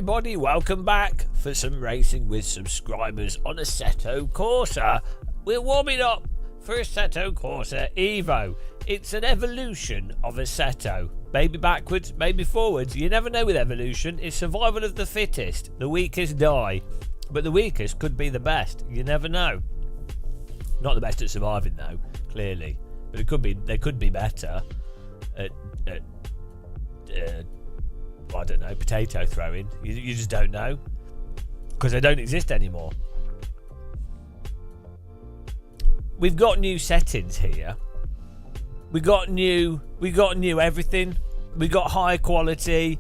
everybody, welcome back for some racing with subscribers on Assetto Corsa. We're warming up for Assetto Corsa EVO. It's an evolution of Assetto. Maybe backwards, maybe forwards. You never know with evolution. It's survival of the fittest. The weakest die. But the weakest could be the best. You never know. Not the best at surviving though, clearly. But it could be. They could be better at I don't know, potato throwing. You just don't know, because they don't exist anymore. We've got new settings here. We got new everything. We got high quality.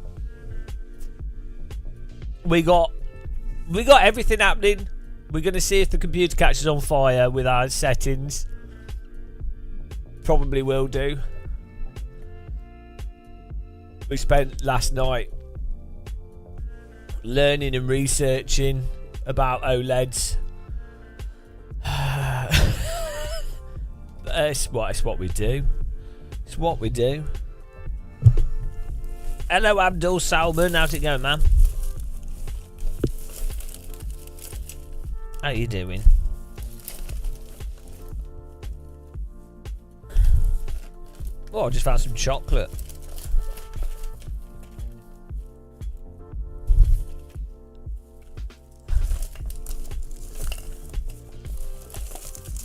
We got everything happening. We're going to see if the computer catches on fire with our settings. Probably will do. We spent last night learning and researching about OLEDs. It's what we do. It's what we do. Hello, Abdul Salman. How's it going, man? How you doing? Oh, I just found some chocolate.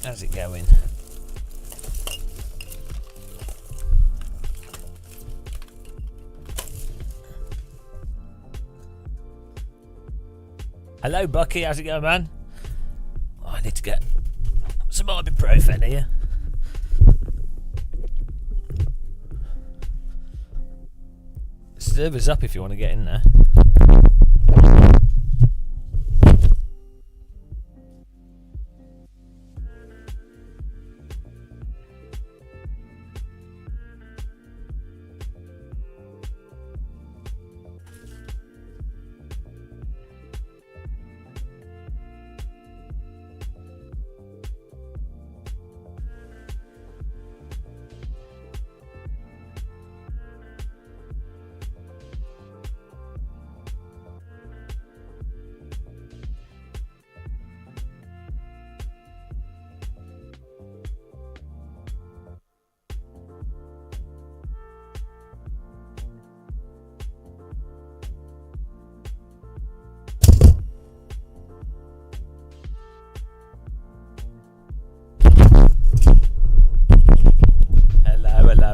How's it going? Hello, Bucky. How's it going, man? Oh, I need to get some ibuprofen here. Server's up if you want to get in there.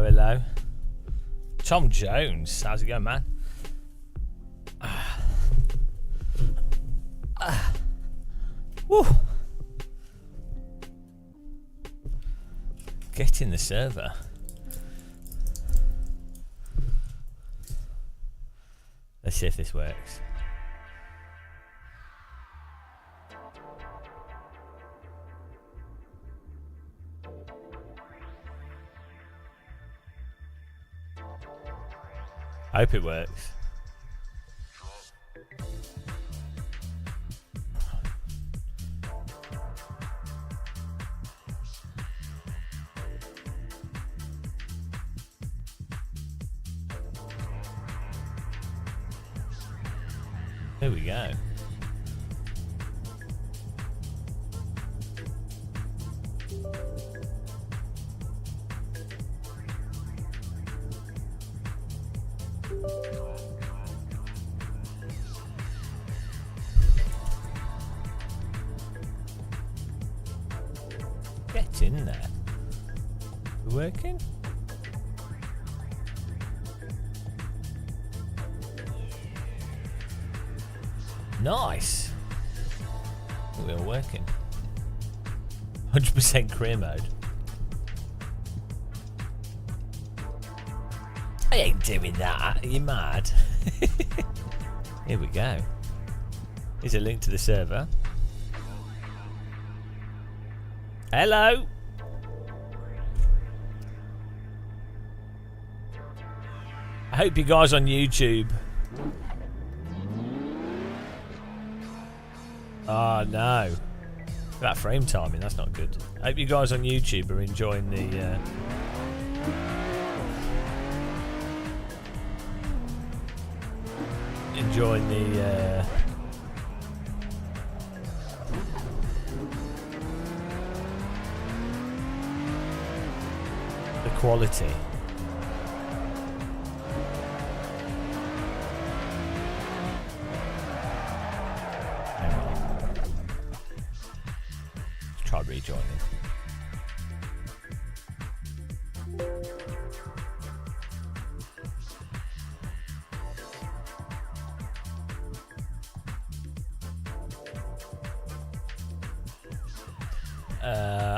Hello. Tom Jones, how's it going, man? Woo. Get in the server. Let's see if this works. I hope it works. Here we go. Get in there. Working? Nice. We're working. 100% career mode. I ain't doing that. Are you mad? Here we go. Here's a link to the server. Hello. I hope you guys on YouTube. Oh no. That frame timing, that's not good. I hope you guys on YouTube are enjoying the enjoying the quality. Try rejoining.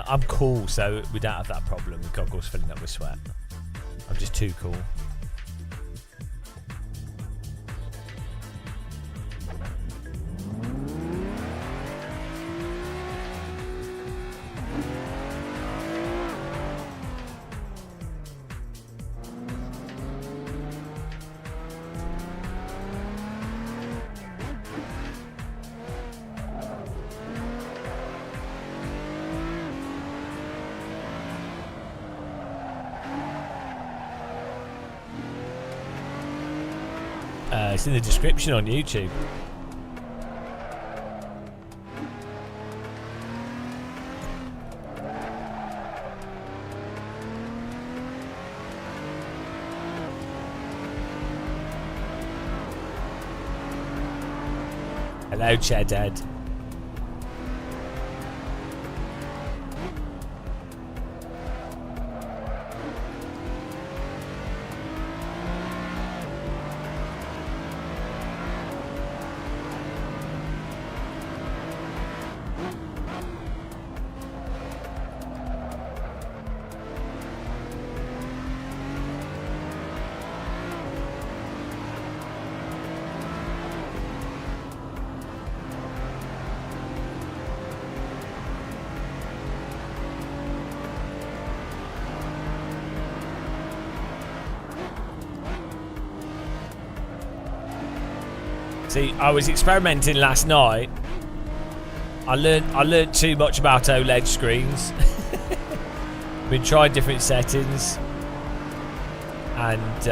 I'm cool, so we don't have that problem with goggles filling up with sweat. I'm just too cool. It's in the description on YouTube. Hello, Chedhead. See, I was experimenting last night. I learned too much about OLED screens. Been trying different settings, and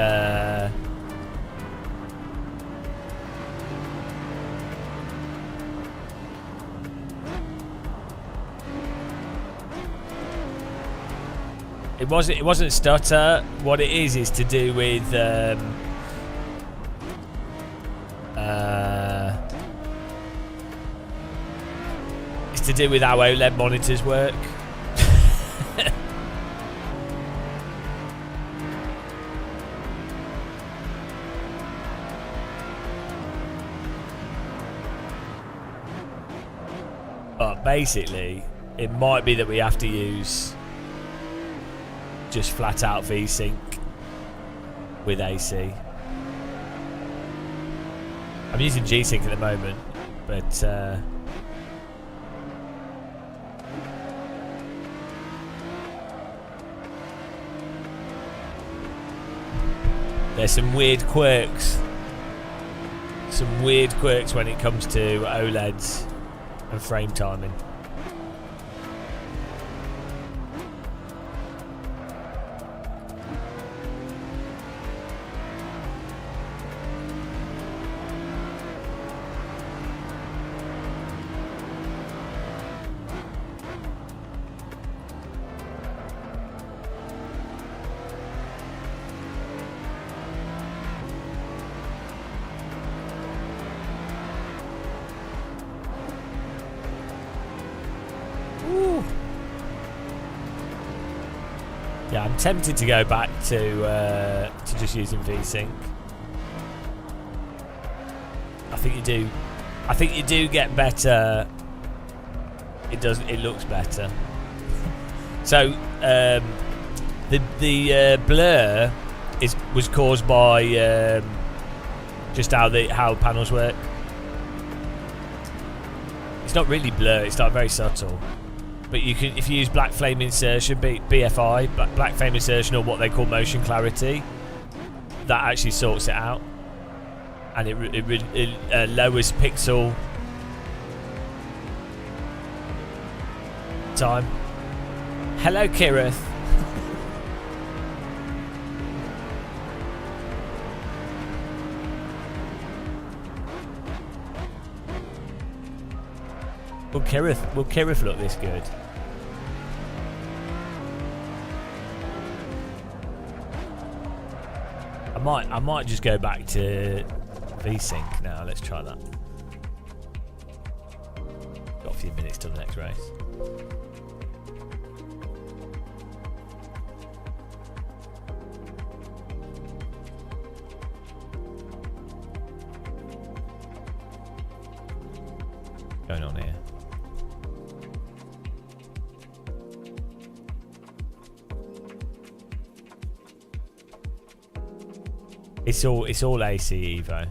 it wasn't stutter. What it is to do with it's to do with how OLED monitors work. But basically, it might be that we have to use just flat out VSync with AC. I'm using G-Sync at the moment, but there's some weird quirks. Some weird quirks when it comes to OLEDs and frame timing. Yeah, I'm tempted to go back to just using VSync. I think you do. I think you do get better. It does. It looks better. So the blur was caused by just how panels work. It's not really blur. It's not very subtle. But you can, if you use black flame insertion, BFI, black flame insertion, or what they call motion clarity, that actually sorts it out, and it lowers pixel time. Hello, Kirith. Will Kirith look this good? I might just go back to VSync now. Let's try that. Got a few minutes till the next race. Going on here. It's all AC Evo.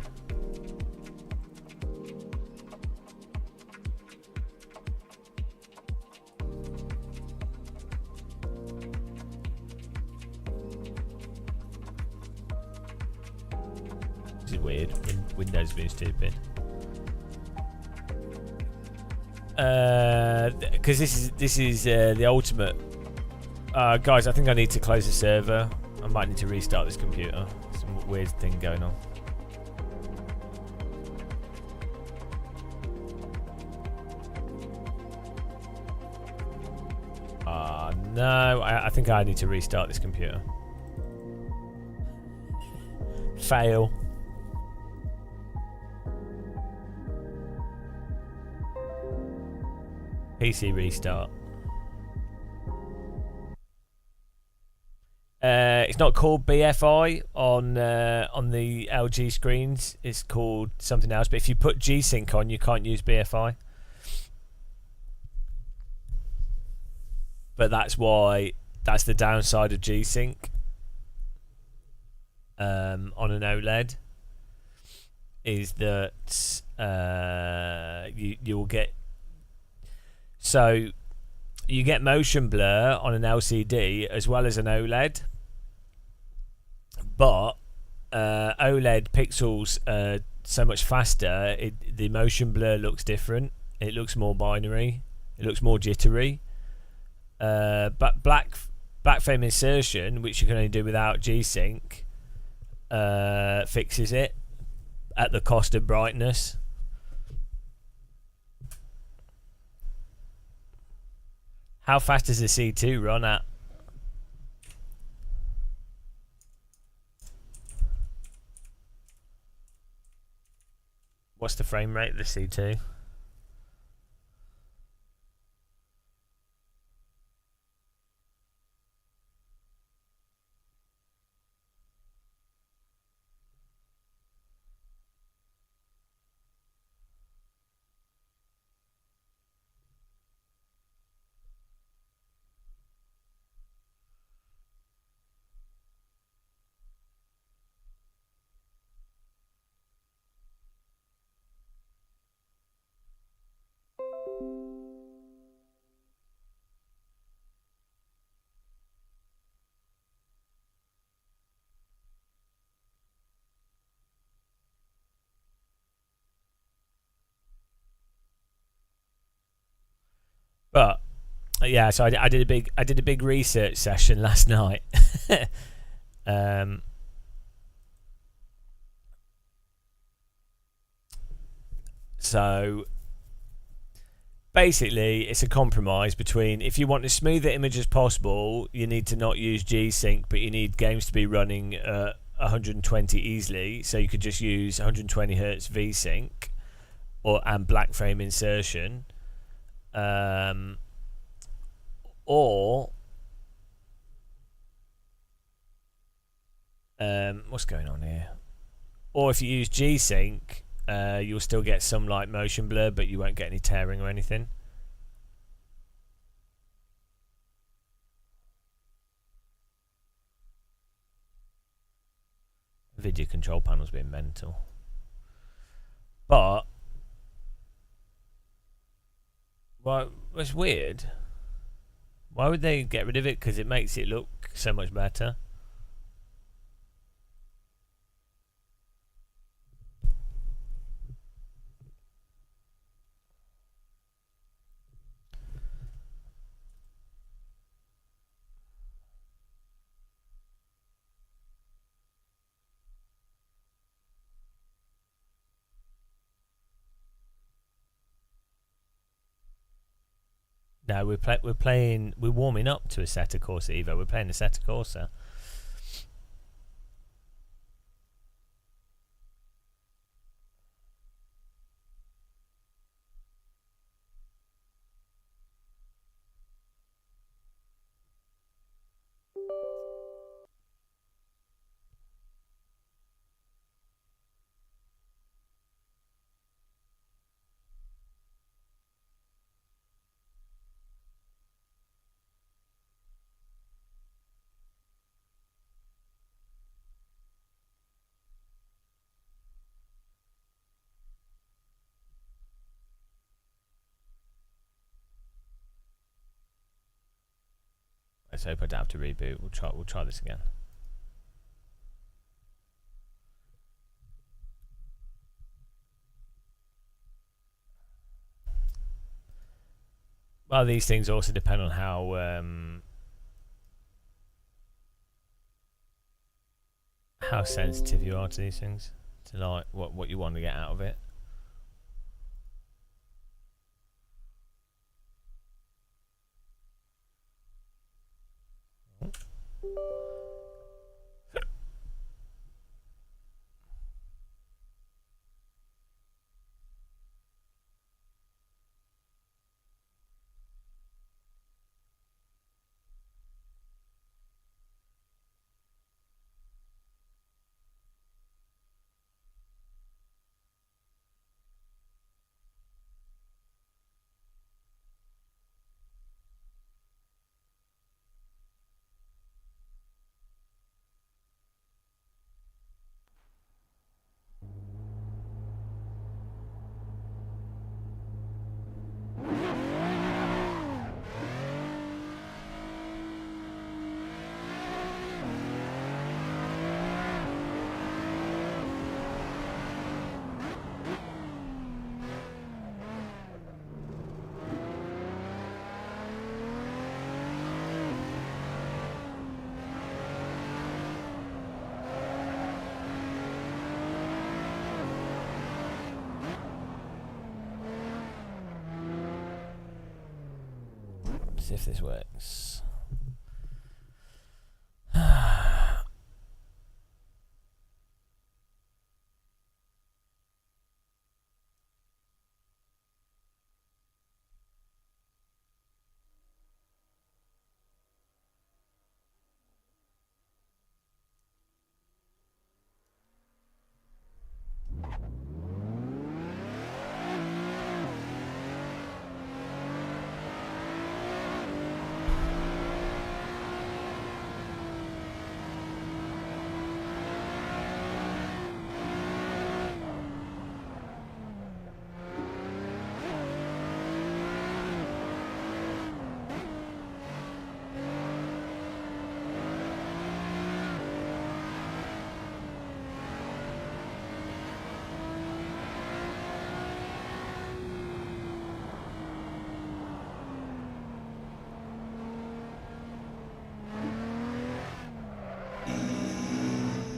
This is weird. Windows being stupid. Because this is the ultimate. Guys, I think I need to close the server. I might need to restart this computer. Some weird thing going on. No, I think I need to restart this computer. Fail. PC restart. It's not called BFI on the LG screens. It's called something else. But if you put G-Sync on, you can't use BFI. But that's the downside of G-Sync on an OLED, is that you'll get, so you get motion blur on an LCD as well as an OLED, but OLED pixels are so much faster. The motion blur looks different. It looks more binary. It looks more jittery. But black frame insertion, which you can only do without G-Sync, fixes it at the cost of brightness. How fast does the C2 run at? What's the frame rate of the C2? But yeah, so I did a big research session last night. So basically, it's a compromise between, if you want as smooth the image as possible, you need to not use G-Sync, but you need games to be running 120 easily, so you could just use 120 Hz V-Sync and black frame insertion. What's going on here? Or if you use G-Sync, you'll still get some like motion blur, but you won't get any tearing or anything. Video control panel's been mental. But well, it's weird. Why would they get rid of it? Because it makes it look so much better. No, we're warming up to Assetto Corsa Evo. We're playing Assetto Corsa. Let's hope I don't have to reboot. We'll try this again. Well, these things also depend on how sensitive you are to these things, to like what you want to get out of it. See if this works.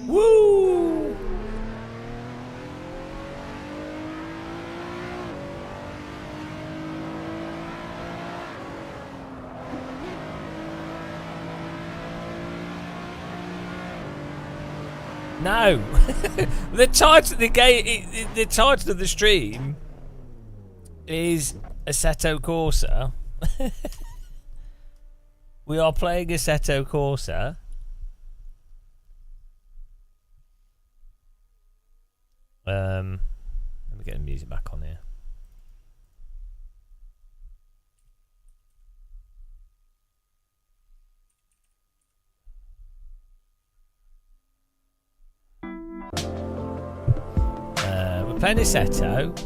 Woo! No, the title of the game, the title of the stream is Assetto Corsa. We are playing Assetto Corsa. Let me get the music back on here. We're playing Assetto.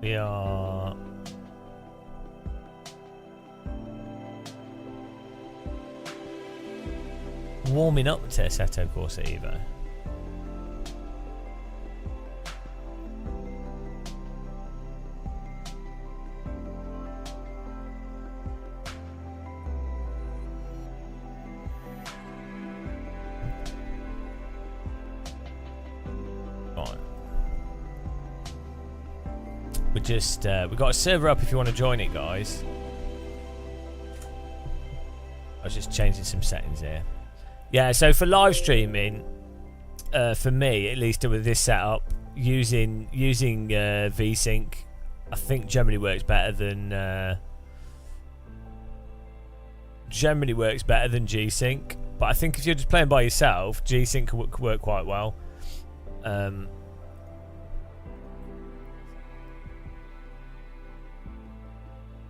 We are warming up to Assetto Corsa Evo. we just we got a server up if you want to join it, guys. I was just changing some settings here. Yeah, so for live streaming, for me at least with this setup, using VSync, I think generally works better than G-Sync. But I think if you're just playing by yourself, G-Sync could work quite well.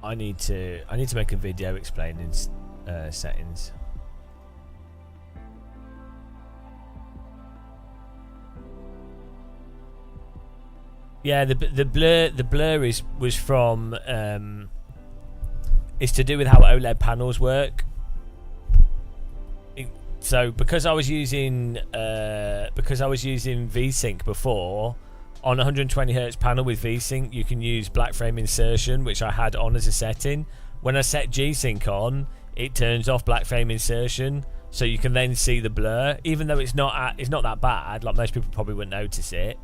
I need to make a video explaining settings. Yeah, the blur was from it's to do with how OLED panels work. So because I was using VSync before, on 120Hz panel with VSync you can use black frame insertion, which I had on as a setting. When I set G-Sync on, it turns off black frame insertion, so you can then see the blur, even though it's not that bad. Like most people probably wouldn't notice it.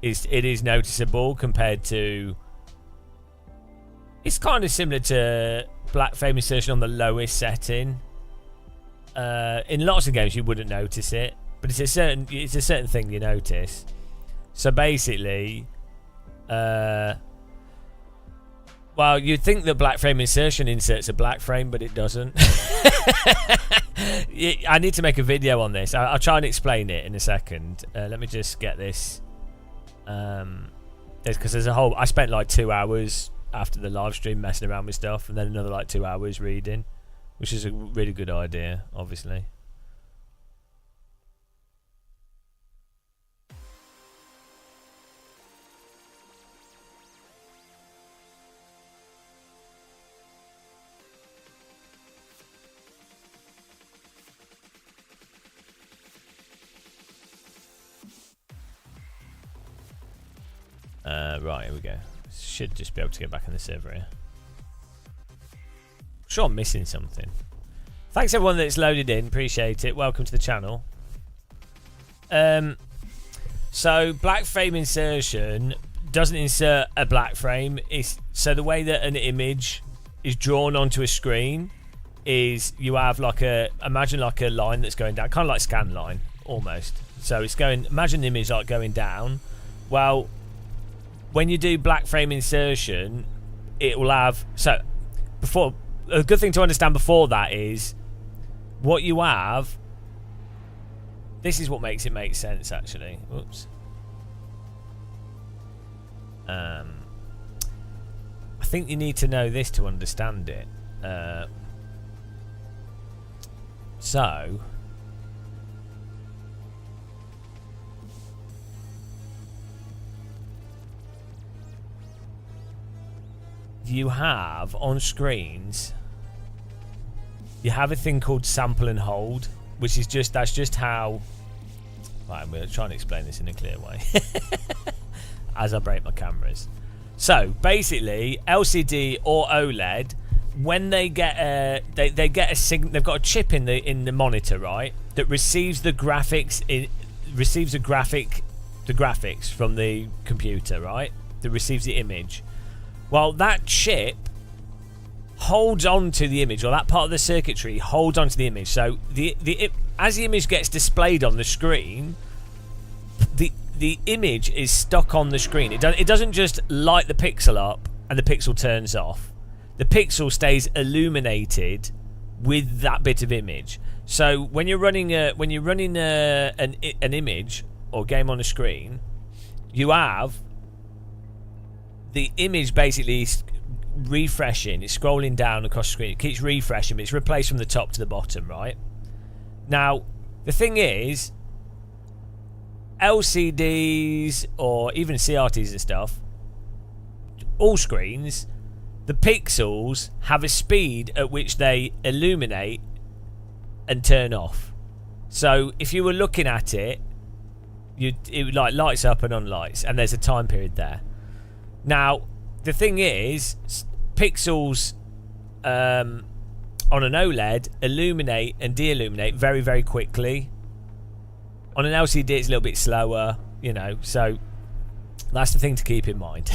It is noticeable compared to. It's kind of similar to black frame insertion on the lowest setting. In lots of games you wouldn't notice it, but it's a certain thing you notice. So basically, well, you'd think that black frame insertion inserts a black frame, but it doesn't. I need to make a video on this. I'll try and explain it in a second. Let me just get this. Because there's a whole. I spent like 2 hours after the live stream messing around with stuff, and then another like 2 hours reading, which is a really good idea, obviously. Right, here we go. Should just be able to get back in the server here. I'm sure I'm missing something. Thanks everyone that's loaded in, appreciate it. Welcome to the channel. So black frame insertion doesn't insert a black frame. So the way that an image is drawn onto a screen is you have like imagine like a line that's going down, kind of like scan line almost. So it's going, imagine the image like going down. Well, when you do black frame insertion, it will have, so before, a good thing to understand before that is what you have. This is what makes it make sense, actually. Whoops. I think you need to know this to understand it. So you have on screens, you have a thing called sample and hold, which is that's just how. Right, I'm going to try and explain this in a clear way as I break my cameras. So basically, LCD or OLED, when they get they get a signal, they've got a chip in the monitor, right, that receives the graphics the graphics from the computer, right, that receives the image. Well, that chip holds on to the image, or that part of the circuitry holds on to the image. So as the image gets displayed on the screen, the image is stuck on the screen. It doesn't just light the pixel up and the pixel turns off. The pixel stays illuminated with that bit of image. So when you're running an image or game on a screen, you have the image basically refreshing. It's scrolling down across the screen. It keeps refreshing, but it's replaced from the top to the bottom, right? Now, the thing is, LCDs or even CRTs and stuff, all screens, the pixels have a speed at which they illuminate and turn off. So if you were looking at it, it like lights up and unlights, and there's a time period there. Now, the thing is, pixels on an OLED illuminate and de-illuminate very, very quickly. On an LCD, it's a little bit slower, you know, so that's the thing to keep in mind.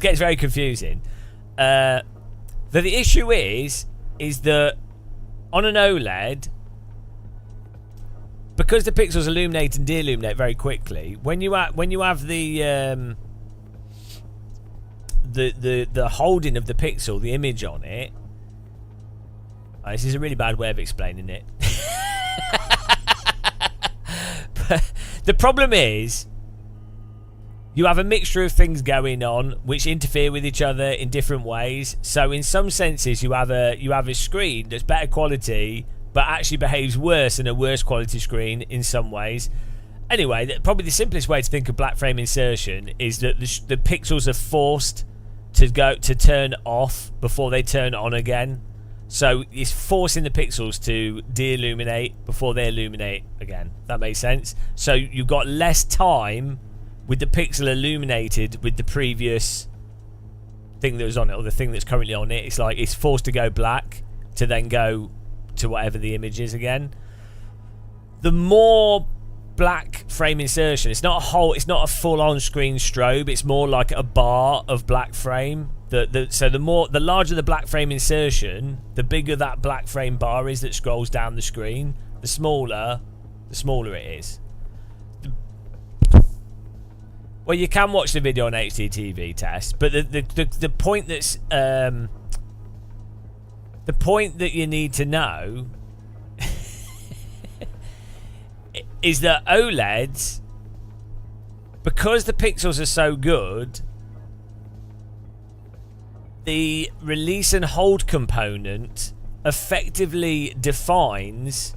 gets very confusing. The issue is that on an OLED, because the pixels illuminate and de-illuminate very quickly, when you have the holding of the pixel, the image on it. This is a really bad way of explaining it. But the problem is, you have a mixture of things going on which interfere with each other in different ways. So in some senses, you have a screen that's better quality, but actually behaves worse than a worse quality screen in some ways. Anyway, probably the simplest way to think of black frame insertion is that the pixels are forced to turn off before they turn on again. So it's forcing the pixels to de-illuminate before they illuminate again. That makes sense. So you've got less time with the pixel illuminated with the previous thing that was on it, or the thing that's currently on it. It's like it's forced to go black to then go to whatever the image is again. The more black frame insertion, it's not a full on screen strobe, it's more like a bar of black frame. So the larger the black frame insertion, the bigger that black frame bar is that scrolls down the screen. The smaller it is. Well, you can watch the video on HDTV test, but the point that's the point that you need to know is that OLEDs, because the pixels are so good, the release and hold component effectively defines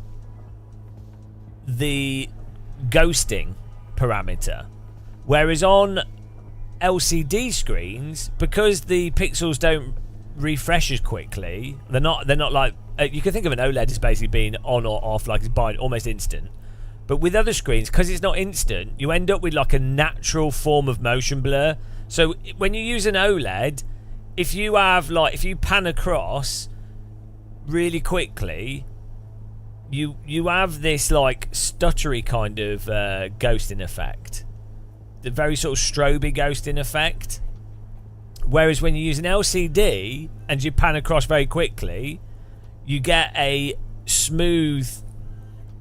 the ghosting parameter. Whereas on LCD screens, because the pixels don't refresh as quickly, they're not like you can think of an OLED as basically being on or off, like it's almost instant. But with other screens, because it's not instant, you end up with like a natural form of motion blur. So when you use an OLED, if you pan across really quickly, you have this like stuttery kind of ghosting effect. The very sort of stroby ghosting effect. Whereas when you use an LCD and you pan across very quickly, you get a smooth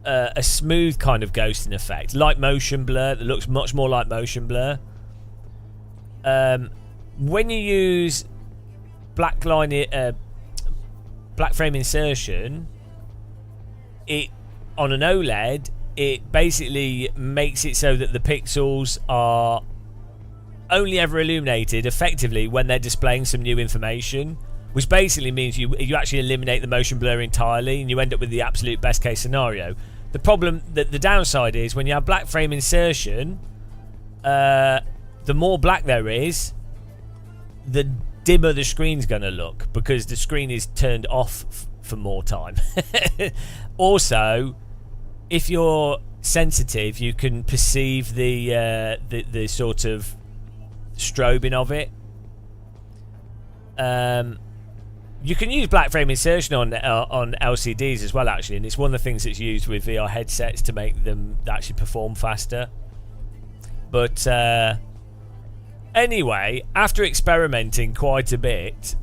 kind of ghosting effect, like motion blur, that looks much more like motion blur. When you use black frame insertion, it on an OLED, it basically makes it so that the pixels are only ever illuminated effectively when they're displaying some new information, which basically means you actually eliminate the motion blur entirely and you end up with the absolute best case scenario. The problem, the downside is when you have black frame insertion, the more black there is, the dimmer the screen's going to look, because the screen is turned off for more time. Also, if you're sensitive, you can perceive the sort of strobing of it. You can use black frame insertion on LCDs as well, actually, and it's one of the things that's used with VR headsets to make them actually perform faster. But anyway, after experimenting quite a bit,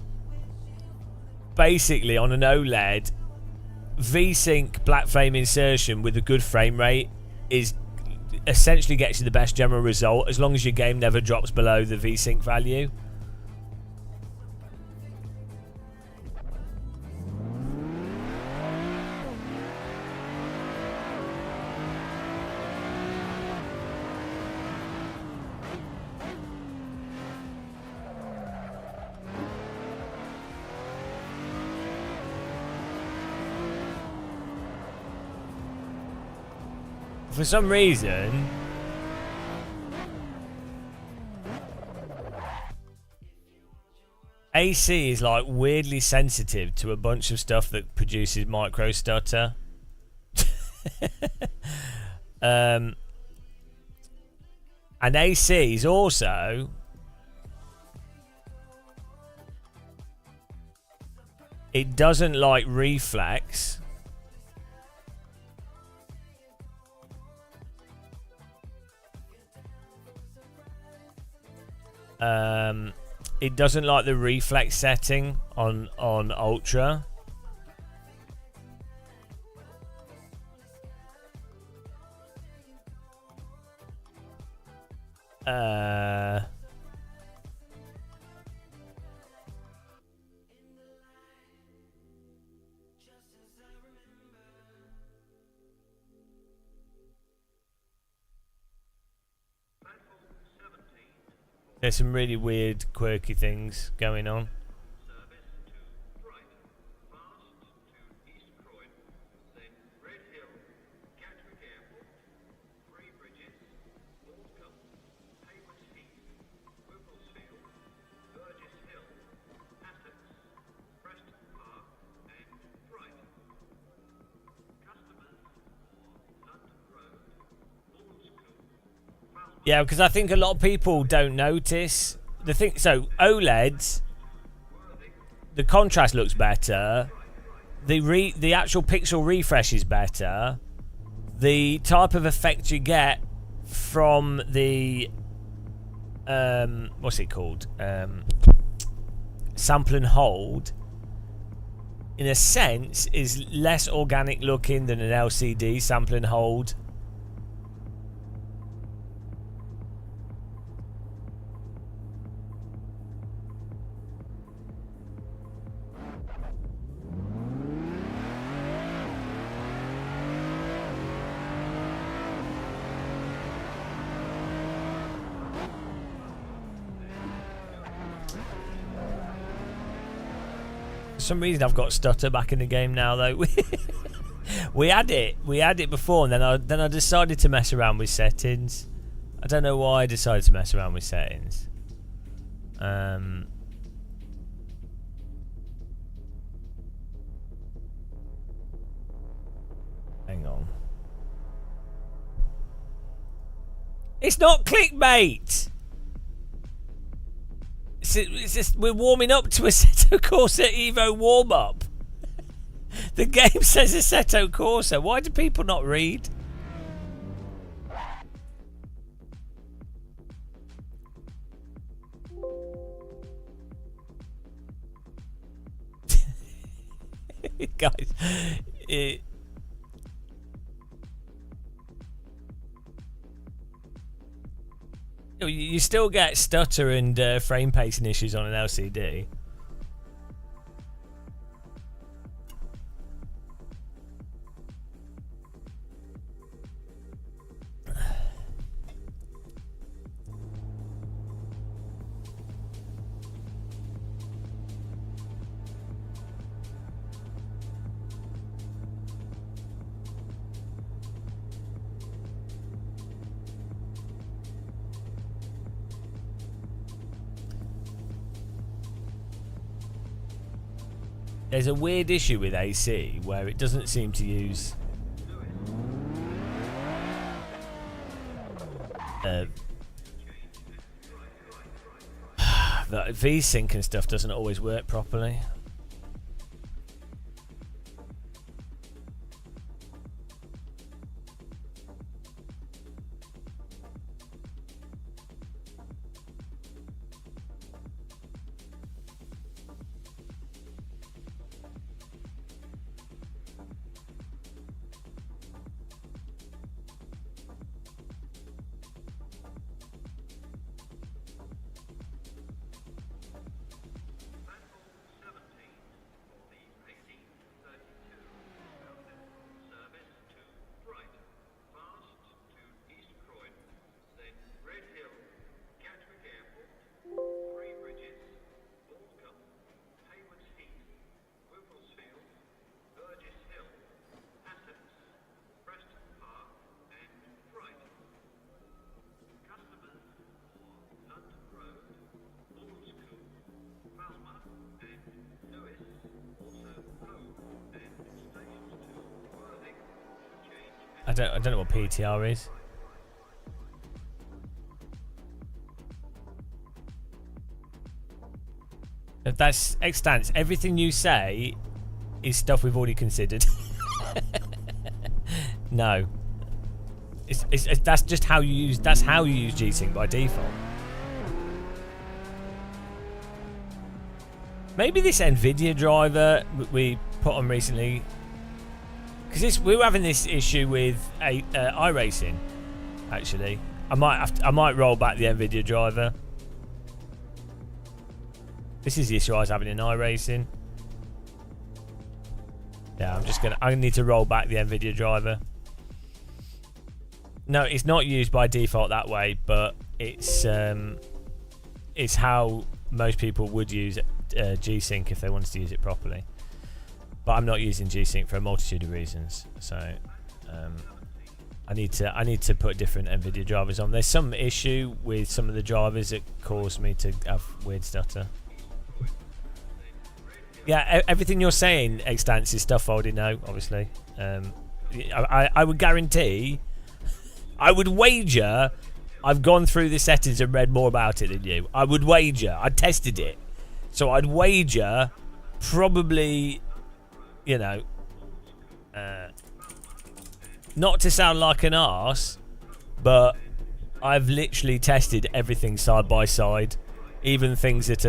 basically on an OLED, V-Sync black frame insertion with a good frame rate is essentially gets you the best general result, as long as your game never drops below the V-Sync value. For some reason, AC is like weirdly sensitive to a bunch of stuff that produces micro stutter. And AC is also it doesn't like reflex. it doesn't like the reflex setting on Ultra. There's some really weird, quirky things going on. Yeah, because I think a lot of people don't notice the thing. So OLEDs, the contrast looks better. The actual pixel refresh is better. The type of effect you get from the what's it called? Sample and hold, in a sense, is less organic looking than an LCD sample and hold. For some reason I've got stutter back in the game now though. we had it before, and then I decided to mess around with settings. I don't know why I decided to mess around with settings. Hang on. It's not clickbait. It's just, we're warming up to Assetto Corsa EVO warm-up. The game says Assetto Corsa. Why do people not read? Guys, you still get stutter and frame pacing issues on an LCD. There's a weird issue with AC where it doesn't seem to use the V-Sync and stuff doesn't always work properly. I don't know what PTR is. If that's extant, everything you say is stuff we've already considered. No, that's just how you use. That's how you use G-Sync by default. Maybe this NVIDIA driver we put on recently, because we were having this issue with iRacing. Actually, I might roll back the NVIDIA driver. This is the issue I was having in iRacing. Yeah, I need to roll back the NVIDIA driver. No, it's not used by default that way, but it's how most people would use G-Sync if they wanted to use it properly. But I'm not using G-Sync for a multitude of reasons, so I need to put different NVIDIA drivers on. There's some issue with some of the drivers that caused me to have weird stutter. Yeah, everything you're saying, Extance, is stuff I already know, obviously. I would guarantee, I would wager I've gone through the settings and read more about it than you. I would wager. I tested it. So I'd wager probably, you know, not to sound like an arse, but I've literally tested everything side by side, even things that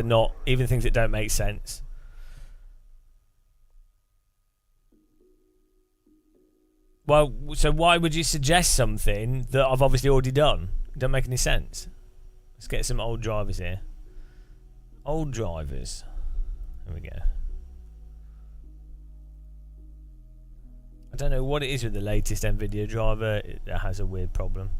don't make sense. Well, so why would you suggest something that I've obviously already done? It doesn't make any sense. Let's get some old drivers here. Old drivers. There we go. I don't know what it is with the latest NVIDIA driver. It has a weird problem.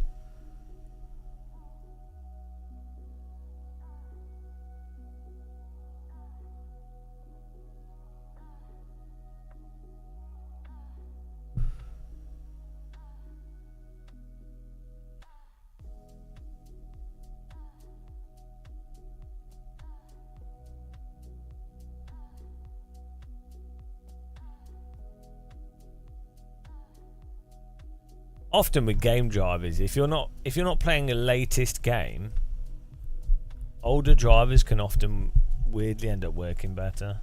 Often with game drivers, if you're not playing a latest game, older drivers can often weirdly end up working better.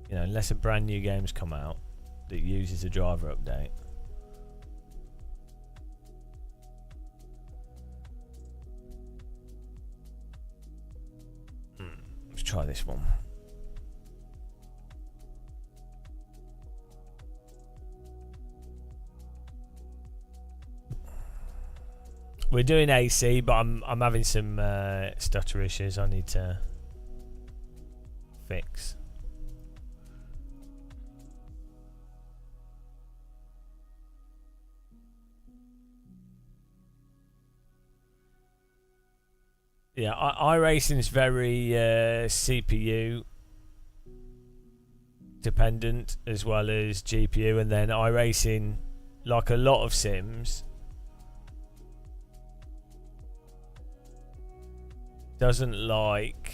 You know, unless a brand new game's come out that uses a driver update. Let's try this one. We're doing AC, but I'm having some stutter issues I need to fix. Yeah, iRacing is very CPU dependent as well as GPU, and then iRacing, like a lot of sims, doesn't like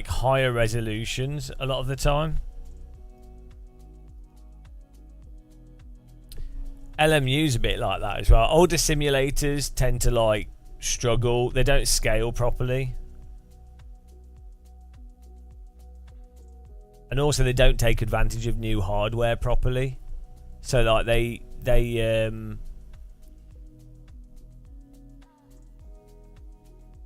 higher resolutions a lot of the time. LMU's a bit like that as well. Older simulators tend to like struggle. They don't scale properly. And also they don't take advantage of new hardware properly. So like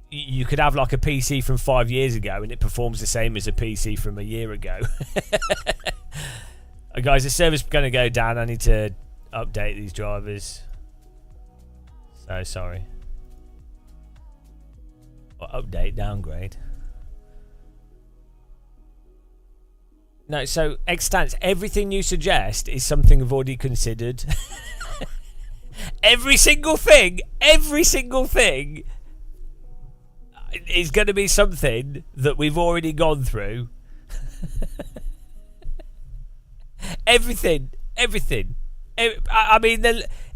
you could have like a PC from 5 years ago and it performs the same as a PC from a year ago. Guys, the server's going to go down. I need to update these drivers. So sorry. Or update, downgrade. No, so Extance, everything you suggest is something I've already considered. Every single thing is going to be something that we've already gone through. Everything. I mean,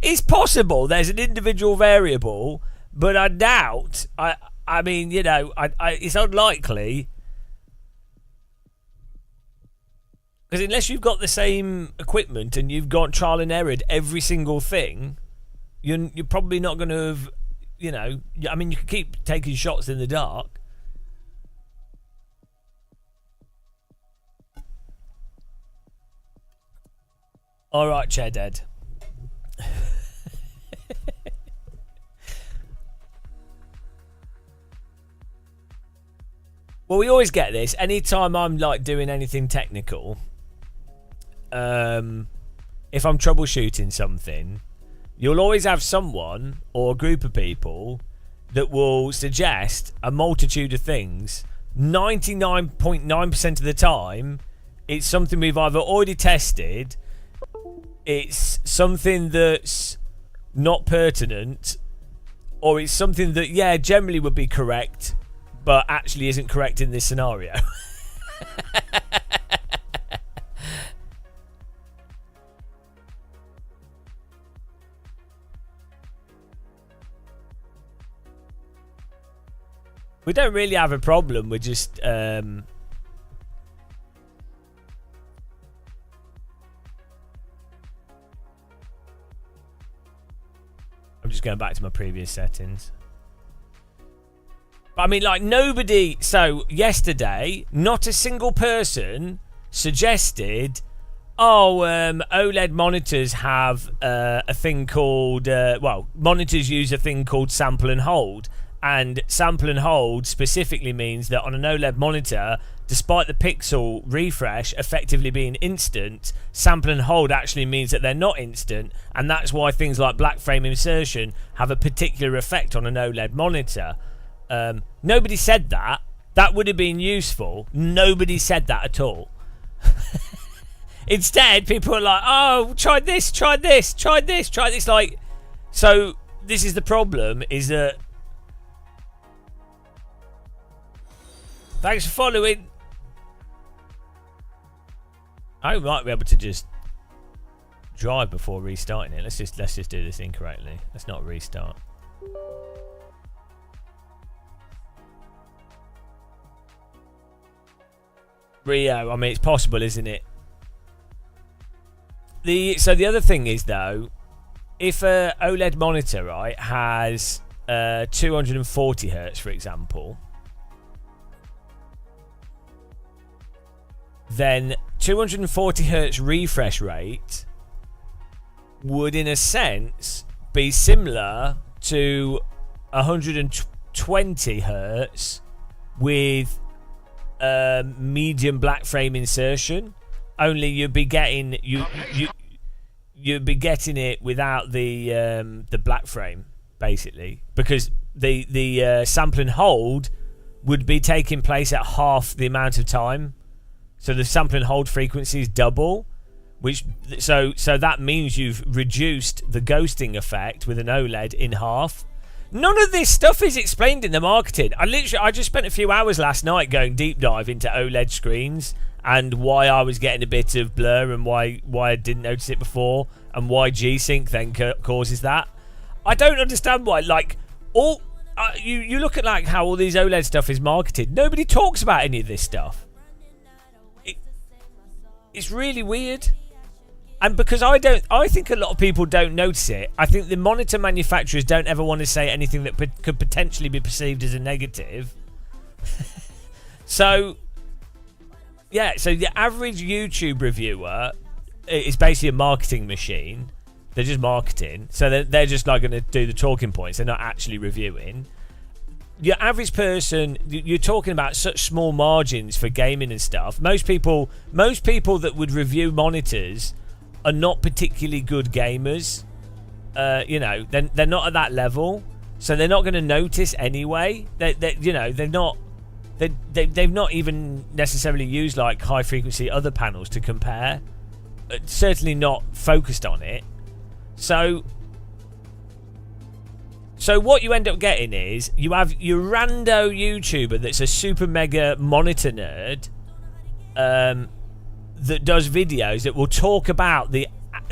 it's possible there's an individual variable, but I doubt. I mean, you know, it's unlikely. Because unless you've got the same equipment and you've got trial and errored every single thing, you're probably not going to have, you know, I mean, you can keep taking shots in the dark. All right, Chairdead. Well, we always get this. Anytime I'm like doing anything technical, if I'm troubleshooting something, you'll always have someone or a group of people that will suggest a multitude of things. 99.9% of the time, it's something we've either already tested, it's something that's not pertinent, or it's something that, yeah, generally would be correct, but actually isn't correct in this scenario. We don't really have a problem. We're just I'm just going back to my previous settings. But I mean, like, nobody. So yesterday, not a single person suggested, oh, OLED monitors have a thing called monitors use a thing called sample and hold. And sample and hold specifically means that on an OLED monitor, despite the pixel refresh effectively being instant, sample and hold actually means that they're not instant, and that's why things like black frame insertion have a particular effect on an OLED monitor. Nobody said that. That would have been useful. Nobody said that at all. Instead, people are like, oh, try this, try this, try this, try this. Like, so this is the problem, is that... Thanks for following. I might be able to just drive before restarting it. Let's just do this incorrectly. Let's not restart. Rio, I mean, it's possible, isn't it? So the other thing is, though, if a OLED monitor, right, has 240 hertz, for example, then 240 hertz refresh rate would, in a sense, be similar to 120 hertz with medium black frame insertion. Only you'd be getting you'd be getting it without the black frame, basically, because the sample and hold would be taking place at half the amount of time. So the sample and hold frequency is double, which so that means you've reduced the ghosting effect with an OLED in half. None of this stuff is explained in the marketing. I just spent a few hours last night going deep dive into OLED screens and why I was getting a bit of blur and why I didn't notice it before and why G-Sync then causes that. I don't understand why. Like, all you look at like how all these OLED stuff is marketed. Nobody talks about any of this stuff. It's really weird. And because I think a lot of people don't notice it. I think the monitor manufacturers don't ever want to say anything that could potentially be perceived as a negative. So, yeah, so the average YouTube reviewer is basically a marketing machine. They're just marketing. So they're just like going to do the talking points. They're not actually reviewing. Your average person, you're talking about such small margins for gaming and stuff. Most people that would review monitors are not particularly good gamers. You know, they're not at that level, so they're not going to notice anyway. They've not even necessarily used like high frequency other panels to compare. Certainly not focused on it. So what you end up getting is you have your rando YouTuber that's a super mega monitor nerd that does videos that will talk about the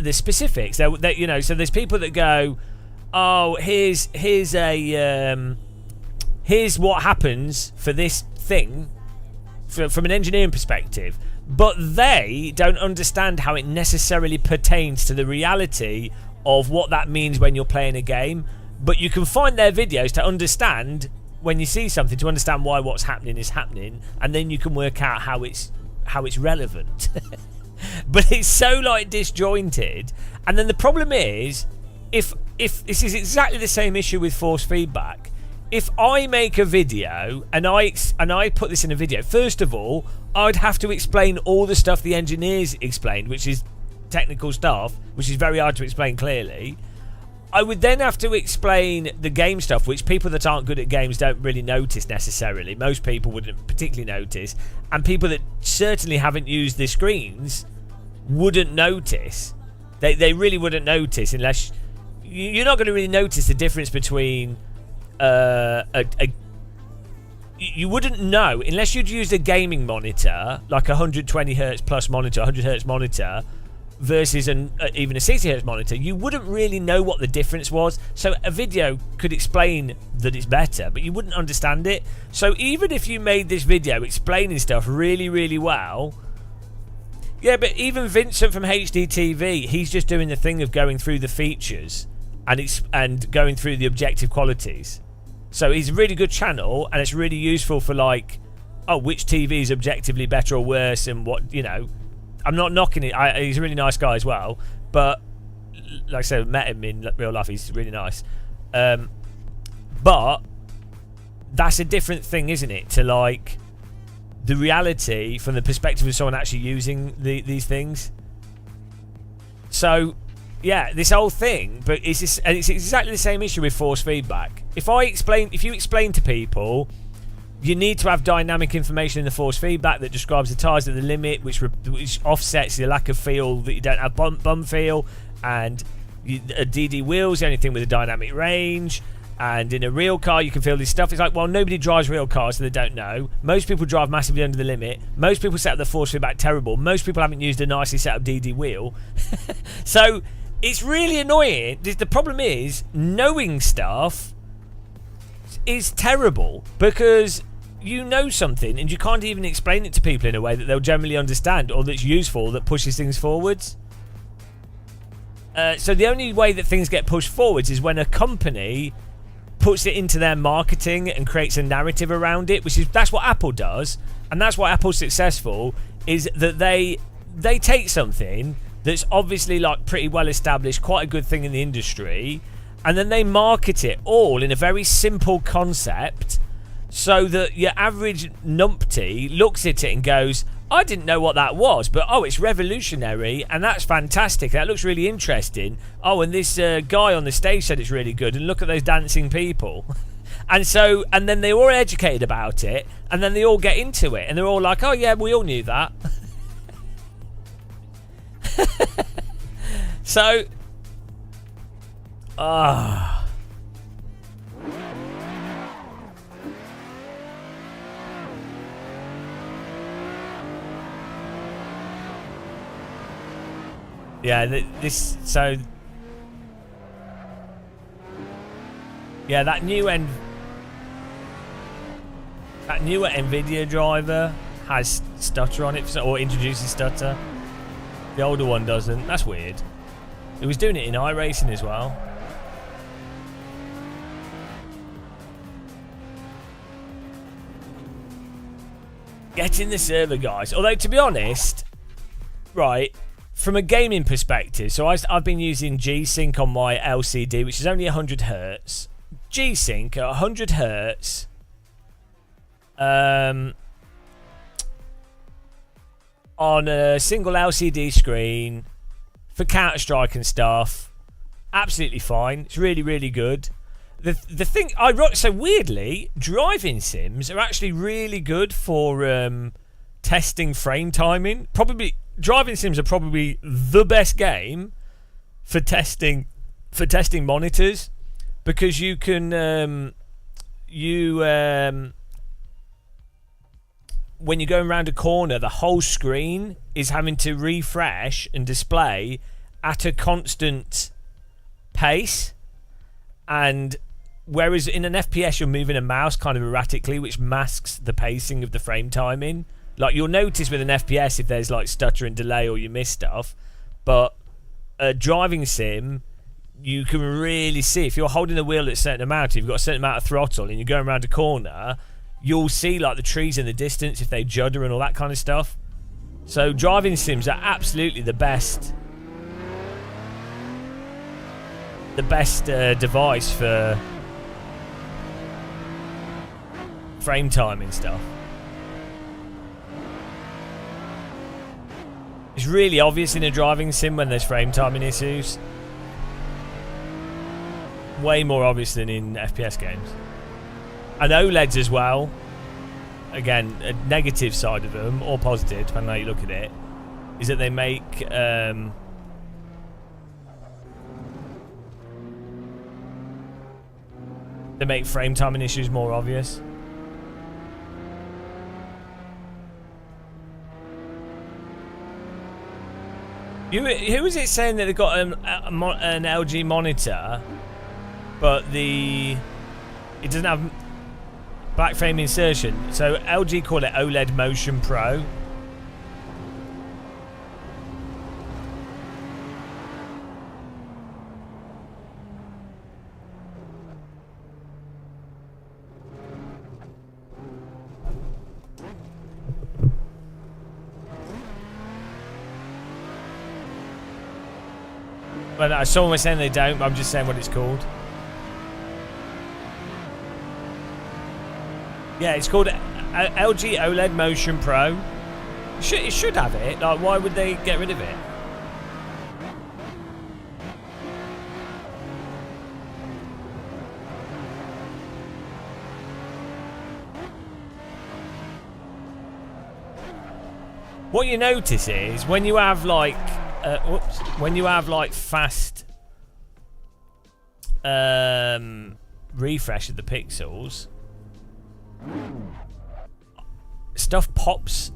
specifics. So there's people that go, oh, here's what happens for this thing from an engineering perspective, but they don't understand how it necessarily pertains to the reality of what that means when you're playing a game. But you can find their videos to understand when you see something, to understand why what's happening is happening, and then you can work out how it's relevant. But it's so like disjointed. And then the problem is, if this is exactly the same issue with force feedback, if I make a video and I put this in a video, first of all, I'd have to explain all the stuff the engineers explained, which is technical stuff, which is very hard to explain clearly. I would then have to explain the game stuff, which people that aren't good at games don't really notice necessarily. Most people wouldn't particularly notice, and people that certainly haven't used the screens wouldn't notice. They really wouldn't notice unless you're not going to really notice the difference between you wouldn't know unless you'd used a gaming monitor, like a 120 Hz plus monitor, 100 Hz monitor, versus even a 60 Hz monitor. You wouldn't really know what the difference was. So a video could explain that it's better, but you wouldn't understand it. So even if you made this video explaining stuff really, really well, yeah, but even Vincent from HDTV, he's just doing the thing of going through the features and going through the objective qualities. So he's a really good channel, and it's really useful for like, oh, which TV is objectively better or worse, and what, you know. I'm not knocking it. He's a really nice guy as well, but like I said, I've met him in real life. He's really nice. But that's a different thing, isn't it? To like the reality from the perspective of someone actually using these things. So yeah, this whole thing, but it's exactly the same issue with force feedback. If you explain to people, you need to have dynamic information in the force feedback that describes the tyres at the limit, which offsets the lack of feel that you don't have bum feel, and a DD wheel's the only thing with a dynamic range. And in a real car, you can feel this stuff. It's like, well, nobody drives real cars, so they don't know. Most people drive massively under the limit. Most people set up the force feedback terrible. Most people haven't used a nicely set up DD wheel. So it's really annoying. The problem is, knowing stuff is terrible, because you know something and you can't even explain it to people in a way that they'll generally understand or that's useful, that pushes things forwards. So the only way that things get pushed forwards is when a company puts it into their marketing and creates a narrative around it, that's what Apple does, and that's why Apple's successful, is that they take something that's obviously like pretty well established, quite a good thing in the industry, and then they market it all in a very simple concept, so that your average numpty looks at it and goes, I didn't know what that was, but oh, it's revolutionary, and that's fantastic, that looks really interesting. Oh, and this guy on the stage said it's really good, and look at those dancing people. And then they're all educated about it, and then they all get into it, and they're all like, oh yeah, we all knew that. So yeah, that newer Nvidia driver has stutter on it, or introduces stutter. The older one doesn't. That's weird. It was doing it in iRacing as well. Get in the server, guys. Although, to be honest, right, from a gaming perspective, so I've been using G-Sync on my LCD, which is only 100 Hz. G-Sync at 100 Hz. On a single LCD screen for Counter-Strike and stuff, absolutely fine. It's really, really good. The thing so weirdly, driving sims are actually really good for testing frame timing. Probably driving sims are probably the best game for testing monitors, because you can when you're going around a corner, the whole screen is having to refresh and display at a constant pace, and whereas in an FPS you're moving a mouse kind of erratically, which masks the pacing of the frame timing. Like, you'll notice with an FPS if there's like stutter and delay or you miss stuff, but a driving sim, you can really see if you're holding the wheel at a certain amount, if you've got a certain amount of throttle and you're going around a corner, you'll see like the trees in the distance if they judder and all that kind of stuff. So driving sims are absolutely the best device for frame timing stuff. It's really obvious in a driving sim when there's frame timing issues. Way more obvious than in FPS games. And OLEDs as well. Again, a negative side of them, or positive, depending on how you look at it, is that they make frame timing issues more obvious. Who is it saying that they've got an LG monitor, but it doesn't have black frame insertion? So LG call it OLED Motion Pro. But someone was saying they don't, but I'm just saying what it's called. Yeah, it's called LG OLED Motion Pro. It should have it. Like, why would they get rid of it? What you notice is when you have like fast refresh of the pixels, stuff pops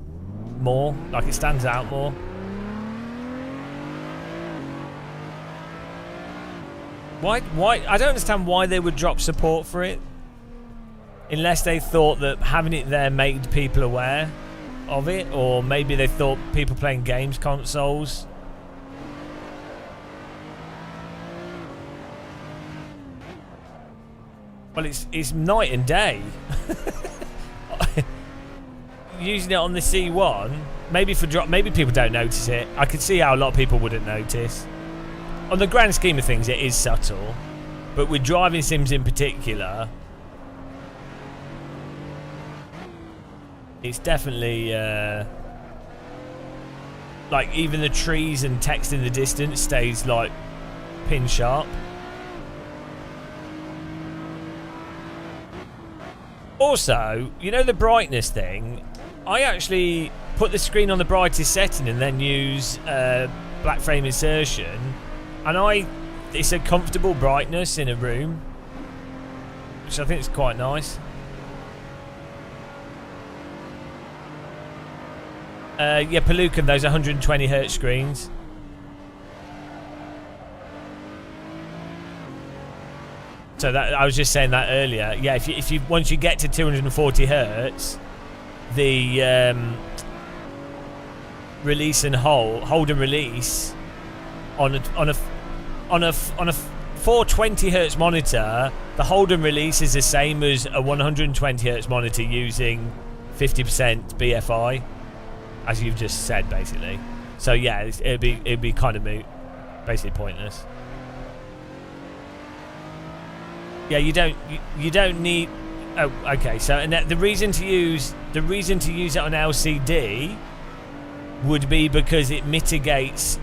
more, like it stands out more. Why I don't understand why they would drop support for it, unless they thought that having it there made people aware of it, or maybe they thought people playing games consoles. Well, it's night and day. Using it on the C1, maybe people don't notice it. I could see how a lot of people wouldn't notice. On the grand scheme of things, it is subtle, but with driving sims in particular, it's definitely like even the trees and text in the distance stays like pin sharp. Also, you know the brightness thing? I actually put the screen on the brightest setting and then use black frame insertion, and it's a comfortable brightness in a room, which I think is quite nice. Yeah, Pelucan, those 120 hertz screens. So that I was just saying that earlier. Yeah, if you once you get to 240 hertz, the release and hold and release on a 420 hertz monitor, the hold and release is the same as a 120 hertz monitor using 50% BFI, as you've just said, basically. So yeah, it'd be kind of moot, basically pointless. Yeah, you don't need. Oh, okay. So, and the reason to use it on LCD would be because it mitigates.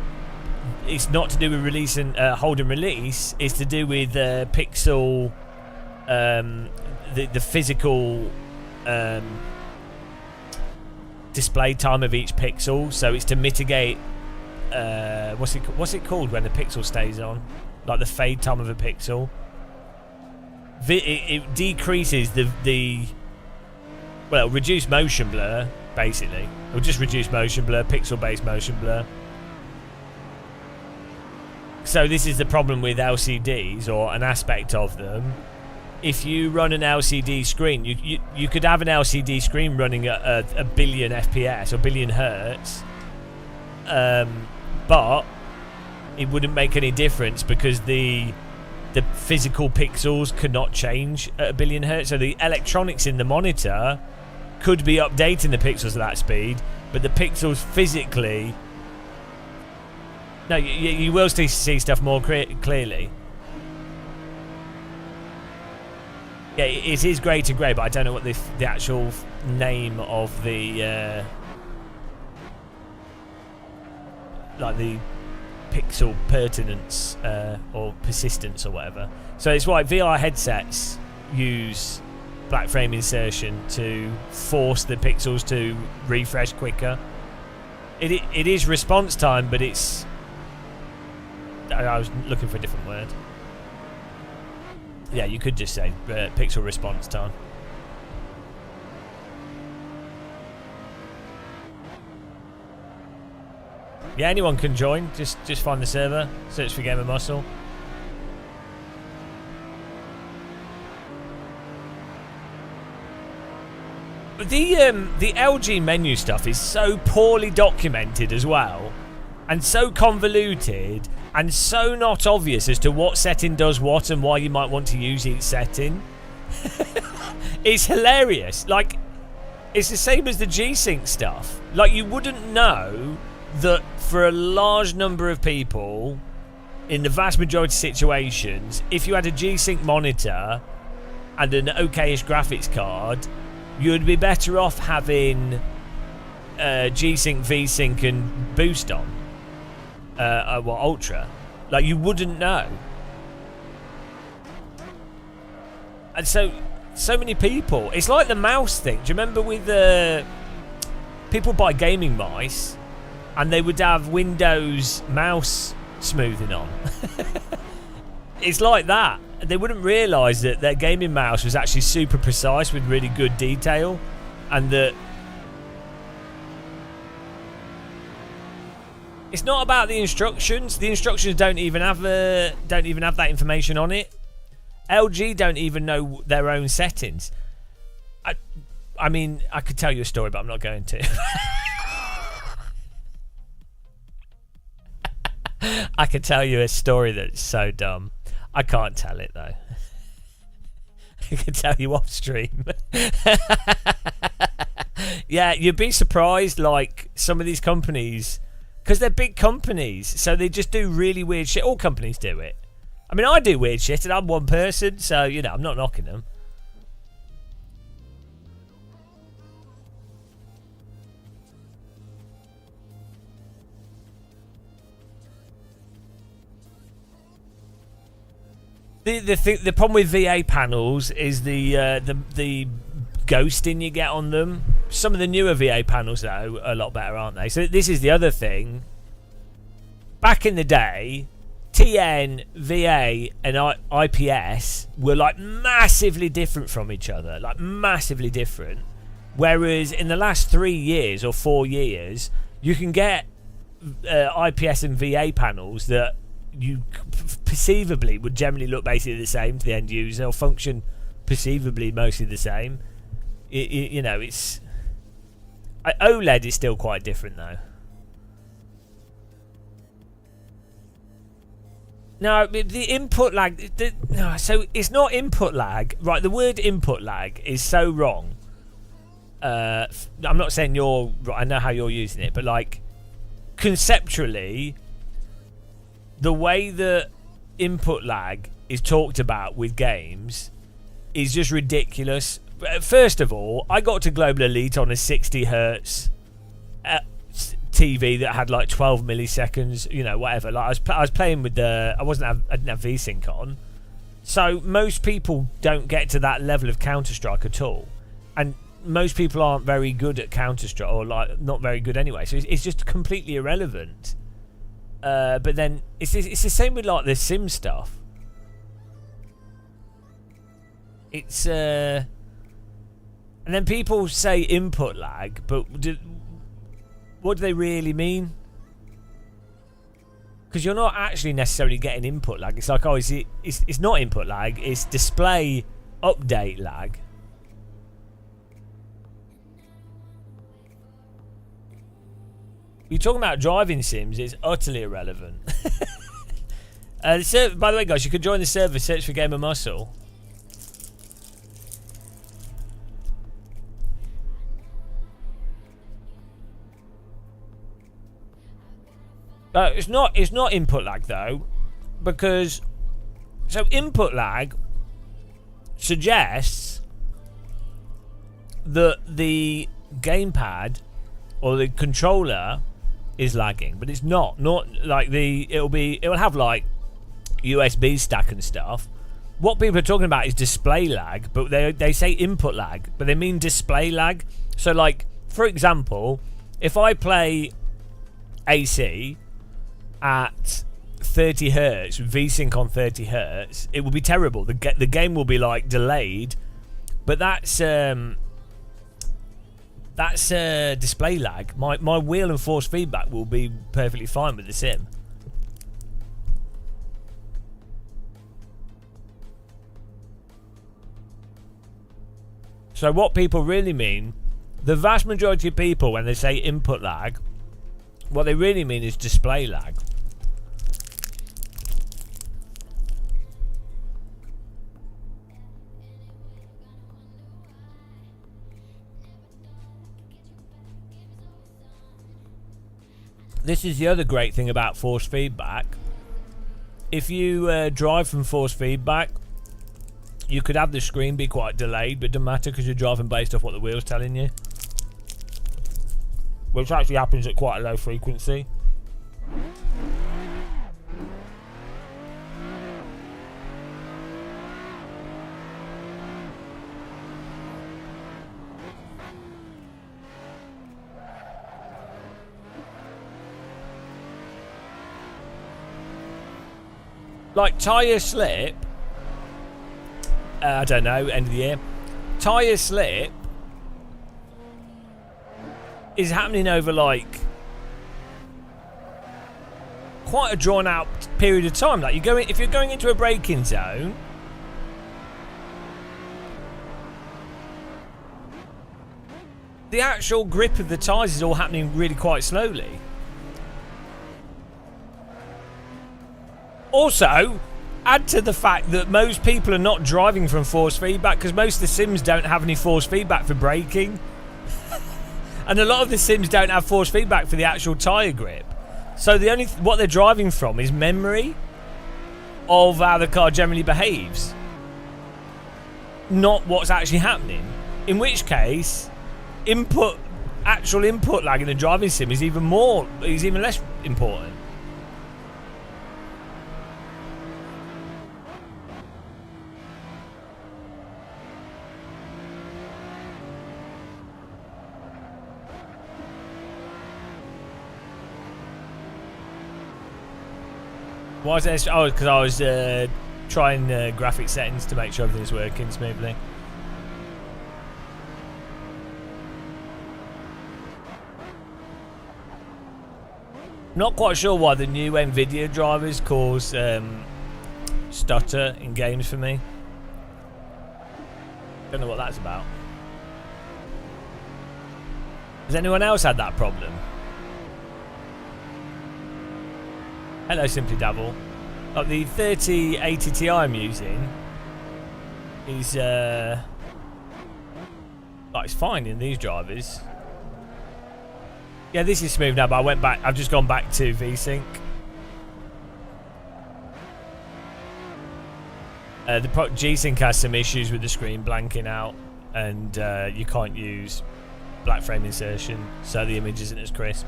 It's not to do with release and hold and release. It's to do with pixel, the physical display time of each pixel. So it's to mitigate. What's it called when the pixel stays on? Like the fade time of a pixel. It decreases reduce motion blur, basically. It'll just reduce motion blur, pixel-based motion blur. So this is the problem with LCDs, or an aspect of them. If you run an LCD screen, you could have an LCD screen running at a billion FPS or billion hertz, but it wouldn't make any difference because the physical pixels could not change at a billion hertz. So the electronics in the monitor could be updating the pixels at that speed, but the pixels physically... No, you will still see stuff more clearly. Yeah, it is grey to grey, but I don't know what the actual name of the like the pixel pertinence or persistence or whatever. So it's why VR headsets use black frame insertion to force the pixels to refresh quicker. It is response time, but it's... I was looking for a different word. Yeah, you could just say pixel response time. Yeah, anyone can join. Just find the server, search for Game of Muscle. The LG menu stuff is so poorly documented as well, and so convoluted, and so not obvious as to what setting does what and why you might want to use each setting. It's hilarious. Like, it's the same as the G-Sync stuff. Like, you wouldn't know that for a large number of people, in the vast majority of situations, if you had a G-Sync monitor and an okayish graphics card, you'd be better off having G-Sync, V-Sync and Boost on. Ultra. Like, you wouldn't know. And so many people... It's like the mouse thing. Do you remember with people buy gaming mice and they would have Windows mouse smoothing on? It's like that. They wouldn't realise that their gaming mouse was actually super precise with really good detail, and that it's not about the instructions. The instructions don't even have that information on it. LG don't even know their own settings. I mean, I could tell you a story, but I'm not going to. I could tell you a story that's so dumb. I can't tell it though. I can tell you off stream. Yeah, you'd be surprised, like, some of these companies, because they're big companies, so they just do really weird shit. All companies do it. I mean, I do weird shit, and I'm one person, so, you know, I'm not knocking them. The problem with VA panels is the ghosting you get on them. Some of the newer VA panels, though, are a lot better, aren't they? So this is the other thing. Back in the day, TN, VA, and IPS were like massively different from each other, like massively different. Whereas in the last 3 years or 4 years, you can get IPS and VA panels that you perceivably would generally look basically the same to the end user, or function perceivably mostly the same. You know, it's... OLED is still quite different though. No, the input lag... No, so it's not input lag. Right, the word input lag is so wrong. I'm not saying you're... I know how you're using it, but like, conceptually, the way that input lag is talked about with games is just ridiculous. First of all, I got to Global Elite on a 60 hertz TV that had like 12 milliseconds, you know, whatever. Like I was playing with the... I didn't have VSync on. So most people don't get to that level of Counter-Strike at all. And most people aren't very good at Counter-Strike, or like not very good anyway. So it's just completely irrelevant. But then it's the same with like the sim stuff. It's and then people say input lag, but what do they really mean? Because you're not actually necessarily getting input lag. It's like, oh, it's not input lag, it's display update lag. You're talking about driving sims, it's utterly irrelevant. By the way, guys, you could join the server, search for Game of Muscle. It's not input lag though, because input lag. suggests that the gamepad or the controller is lagging, but it's not. Not like it'll have like USB stack and stuff. What people are talking about is display lag, but they say input lag, but they mean display lag. So like, for example, if I play AC at 30 hertz, VSync on 30 hertz, it will be terrible. The game will be like delayed, but that's display lag. My wheel and force feedback will be perfectly fine with the sim. So what people really mean, the vast majority of people, when they say input lag, what they really mean is display lag. This is the other great thing about force feedback. If you drive from force feedback, you could have the screen be quite delayed, but it doesn't matter because you're driving based off what the wheel's telling you. Which actually happens at quite a low frequency. Like tyre slip, I don't know, end of the year. Tyre slip is happening over like quite a drawn out period of time. Like if you're going into a braking zone, the actual grip of the tyres is all happening really quite slowly. Also, add to the fact that most people are not driving from force feedback because most of the sims don't have any force feedback for braking. And a lot of the sims don't have force feedback for the actual tyre grip. So the only what they're driving from is memory of how the car generally behaves, not what's actually happening. In which case, actual input lag in a driving sim is even less important. Why is there? Oh, because I was trying graphic settings to make sure everything's working smoothly. Not quite sure why the new NVIDIA drivers cause stutter in games for me. Don't know what that's about. Has anyone else had that problem? Hello, Simply Dabble. Like the 3080 Ti I'm using is it's fine in these drivers. Yeah, this is smooth now, but I've just gone back to VSync. The G-Sync has some issues with the screen blanking out, and you can't use black frame insertion, so the image isn't as crisp.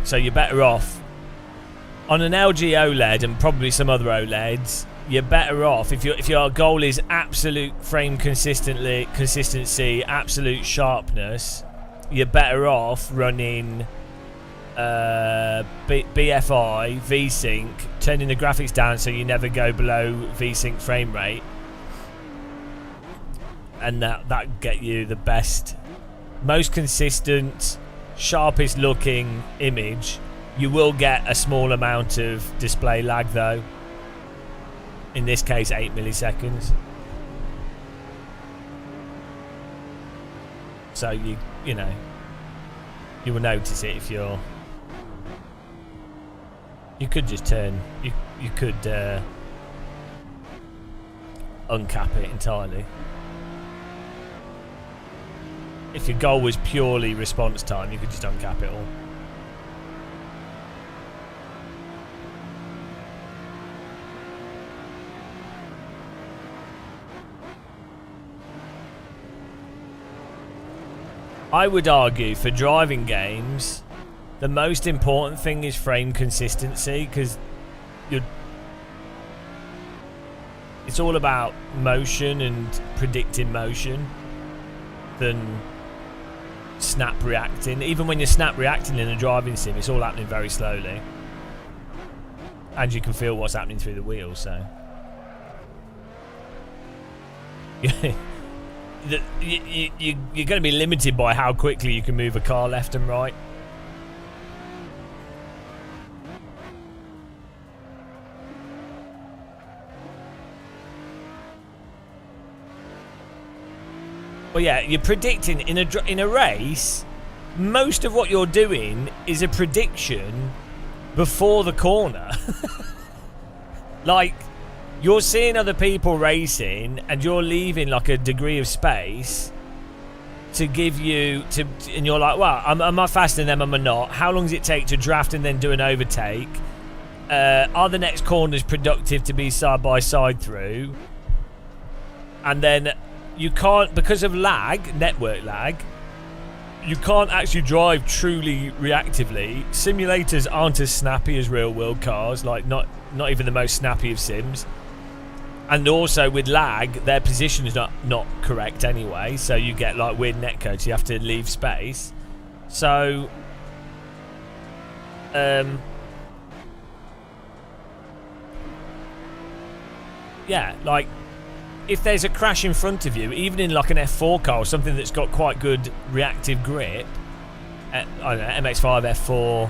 So you're better off on an LG OLED and probably some other OLEDs. You're better off if your goal is absolute frame consistency, absolute sharpness. You're better off running BFI VSync, turning the graphics down so you never go below VSync frame rate, and that get you the best, most consistent, sharpest looking image. You will get a small amount of display lag though, in this case 8 milliseconds, so you know you will notice it. If you could just turn, you could uncap it entirely. If your goal was purely response time, you could just uncap it all. I would argue for driving games, the most important thing is frame consistency, because it's all about motion and predicting motion than snap reacting. Even when you're snap reacting in a driving sim, it's all happening very slowly, and you can feel what's happening through the wheels. So you're going to be limited by how quickly you can move a car left and right. Well, yeah, you're predicting in a race. Most of what you're doing is a prediction before the corner. Like, you're seeing other people racing, and you're leaving like a degree of space to give you and you're like, well, am I faster than them? Am I not? How long does it take to draft and then do an overtake? Are the next corners productive to be side by side through? And then you can't, because of lag, network lag, you can't actually drive truly reactively. Simulators aren't as snappy as real world cars, like not even the most snappy of sims. And also with lag, their position is not correct anyway, so you get like weird netcodes. You have to leave space. So yeah, like if there's a crash in front of you, even in like an F4 car or something that's got quite good reactive grip, I don't know, MX-5, F4,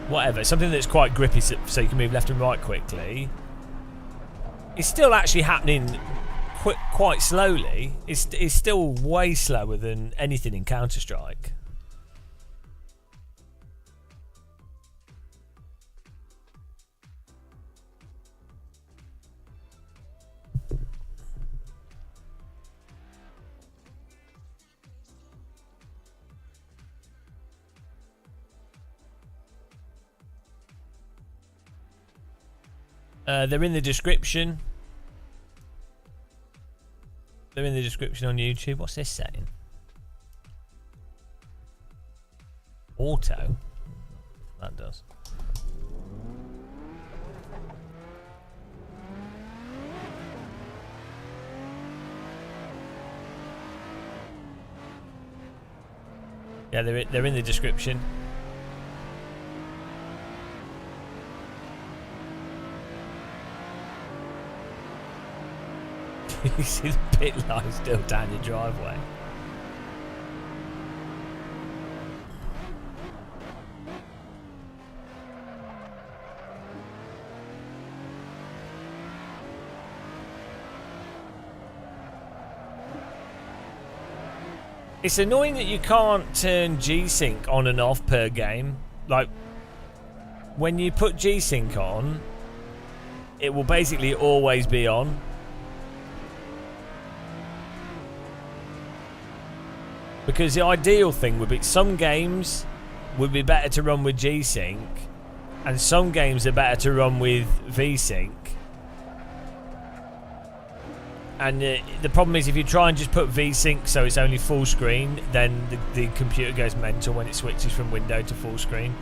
whatever, something that's quite grippy so you can move left and right quickly, it's still actually happening quite slowly. It's still way slower than anything in Counter-Strike. They're in the description. They're in the description on YouTube. What's this setting? Auto? That does. Yeah, they're in the description. You see the pit line still down your driveway. It's annoying that you can't turn G-Sync on and off per game. Like, when you put G-Sync on, it will basically always be on. Because the ideal thing would be, some games would be better to run with G-Sync, and some games are better to run with V-Sync. And the problem is, if you try and just put V-Sync so it's only full screen, then the computer goes mental when it switches from window to full screen.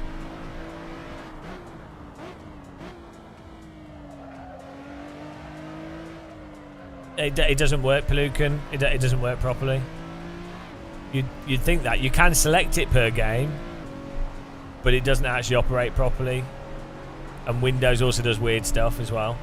It doesn't work, Pelucan. It doesn't work properly. You'd think that. You can select it per game, but it doesn't actually operate properly. And Windows also does weird stuff as well.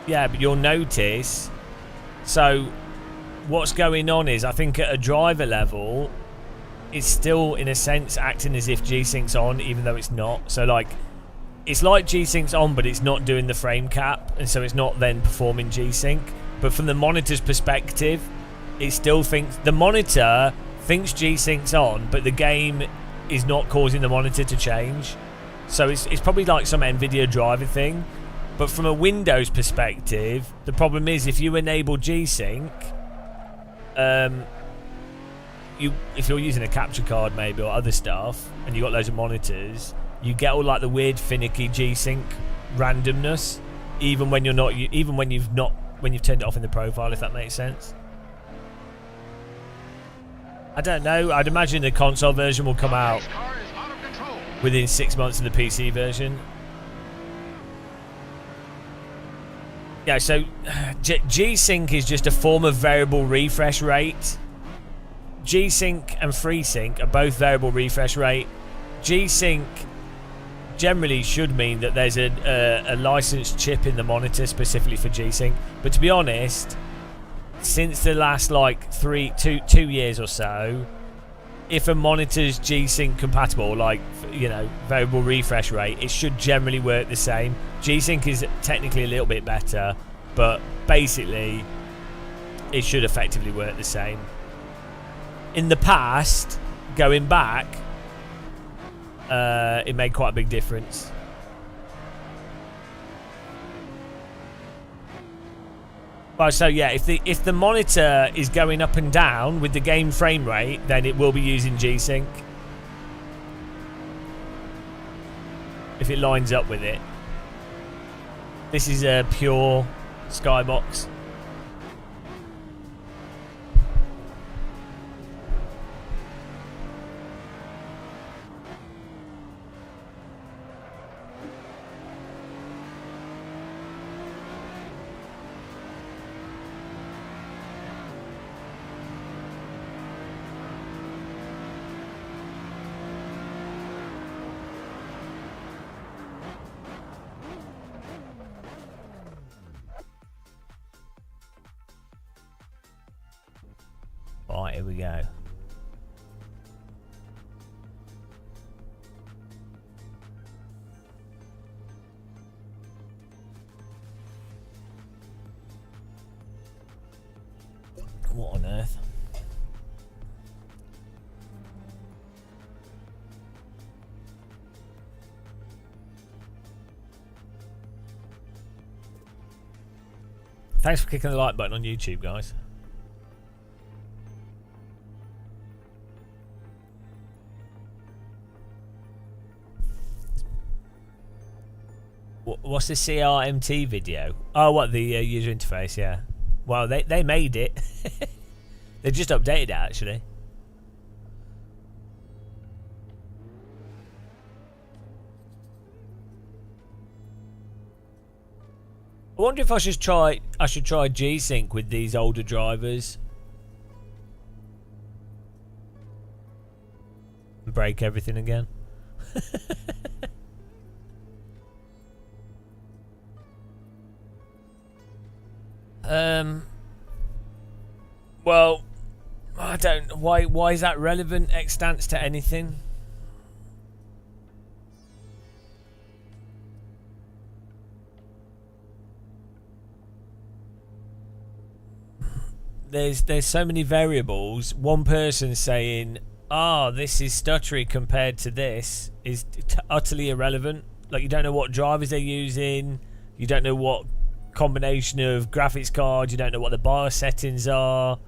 Yeah, but you'll notice, so what's going on is, I think at a driver level, it's still in a sense acting as if G-Sync's on, even though it's not. So like, it's like G-Sync's on, but it's not doing the frame cap, and so it's not then performing G-Sync. But from the monitor's perspective, it still thinks, the monitor thinks G-Sync's on, but the game is not causing the monitor to change. So it's probably like some NVIDIA driver thing. But from a Windows perspective, the problem is if you enable G-Sync, if you're using a capture card maybe or other stuff, and you've got loads of monitors, you get all like the weird finicky G-Sync randomness, even when you're not, even when you've turned it off in the profile, if that makes sense. I don't know. I'd imagine the console version will come out within 6 months of the PC version. Yeah, so G-Sync is just a form of variable refresh rate. G-Sync and FreeSync are both variable refresh rate. G-Sync generally should mean that there's a licensed chip in the monitor specifically for G-Sync. But to be honest, since the last like 2 years or so, if a monitor's G-Sync compatible, like, you know, variable refresh rate, it should generally work the same. G-Sync is technically a little bit better, but basically it should effectively work the same. In the past, going back, it made quite a big difference. Well, so yeah, if the monitor is going up and down with the game frame rate, then it will be using G-Sync. If it lines up with it. This is a pure Skybox. Right, here we go. What on earth? Thanks for clicking the like button on YouTube, guys. What's the CRMT video? Oh, what, the user interface? Yeah. Well, they made it. They just updated it, actually. I wonder if I should try G-Sync with these older drivers. And break everything again. Well, I don't. Why is that relevant? Extents to anything? There's so many variables. One person saying, "Ah, this is stuttery compared to this," is utterly irrelevant. Like, you don't know what drivers they're using. You don't know what combination of graphics cards. You don't know what the BIOS settings are.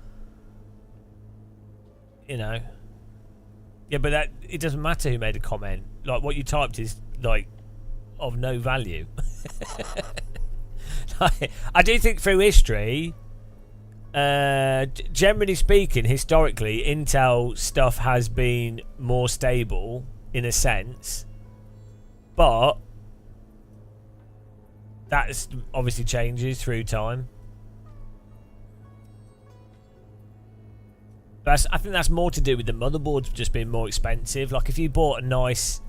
You know. Yeah, but that it doesn't matter who made a comment. Like, what you typed is like of no value. Like, I do think through history, generally speaking, historically, Intel stuff has been more stable in a sense, but that obviously changes through time. I think that's more to do with the motherboards just being more expensive. Like, if you bought a nice...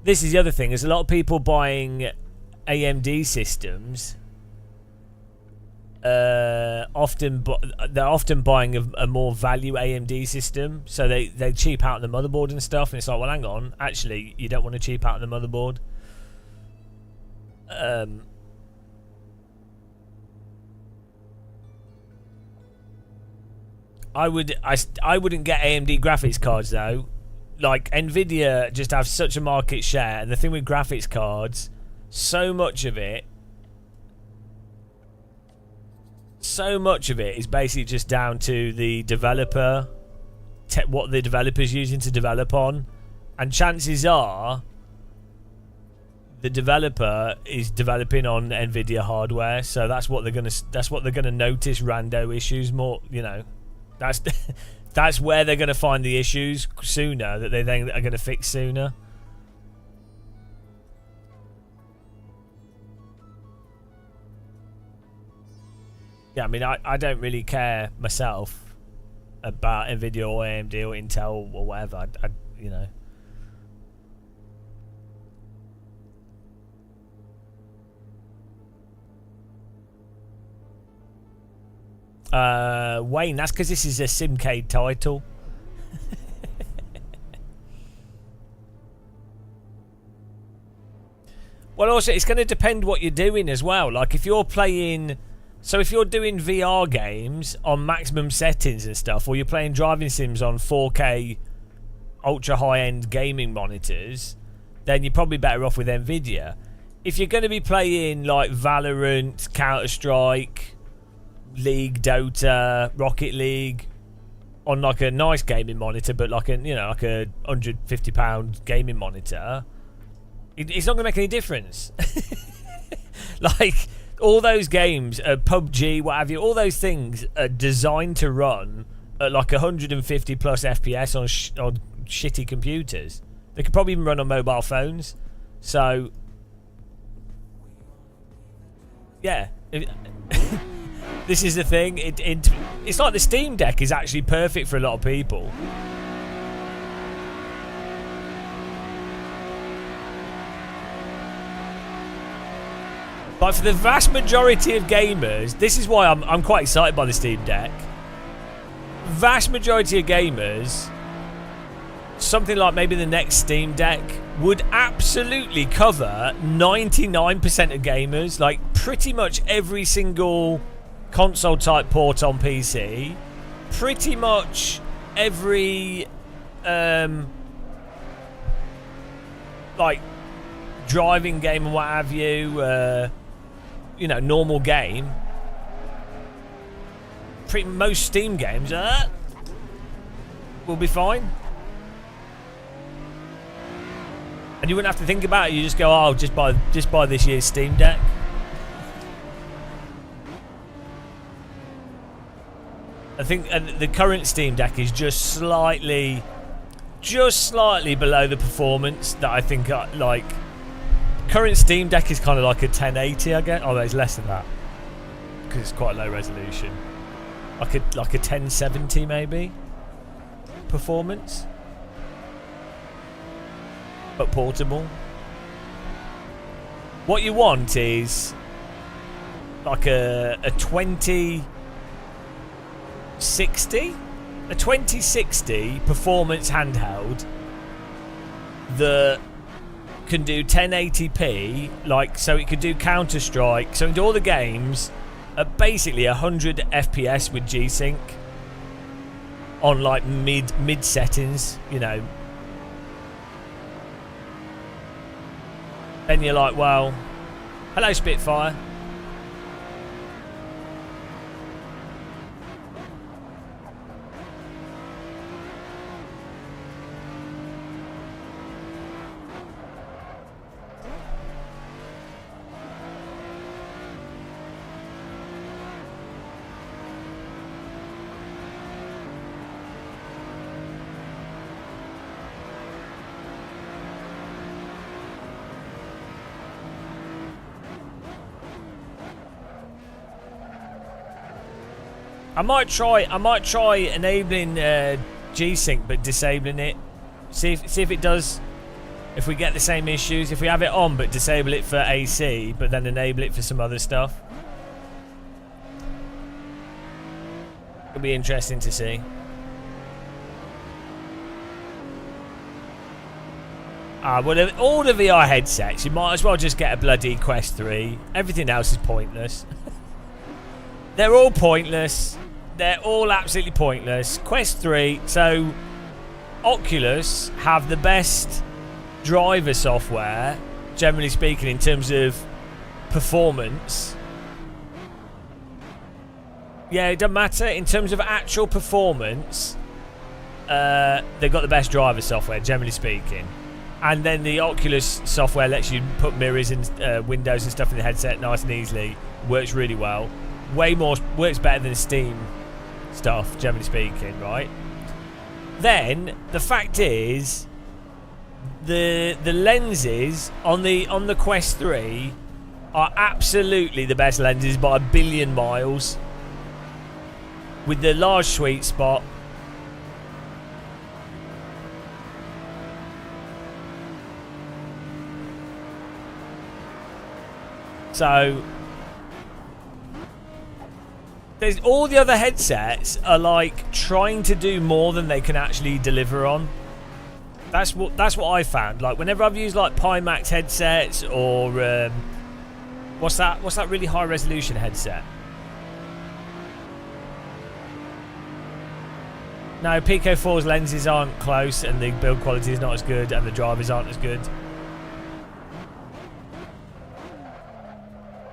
This is the other thing. There's a lot of people buying AMD systems. They're often buying a more value AMD system. So they cheap out on the motherboard and stuff. And it's like, well, hang on. Actually, you don't want to cheap out on the motherboard. I wouldn't get AMD graphics cards though. Like, Nvidia just have such a market share, and the thing with graphics cards, so much of it so much of it is basically just down to the developer, what the developer's using to develop on, and chances are the developer is developing on NVIDIA hardware, so that's what they're gonna notice rando issues more. You know, that's where they're gonna find the issues sooner, that they then are gonna fix sooner. Yeah, I mean, I don't really care myself about NVIDIA or AMD or Intel or whatever. You know. Wayne, that's because this is a Simcade title. Well, also, it's going to depend what you're doing as well. Like, if you're playing... So if you're doing VR games on maximum settings and stuff, or you're playing driving sims on 4K ultra high-end gaming monitors, then you're probably better off with NVIDIA. If you're going to be playing like Valorant, Counter-Strike, League, Dota, Rocket League on like a nice gaming monitor, but like a, you know, like a £150 gaming monitor, it's not going to make any difference. Like, all those games, PUBG, what have you, all those things are designed to run at like 150 plus FPS on shitty computers. They could probably even run on mobile phones. So, yeah. This is the thing. It's like the Steam Deck is actually perfect for a lot of people. But for the vast majority of gamers, this is why I'm quite excited by the Steam Deck. Vast majority of gamers, something like maybe the next Steam Deck would absolutely cover 99% of gamers. Like, pretty much every single console type port on PC, pretty much every like driving game and what have you, you know, normal game. Pretty most Steam games will be fine, and you wouldn't have to think about it. You just go, oh, just buy this year's Steam Deck. I think the current Steam Deck is just slightly below the performance that I think like. Current Steam Deck is kind of like a 1080, I guess. Oh, no, it's less than that because it's quite low resolution. Like a 1070 maybe performance, but portable. What you want is like a 2060 performance handheld that can do 1080p, like, so it could do Counter-Strike, so it can do all the games at basically 100 FPS with G-Sync on like mid settings, you know. Then you're like, well, hello Spitfire. I might try enabling G-Sync but disabling it. See if it does. If we get the same issues, if we have it on but disable it for AC, but then enable it for some other stuff. It'll be interesting to see. Well, all the VR headsets, you might as well just get a bloody Quest 3. Everything else is pointless. They're all pointless. They're all absolutely pointless. Quest 3, so Oculus have the best driver software, generally speaking, in terms of performance. Yeah, it doesn't matter. In terms of actual performance, they've got the best driver software, generally speaking. And then the Oculus software lets you put mirrors and windows and stuff in the headset nice and easily. Works really well. Works better than Steam stuff, generally speaking, right? Then the fact is, the lenses on the Quest 3 are absolutely the best lenses by a billion miles, with the large sweet spot. So there's all the other headsets are like trying to do more than they can actually deliver on. That's what I found. Like whenever I've used like Pimax headsets or what's that really high resolution headset? No, Pico 4's lenses aren't close and the build quality is not as good and the drivers aren't as good.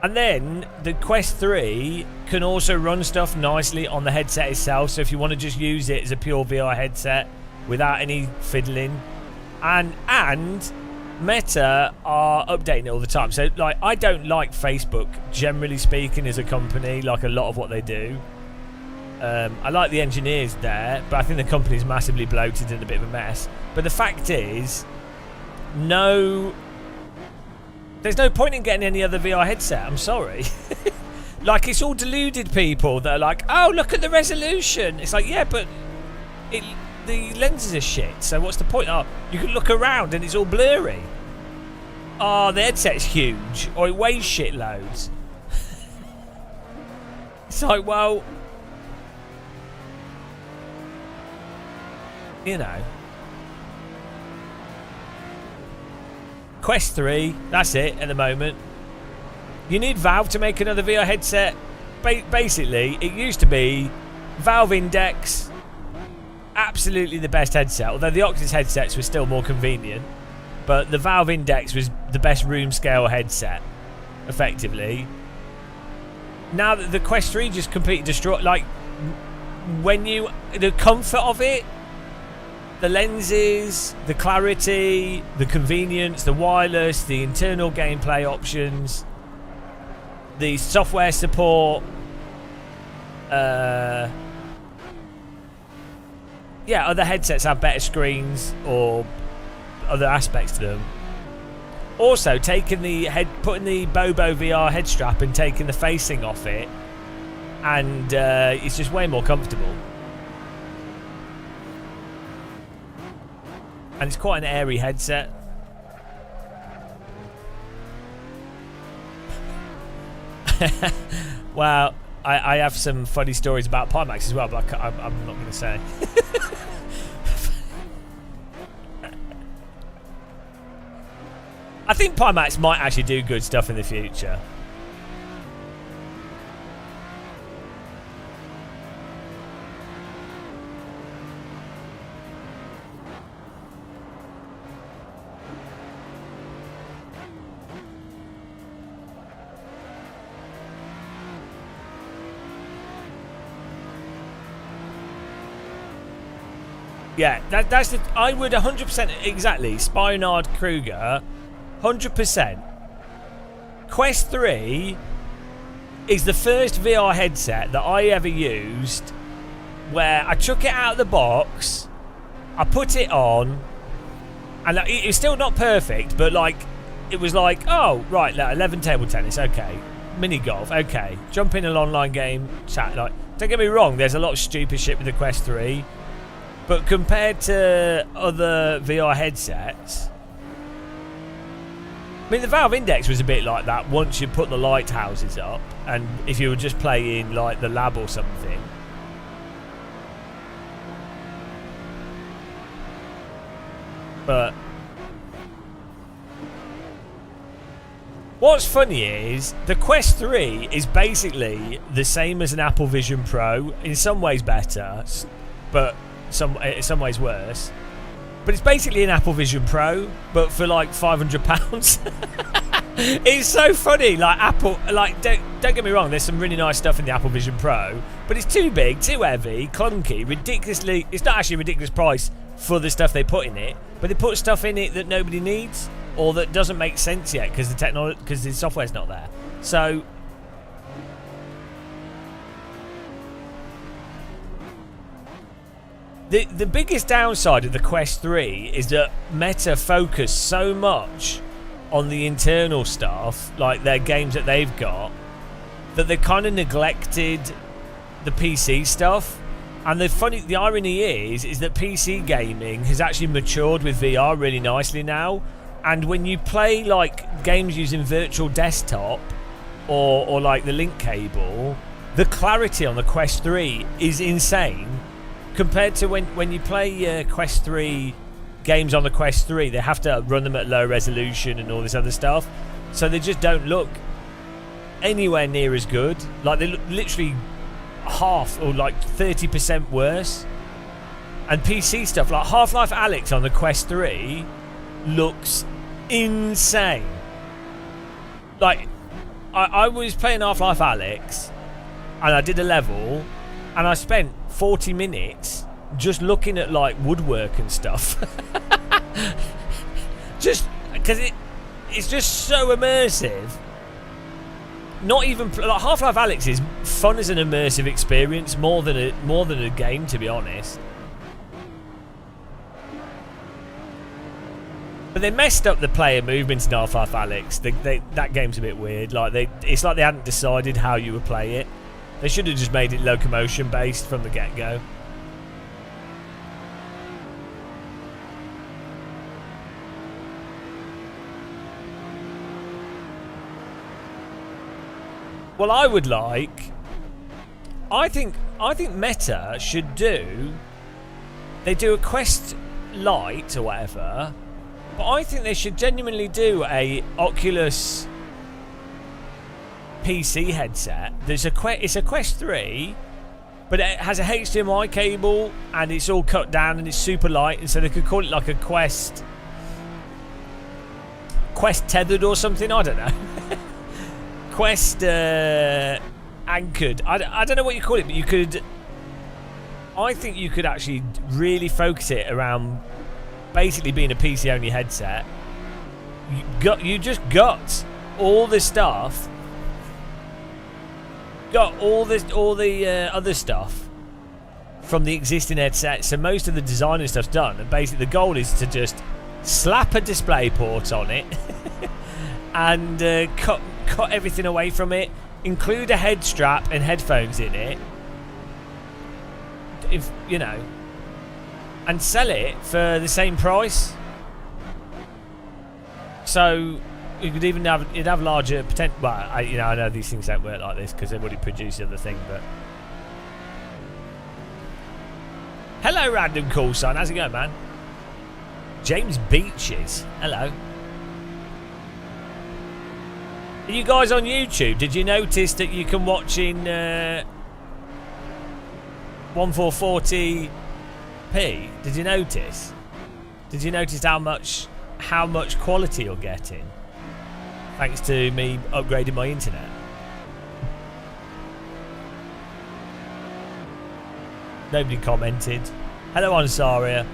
And then the Quest 3 can also run stuff nicely on the headset itself. So if you want to just use it as a pure VR headset without any fiddling, and Meta are updating it all the time. So like, I don't like Facebook generally speaking as a company, like a lot of what they do. I like the engineers there, but I think the company's massively bloated and a bit of a mess. But the fact is, there's no point in getting any other VR headset. I'm sorry. Like, it's all deluded people that are like, oh, look at the resolution. It's like, yeah, but the lenses are shit. So what's the point? Oh, you can look around and it's all blurry. Oh, the headset's huge. Or it weighs shitloads. It's like, well, you know. Quest 3, that's it at the moment. You need Valve to make another VR headset. Basically, it used to be Valve Index, absolutely the best headset, although the Oculus headsets were still more convenient. But the Valve Index was the best room scale headset, effectively. Now that the Quest 3 just completely destroyed, like, the comfort of it, the lenses, the clarity, the convenience, the wireless, the internal gameplay options, the software support. Yeah, other headsets have better screens or other aspects to them. Also, putting the Bobo VR head strap and taking the facing off it, and it's just way more comfortable. And it's quite an airy headset. Well, I have some funny stories about Pimax as well, but I'm not going to say. I think Pimax might actually do good stuff in the future. Yeah, that's I would 100% exactly. Spinard Kruger, 100%. Quest 3 is the first VR headset that I ever used where I took it out of the box, I put it on, and it was still not perfect, but like it was like, oh right, 11 table tennis, okay, mini golf, okay, jump in an online game, chat. Like, don't get me wrong, there's a lot of stupid shit with the Quest 3. But compared to other VR headsets, I mean, the Valve Index was a bit like that once you put the lighthouses up, and if you were just playing like the lab or something. But what's funny is the Quest 3 is basically the same as an Apple Vision Pro, in some ways better, but in some ways worse. But it's basically an Apple Vision Pro, but for like £500. It's so funny. Like Apple, like don't get me wrong. There's some really nice stuff in the Apple Vision Pro, but it's too big, too heavy, clunky, ridiculously. It's not actually a ridiculous price for the stuff they put in it, but they put stuff in it that nobody needs or that doesn't make sense yet because the software's not there. So. The biggest downside of the Quest 3 is that Meta focus so much on the internal stuff, like their games that they've got, that they kind of neglected the PC stuff. And the irony is that PC gaming has actually matured with VR really nicely now. And when you play like games using virtual desktop or like the link cable, the clarity on the Quest 3 is insane. Compared to when you play Quest 3 games on the Quest 3, they have to run them at low resolution and all this other stuff. So they just don't look anywhere near as good. Like they look literally half or like 30% worse. And PC stuff like Half-Life Alyx on the Quest 3 looks insane. Like I was playing Half-Life Alyx and I did a level and I spent 40 minutes just looking at like woodwork and stuff. Just because it's just so immersive. Not even like Half-Life Alyx is fun as an immersive experience more than a game, to be honest. But they messed up the player movements in Half-Life Alyx. That game's a bit weird. Like it's like they hadn't decided how you would play it. They should have just made it locomotion based from the get-go. Well, I think Meta should do. They do a Quest Lite or whatever, but I think they should genuinely do a Oculus PC headset. It's a Quest 3, but it has a HDMI cable and it's all cut down and it's super light, and so they could call it like a Quest tethered or something. I don't know. Quest anchored. I don't know what you call it, but you could. I think you could actually really focus it around basically being a PC only headset. You just got all the stuff. Got all the other stuff from the existing headset, so most of the design and stuff's done, and basically the goal is to just slap a display port on it and cut everything away from it, include a head strap and headphones in it, if you know, and sell it for the same price. So you could even have larger potential. Well, I know these things don't work like this because they've already produced the other thing. But hello, Random Call Sign. How's it going, man? James Beaches. Hello. Are you guys on YouTube? Did you notice that you can watch in 1440p? Did you notice? Did you notice how much quality you're getting? Thanks to me upgrading my internet. Nobody commented. Hello, Ansaria.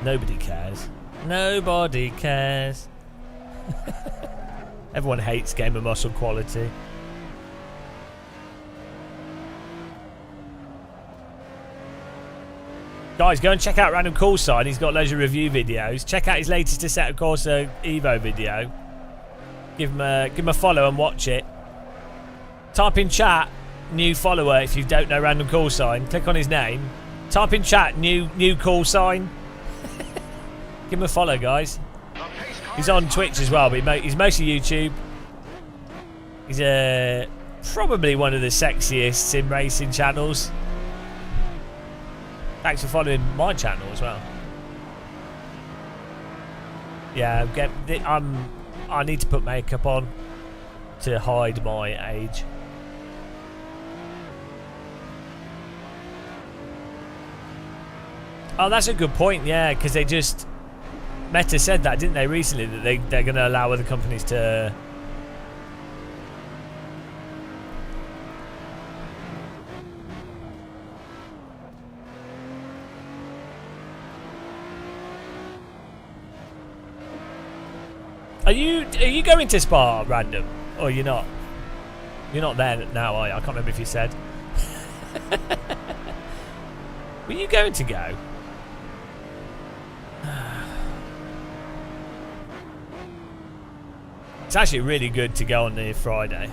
Nobody cares. Nobody cares. Everyone hates Gamer Muscle quality. Guys, go and check out Random Call Sign. He's got loads of review videos. Check out his latest Assetto Corsa EVO video. Give him a follow and watch it. Type in chat, new follower, if you don't know Random Call Sign. Click on his name. Type in chat, new call sign. Give him a follow, guys. He's on Twitch as well, but he's mostly YouTube. He's probably one of the sexiest sim racing channels. Thanks for following my channel as well. Yeah, I need to put makeup on to hide my age. Oh, that's a good point, yeah, because they just... Meta said that, didn't they, recently, that they're going to allow other companies to... Are you going to Spa random? Or you're not? You're not there now, are you? I can't remember if you said. Were you going to go? It's actually really good to go on the Friday.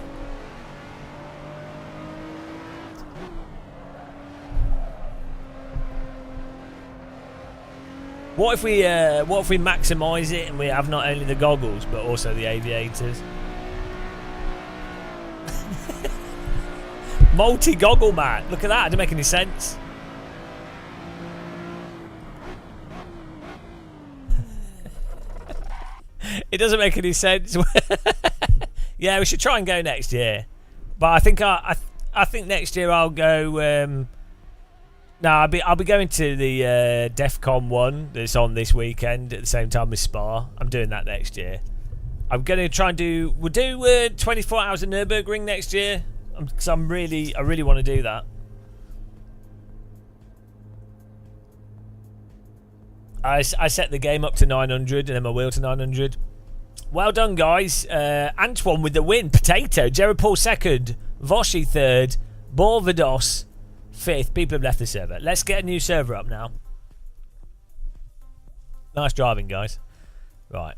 What if we maximise it and we have not only the goggles but also the aviators? Multi-goggle mat. Look at that. It doesn't make any sense. It doesn't make any sense. Yeah, we should try and go next year. But I think I think next year I'll go. No, I'll be going to the DEF CON 1 that's on this weekend at the same time as Spa. I'm doing that next year. I'm going to try and do... We'll do 24 hours of Nürburgring next year. Because I really want to do that. I set the game up to 900 and then my wheel to 900. Well done, guys. Antoine with the win. Potato. Jerry Paul second. Voshi third. Borvados fifth. People have left the server. Let's get a new server up now. Nice driving, guys. Right.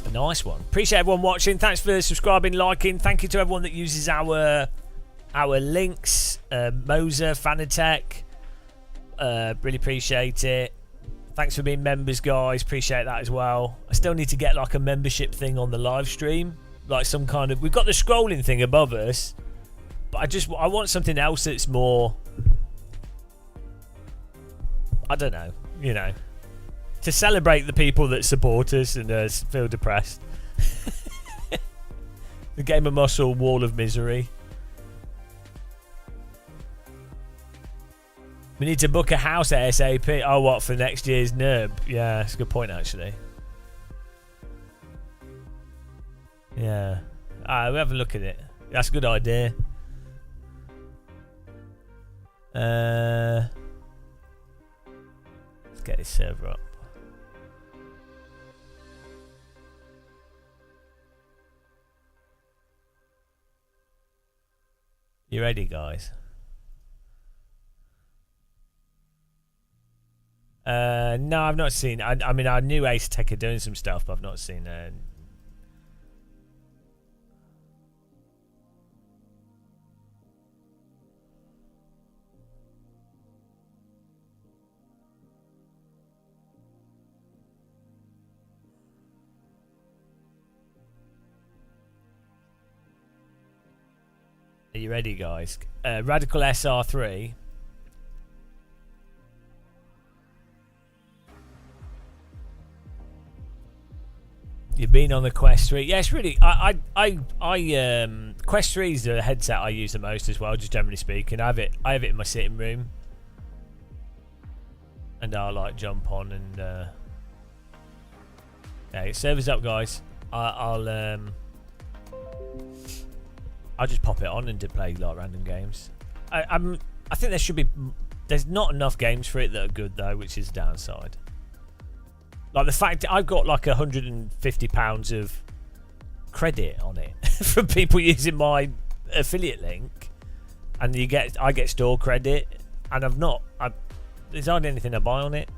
A nice one. Appreciate everyone watching. Thanks for subscribing, liking. Thank you to everyone that uses our links. Moser, Fanatec. Really appreciate it. Thanks for being members, guys. Appreciate that as well. I still need to get like a membership thing on the live stream. Like some kind of... We've got the scrolling thing above us. But I want something else that's more... I don't know. You know. To celebrate the people that support us and feel depressed. The Game of Muscle Wall of Misery. We need to book a house ASAP. Oh, what, for next year's NERB? Yeah, that's a good point, actually. Yeah. We'll have a look at it. That's a good idea. Let's get this server up. You ready, guys? No, I've not seen. I mean, I knew Ace Tech are doing some stuff, but I've not seen. Are you ready, guys? Radical SR3. You've been on the Quest 3. Yes, really. Quest 3 is the headset I use the most as well, just generally speaking. I have it in my sitting room. And I'll like jump on and okay, server's up, guys. I'll just pop it on and play like random games. I think there's not enough games for it that are good though, which is the downside. Like the fact that I've got like £150 of credit on it from people using my affiliate link, and I get store credit, and there's hardly anything I buy on it.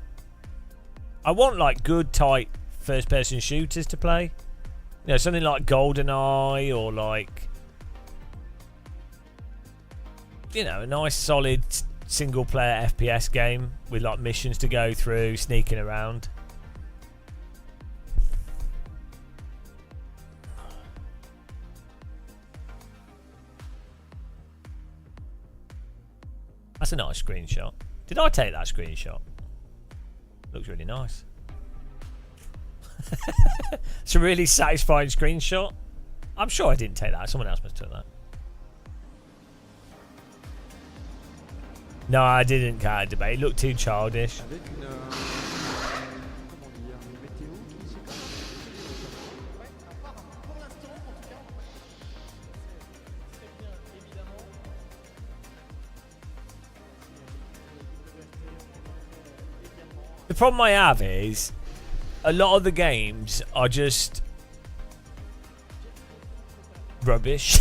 I want like good tight first person shooters to play, you know, something like GoldenEye or like, you know, a nice solid single player FPS game with like missions to go through, sneaking around. That's a nice screenshot. Did I take that screenshot? Looks really nice. It's a really satisfying screenshot. I'm sure I didn't take that. Someone else must have took that. No, I didn't character debate. It looked too childish. The problem I have is a lot of the games are just rubbish.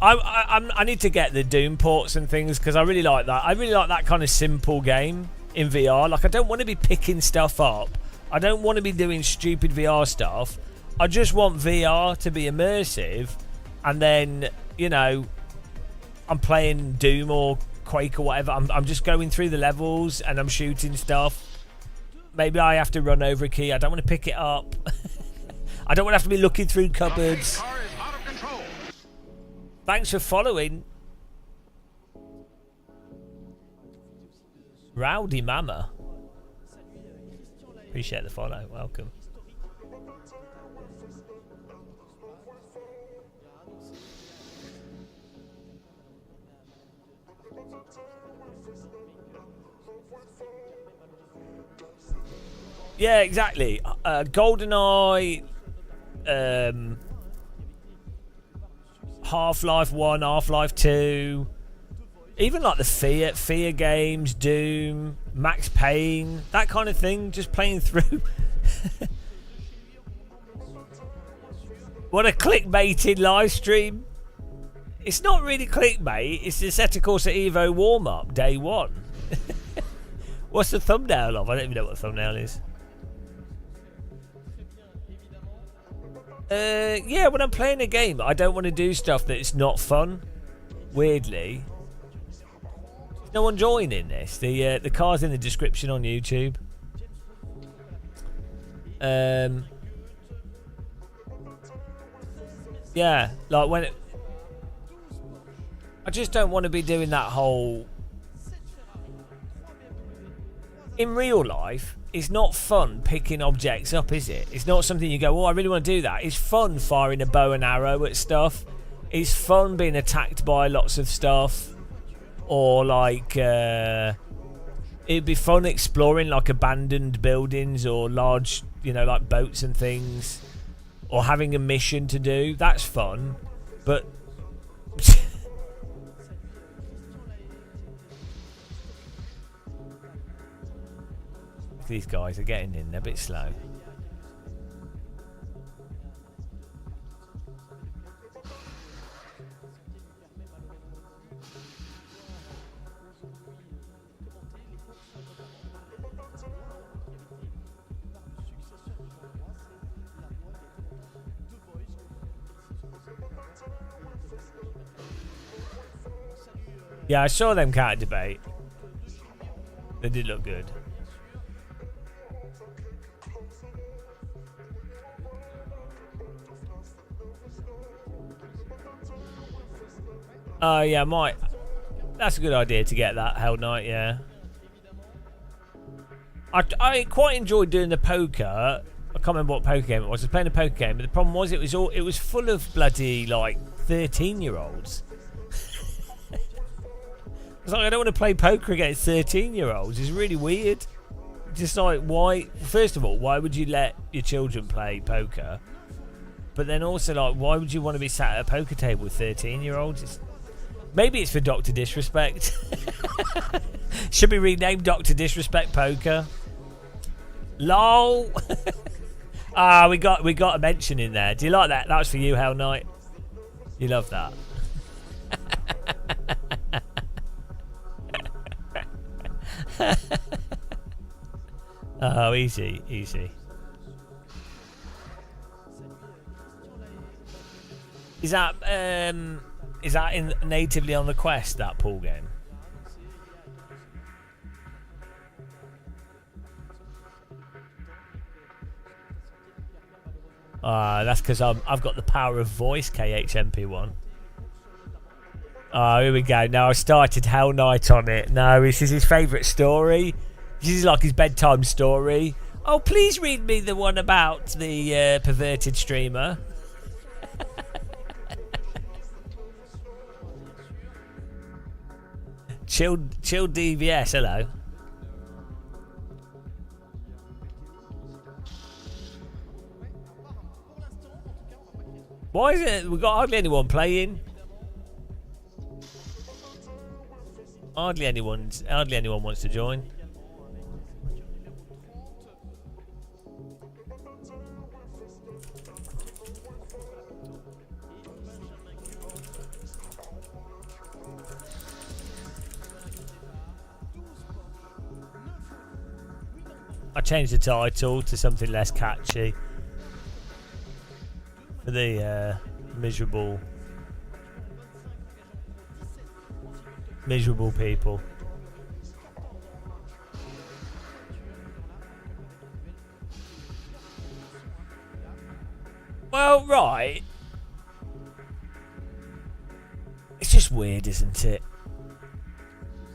I need to get the Doom ports and things because I really like that. I really like that kind of simple game in VR. Like, I don't want to be picking stuff up. I don't want to be doing stupid VR stuff. I just want VR to be immersive, and then, you know, I'm playing Doom or Quake or whatever. I'm just going through the levels and I'm shooting stuff. Maybe I have to run over a key. I don't want to pick it up. I don't want to have to be looking through cupboards. Thanks for following. Rowdy Mama. Appreciate the follow. Welcome. Yeah, exactly. GoldenEye, Half-Life 1, Half-Life 2, even like the Fear games, Doom, Max Payne, that kind of thing, just playing through. What a clickbaited live stream. It's not really clickbait, it's the Assetto Corsa EVO warm-up, day one. What's the thumbnail of? I don't even know what the thumbnail is. Yeah, when I'm playing a game, I don't want to do stuff that's not fun. Weirdly, there's no one joining this. The car's in the description on YouTube. Yeah, like when I just don't want to be doing that whole. In real life, it's not fun picking objects up, is it? It's not something you go, oh, I really want to do that. It's fun firing a bow and arrow at stuff. It's fun being attacked by lots of stuff. Or like, it'd be fun exploring like abandoned buildings or large, you know, like boats and things. Or having a mission to do. That's fun. But these guys are getting in a bit slow. Yeah, I saw them cat debate. They did look good. Oh, yeah, might. That's a good idea to get that Hell Knight, yeah. I quite enjoyed doing the poker. I can't remember what poker game it was. I was playing a poker game, but the problem was it was full of bloody like 13-year-olds. I was like, I don't want to play poker against 13-year-olds. It's really weird. Just like, why? First of all, why would you let your children play poker? But then also, like, why would you want to be sat at a poker table with 13-year-olds? Maybe it's for Dr. Disrespect. Should be renamed Dr. Disrespect Poker. LOL. Ah, we got a mention in there. Do you like that? That was for you, Hell Knight. You love that. Oh, easy, easy. Is that natively on the Quest, that pool game? That's because I've got the power of voice, KHMP1. Oh, here we go. Now I started Hell Knight on it. No, this is his favourite story. This is like his bedtime story. Oh, please read me the one about the perverted streamer. Chill DVS, hello. Why is it we've got hardly anyone playing? Hardly anyone wants to join. I changed the title to something less catchy for the miserable people. Well, right. It's just weird, isn't it?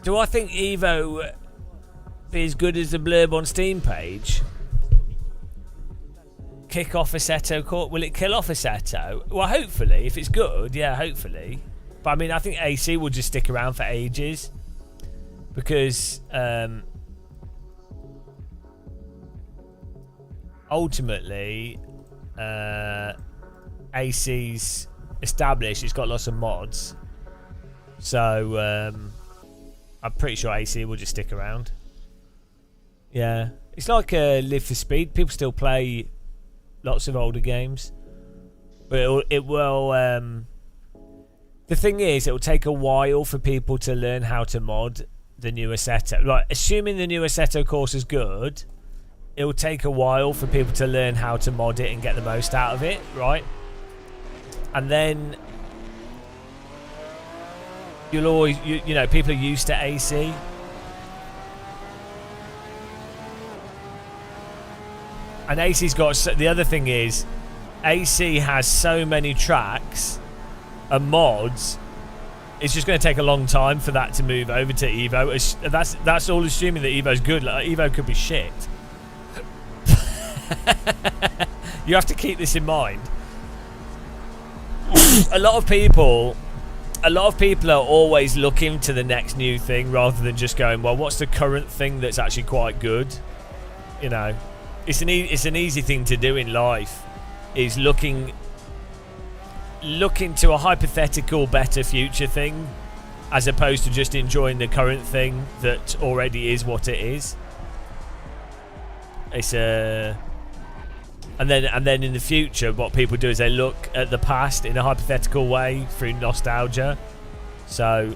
Do I think EVO be as good as the blurb on Steam page? Kick off Assetto Corsa. Will it kill off Assetto? Well, hopefully. If it's good, yeah, hopefully. But I mean, I think AC will just stick around for ages. Because ultimately AC's established. It's got lots of mods. So I'm pretty sure AC will just stick around. Yeah. It's like Live for Speed. People still play lots of older games. But it will the thing is, it will take a while for people to learn how to mod the new Assetto. Like, assuming the new Assetto Corsa is good, it will take a while for people to learn how to mod it and get the most out of it, right? And then you'll always, you know, people are used to AC. And AC's got, the other thing is, AC has so many tracks and mods. It's just going to take a long time for that to move over to EVO. That's all assuming that EVO's good. Like, EVO could be shit. You have to keep this in mind. A lot of people are always looking to the next new thing rather than just going, well, what's the current thing that's actually quite good? You know, it's an easy thing to do in life, is looking to a hypothetical better future thing, as opposed to just enjoying the current thing that already is what it is. It's and then in the future, what people do is they look at the past in a hypothetical way through nostalgia. So,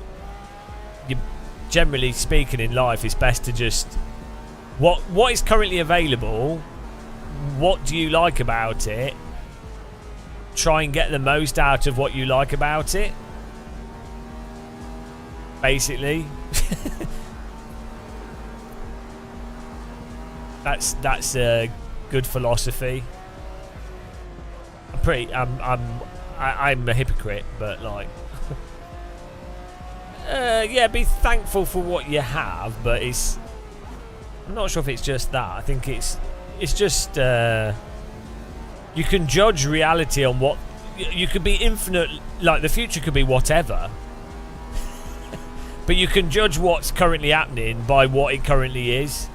generally speaking, in life, it's best to just what is currently available. What do you like about it? Try and get the most out of what you like about it. Basically, that's a good philosophy. I'm a hypocrite, but like, yeah, be thankful for what you have, but I'm not sure if it's just that. I think it's just you can judge reality on what you could be infinite. Like, the future could be whatever, but you can judge what's currently happening by what it currently is.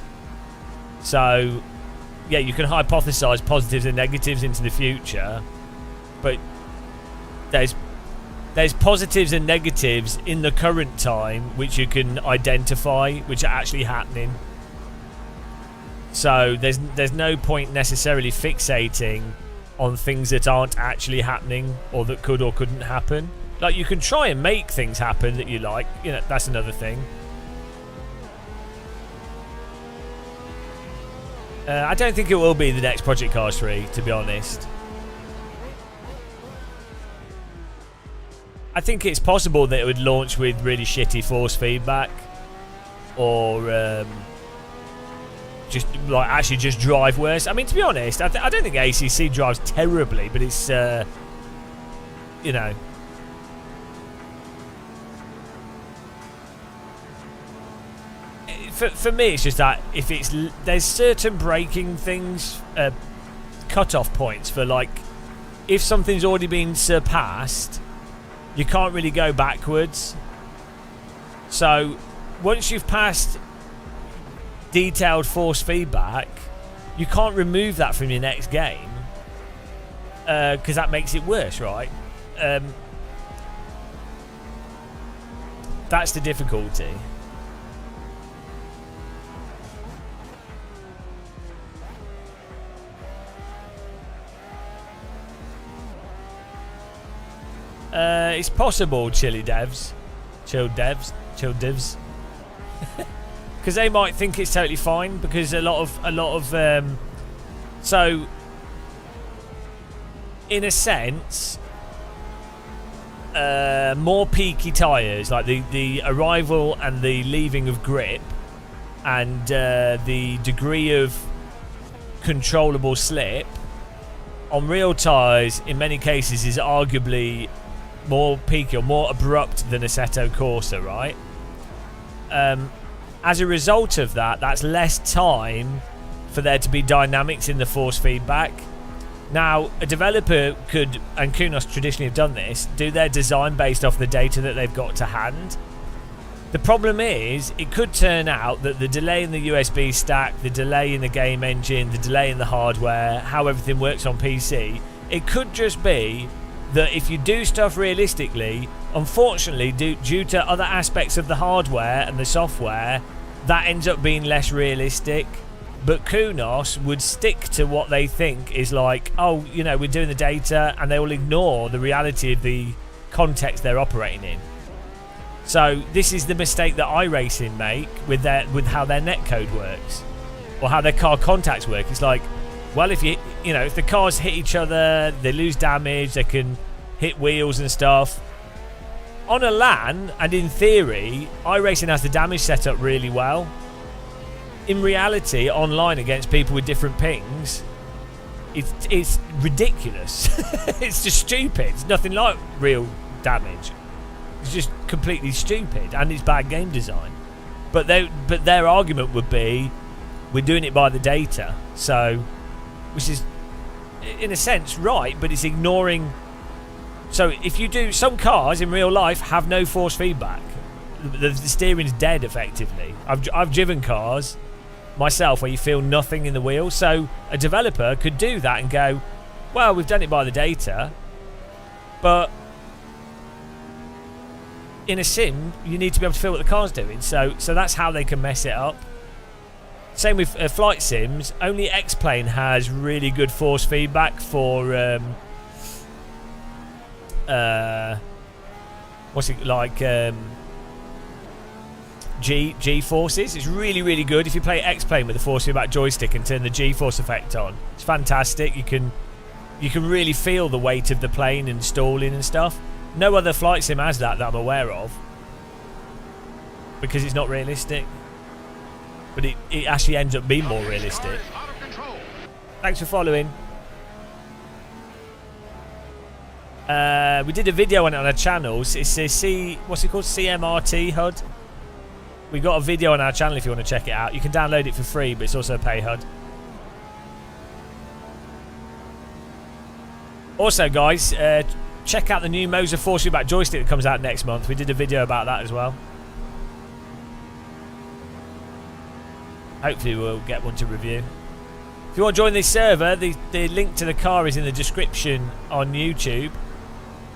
So, yeah, you can hypothesize positives and negatives into the future, but there's positives and negatives in the current time which you can identify, which are actually happening. So there's no point necessarily fixating on things that aren't actually happening or that could or couldn't happen. Like, you can try and make things happen that you like, you know, that's another thing. I don't think it will be the next Project Cars 3, to be honest. I think it's possible that it would launch with really shitty force feedback, or just drive worse. I mean, to be honest, I don't think ACC drives terribly, but it's you know, for me, it's just that if there's certain braking things, cut-off points for, like, if something's already been surpassed, you can't really go backwards. So once you've passed detailed force feedback, you can't remove that from your next game because that makes it worse, right? That's the difficulty. It's possible, chill divs, because they might think it's totally fine. Because a lot of so in a sense, more peaky tyres, like the arrival and the leaving of grip, and the degree of controllable slip on real tyres in many cases is arguably more peaky or more abrupt than Assetto Corsa, right? As a result of that, that's less time for there to be dynamics in the force feedback. Now, a developer could, and Kunos traditionally have done this, do their design based off the data that they've got to hand. The problem is, it could turn out that the delay in the USB stack, the delay in the game engine, the delay in the hardware, how everything works on PC, it could just be that if you do stuff realistically, unfortunately, due to other aspects of the hardware and the software, that ends up being less realistic. But Kunos would stick to what they think is like, oh, you know, we're doing the data, and they will ignore the reality of the context they're operating in. So this is the mistake that iRacing make with how their netcode works, or how their car contacts work. It's like, well, if if the cars hit each other, they lose damage, they can hit wheels and stuff. On a LAN, and in theory, iRacing has the damage set up really well. In reality, online against people with different pings, it's ridiculous. It's just stupid. It's nothing like real damage. It's just completely stupid, and it's bad game design. But their argument would be, we're doing it by the data, so, which is in a sense right, but it's ignoring. So if you do, some cars in real life have no force feedback. The steering's dead effectively. I've driven cars myself where you feel nothing in the wheel. So a developer could do that and go, well, we've done it by the data, but in a sim you need to be able to feel what the car's doing. So that's how they can mess it up. Same with flight sims. Only X-Plane has really good force feedback for what's it like? G-forces. It's really, really good if you play X-Plane with the force feedback joystick and turn the G-force effect on. It's fantastic. You can really feel the weight of the plane and stalling and stuff. No other flight sim has that I'm aware of, because it's not realistic. But it actually ends up being more realistic. Thanks for following. We did a video on it on our channels. It's a what's it called? CMRT HUD. We got a video on our channel if you want to check it out. You can download it for free, but it's also a pay HUD. Also, guys, check out the new Moser force feedback joystick that comes out next month. We did a video about that as well. Hopefully we'll get one to review. If you want to join this server, the link to the car is in the description on YouTube,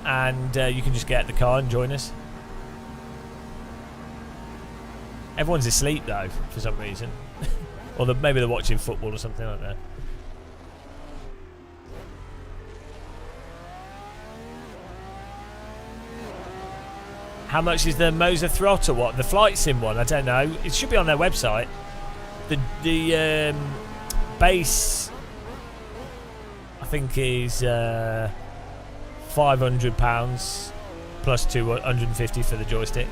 and you can just get the car and join us. Everyone's asleep though, for some reason. Or maybe they're watching football or something, I don't know. How much is the Moser throttle? What? The flight sim one? I don't know. It should be on their website. The base, I think, is £500 plus 250 for the joystick.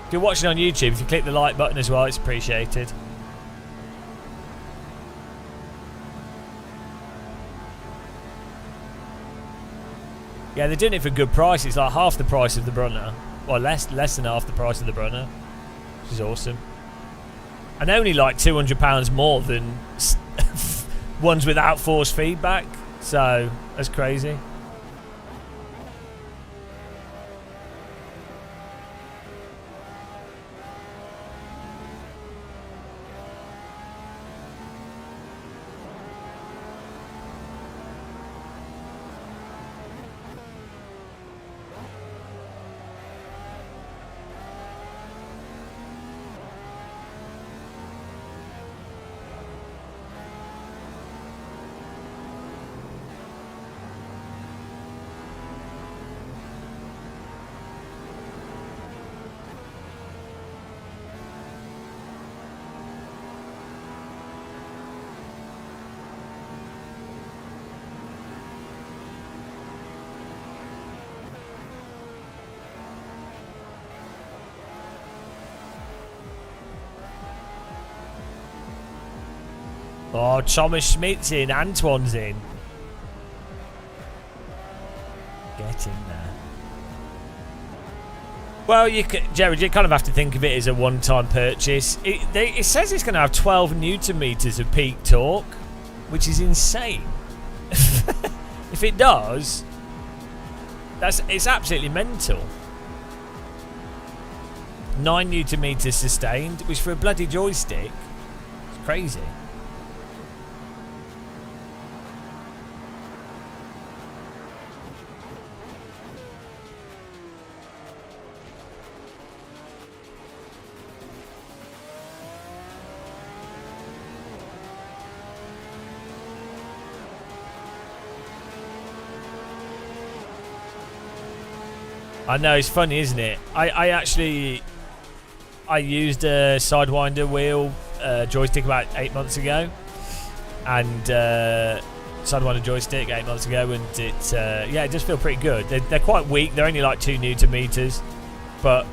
If you're watching on YouTube, if you click the like button as well, it's appreciated. Yeah, they're doing it for a good price. It's like half the price of the Brunner. Well, less than half the price of the Brunner, which is awesome. And only like £200 more than ones without force feedback. So that's crazy. Oh, Thomas Schmidt's in. Antoine's in. Get in there. Well, Jared, you kind of have to think of it as a one-time purchase. It says it's going to have 12 Newton meters of peak torque, which is insane. If it does, it's absolutely mental. 9 Newton meters sustained, which for a bloody joystick, it's crazy. I know, it's funny, isn't it? I used a Sidewinder wheel joystick about 8 months ago, and Sidewinder joystick 8 months ago, and it does feel pretty good. They're quite weak. They're only like 2 Newton meters, but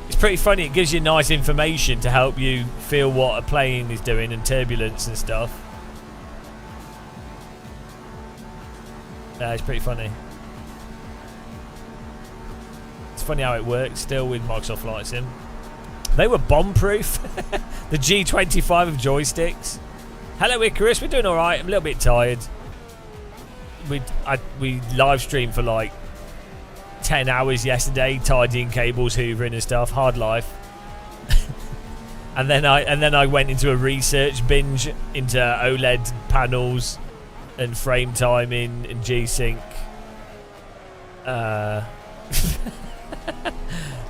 it's pretty funny. It gives you nice information to help you feel what a plane is doing and turbulence and stuff. It's pretty funny. It's funny how it works still with Microsoft Flight Sim. They were bomb-proof. The G25 of joysticks. Hello, Icarus. We're doing all right. I'm a little bit tired. We live streamed for like 10 hours yesterday, tidying cables, hoovering and stuff. Hard life. and then I went into a research binge into OLED panels and frame timing and G-Sync.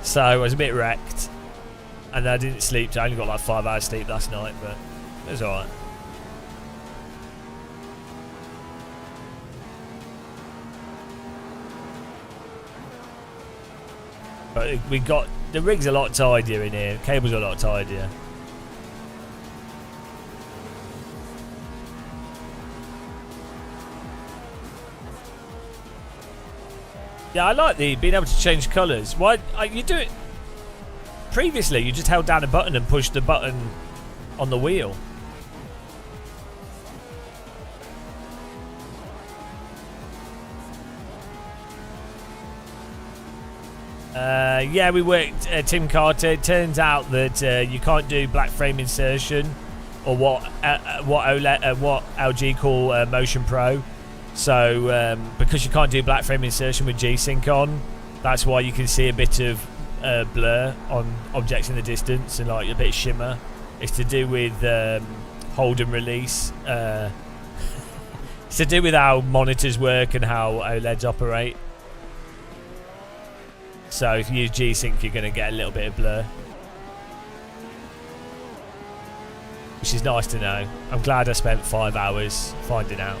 So I was a bit wrecked, and I didn't sleep. I only got like 5 hours sleep last night, but it was alright. But we got the rig's a lot tidier in here. Cables are a lot tidier. Yeah, I like being able to change colours. Why you do it? Previously, you just held down a button and pushed the button on the wheel. Yeah, we worked. Tim Carter. It turns out that you can't do black frame insertion, or what LG call Motion Pro. So because you can't do black frame insertion with G-Sync on, that's why you can see a bit of blur on objects in the distance and like a bit of shimmer. It's to do with hold and release. It's to do with how monitors work and how OLEDs operate. So if you use G-Sync, you're going to get a little bit of blur, which is nice to know. I'm glad I spent 5 hours finding out.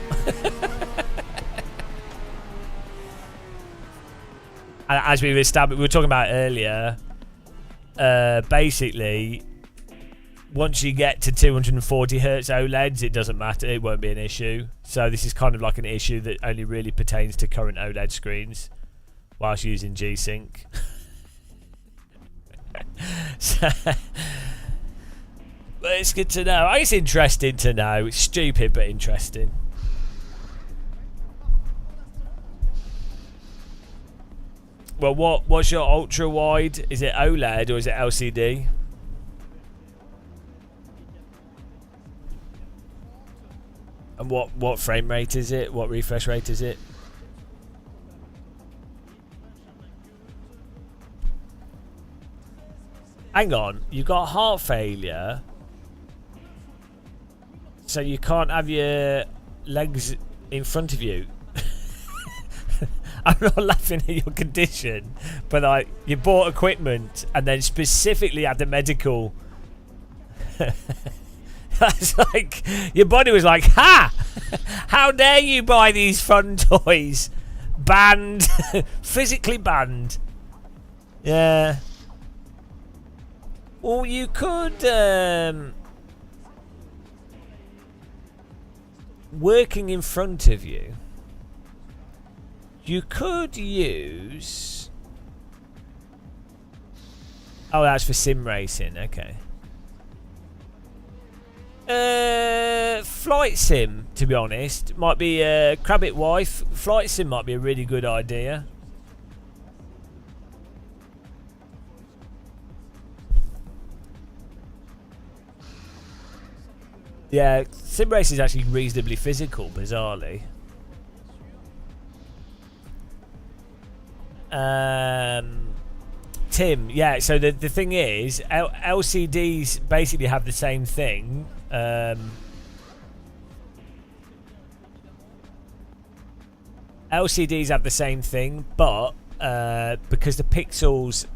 As we were talking about earlier, basically, once you get to 240 Hz OLEDs, it doesn't matter. It won't be an issue. So this is kind of like an issue that only really pertains to current OLED screens, whilst using G-Sync. So, but it's good to know. It's interesting to know. It's stupid but interesting. Well, what's your ultra wide? Is it OLED or is it LCD? And what frame rate is it? What refresh rate is it? Hang on, you got heart failure, so you can't have your legs in front of you. I'm not laughing at your condition, but like you bought equipment and then specifically had the medical. That's like your body was like, "Ha! How dare you buy these fun toys? Banned, physically banned." Yeah. Well, you could working in front of you. You could use... Oh, that's for sim racing. Okay. flight sim, to be honest. Might be Crabbit Wife. Flight sim might be a really good idea. Yeah, sim race is actually reasonably physical, bizarrely. Tim, yeah, so the thing is, LCDs basically have the same thing. LCDs have the same thing, but because the pixels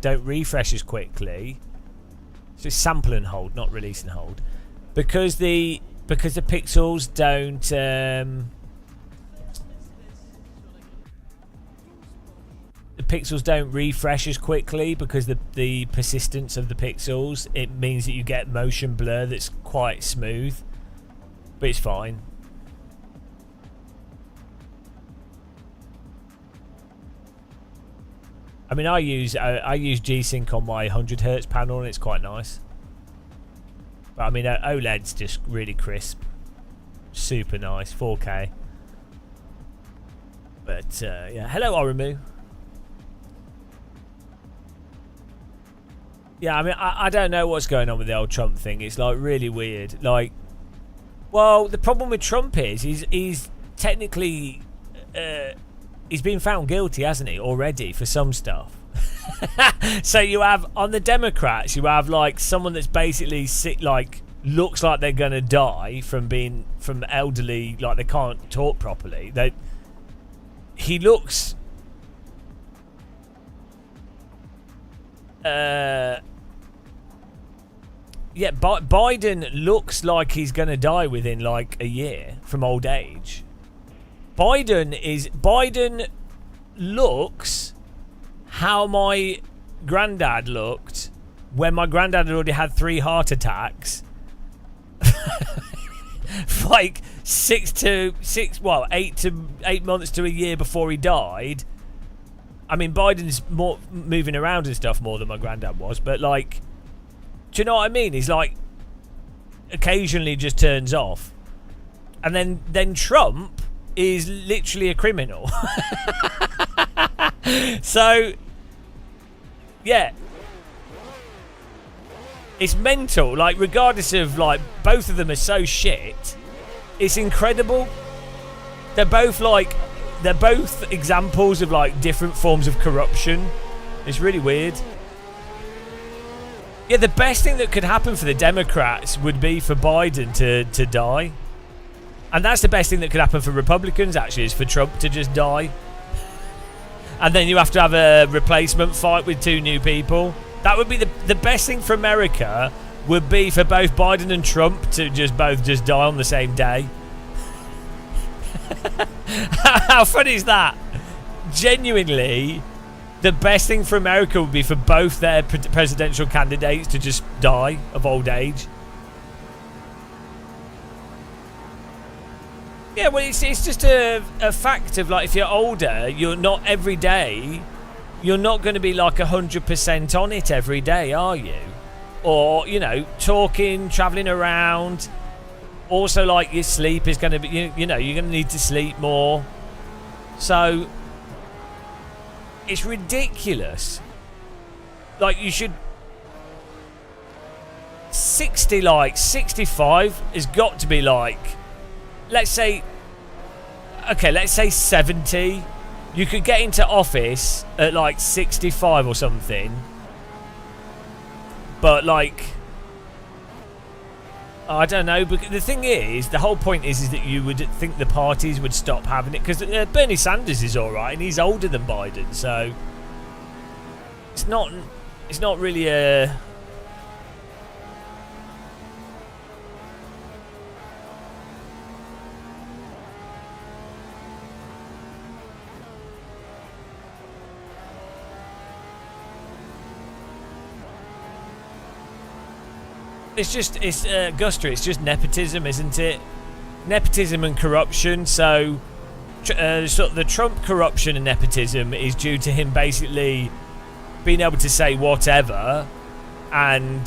don't refresh as quickly, so it's sample and hold, not release and hold. Because the pixels don't the pixels don't refresh as quickly because the persistence of the pixels, it means that you get motion blur that's quite smooth, but it's fine. I mean, I use G-Sync on my 100Hz panel and it's quite nice. But I mean, OLED's just really crisp, super nice, 4K. But yeah, hello Orimu. Yeah, I mean, I don't know what's going on with the old Trump thing. It's like really weird. Like, well, the problem with Trump is he's technically he's been found guilty, hasn't he, already for some stuff. So you have on the Democrats, you have like someone that's basically sick, like looks like they're gonna die from elderly, like they can't talk properly. He looks. Yeah, Biden looks like he's going to die within like a year from old age. Biden looks how my granddad looked when my granddad had already had 3 heart attacks. Like 8 months to a year before he died. I mean, Biden's more moving around and stuff more than my granddad was, but like, do you know what I mean? He's like, occasionally just turns off, and then Trump is literally a criminal. So, yeah, it's mental. Like, regardless of like, both of them are so shit. It's incredible. They're both examples of like different forms of corruption. It's really weird. Yeah, the best thing that could happen for the Democrats would be for Biden to die. And that's the best thing that could happen for Republicans, actually, is for Trump to just die. And then you have to have a replacement fight with 2 new people. That would be the best thing for America, would be for both Biden and Trump to both die on the same day. How funny is that? Genuinely, the best thing for America would be for both their presidential candidates to just die of old age. Yeah, well, it's just a fact of, like, if you're older, you're not every day, you're not going to be like 100% on it every day, are you? Or, you know, talking, travelling around. Also, like, your sleep is going to be, you know, you're going to need to sleep more. So, it's ridiculous. Like, you should... 65 has got to be like... Let's say... Okay, let's say 70. You could get into office at, like, 65 or something. But, like... I don't know, but the thing is, the whole point is that you would think the parties would stop having it, because Bernie Sanders is alright and he's older than Biden, so it's not really a... It's Guster, it's just nepotism, isn't it? Nepotism and corruption. So the Trump corruption and nepotism is due to him basically being able to say whatever, and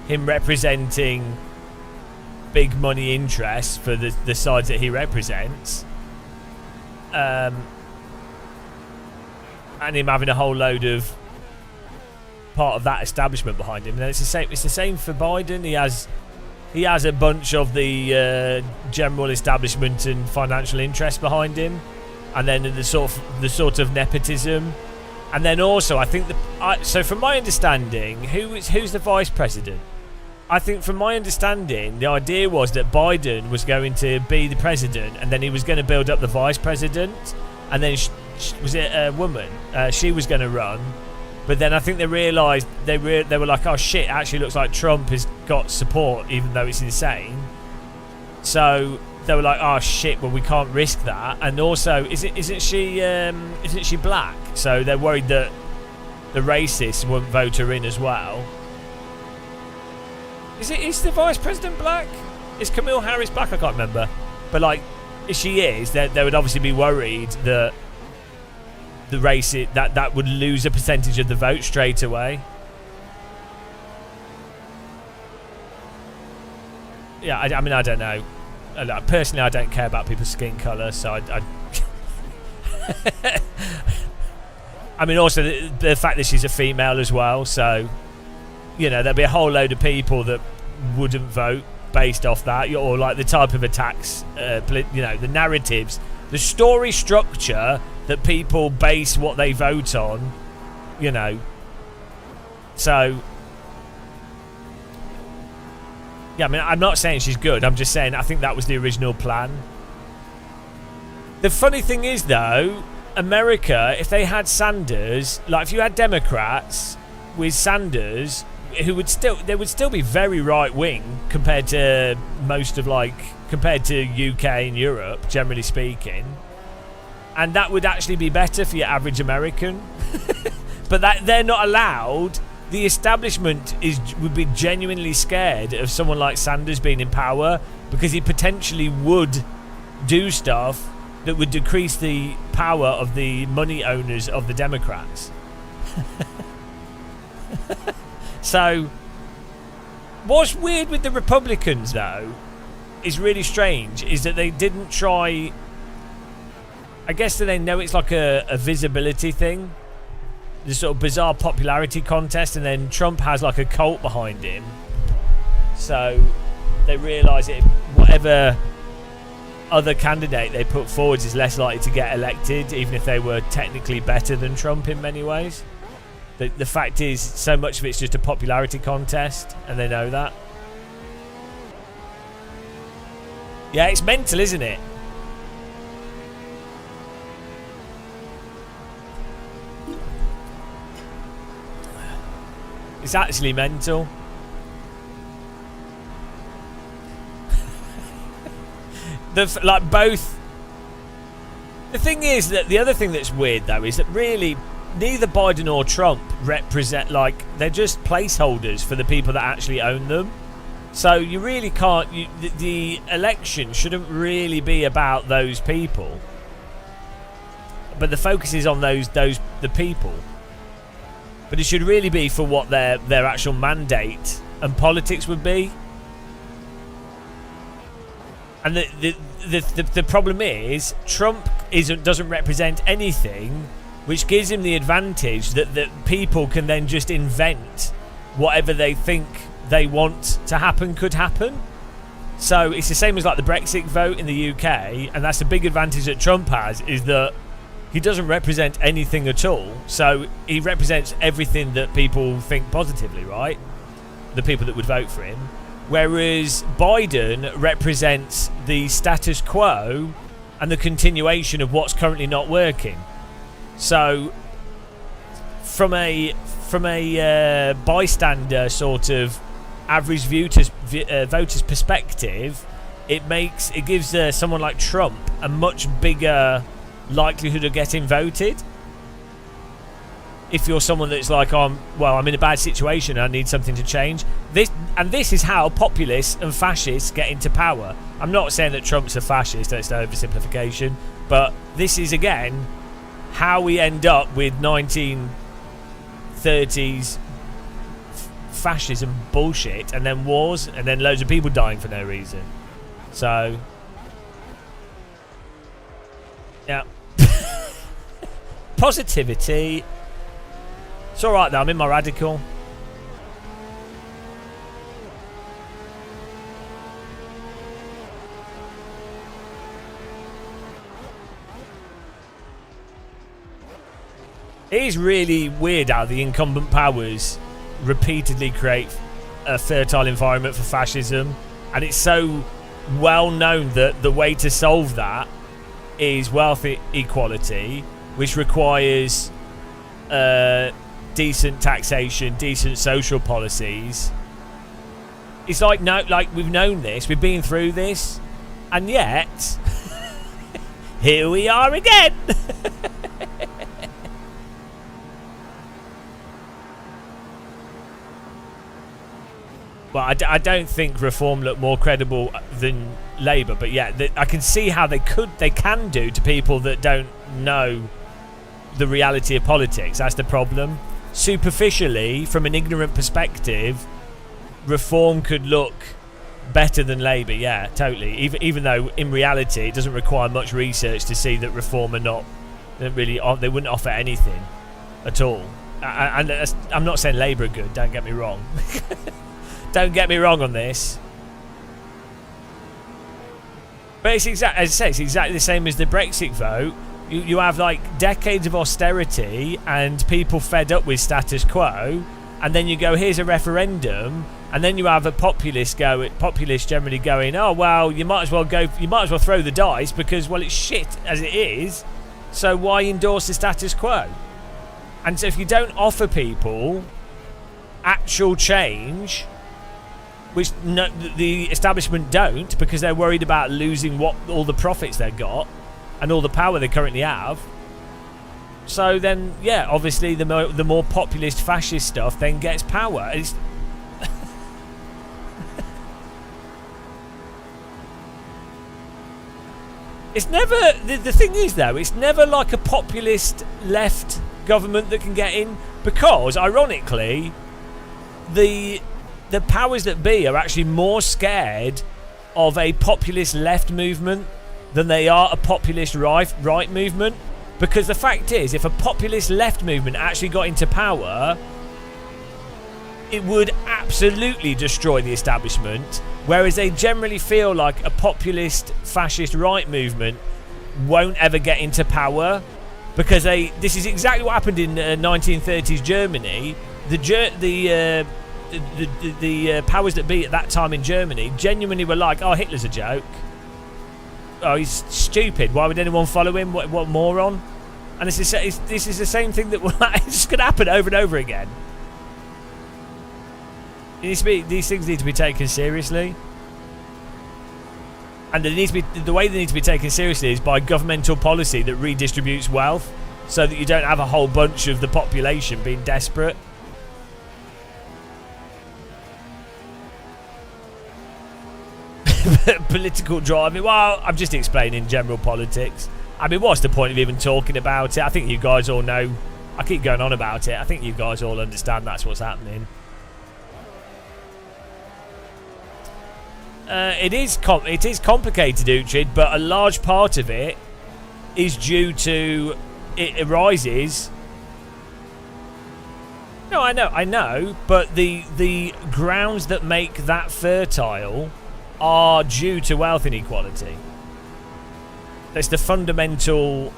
him representing big money interests for the sides that he represents, and him having a whole load of part of that establishment behind him. And then it's the same for Biden. He has a bunch of the general establishment and financial interest behind him, and then the sort of nepotism. And then also, I think so from my understanding, who's the vice president? I think from my understanding, the idea was that Biden was going to be the president, and then he was going to build up the vice president, and then was it a woman? She was going to run, but then I think they realised they were like, oh shit, it actually looks like Trump has got support, even though it's insane. So they were like, oh shit, well we can't risk that. And also, isn't she black? So they're worried that the racists won't vote her in as well. Is the vice president black? Is Kamala Harris black? I can't remember. But like, if she is, they would obviously be worried that the racist that would lose a percentage of the vote straight away. Yeah, I mean, I don't know. Personally, I don't care about people's skin colour, so I I mean, also the fact that she's a female as well, so you know, there'll be a whole load of people that wouldn't vote based off that, or like the type of attacks, you know, the narratives, the story structure that people base what they vote on, you know. So yeah, I mean, I'm not saying she's good, I'm just saying I think that was the original plan. The funny thing is though, America, if they had Sanders, like if you had Democrats with Sanders, they would still be very right wing compared to compared to UK and Europe, generally speaking, and that would actually be better for your average American. But that they're not allowed. The establishment would be genuinely scared of someone like Sanders being in power, because he potentially would do stuff that would decrease the power of the money owners of the Democrats. So, what's weird with the Republicans, though, is really strange, is that they didn't try... I guess that they know it's like a visibility thing. This sort of bizarre popularity contest, and then Trump has like a cult behind him. So, they realise that whatever other candidate they put forward is less likely to get elected, even if they were technically better than Trump in many ways. The fact is, so much of it's just a popularity contest, and they know that. Yeah, it's mental, isn't it? It's actually mental. Both. The thing is that the other thing that's weird though is that really neither Biden or Trump represent, like, they're just placeholders for the people that actually own them. So you really can't. The election shouldn't really be about those people, but the focus is on the people. But it should really be for what their actual mandate and politics would be. And the problem is Trump doesn't represent anything, which gives him the advantage that people can then just invent whatever they think they want to happen could happen. So it's the same as like the Brexit vote in the UK, and that's the big advantage that Trump has, is that he doesn't represent anything at all. So he represents everything that people think positively, right? The people that would vote for him. Whereas Biden represents the status quo and the continuation of what's currently not working. So from a bystander sort of average voter's perspective, it gives someone like Trump a much bigger likelihood of getting voted. If you're someone that's like, I'm in a bad situation, I need something to change. This is how populists and fascists get into power. I'm not saying that Trump's a fascist, that's no oversimplification, but this is again how we end up with 1930s fascism bullshit, and then wars, and then loads of people dying for no reason. So, yeah. Positivity. It's alright though, I'm in my radical. It is really weird how the incumbent powers repeatedly create a fertile environment for fascism, and it's so well known that the way to solve that is wealth equality, which requires decent taxation, decent social policies. It's like, no, like we've known this, we've been through this, and yet here we are again. Well, I don't think Reform looked more credible than Labour, but yeah, I can see how they can do to people that don't know the reality of politics. That's the problem. Superficially, from an ignorant perspective, Reform could look better than Labour. Yeah, totally. Even though in reality, it doesn't require much research to see that Reform are not really. They wouldn't offer anything at all. And I'm not saying Labour are good. Don't get me wrong. Don't get me wrong on this. But it's as I say, it's exactly the same as the Brexit vote. You have like decades of austerity and people fed up with status quo, and then you go, here's a referendum, and then you have a populist generally going, oh well, you might as well throw the dice because, well, it's shit as it is, so why endorse the status quo? And so if you don't offer people actual change, which the establishment don't, because they're worried about losing all the profits they've got and all the power they currently have. So then, yeah, obviously the more populist fascist stuff then gets power. It's never, the thing is though, it's never like a populist left government that can get in, because ironically the powers that be are actually more scared of a populist left movement than they are a populist right movement. Because the fact is, if a populist left movement actually got into power, it would absolutely destroy the establishment, whereas they generally feel like a populist fascist right movement won't ever get into power, because this is exactly what happened in 1930s Germany. The powers that be at that time in Germany genuinely were like, oh, Hitler's a joke. Oh, he's stupid. Why would anyone follow him? What moron? And this is the same thing that it's just going to happen over and over again. These things need to be taken seriously. And the way they need to be taken seriously is by governmental policy that redistributes wealth, so that you don't have a whole bunch of the population being desperate. Political driving. Well, I'm just explaining general politics. I mean, what's the point of even talking about it? I think you guys all know. I keep going on about it. I think you guys all understand that's what's happening. It is complicated, Uchid, but a large part of it is due to it arises. No, I know, but the grounds that make that fertile are due to wealth inequality. That's the fundamental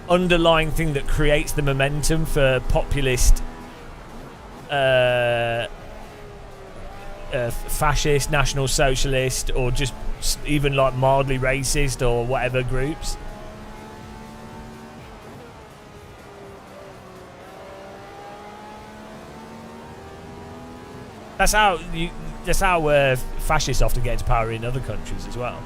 underlying thing that creates the momentum for populist, fascist, national socialist, or just even like mildly racist or whatever groups. That's how fascists often get into power in other countries as well.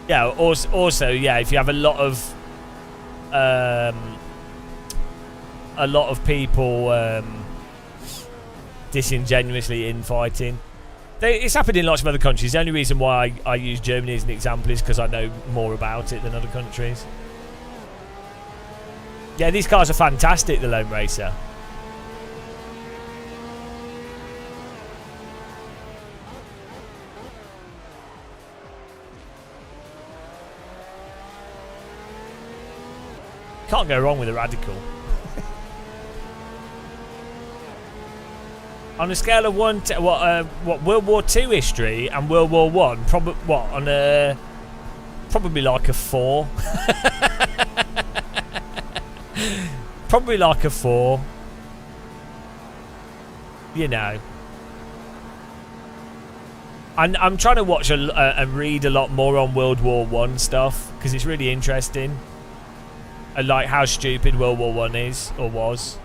Yeah. Also, yeah. If you have a lot of people disingenuously infighting, It's happened in lots of other countries. The only reason why I use Germany as an example is because I know more about it than other countries. Yeah, these cars are fantastic, the Lone Racer. Can't go wrong with a Radical. On a scale of 1 to what World War II history and World War One, probably what on a probably like a 4. Probably like a 4. You know. I'm trying to watch and read a lot more on World War One stuff because it's really interesting. And like how stupid World War One is or was,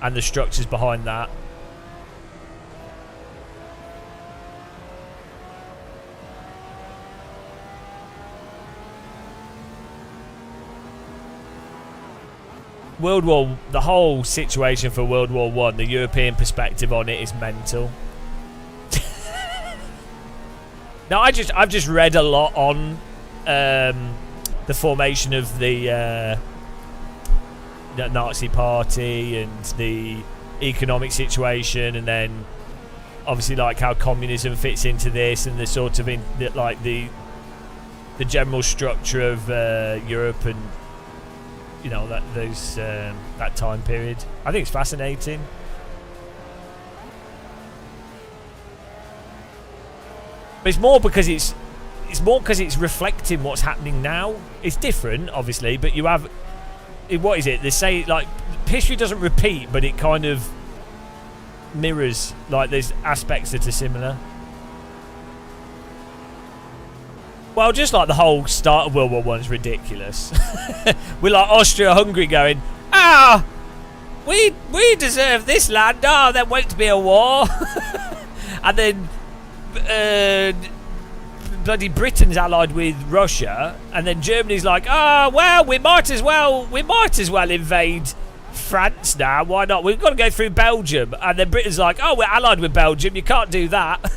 and the structures behind that. The whole situation for World War One, the European perspective on it is mental. Now, I've just read a lot on the formation of the Nazi Party and the economic situation, and then obviously like how communism fits into this, and the sort of the general structure of Europe and. You know that time period. I think it's fascinating. But it's more because it's reflecting what's happening now. It's different, obviously, but you have what is it? They say like history doesn't repeat, but it kind of mirrors. Like there's aspects that are similar. Well, just like the whole start of World War One is ridiculous. We're like Austria-Hungary going, we deserve this land. Oh, there won't be a war. And then bloody Britain's allied with Russia, and then Germany's like, well, we might as well invade France now. Why not? We've got to go through Belgium. And then Britain's like, we're allied with Belgium. You can't do that.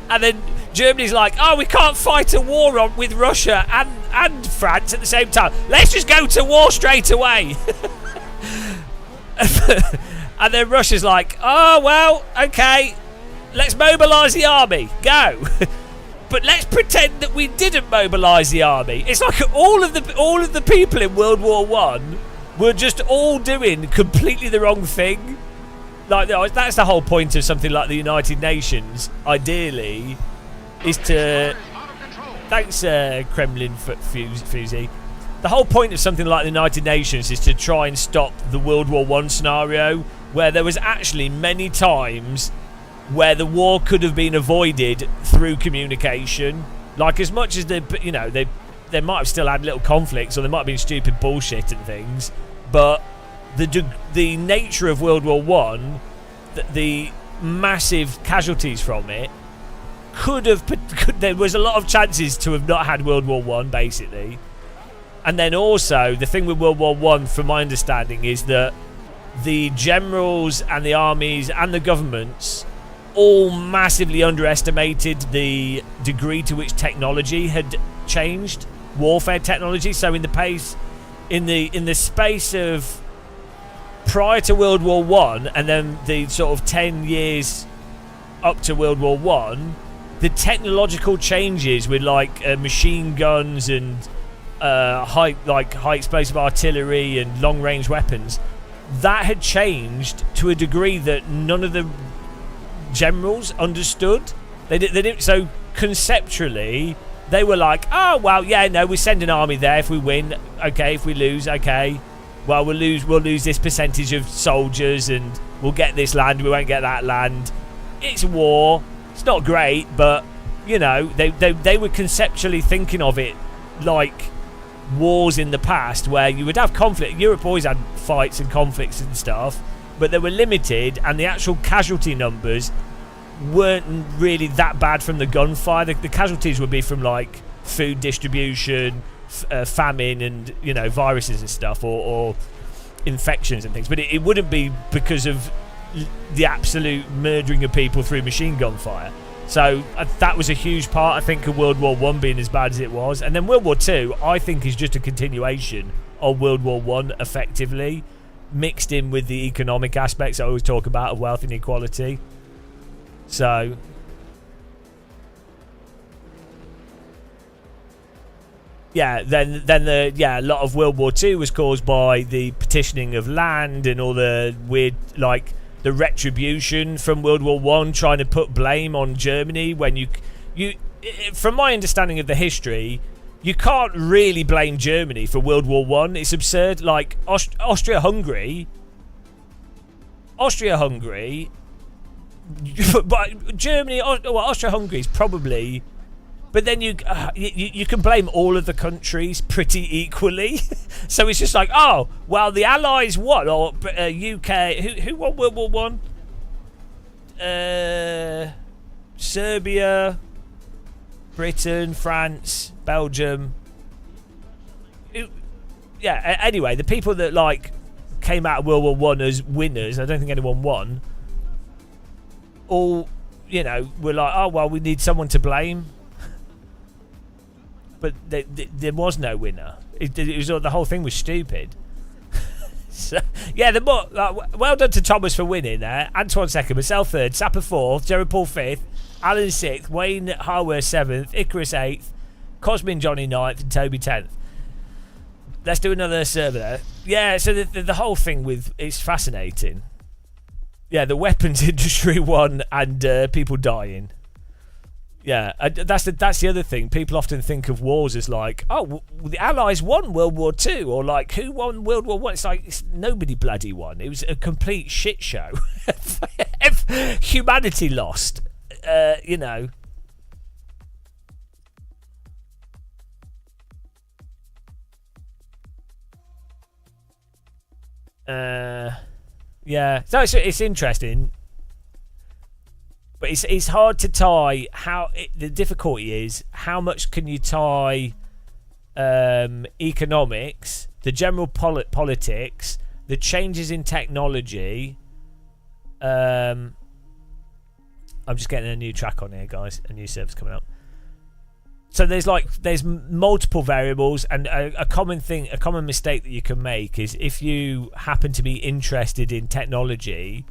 And then Germany's like, we can't fight a war with Russia and France at the same time. Let's just go to war straight away. And then Russia's like, well, okay, let's mobilise the army. Go. But let's pretend that we didn't mobilise the army. It's like all of the people in World War One were just all doing completely the wrong thing. Like that's the whole point of something like the United Nations. Ideally, is to thanks Kremlin Fusey. The whole point of something like the United Nations is to try and stop the World War One scenario, where there was actually many times where the war could have been avoided through communication. Like as much as they might have still had little conflicts, or there might have been stupid bullshit and things, but the nature of World War One, the massive casualties from it, there was a lot of chances to have not had World War One, basically. And then also the thing with World War One, from my understanding, is that the generals and the armies and the governments all massively underestimated the degree to which technology had changed, warfare technology. So in the space of prior to World War One, and then the sort of 10 years up to World War One, the technological changes with like machine guns and high explosive artillery and long range weapons, that had changed to a degree that none of the generals understood. They didn't. So conceptually, they were like, we send an army there if we win. Okay, if we lose, okay. Well, we'll lose this percentage of soldiers, and we'll get this land, we won't get that land. It's war. It's not great, but they were conceptually thinking of it like wars in the past, where you would have conflict. Europe always had fights and conflicts and stuff, but they were limited, and the actual casualty numbers weren't really that bad from the gunfire. The casualties would be from like food distribution, famine, and viruses and stuff, or infections and things, but it wouldn't be because of the absolute murdering of people through machine gun fire. So that was a huge part, I think, of World War One being as bad as it was. And then World War Two, I think, is just a continuation of World War One, effectively, mixed in with the economic aspects I always talk about of wealth and equality. So yeah, then a lot of World War Two was caused by the petitioning of land and all the weird, like, the retribution from World War One, trying to put blame on Germany when you from my understanding of the history, you can't really blame Germany for World War One. It's absurd. Like Austria-Hungary, but Germany, well, Austria-Hungary is probably. But then you can blame all of the countries pretty equally. So it's just like, oh, well, the Allies won, or UK. Who won World War One? Serbia, Britain, France, Belgium. Yeah. Anyway, the people that like came out of World War One as winners, I don't think anyone won. All, were like, oh well, we need someone to blame. But there was no winner. It was, the whole thing was stupid. So, yeah, well done to Thomas for winning there. Antoine second, myself third, Sapper fourth, Jerry Paul fifth, Alan sixth, Wayne Harwer seventh, Icarus eighth, Cosmin Johnny ninth, and Toby 10th. Let's do another server there. Yeah, so the whole thing it's fascinating. Yeah, the weapons industry won and people dying. Yeah, that's the other thing. People often think of wars as like, oh, the Allies won World War Two, or like, who won World War One? It's like nobody bloody won. It was a complete shit show. Humanity lost. Yeah. So it's interesting. But it's hard to tie the difficulty is how much can you tie economics, the general politics, the changes in technology. I'm just getting a new track on here, guys. A new service coming up. So there's multiple variables, and a common mistake that you can make is if you happen to be interested in technology,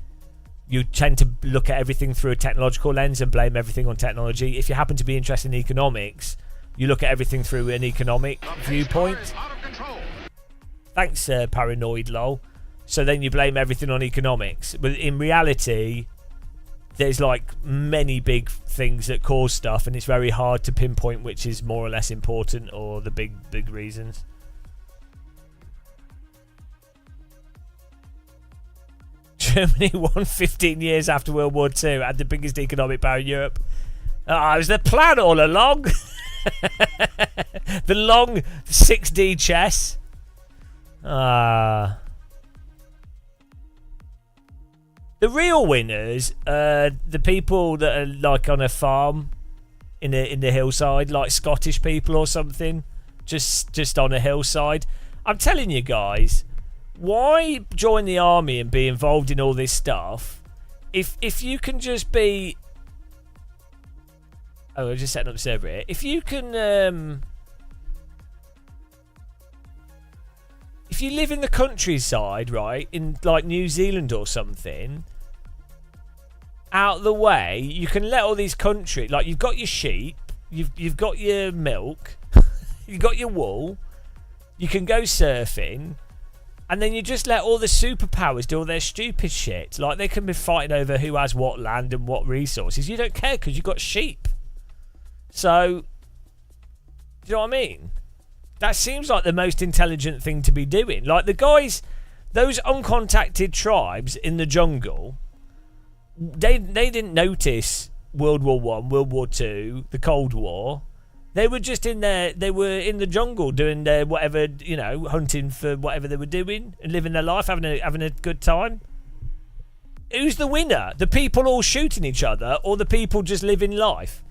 you tend to look at everything through a technological lens and blame everything on technology. If you happen to be interested in economics, you look at everything through an economic viewpoint. Thanks, paranoid lol. So then you blame everything on economics. But in reality, there's like many big things that cause stuff, and it's very hard to pinpoint which is more or less important, or the big reasons. Germany won 15 years after World War II, had the biggest economic power in Europe. It was the plan all along. The long 6D chess. The real winners are the people that are like on a farm in the hillside, like Scottish people or something, just on a hillside. I'm telling you guys, why join the army and be involved in all this stuff if you can just be... Oh, we're just setting up the server here. If you can... if you live in the countryside, right, in like New Zealand or something, out of the way, you can let all these countries... Like, you've got your sheep, you've got your milk, you've got your wool, you can go surfing... And then you just let all the superpowers do all their stupid shit. Like, they can be fighting over who has what land and what resources. You don't care because you've got sheep. So, do you know what I mean? That seems like the most intelligent thing to be doing. Like, the guys, those uncontacted tribes in the jungle, they didn't notice World War One, World War Two, the Cold War. They were just in there. They were in the jungle doing their whatever, hunting for whatever they were doing and living their life, having a good time. Who's the winner? The people all shooting each other, or the people just living life?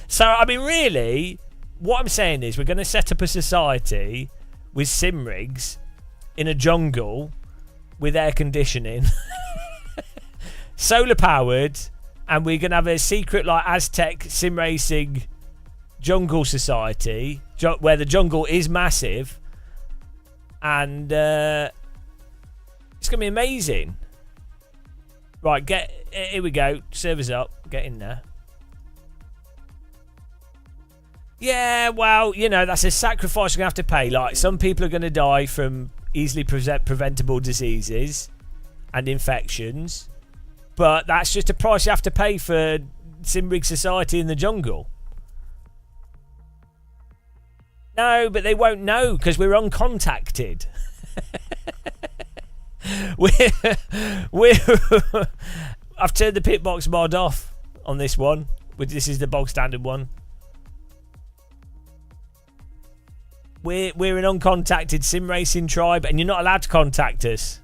So, I mean, really, what I'm saying is we're going to set up a society with sim rigs in a jungle with air conditioning, solar powered, and we're gonna have a secret like Aztec sim racing jungle society where the jungle is massive, and it's gonna be amazing. Right, here we go. Servers up. Get in there. Yeah, well, you know, that's a sacrifice you're going to have to pay. Like, some people are going to die from easily preventable diseases and infections. But that's just a price you have to pay for Simrig Society in the jungle. No, but they won't know because we're uncontacted. I've turned the pitbox mod off on this one. This is the bog standard one. We're an uncontacted sim racing tribe, and you're not allowed to contact us.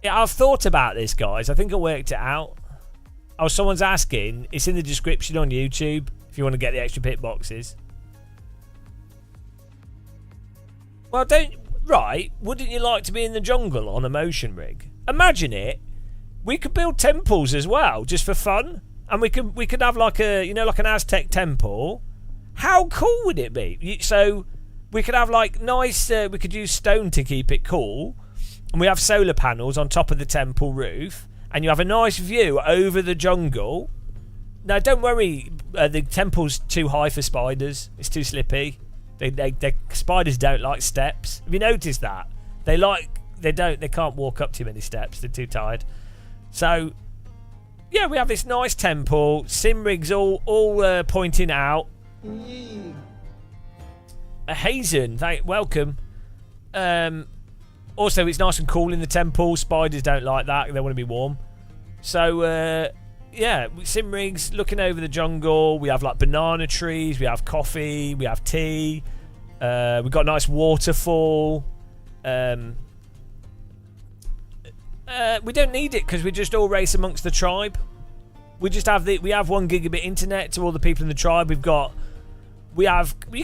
Yeah, I've thought about this, guys. I think I worked it out. Oh, someone's asking. It's in the description on YouTube if you want to get the extra pit boxes. Well, wouldn't you like to be in the jungle on a motion rig? Imagine it. We could build temples as well, just for fun. And we could have like like an Aztec temple. How cool would it be? So we could have like nice, we could use stone to keep it cool. And we have solar panels on top of the temple roof. And you have a nice view over the jungle. Now, don't worry, the temple's too high for spiders. It's too slippy. Spiders don't like steps. Have you noticed that? They can't walk up too many steps. They're too tired. So, yeah, we have this nice temple. Simrig's all pointing out. Hazen, welcome. Also, it's nice and cool in the temple. Spiders don't like that. They want to be warm. So, yeah, Simrig's looking over the jungle. We have like banana trees. We have coffee. We have tea. We've got a nice waterfall. We don't need it because we just all race amongst the tribe. We just have we have 1 gigabit internet to all the people in the tribe. You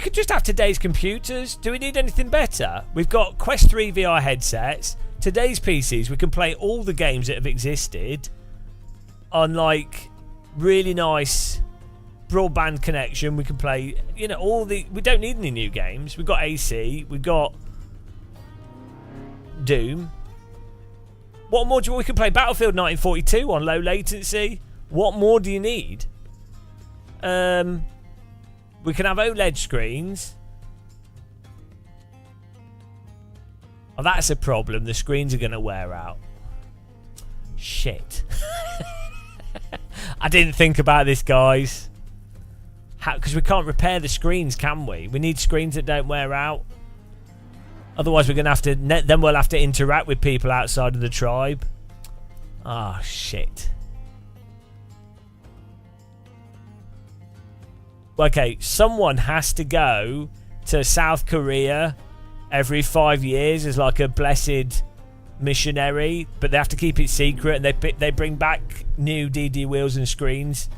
could just have today's computers. Do we need anything better? We've got Quest 3 VR headsets. Today's PCs, we can play all the games that have existed on like really nice broadband connection. We can play, we don't need any new games. We've got AC. We've got Doom. What more we can play Battlefield 1942 on low latency. What more do you need? We can have OLED screens. Oh, that's a problem. The screens are going to wear out. Shit. I didn't think about this, guys. Because we can't repair the screens, can we? We need screens that don't wear out. Otherwise, we're going to have to... Then we'll have to interact with people outside of the tribe. Oh, shit. Okay, someone has to go to South Korea every 5 years as like a blessed missionary, but they have to keep it secret, and they bring back new DD wheels and screens.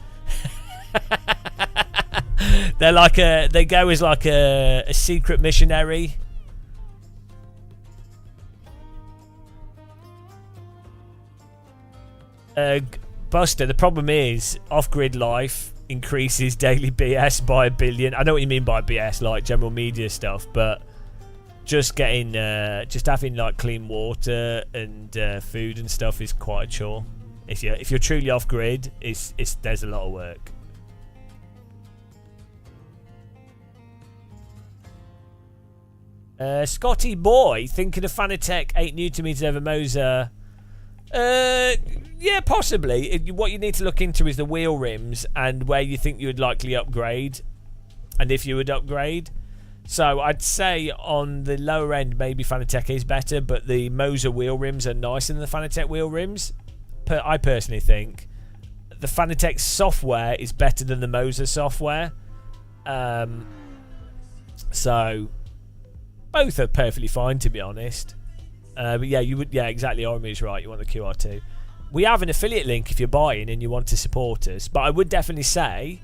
They go as like a secret missionary. Buster, the problem is off-grid life increases daily BS by 1 billion. I know what you mean by BS, like general media stuff, but just having like clean water and food and stuff is quite a chore. If you're truly off-grid, there's a lot of work. Scotty boy, thinking of Fanatec 8 Nm over Moser. Yeah, possibly. What you need to look into is the wheel rims and where you think you would likely upgrade, and if you would upgrade. So I'd say on the lower end, maybe Fanatec is better, but the Moser wheel rims are nicer than the Fanatec wheel rims. I personally think the Fanatec software is better than the Moser software. So both are perfectly fine, to be honest. But yeah, exactly. Ormy's right. You want the QR2. We have an affiliate link if you're buying and you want to support us. But I would definitely say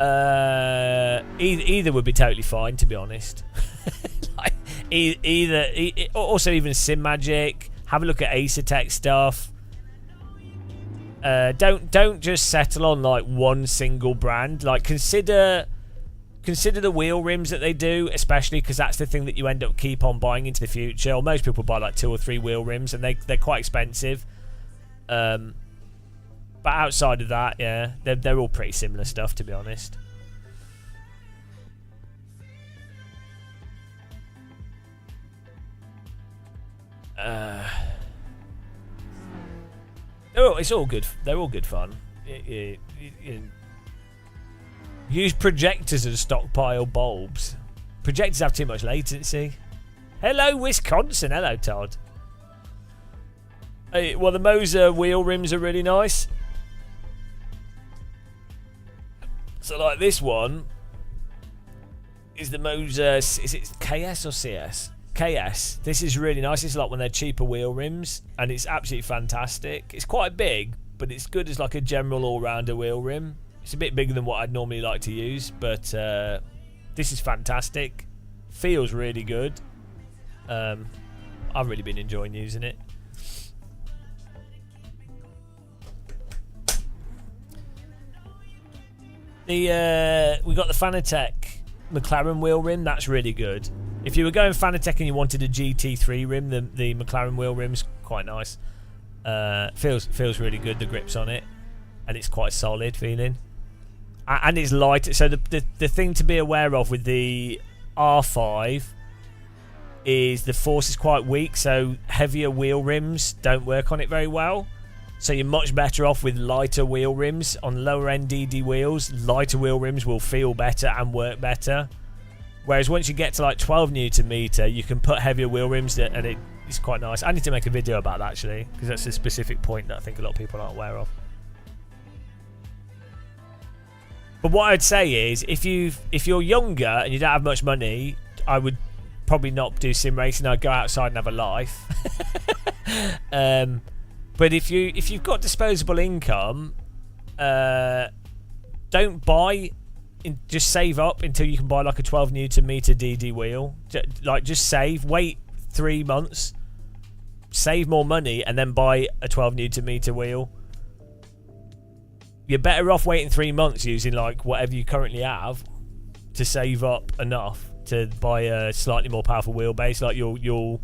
Either would be totally fine, to be honest. Like, also even Sim Magic. Have a look at Asetec stuff. Don't just settle on like one single brand. Like consider the wheel rims that they do, especially because that's the thing that you end up keep on buying into the future. Or most people buy like 2 or 3 wheel rims, and they're quite expensive. But outside of that, yeah, they're all pretty similar stuff, to be honest. It's all good. They're all good fun. Use projectors and stockpile bulbs. Projectors have too much latency. Hello, Wisconsin. Hello, Todd. Well, the Moser wheel rims are really nice. So, like this one is the Moser. Is it KS or CS? KS. This is really nice. It's like when they're cheaper wheel rims, and it's absolutely fantastic. It's quite big, but it's good as like a general all-rounder wheel rim. It's a bit bigger than what I'd normally like to use, but this is fantastic. Feels really good. I've really been enjoying using it. We got the Fanatec McLaren wheel rim. That's really good. If you were going Fanatec and you wanted a GT3 rim, the McLaren wheel rim's quite nice. Feels really good. The grips on it, and it's quite solid feeling. And it's light. So the thing to be aware of with the R5 is the force is quite weak. So heavier wheel rims don't work on it very well. So you're much better off with lighter wheel rims. On lower end DD wheels, lighter wheel rims will feel better and work better. Whereas once you get to like 12 Newton meter, you can put heavier wheel rims and it's quite nice. I need to make a video about that actually, because that's a specific point that I think a lot of people aren't aware of. But what I'd say is, if you're younger and you don't have much money, I would probably not do sim racing. I'd go outside and have a life. But if you've got disposable income, don't buy. Just save up until you can buy like a 12 Newton meter DD wheel. Just save. Wait 3 months. Save more money and then buy a 12 Newton meter wheel. You're better off waiting 3 months using like whatever you currently have to save up enough to buy a slightly more powerful wheelbase. Like you'll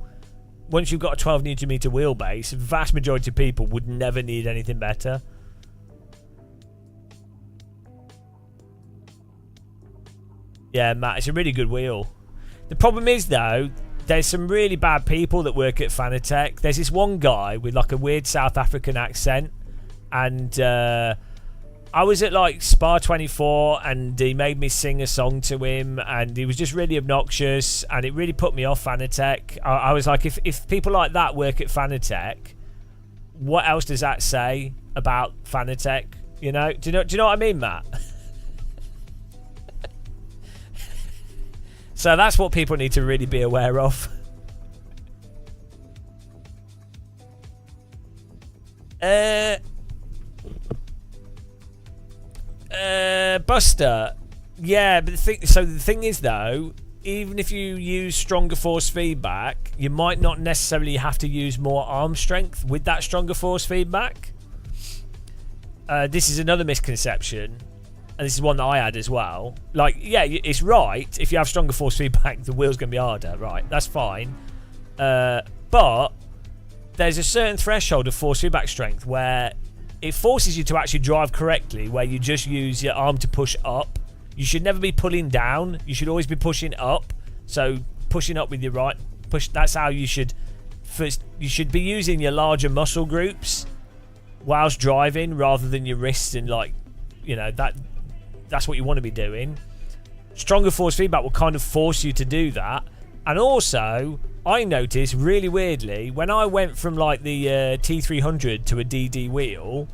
once you've got a 12 Newton meter wheelbase, the vast majority of people would never need anything better. Yeah, Matt, it's a really good wheel. The problem is though, there's some really bad people that work at Fanatec. There's this one guy with like a weird South African accent, and I was at like Spa 24 and he made me sing a song to him, and he was just really obnoxious, and it really put me off Fanatec. I was like, if people like that work at Fanatec, what else does that say about Fanatec? You know? Do you know what I mean, Matt? So that's what people need to really be aware of. Buster. Yeah, but the thing is though, even if you use stronger force feedback, you might not necessarily have to use more arm strength with that stronger force feedback. This is another misconception. And this is one that I had as well. Like, yeah, it's right. If you have stronger force feedback, the wheel's going to be harder. Right, that's fine. But there's a certain threshold of force feedback strength where it forces you to actually drive correctly, where you just use your arm to push up. You should never be pulling down. You should always be pushing up. So pushing up with your right push. That's how you should. First, you should be using your larger muscle groups whilst driving, rather than your wrists and like, you know, that's what you want to be doing. Stronger force feedback will kind of force you to do that. And also, I noticed really weirdly, when I went from like the T300 to a DD wheel,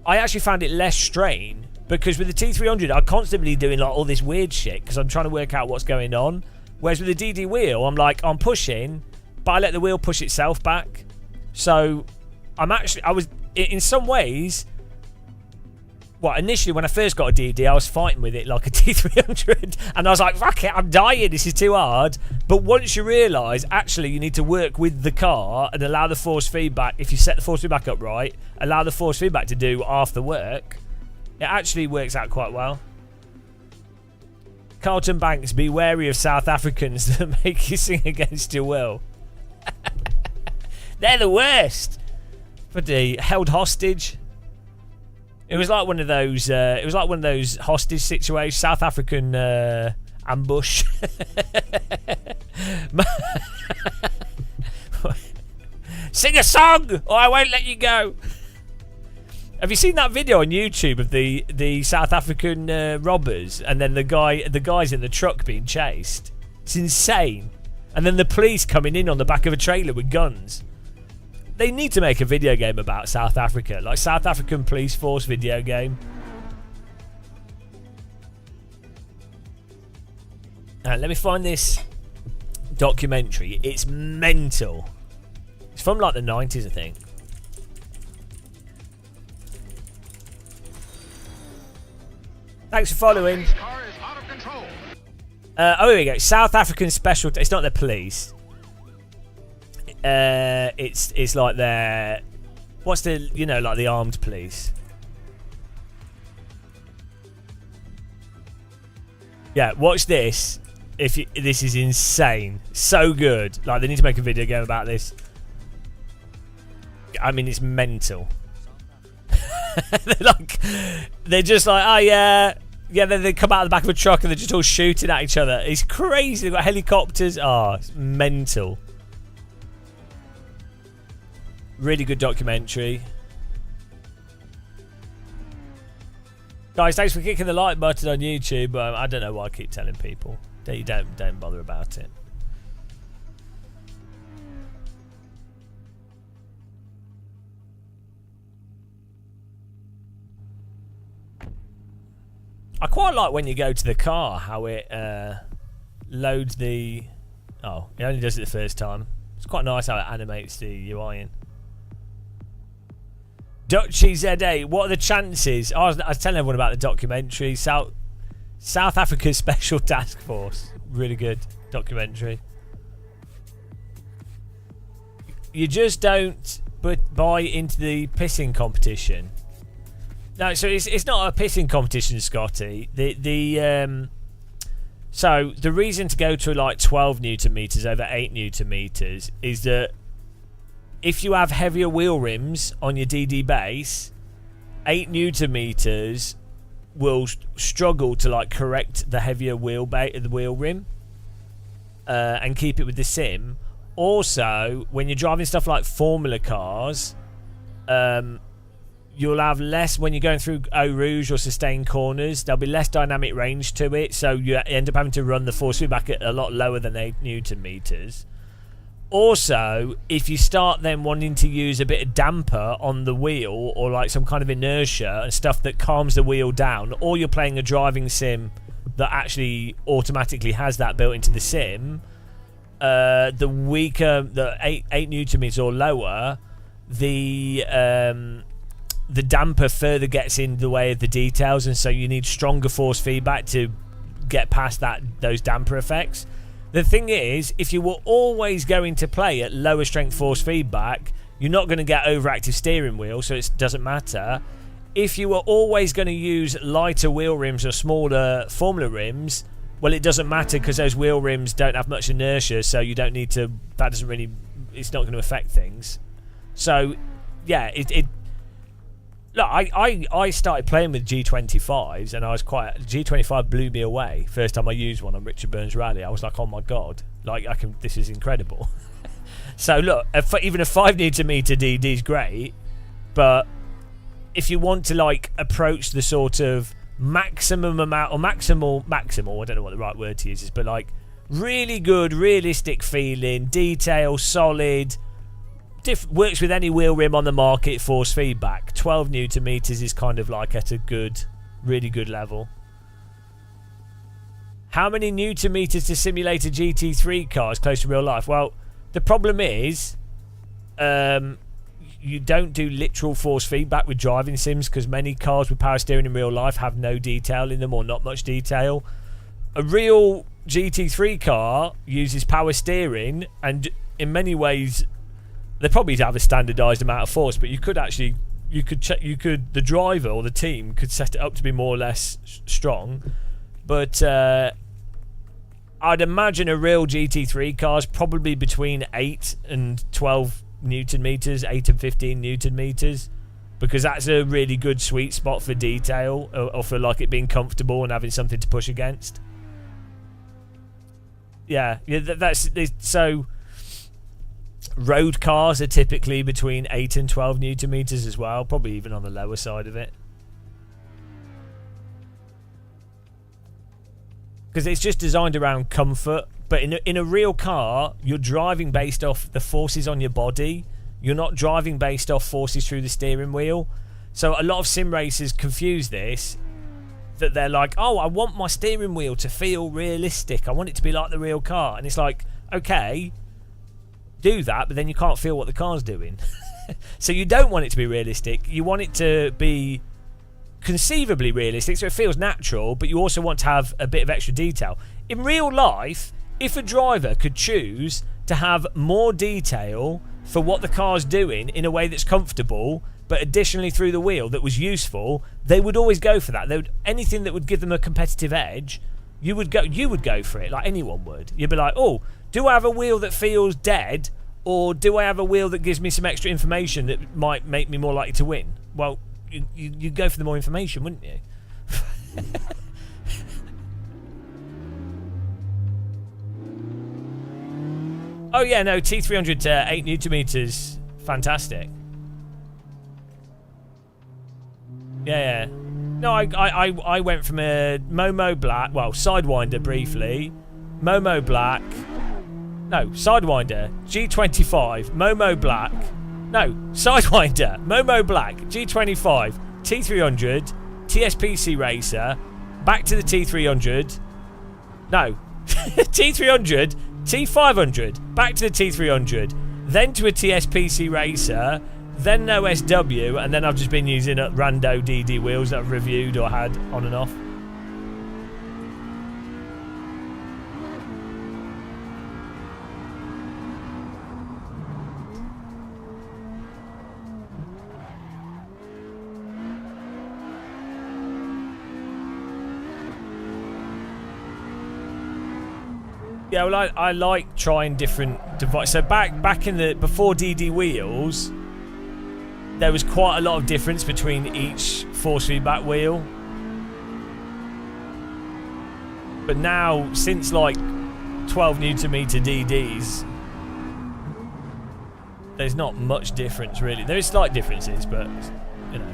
I actually found it less strain, because with the T300 I'm constantly doing like all this weird shit because I'm trying to work out what's going on. Whereas with the DD wheel, I'm pushing, but I let the wheel push itself back. So I was in some ways, Well, initially when I first got a DD, I was fighting with it like a T300, and I was like, fuck it, I'm dying, this is too hard. But once you realise, actually, you need to work with the car and allow the force feedback, if you set the force feedback up right, allow the force feedback to do half the work, it actually works out quite well. Carlton Banks, be wary of South Africans that make you sing against your will. They're the worst. Bloody held hostage. It was like one of those. It was like one of those hostage situations. South African ambush. Sing a song, or I won't let you go. Have you seen that video on YouTube of the South African robbers, and then the guys in the truck being chased? It's insane. And then the police coming in on the back of a trailer with guns. They need to make a video game about South Africa, like South African Police Force video game. Let me find this documentary. It's mental. It's from like the 90s, I think. Thanks for following. Oh, here we go. South African Special. It's not the police. It's like their, what's the, you know, like the armed police. Yeah, watch this. This is insane, so good. Like, they need to make a video game about this. I mean, it's mental. they're just like, oh yeah. Then they come out of the back of a truck and they're just all shooting at each other. It's crazy. They've got helicopters. Oh, it's mental. Really good documentary. Guys, thanks for kicking the like button on YouTube. I don't know why I keep telling people. Don't bother about it. I quite like when you go to the car how it loads the... Oh, it only does it the first time. It's quite nice how it animates the UI in. Dutchy ZA, what are the chances? I was telling everyone about the documentary. South Africa's Special Task Force. Really good documentary. You just don't buy into the pissing competition. No, so it's not a pissing competition, Scotty. So the reason to go to like 12 Newton meters over 8 Newton meters is that if you have heavier wheel rims on your DD base, 8 Newton meters will struggle to like correct the heavier wheel rim and keep it with the sim. Also, when you're driving stuff like Formula cars, you'll have less when you're going through Eau Rouge or sustained corners. There'll be less dynamic range to it, so you end up having to run the force feedback at a lot lower than 8 Newton meters. Also, if you start then wanting to use a bit of damper on the wheel or like some kind of inertia and stuff that calms the wheel down, or you're playing a driving sim that actually automatically has that built into the sim, the weaker, the 8 Newton meters or lower, the damper further gets in the way of the details, and so you need stronger force feedback to get past those damper effects. The thing is, if you were always going to play at lower strength force feedback, you're not going to get overactive steering wheel, so it doesn't matter. If you were always going to use lighter wheel rims or smaller Formula rims, well, it doesn't matter because those wheel rims don't have much inertia, so you don't need to. That doesn't really. It's not going to affect things. So, yeah, Look, I started playing with G25s and I was G25 blew me away. First time I used one on Richard Burns Rally, I was like, oh my god, like this is incredible. So look, even a 5 Newton meter DD is great, but if you want to like approach the sort of maximum amount or maximal, I don't know what the right word to use is, but like really good, realistic feeling, detail, solid. Works with any wheel rim on the market, force feedback. 12 Newton meters is kind of like at a good, really good level. How many Newton meters to simulate a GT3 car is close to real life? Well, the problem is, you you don't do literal force feedback with driving sims, because many cars with power steering in real life have no detail in them, or not much detail. A real GT3 car uses power steering, and in many ways they probably have a standardized amount of force, but you could actually the driver or the team could set it up to be more or less strong. But I'd imagine a real GT3 car is probably between 8 and 12 Newton meters, 8 and 15 Newton meters, because that's a really good sweet spot for detail, or for like it being comfortable and having something to push against. Yeah, so road cars are typically between 8 and 12 Newton meters as well, probably even on the lower side of it, because it's just designed around comfort. But in a real car, you're driving based off the forces on your body. You're not driving based off forces through the steering wheel. So a lot of sim racers confuse this, that they're like, oh, I want my steering wheel to feel realistic. I want it to be like the real car. And it's like, okay, do that, but then you can't feel what the car's doing. So you don't want it to be realistic. You want it to be conceivably realistic, so it feels natural, but you also want to have a bit of extra detail. In real life, if a driver could choose to have more detail for what the car's doing in a way that's comfortable, but additionally through the wheel that was useful, they would always go for that. Anything that would give them a competitive edge, you would go for it, like anyone would. You'd be like, oh, do I have a wheel that feels dead, or do I have a wheel that gives me some extra information that might make me more likely to win? Well, you'd go for the more information, wouldn't you? Oh yeah, no, T300 to 8 Newton meters, fantastic. Yeah. No, I went from a Momo Black, well, Sidewinder briefly, Momo Black, no, Sidewinder, G25, Momo Black, no, Sidewinder, Momo Black, G25, T300, TSPC Racer, back to the T300, no, T300, T500, back to the T300, then to a TSPC Racer, then no SW, and then I've just been using rando DD wheels that I've reviewed or had on and off. Yeah, well, I like trying different devices. So back in the before DD wheels, there was quite a lot of difference between each force feedback wheel. But now, since like 12 Newton meter DDs, there's not much difference really. There is slight differences, but you know.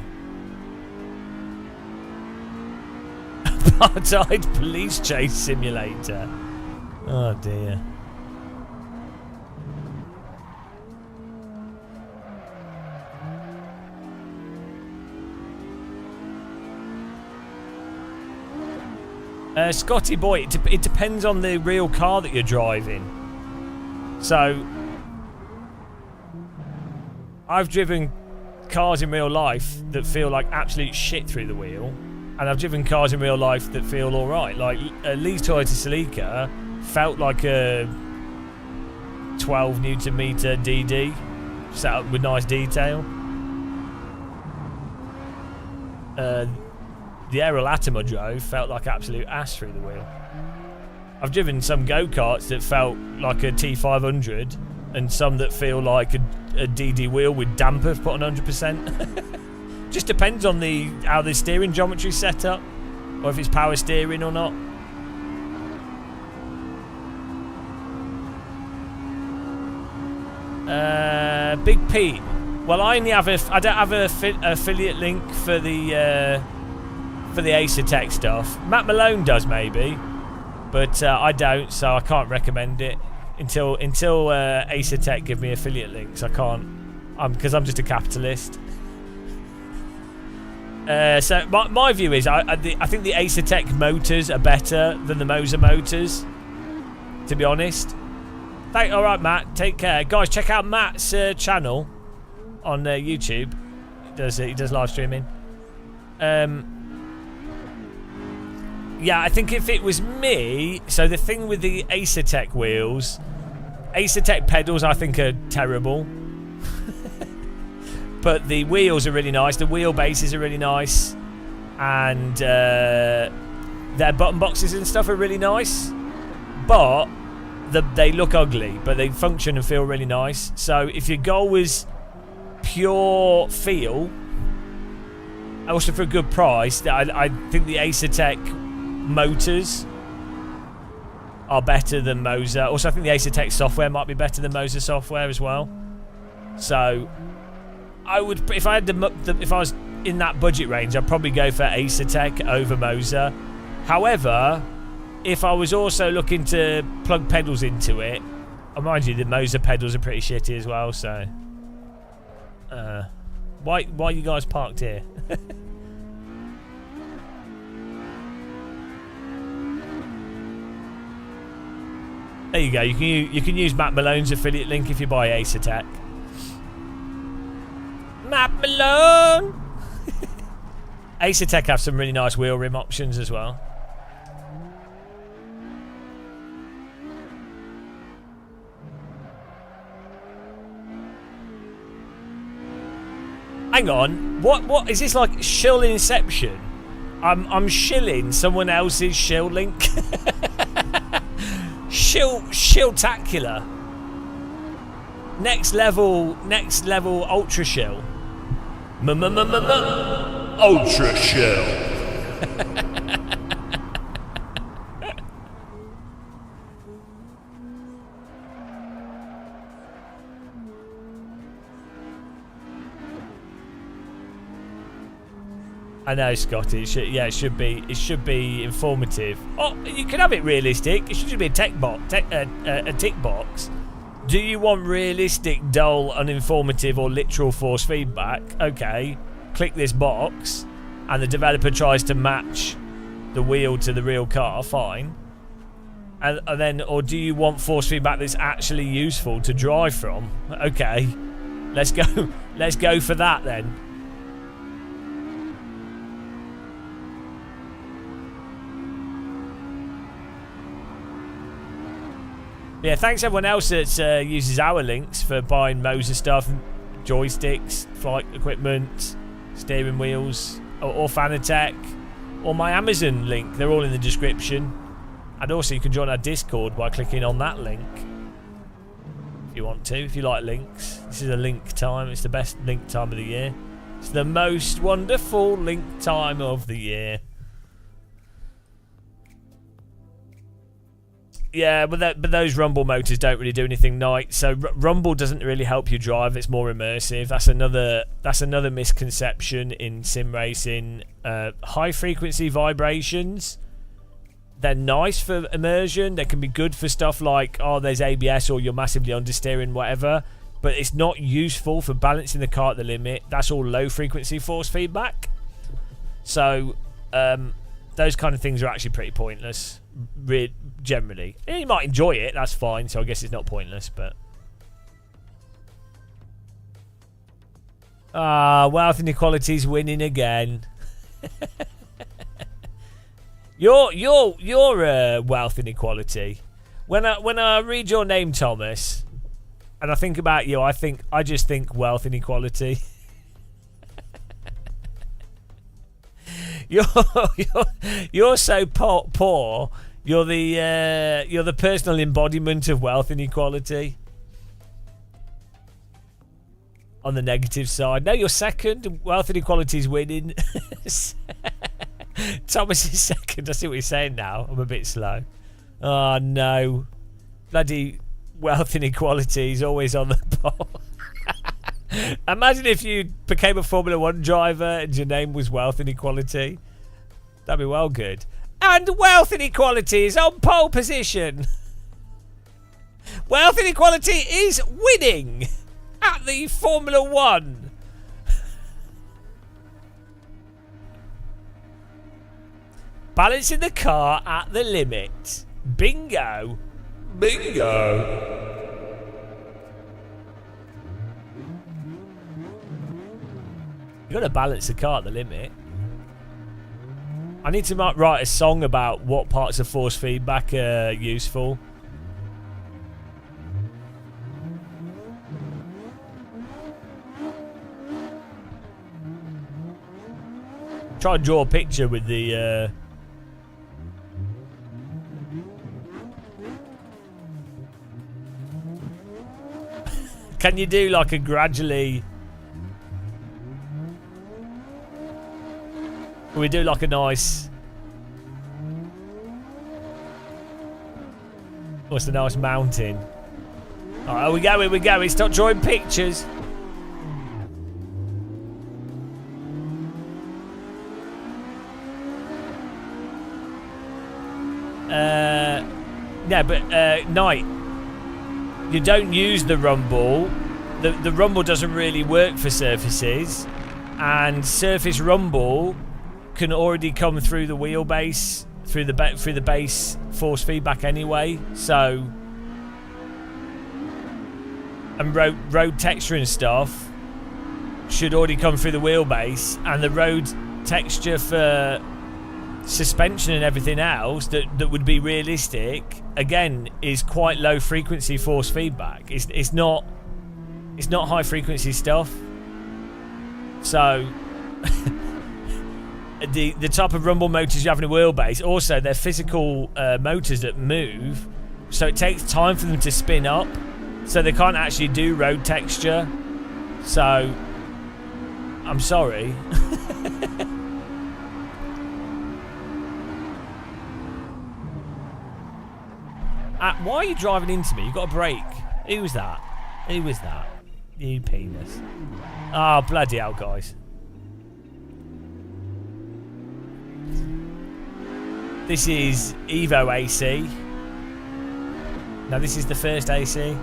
Apartheid police chase simulator. Oh dear. Scotty boy, it depends on the real car that you're driving. So, I've driven cars in real life that feel like absolute shit through the wheel, and I've driven cars in real life that feel alright. Like, Lee's Toyota Celica felt like a 12 Newton meter DD, set up with nice detail. The Aero Latimer drove felt like absolute ass through the wheel. I've driven some go-karts that felt like a T500, and some that feel like a DD wheel with dampers put on 100%. Just depends on how the steering geometry is set up, or if it's power steering or not. Big Pete. Well, I don't have an affiliate link for the Asetto stuff. Matt Malone does maybe, but I don't, so I can't recommend it until Asetto give me affiliate links. I can't, because I'm just a capitalist. So my view is I think the Asetto motors are better than the Moser motors, to be honest. Alright, Matt, take care. Guys, check out Matt's channel. on YouTube. He does live streaming. Yeah, I think if it was me, so the thing with the Assetto wheels, Assetto pedals I think are terrible. But the wheels are really nice, the wheelbases are really nice, and their button boxes and stuff are really nice. But they look ugly, but they function and feel really nice. So if your goal was pure feel, also for a good price, I think the Assetto motors are better than Moser. Also, I think the Assetto software might be better than Moser software as well. So, I would, if I was in that budget range, I'd probably go for Assetto over Moser. However, if I was also looking to plug pedals into it, mind you, the Moser pedals are pretty shitty as well. So, why are you guys parked here? There you go. You can use Matt Malone's affiliate link if you buy Assetto. Matt Malone. Assetto have some really nice wheel rim options as well. Hang on. What is this, like shill inception? I'm shilling someone else's shill link. Shilltacular. Next level ultra shill. Ultra shill. I know, Scotty. It should be informative. Oh, you can have it realistic. It should just be a tick box. Do you want realistic, dull, uninformative, or literal force feedback? Okay, click this box, and the developer tries to match the wheel to the real car. Fine. And then, or do you want force feedback that's actually useful to drive from? Okay, let's go. Let's go for that then. Yeah, thanks everyone else that uses our links for buying Moser stuff, joysticks, flight equipment, steering wheels, or Fanatec, or my Amazon link. They're all in the description. And also you can join our Discord by clicking on that link. If you want to, if you like links. This is a link time. It's the best link time of the year. It's the most wonderful link time of the year. Yeah, but those rumble motors don't really do anything night. So rumble doesn't really help you drive. It's more immersive. That's another misconception in sim racing. High frequency vibrations, they're nice for immersion. They can be good for stuff like, oh, there's ABS or you're massively understeering, whatever. But it's not useful for balancing the car at the limit. That's all low frequency force feedback. So those kind of things are actually pretty pointless. Generally, you might enjoy it, that's fine, so I guess it's not pointless. But wealth inequality's winning again. You're wealth inequality. When I read your name, Thomas, and I think about you, I just think wealth inequality. You're so poor. You're the personal embodiment of wealth inequality. On the negative side, no, you're second. Wealth inequality is winning. Thomas is second. I see what you're saying now. I'm a bit slow. Oh no, bloody wealth inequality is always on the pole. Imagine if you became a Formula 1 driver and your name was Wealth Inequality. That'd be well good. And Wealth Inequality is on pole position. Wealth Inequality is winning at the Formula 1. Balancing the car at the limit. Bingo. Bingo. You've got to balance the car at the limit. I need to write a song about what parts of force feedback are useful. Try and draw a picture with the... Can you do like a gradually... We do like a nice... What's the nice mountain? Alright, we go. Stop drawing pictures. Yeah, but Knight, you don't use the rumble. The rumble doesn't really work for surfaces, and surface rumble can already come through the wheelbase, through the base force feedback anyway. So, and road texture and stuff should already come through the wheelbase, and the road texture for suspension and everything else that would be realistic again is quite low frequency force feedback. It's not high frequency stuff. So the type of rumble motors you have in a wheelbase, also they're physical motors that move, so it takes time for them to spin up, so they can't actually do road texture. So I'm sorry. Why are you driving into me? You've got a brake. Who was that? Who was that? You penis. Oh, bloody hell, guys. This is EVO AC. Now, this is the first AC.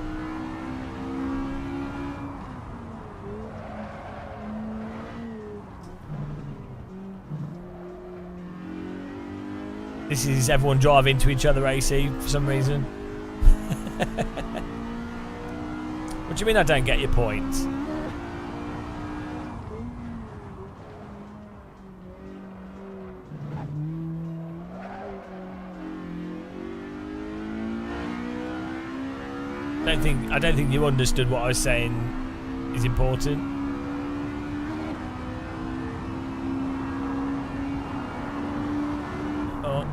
This is everyone driving into each other AC for some reason. What do you mean I don't get your point? I don't think you understood what I was saying is important. Oh.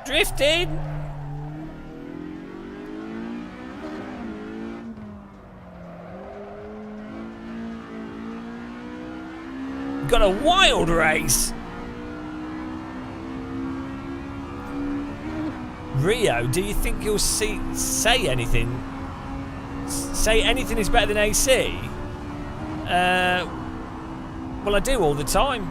Drifting! Got a wild race! Rio, do you think you'll say anything? Say anything is better than AC? Well, I do all the time.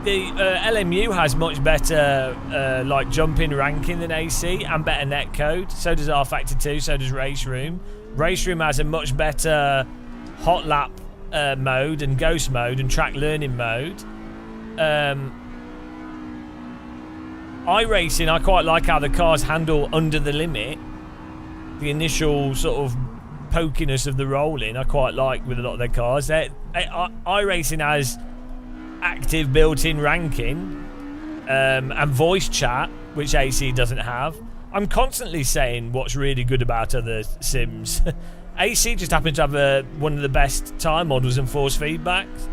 The LMU has much better like jumping ranking than AC and better netcode. So does R Factor 2, so does Race Room. Race Room has a much better hot lap mode and ghost mode and track learning mode. iRacing, I quite like how the cars handle under the limit. The initial sort of pokiness of the rolling I quite like with a lot of their cars. iRacing has active built-in ranking and voice chat, which AC doesn't have. I'm constantly saying what's really good about other sims. AC just happens to have one of the best time models and force feedbacks.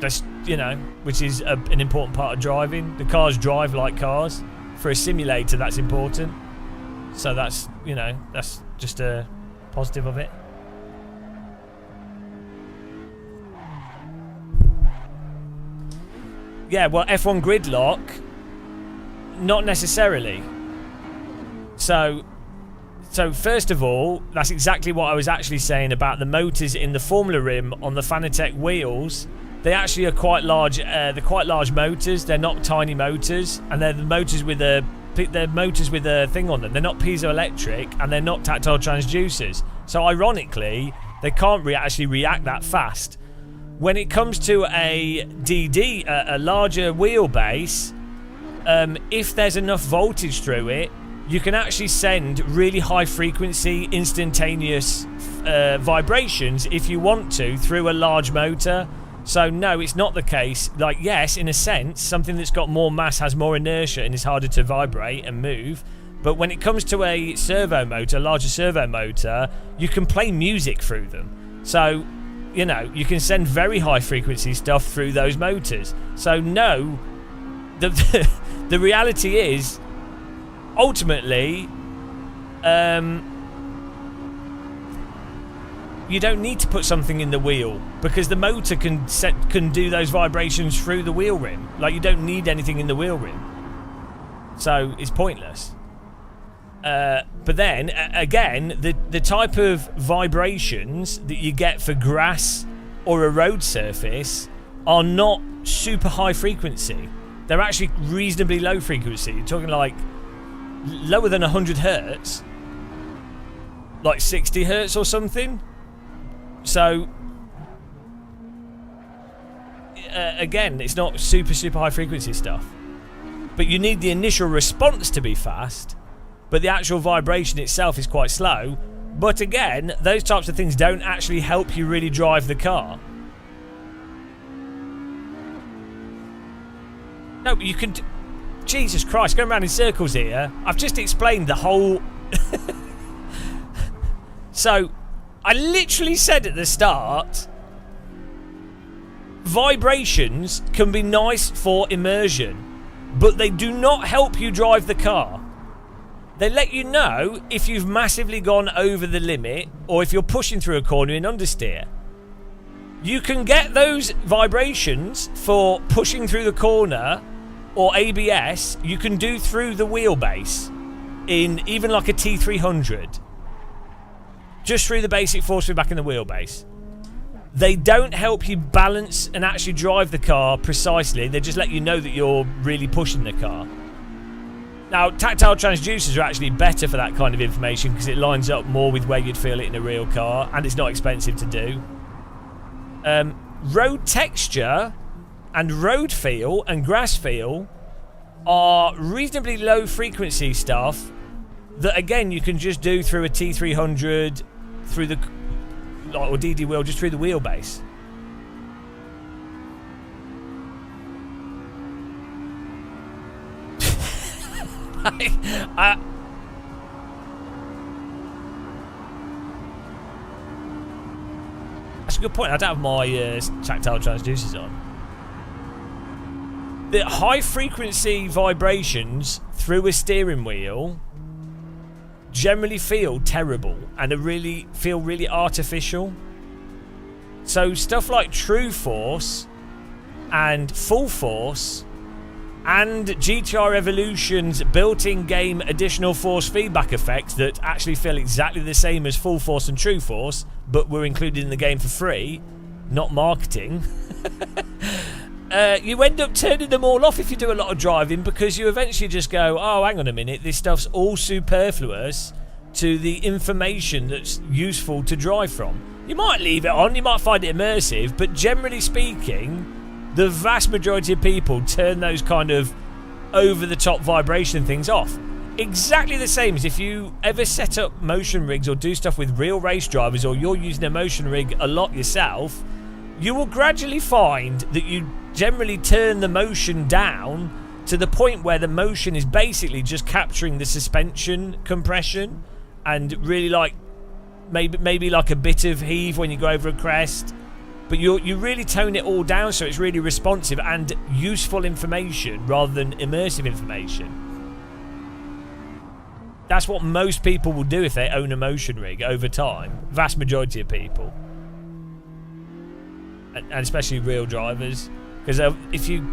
That's, you know, which is an important part of driving. The cars drive like cars. For a simulator, that's important. So that's, you know, that's just a positive of it. Yeah, well, F1 gridlock, not necessarily. So first of all, that's exactly what I was actually saying about the motors in the Formula Rim on the Fanatec wheels. They actually are quite large. They're quite large motors. They're not tiny motors, and they're the motors with a thing on them. They're not piezoelectric, and they're not tactile transducers. So ironically, they can't actually react that fast. When it comes to a DD, a larger wheelbase, if there's enough voltage through it, you can actually send really high frequency, instantaneous vibrations if you want to through a large motor. So no, it's not the case. Like, yes, in a sense, something that's got more mass has more inertia and is harder to vibrate and move. But when it comes to a servo motor, larger servo motor, you can play music through them. So, you know, you can send very high frequency stuff through those motors. So no, the reality is, ultimately, you don't need to put something in the wheel because the motor can do those vibrations through the wheel rim. Like, you don't need anything in the wheel rim, so it's pointless. But then again, the type of vibrations that you get for grass or a road surface are not super high frequency. They're actually reasonably low frequency. You're talking like lower than 100 hertz, like 60 hertz or something. So again, it's not super high frequency stuff, but you need the initial response to be fast, but the actual vibration itself is quite slow. But again, those types of things don't actually help you really drive the car. No, but you can... Jesus Christ, going around in circles here. I've just explained the whole... So, I literally said at the start, vibrations can be nice for immersion, but they do not help you drive the car. They let you know if you've massively gone over the limit or if you're pushing through a corner in understeer. You can get those vibrations for pushing through the corner or ABS, you can do through the wheelbase in even like a T300. Just through the basic force feedback in the wheelbase. They don't help you balance and actually drive the car precisely. They just let you know that you're really pushing the car. Now, tactile transducers are actually better for that kind of information because it lines up more with where you'd feel it in a real car, and it's not expensive to do. Road texture and road feel and grass feel are reasonably low frequency stuff that, again, you can just do through a T300, through the, or DD wheel, just through the wheelbase. That's a good point. I don't have my tactile transducers on. The high frequency vibrations through a steering wheel generally feel terrible and feel really artificial. So stuff like True Force and Full Force and GTR Evolution's built-in game additional force feedback effects that actually feel exactly the same as Full Force and True Force, but were included in the game for free, not marketing. You end up turning them all off if you do a lot of driving, because you eventually just go, oh, hang on a minute, this stuff's all superfluous to the information that's useful to drive from. You might leave it on, you might find it immersive, but generally speaking, the vast majority of people turn those kind of over-the-top vibration things off. Exactly the same as if you ever set up motion rigs or do stuff with real race drivers, or you're using a motion rig a lot yourself, you will gradually find that you generally turn the motion down to the point where the motion is basically just capturing the suspension compression and really like maybe like a bit of heave when you go over a crest. But you really tone it all down so it's really responsive and useful information rather than immersive information. That's what most people will do if they own a motion rig over time. Vast majority of people. And especially real drivers. Because if you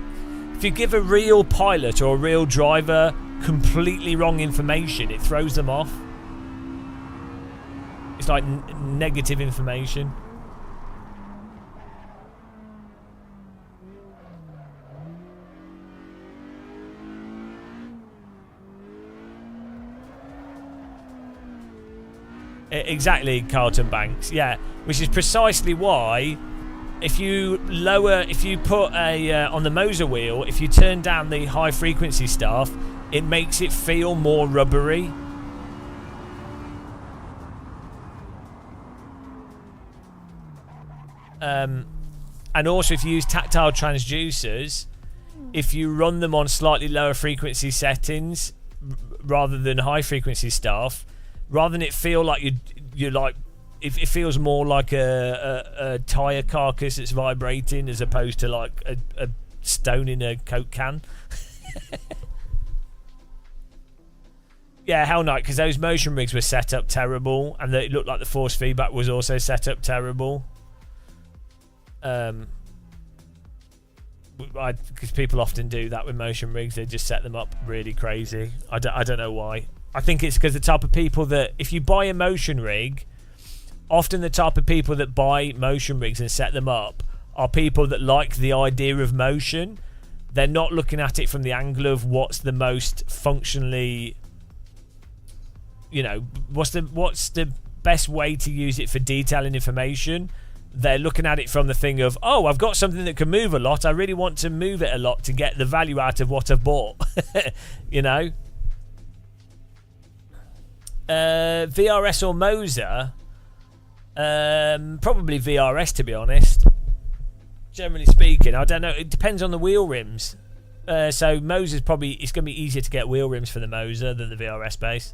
give a real pilot or a real driver completely wrong information, it throws them off. It's like negative information. Exactly, Carlton Banks. Yeah, which is precisely why if you put a on the Moser wheel, if you turn down the high frequency stuff, it makes it feel more rubbery. And also, if you use tactile transducers, if you run them on slightly lower frequency settings rather than high frequency stuff, rather than it feel like you're like, it feels more like a tire carcass that's vibrating as opposed to like a stone in a Coke can. Yeah, hell no, because those motion rigs were set up terrible, and it looked like the force feedback was also set up terrible. Because people often do that with motion rigs, they just set them up really crazy. I don't know why. I think it's because the type of people that, if you buy a motion rig, often the type of people that buy motion rigs and set them up are people that like the idea of motion. They're not looking at it from the angle of what's the most functionally, you know, what's the best way to use it for detailing information. They're looking at it from the thing of, oh, I've got something that can move a lot. I really want to move it a lot to get the value out of what I've bought. You know? VRS or Moser? Probably VRS, to be honest. Generally speaking, I don't know. It depends on the wheel rims. So Moser's probably, it's going to be easier to get wheel rims for the Moser than the VRS base.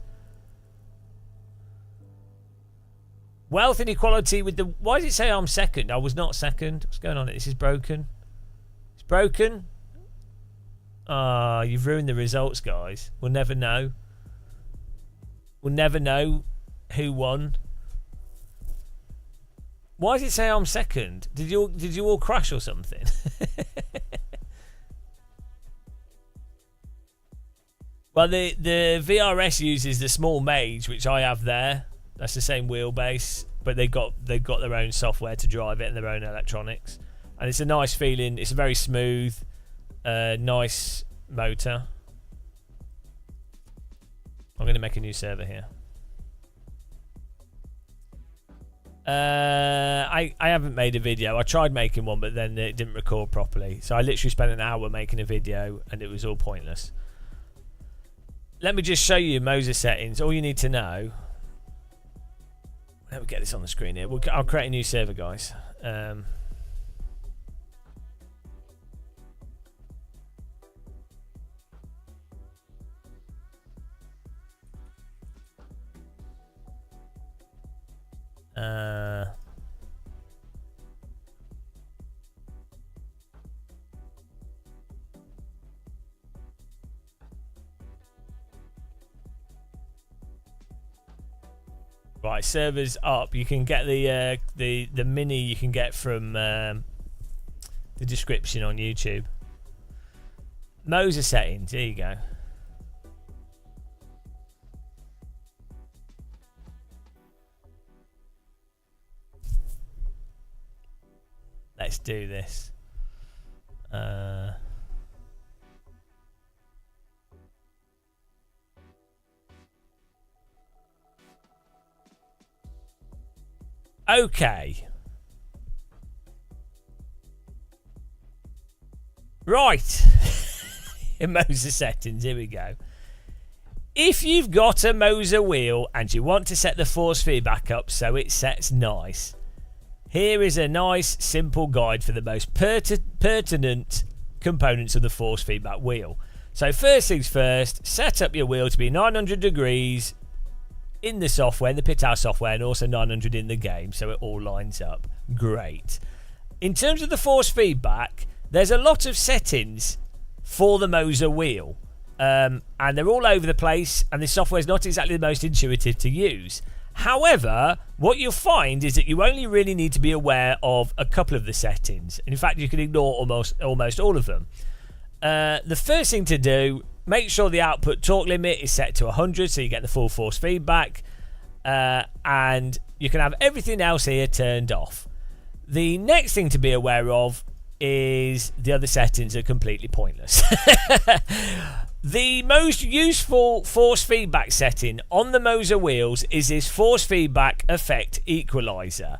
Wealth inequality with the... Why does it say I'm second? I was not second. What's going on? This is broken. It's broken. Ah, you've ruined the results, guys. We'll never know. We'll never know who won. Why does it say I'm second? Did you all crash or something? Well, the VRS uses the small Mage, which I have there. That's the same wheelbase, but they've got their own software to drive it and their own electronics, and it's a nice feeling. It's a very smooth, nice motor. I'm going to make a new server here. I haven't made a video. I tried making one, but then it didn't record properly. So I literally spent an hour making a video, and it was all pointless. Let me just show you Moser settings. All you need to know. Let me get this on the screen here. I'll create a new server, guys. Right, servers up. You can get the mini you can get from the description on YouTube. Moser settings. There you go. Let's do this. Okay. Right. In Moser settings, here we go. If you've got a Moser wheel and you want to set the force feedback up so it sets nice, here is a nice, simple guide for the most pertinent components of the force feedback wheel. So first things first, set up your wheel to be 900 degrees in the software, in the pit house software, and also 900 in the game, so it all lines up. Great. In terms of the force feedback, there's a lot of settings for the Moser wheel, and they're all over the place, and the software is not exactly the most intuitive to use. However, what you'll find is that you only really need to be aware of a couple of the settings. In fact, you can ignore almost all of them. The first thing to do, make sure the output torque limit is set to 100 so you get the full force feedback, and you can have everything else here turned off. The next thing to be aware of is the other settings are completely pointless. The most useful force feedback setting on the Moser wheels is this force feedback effect equalizer.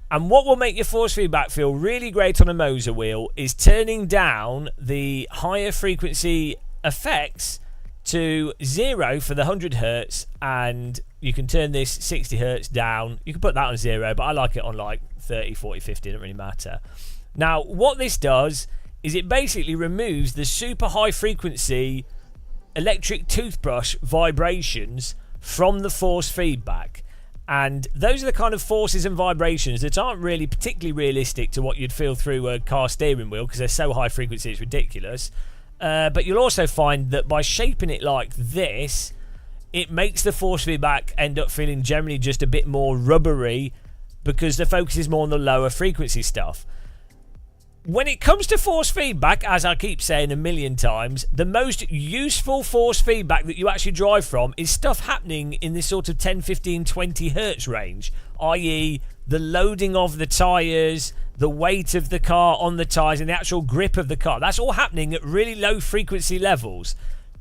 And what will make your force feedback feel really great on a Moser wheel is turning down the higher frequency effects to 0 for the 100 hertz, and you can turn this 60 hertz down. You can put that on 0, but I like it on like 30, 40, 50, it doesn't really matter. Now, what this does is it basically removes the super high frequency electric toothbrush vibrations from the force feedback. And those are the kind of forces and vibrations that aren't really particularly realistic to what you'd feel through a car steering wheel, because they're so high frequency it's ridiculous. But you'll also find that by shaping it like this, it makes the force feedback end up feeling generally just a bit more rubbery, because the focus is more on the lower frequency stuff. When it comes to force feedback, as I keep saying a million times, the most useful force feedback that you actually drive from is stuff happening in this sort of 10, 15, 20 hertz range, i.e. the loading of the tyres, the weight of the car on the tyres, and the actual grip of the car. That's all happening at really low frequency levels,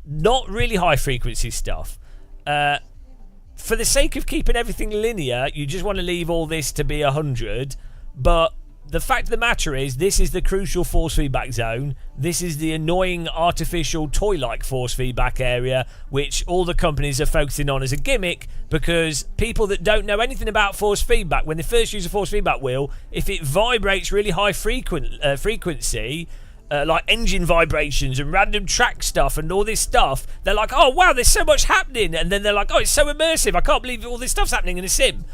not really high frequency stuff. For the sake of keeping everything linear, you just want to leave all this to be 100, but the fact of the matter is, this is the crucial force feedback zone. This is the annoying artificial toy-like force feedback area, which all the companies are focusing on as a gimmick, because people that don't know anything about force feedback, when they first use a force feedback wheel, if it vibrates really high frequency, like engine vibrations and random track stuff and all this stuff, they're like, oh wow, there's so much happening, and then they're like, oh, it's so immersive, I can't believe all this stuff's happening in a sim.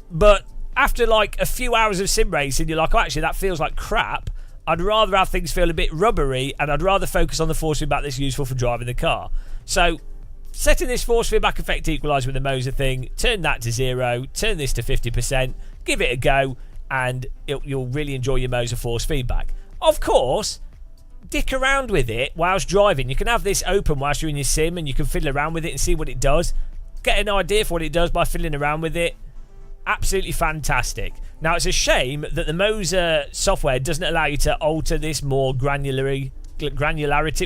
But after like a few hours of sim racing, you're like, oh, actually that feels like crap. I'd rather have things feel a bit rubbery, and I'd rather focus on the force feedback that's useful for driving the car. So setting this force feedback effect equalizer with the Moser thing, turn that to 0, turn this to 50%, give it a go, and you'll really enjoy your Moser force feedback. Of course, dick around with it whilst driving. You can have this open whilst you're in your sim, and you can fiddle around with it and see what it does. Get an idea for what it does by fiddling around with it. Absolutely fantastic. Now, it's a shame that the Moser software doesn't allow you to alter this more granularity,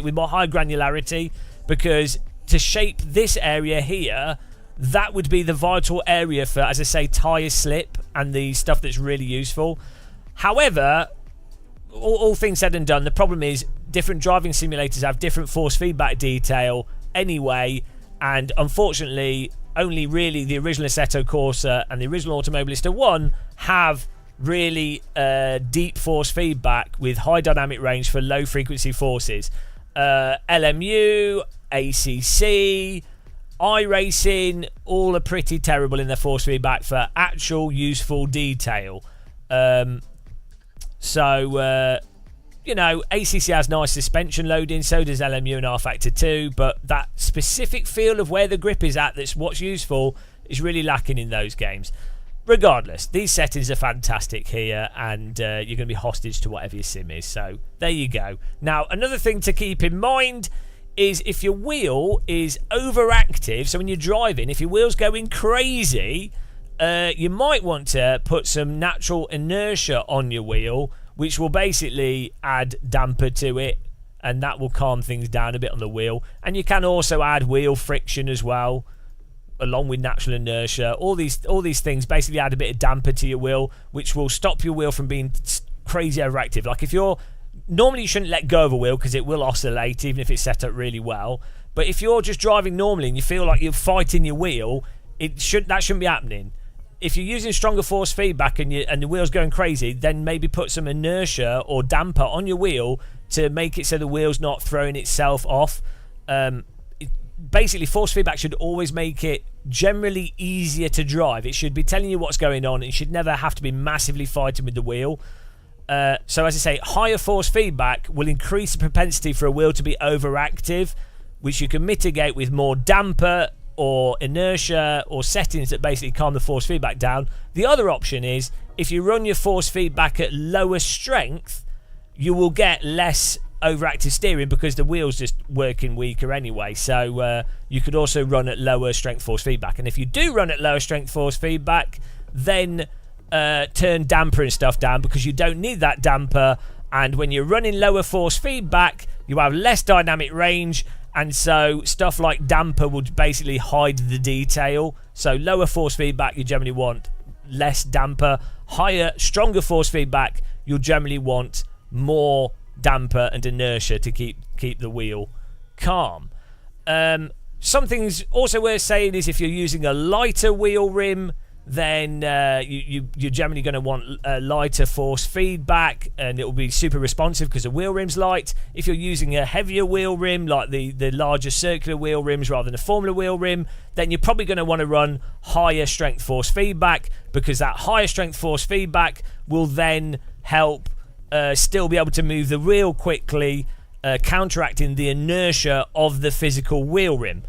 with more high granularity, because to shape this area here, that would be the vital area for, as I say, tyre slip and the stuff that's really useful. However, all things said and done, the problem is different driving simulators have different force feedback detail anyway, and unfortunately only really the original Assetto Corsa and the original Automobilista 1 have really deep force feedback with high dynamic range for low frequency forces. LMU, ACC, iRacing, all are pretty terrible in their force feedback for actual useful detail. You know, ACC has nice suspension loading, so does LMU and R-Factor 2, but that specific feel of where the grip is at, that's what's useful, is really lacking in those games. Regardless, these settings are fantastic here, and you're going to be hostage to whatever your sim is, so there you go. Now, another thing to keep in mind is if your wheel is overactive, so when you're driving, if your wheel's going crazy, you might want to put some natural inertia on your wheel, which will basically add damper to it, and that will calm things down a bit on the wheel. And you can also add wheel friction as well, along with natural inertia. All these things basically add a bit of damper to your wheel, which will stop your wheel from being crazy overactive. Like, if you're normally, you shouldn't let go of a wheel because it will oscillate even if it's set up really well. But if you're just driving normally and you feel like you're fighting your wheel, that shouldn't be happening. If you're using stronger force feedback and the wheel's going crazy, then maybe put some inertia or damper on your wheel to make it so the wheel's not throwing itself off. Basically, force feedback should always make it generally easier to drive. It should be telling you what's going on. It should never have to be massively fighting with the wheel. So as I say, higher force feedback will increase the propensity for a wheel to be overactive, which you can mitigate with more damper or inertia or settings that basically calm the force feedback down. The other option is, if you run your force feedback at lower strength, you will get less overactive steering because the wheel's just working weaker anyway. So you could also run at lower strength force feedback. And if you do run at lower strength force feedback, then turn damper and stuff down, because you don't need that damper. And when you're running lower force feedback, you have less dynamic range, and so stuff like damper would basically hide the detail. So lower force feedback, you generally want less damper. Higher, stronger force feedback, you'll generally want more damper and inertia to keep the wheel calm. Something's also worth saying is if you're using a lighter wheel rim, then you're generally going to want a lighter force feedback, and it will be super responsive because the wheel rim's light. If you're using a heavier wheel rim, like the larger circular wheel rims rather than a Formula wheel rim, then you're probably going to want to run higher strength force feedback, because that higher strength force feedback will then help still be able to move the wheel quickly, counteracting the inertia of the physical wheel rim.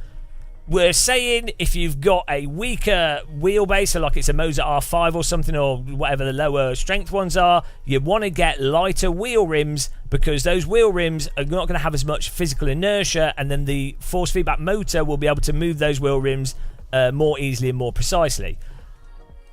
We're saying if you've got a weaker wheelbase, so like it's a Moza R5 or something, or whatever the lower strength ones are, you want to get lighter wheel rims, because those wheel rims are not going to have as much physical inertia, and then the force feedback motor will be able to move those wheel rims more easily and more precisely.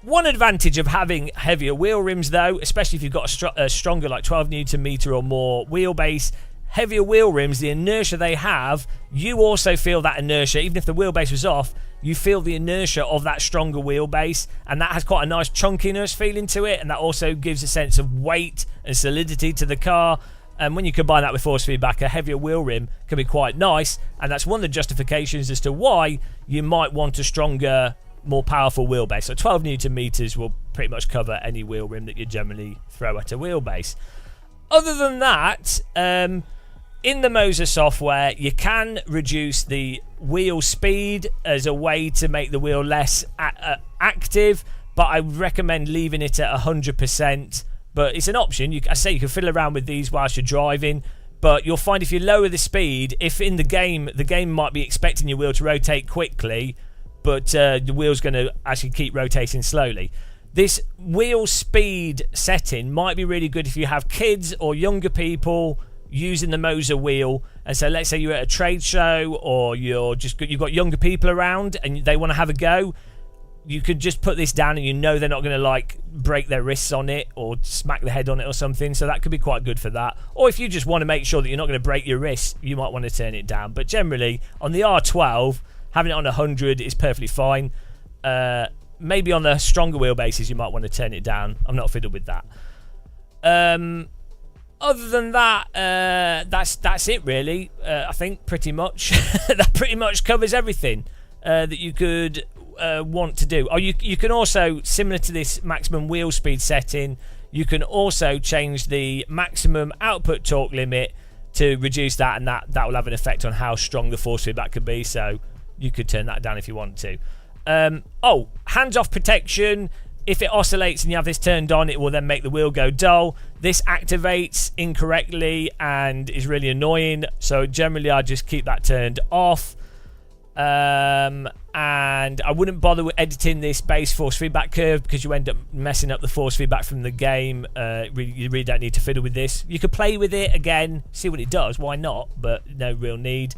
One advantage of having heavier wheel rims, though, especially if you've got a stronger, like 12 Newton meter or more wheelbase, heavier wheel rims, the inertia they have, you also feel that inertia. Even if the wheelbase was off, you feel the inertia of that stronger wheelbase, and that has quite a nice chunkiness feeling to it, and that also gives a sense of weight and solidity to the car. And when you combine that with force feedback, a heavier wheel rim can be quite nice, and that's one of the justifications as to why you might want a stronger, more powerful wheelbase. So 12 Newton meters will pretty much cover any wheel rim that you generally throw at a wheelbase. Other than that, in the Moza software, you can reduce the wheel speed as a way to make the wheel less active, but I recommend leaving it at 100%. But it's an option. I say you can fiddle around with these whilst you're driving, but you'll find if you lower the speed, if in the game might be expecting your wheel to rotate quickly, but the wheel's going to actually keep rotating slowly. This wheel speed setting might be really good if you have kids or younger people using the Moza wheel. And so let's say you're at a trade show, or you've got younger people around and they want to have a go. You could just put this down, and you know they're not going to like break their wrists on it or smack their head on it or something. So that could be quite good for that. Or if you just want to make sure that you're not going to break your wrists, you might want to turn it down. But generally on the R12, having it on 100 is perfectly fine. Maybe on the stronger wheelbases you might want to turn it down. I'm not fiddled with that. Other than that, that's it really. I think pretty much that pretty much covers everything that you could want to do. Oh, you can also, similar to this maximum wheel speed setting, you can also change the maximum output torque limit to reduce that, and that will have an effect on how strong the force feedback could be. So you could turn that down if you want to. Hands-off protection. If it oscillates and you have this turned on, it will then make the wheel go dull. This activates incorrectly and is really annoying. So generally I just keep that turned off. And I wouldn't bother with editing this base force feedback curve, because you end up messing up the force feedback from the game. You really don't need to fiddle with this. You could play with it again, see what it does, why not, but no real need.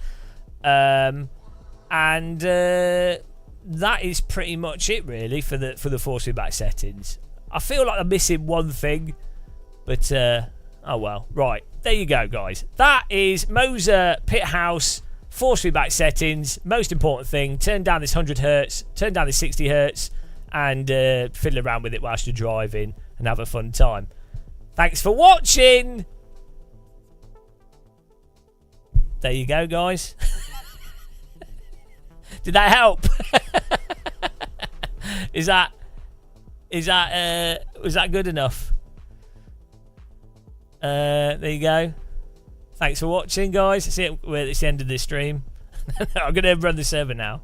That is pretty much it really for the force feedback settings. I feel like I'm missing one thing, but oh well. Right, there you go, guys. That is Moza Pit House force feedback settings. Most important thing: turn down this 100 Hz, turn down this 60 Hz, and fiddle around with it whilst you're driving and have a fun time. Thanks for watching. There you go, guys. Did that help? Was that good enough? There you go. Thanks for watching, guys. It's the end of this stream. I'm gonna run the server now.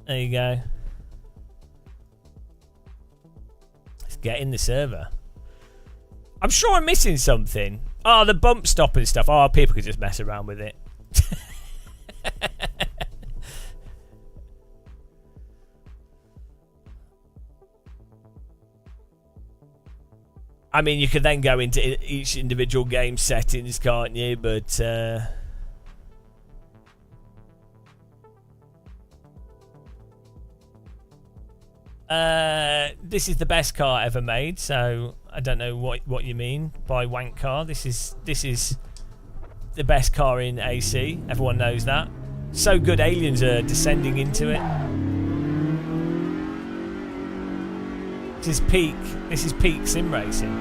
There you go. Let's get in the server. I'm sure I'm missing something. Oh, the bump stop and stuff. Oh, people could just mess around with it. I mean, you could then go into each individual game settings, can't you? But this is the best car ever made, so I don't know what you mean by wank car. This is the best car in AC. Everyone knows that. So good, aliens are descending into it. This is peak sim racing.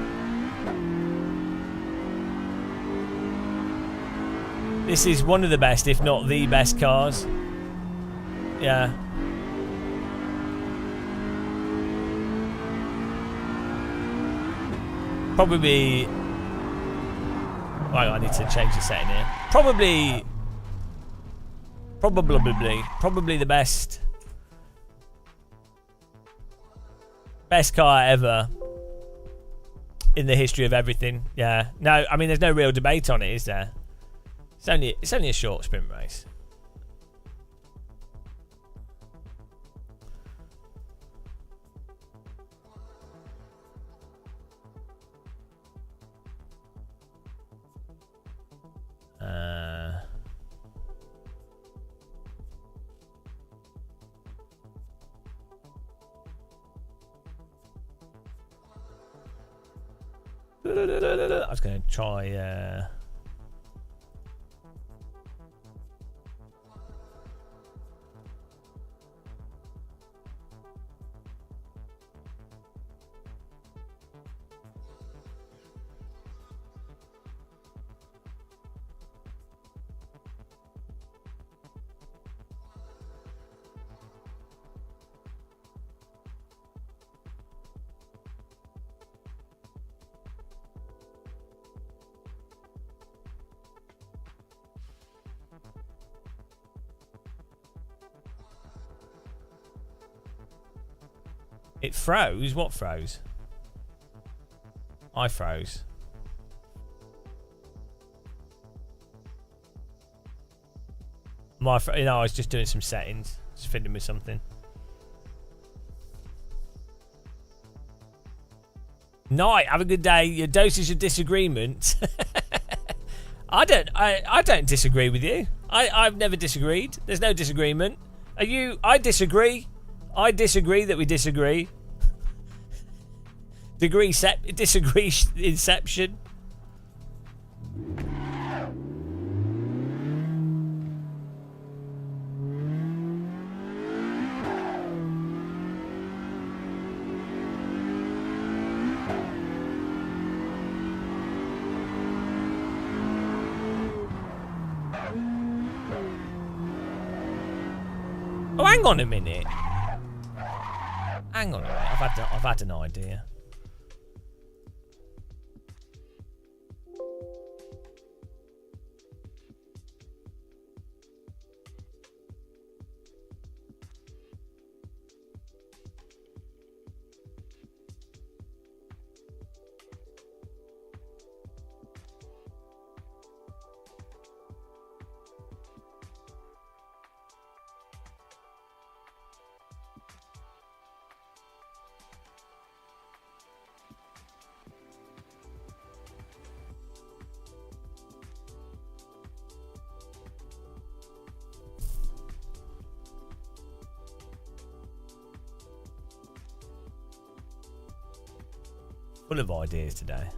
This is one of the best, if not the best cars. Yeah. Probably... Right, I need to change the setting here. Probably the best car ever in the history of everything. Yeah. No, I mean there's no real debate on it, is there? It's only a short sprint race. I was going to try. It froze? What froze? I froze. I was just doing some settings. Just fiddling with something. Night, have a good day. Your dosage of disagreement. I don't disagree with you. I've never disagreed. There's no disagreement. I disagree. I disagree that we disagree. Disagree inception. Oh, hang on a minute. Hang on a minute. I've had an idea. Full of ideas today.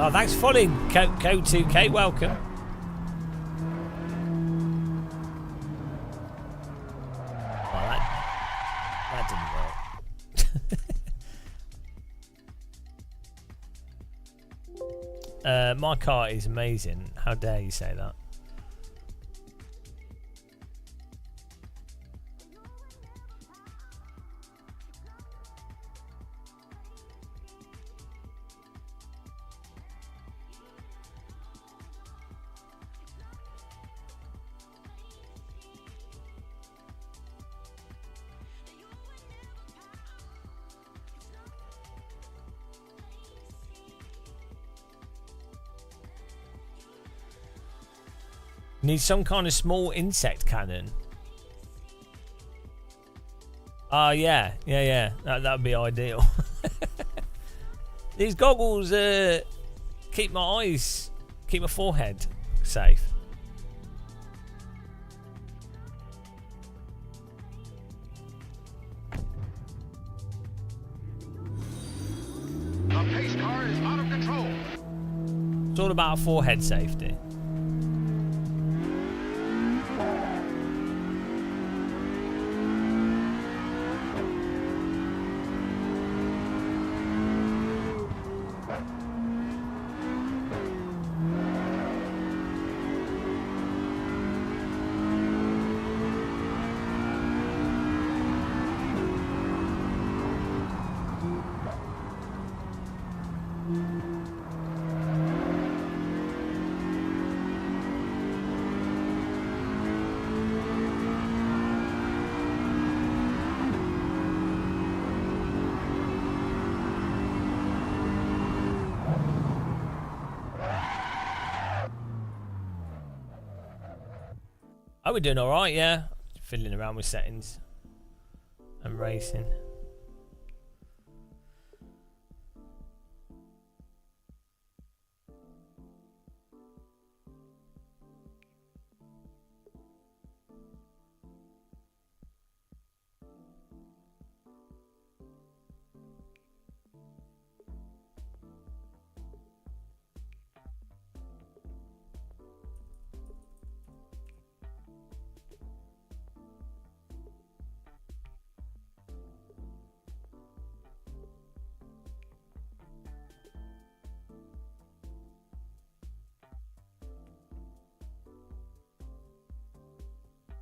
Oh, thanks for following, Co2K. Welcome. Oh, that didn't work. My car is amazing. How dare you say that? Need some kind of small insect cannon. Oh, yeah. That would be ideal. These goggles keep my forehead safe. The pace car is out of control. It's all about forehead safety. Oh, we're doing alright, yeah. Fiddling around with settings and racing.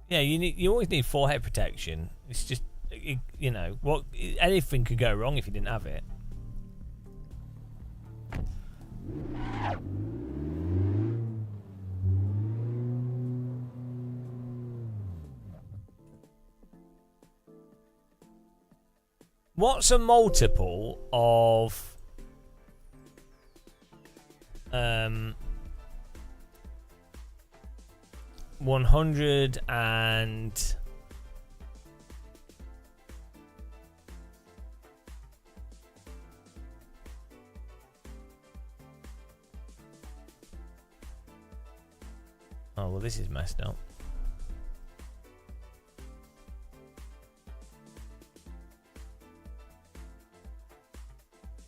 Yeah, you always need forehead protection. It's just, you know, anything could go wrong if you didn't have it. What's a multiple of 100 and oh, well, this is messed up.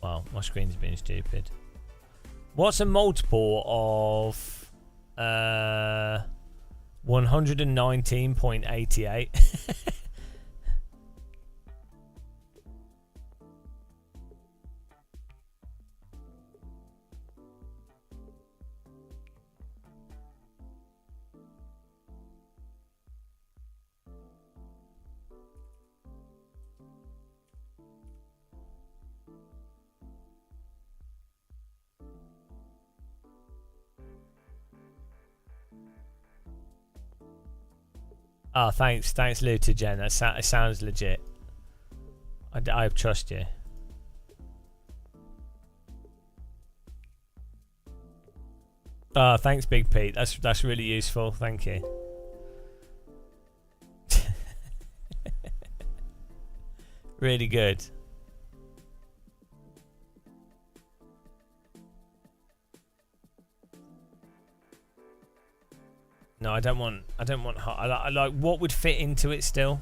Wow, my screen's being stupid. What's a multiple of 119.88? Oh, thanks, Luther Jen. That sounds legit. I trust you. Oh, thanks, Big Pete. That's really useful. Thank you. Really good. No, I don't want hot. I like what would fit into it still.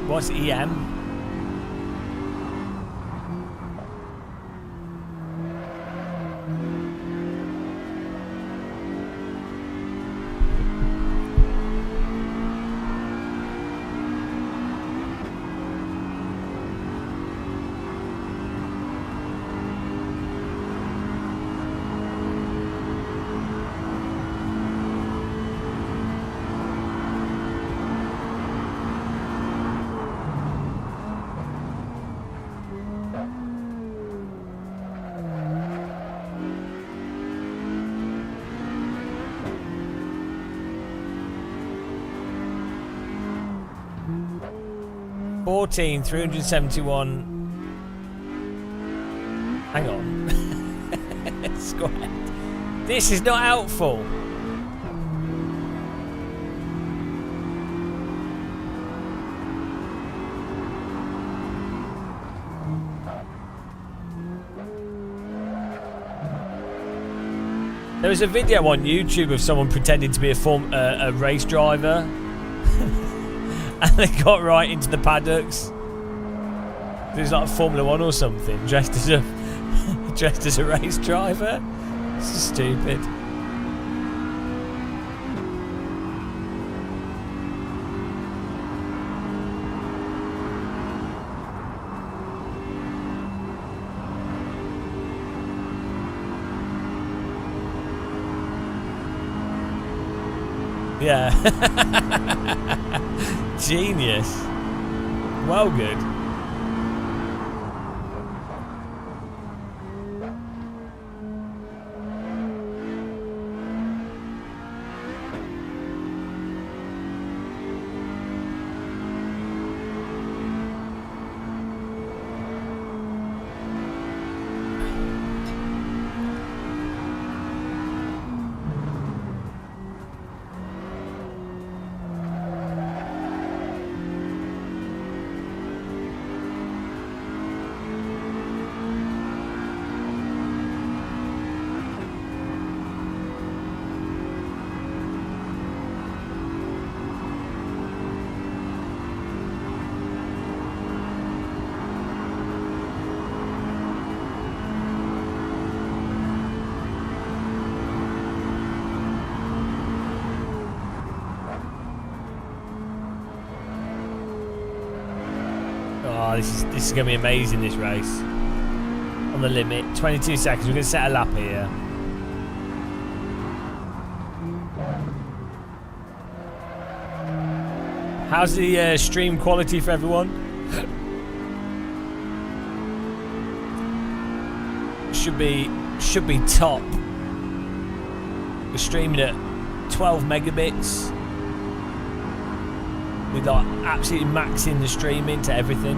What's EM? 14, 371. Hang on. Square. This is not helpful. There was a video on YouTube of someone pretending to be a race driver. And they got right into the paddocks. It was like Formula 1 or something, dressed as a race driver. This is stupid. Yeah. Genius. Well, good. Oh, this is going to be amazing, this race. On the limit. 22 seconds. We're going to set a lap here. How's the stream quality for everyone? Should be top. We're streaming at 12 megabits. With like absolutely maxing the streaming to everything.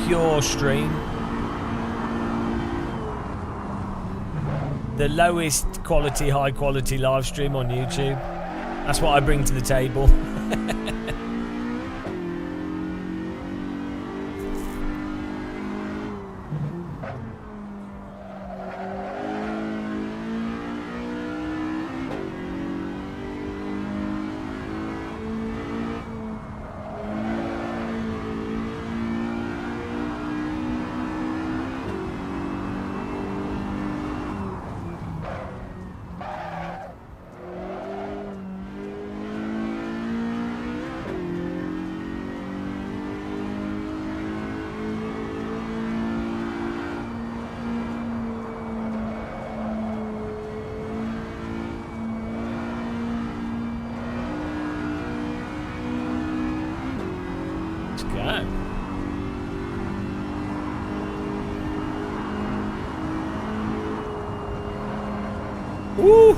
Pure stream. The lowest quality, high quality live stream on YouTube. That's what I bring to the table. Woo!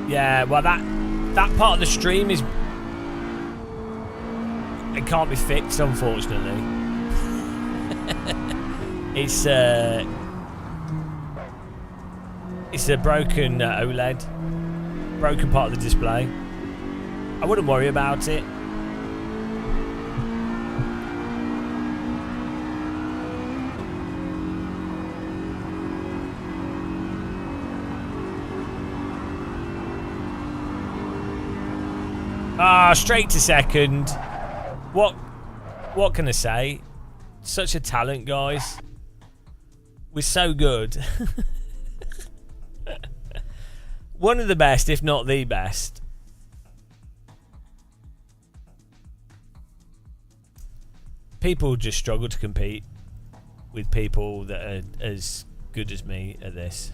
Yeah, well that part of the stream is it can't be fixed, unfortunately. It's a broken OLED, broken part of the display. I wouldn't worry about it. Straight to second. What can I say? Such a talent, guys. We're so good. One of the best, if not the best. People just struggle to compete with people that are as good as me at this.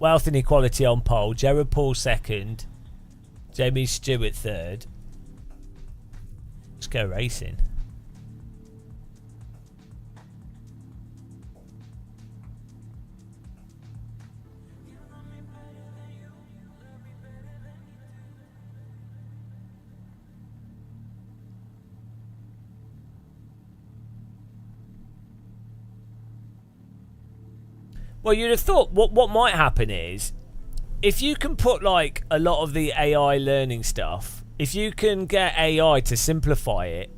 Wealth inequality on pole. Jared Paul second. Jamie Stewart third. Let's go racing. Well, you'd have thought what might happen is, if you can put like a lot of the AI learning stuff, if you can get AI to simplify it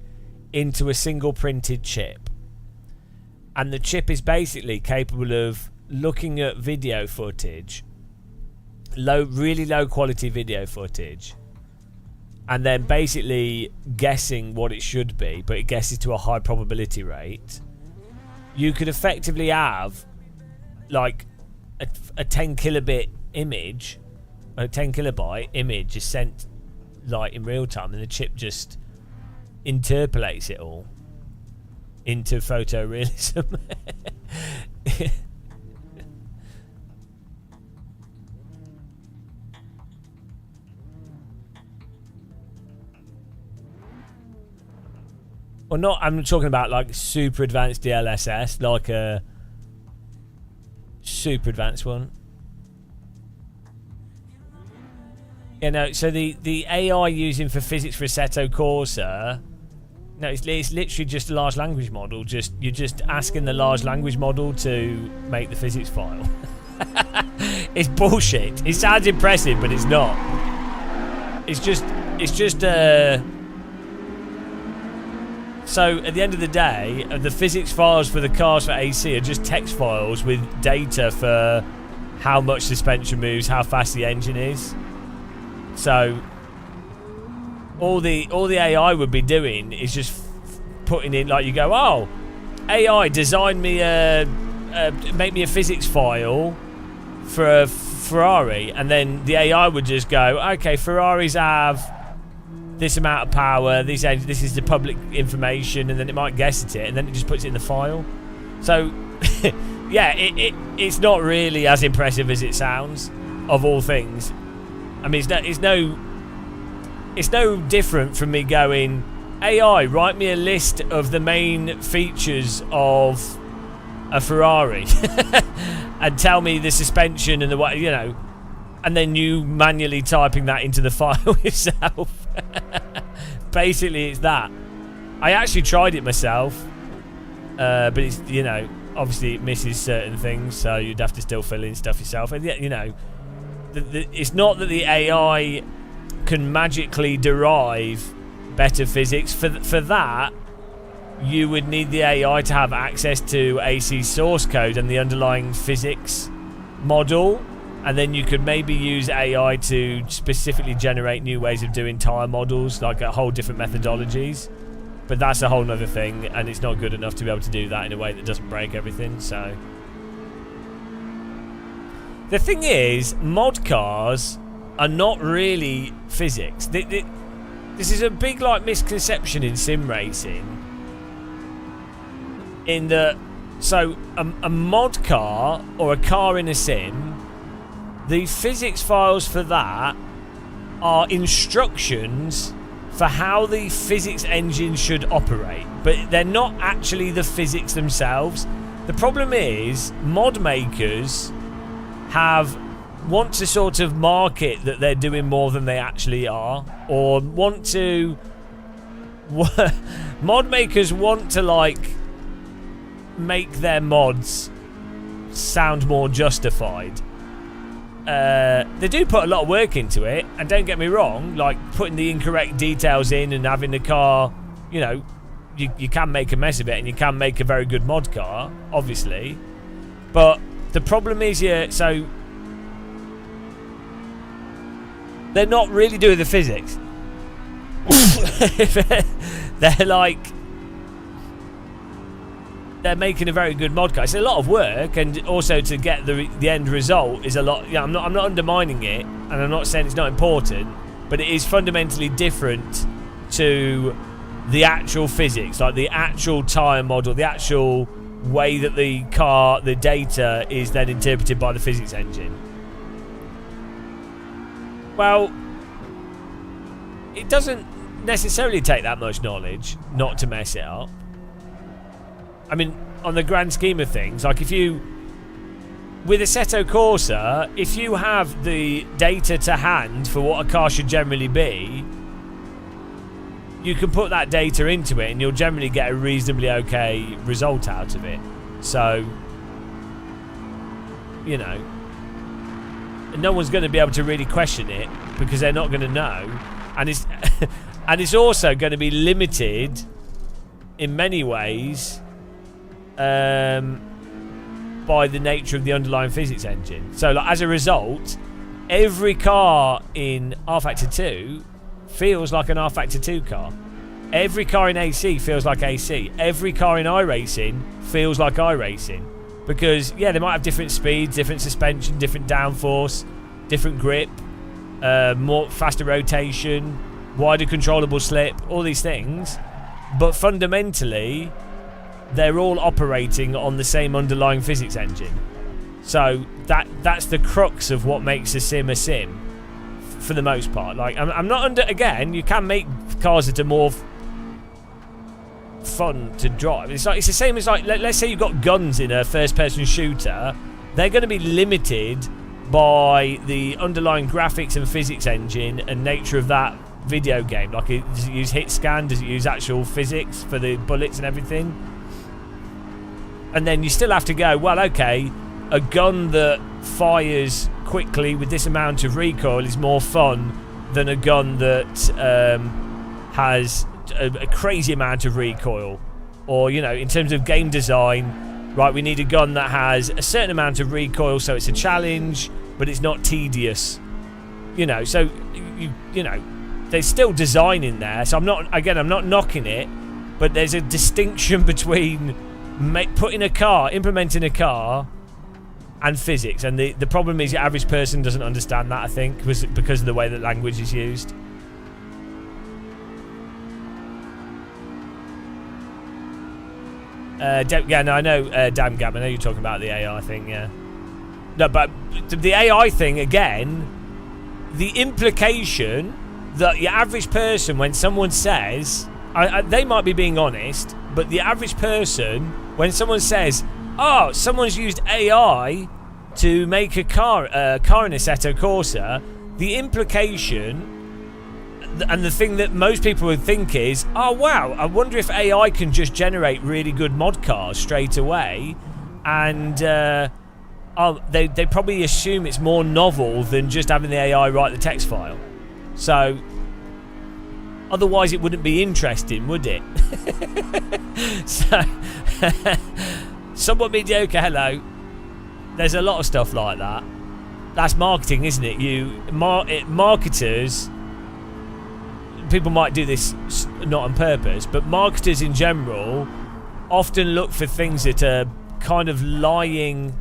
into a single printed chip, and the chip is basically capable of looking at video footage, really low quality video footage, and then basically guessing what it should be, but it guesses to a high probability rate, you could effectively have like a 10 kilobit image, a 10 kilobyte image is sent like in real time, and the chip just interpolates it all into photorealism. Well, not, I'm talking about like super advanced DLSS, like a super advanced one. Yeah, no, so the AI using for physics for Assetto Corsa, no, it's literally just a large language model. You're just asking the large language model to make the physics file. It's bullshit. It sounds impressive, but it's not. It's just so at the end of the day, the physics files for the cars for AC are just text files with data for how much suspension moves, how fast the engine is. So all the AI would be doing is just putting in, like, you go, oh, AI, design me make me a physics file for a Ferrari, and then the AI would just go, okay, Ferraris have this amount of power, this is the public information, and then it might guess at it, and then it just puts it in the file. So yeah, it's not really as impressive as it sounds, of all things. I mean, it's no different from me going, AI, write me a list of the main features of a Ferrari and tell me the suspension and the way, you know, and then you manually typing that into the file yourself. Basically, it's that. I actually tried it myself, but it's, you know, obviously it misses certain things, so you'd have to still fill in stuff yourself. And you know, it's not that the AI can magically derive better physics. For that, you would need the AI to have access to AC source code and the underlying physics model, and then you could maybe use AI to specifically generate new ways of doing tyre models, like a whole different methodologies. But that's a whole nother thing, and it's not good enough to be able to do that in a way that doesn't break everything. So the thing is, mod cars are not really physics. This is a big like misconception in sim racing, in that, so a mod car or a car in a sim, the physics files for that are instructions for how the physics engine should operate, but they're not actually the physics themselves. The problem is, mod makers want to sort of market that they're doing more than they actually are, or want to mod makers want to like make their mods sound more justified. They do put a lot of work into it, and don't get me wrong, like putting the incorrect details in and having the car, you know, you can make a mess of it, and you can make a very good mod car, obviously. But the problem is, so they're not really doing the physics. They're making a very good mod car. It's a lot of work, and also to get the end result is a lot. Yeah, I'm not undermining it, and I'm not saying it's not important, but it is fundamentally different to the actual physics, like the actual tyre model, the actual way that the data is then interpreted by the physics engine. Well, it doesn't necessarily take that much knowledge not to mess it up. I mean, on the grand scheme of things, like if you... With Assetto Corsa, if you have the data to hand for what a car should generally be, you can put that data into it and you'll generally get a reasonably okay result out of it. So, you know, no one's going to be able to really question it because they're not going to know. And it's and it's also going to be limited in many ways by the nature of the underlying physics engine. So, like, as a result, every car in R-Factor 2 feels like an R-Factor 2 car. Every car in AC feels like AC. Every car in iRacing feels like iRacing. Because, yeah, they might have different speeds, different suspension, different downforce, different grip, more faster rotation, wider controllable slip, all these things. But fundamentally, they're all operating on the same underlying physics engine. So that's the crux of what makes a sim, for the most part. Like, I'm not under... Again, you can make cars that are more fun to drive. It's the same as, like, let's say you've got guns in a first-person shooter. They're going to be limited by the underlying graphics and physics engine and nature of that video game. Like, does it use hit scan? Does it use actual physics for the bullets and everything? And then you still have to go, well, okay, a gun that fires quickly with this amount of recoil is more fun than a gun that has a crazy amount of recoil. Or, you know, in terms of game design, right, we need a gun that has a certain amount of recoil so it's a challenge, but it's not tedious. You know, so, you know, there's still design in there. So I'm not knocking it, but there's a distinction between implementing a car and physics, and the problem is the average person doesn't understand that, I think, because of the way that language is used. Yeah, no, I know, damn Gab, I know you're talking about the AI thing, yeah. No, but the AI thing, again, the implication that your average person, when someone says, they might be being honest, but the average person, when someone says, oh, someone's used AI to make a car in Assetto Corsa, the implication and the thing that most people would think is, oh wow, I wonder if AI can just generate really good mod cars straight away, and they probably assume it's more novel than just having the AI write the text file. So otherwise it wouldn't be interesting, would it? So somewhat mediocre, hello. There's a lot of stuff like that. That's marketing, isn't it? Marketers, people might do this not on purpose, but marketers in general often look for things that are kind of leading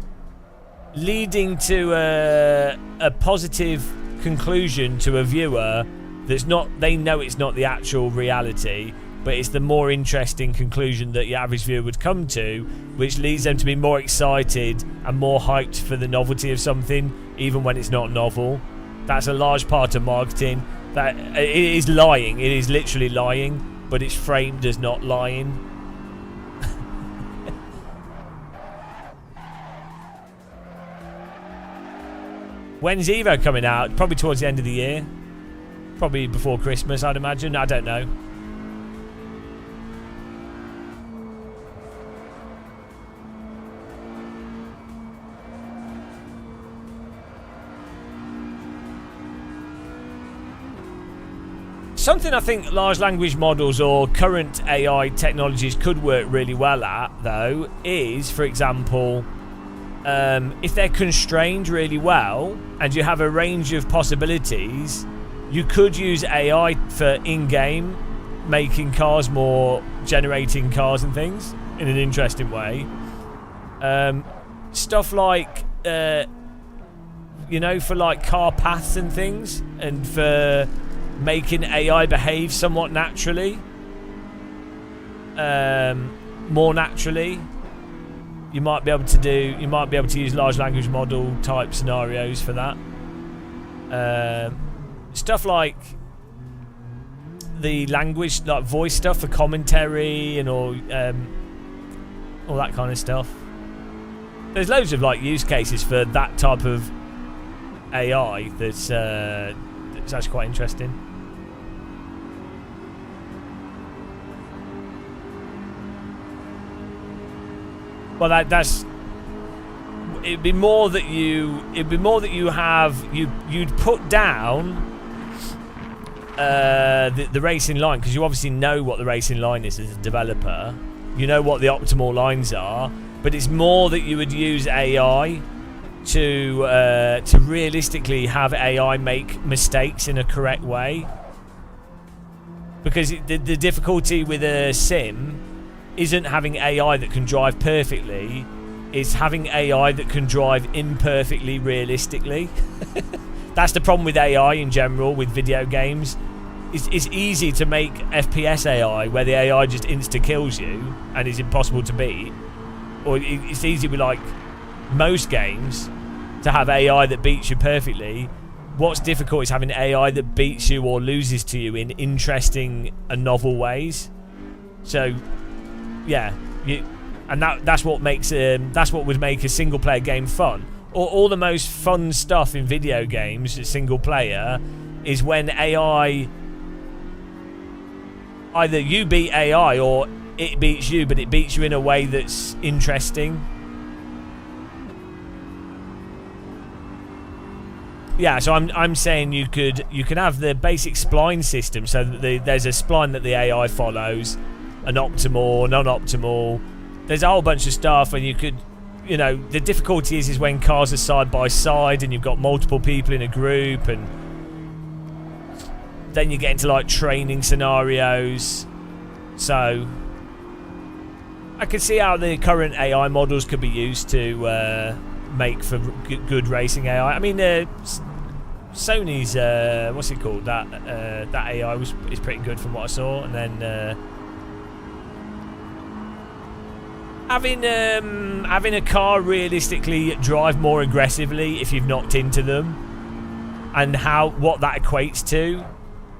to a positive conclusion to a viewer that's not, they know it's not the actual reality, but it's the more interesting conclusion that your average viewer would come to, which leads them to be more excited and more hyped for the novelty of something, even when it's not novel. That's a large part of marketing. That it is lying. It is literally lying, but it's framed as not lying. When's EVO coming out? Probably towards the end of the year. Probably before Christmas, I'd imagine. I don't know. Something I think large language models or current AI technologies could work really well at, though, is, for example, if they're constrained really well and you have a range of possibilities, you could use AI for in-game making cars more, generating cars and things in an interesting way. Stuff like, you know, for like car paths and things, and for making AI behave somewhat naturally, more naturally. You might be able to use large language model type scenarios for that. stuff like the language, like voice stuff for commentary and all that kind of stuff. There's loads of like use cases for that type of AI that's actually quite interesting. Well, that's. It'd be more that you have you'd put down the racing line, because you obviously know what the racing line is as a developer. You know what the optimal lines are, but it's more that you would use AI to realistically have AI make mistakes in a correct way. Because the difficulty with a sim isn't having AI that can drive perfectly. Is having AI that can drive imperfectly realistically. That's the problem with AI in general with video games. It's easy to make FPS AI where the AI just insta-kills you and is impossible to beat. Or it's easy with like most games to have AI that beats you perfectly. What's difficult is having AI that beats you or loses to you in interesting and novel ways. So, yeah, and that's what makes that's what would make a single player game fun. All the most fun stuff in video games, single player, is when AI, either you beat AI or it beats you, but it beats you in a way that's interesting. Yeah, so I'm saying you could have the basic spline system, so that there's a spline that the AI follows, an optimal, non-optimal. There's a whole bunch of stuff, and you could, the difficulty is when cars are side by side and you've got multiple people in a group, and then you get into like training scenarios. So I can see how the current AI models could be used to make for good racing AI. I mean, Sony's what's it called? That AI is pretty good from what I saw, and then. Having a car realistically drive more aggressively if you've knocked into them, and what that equates to.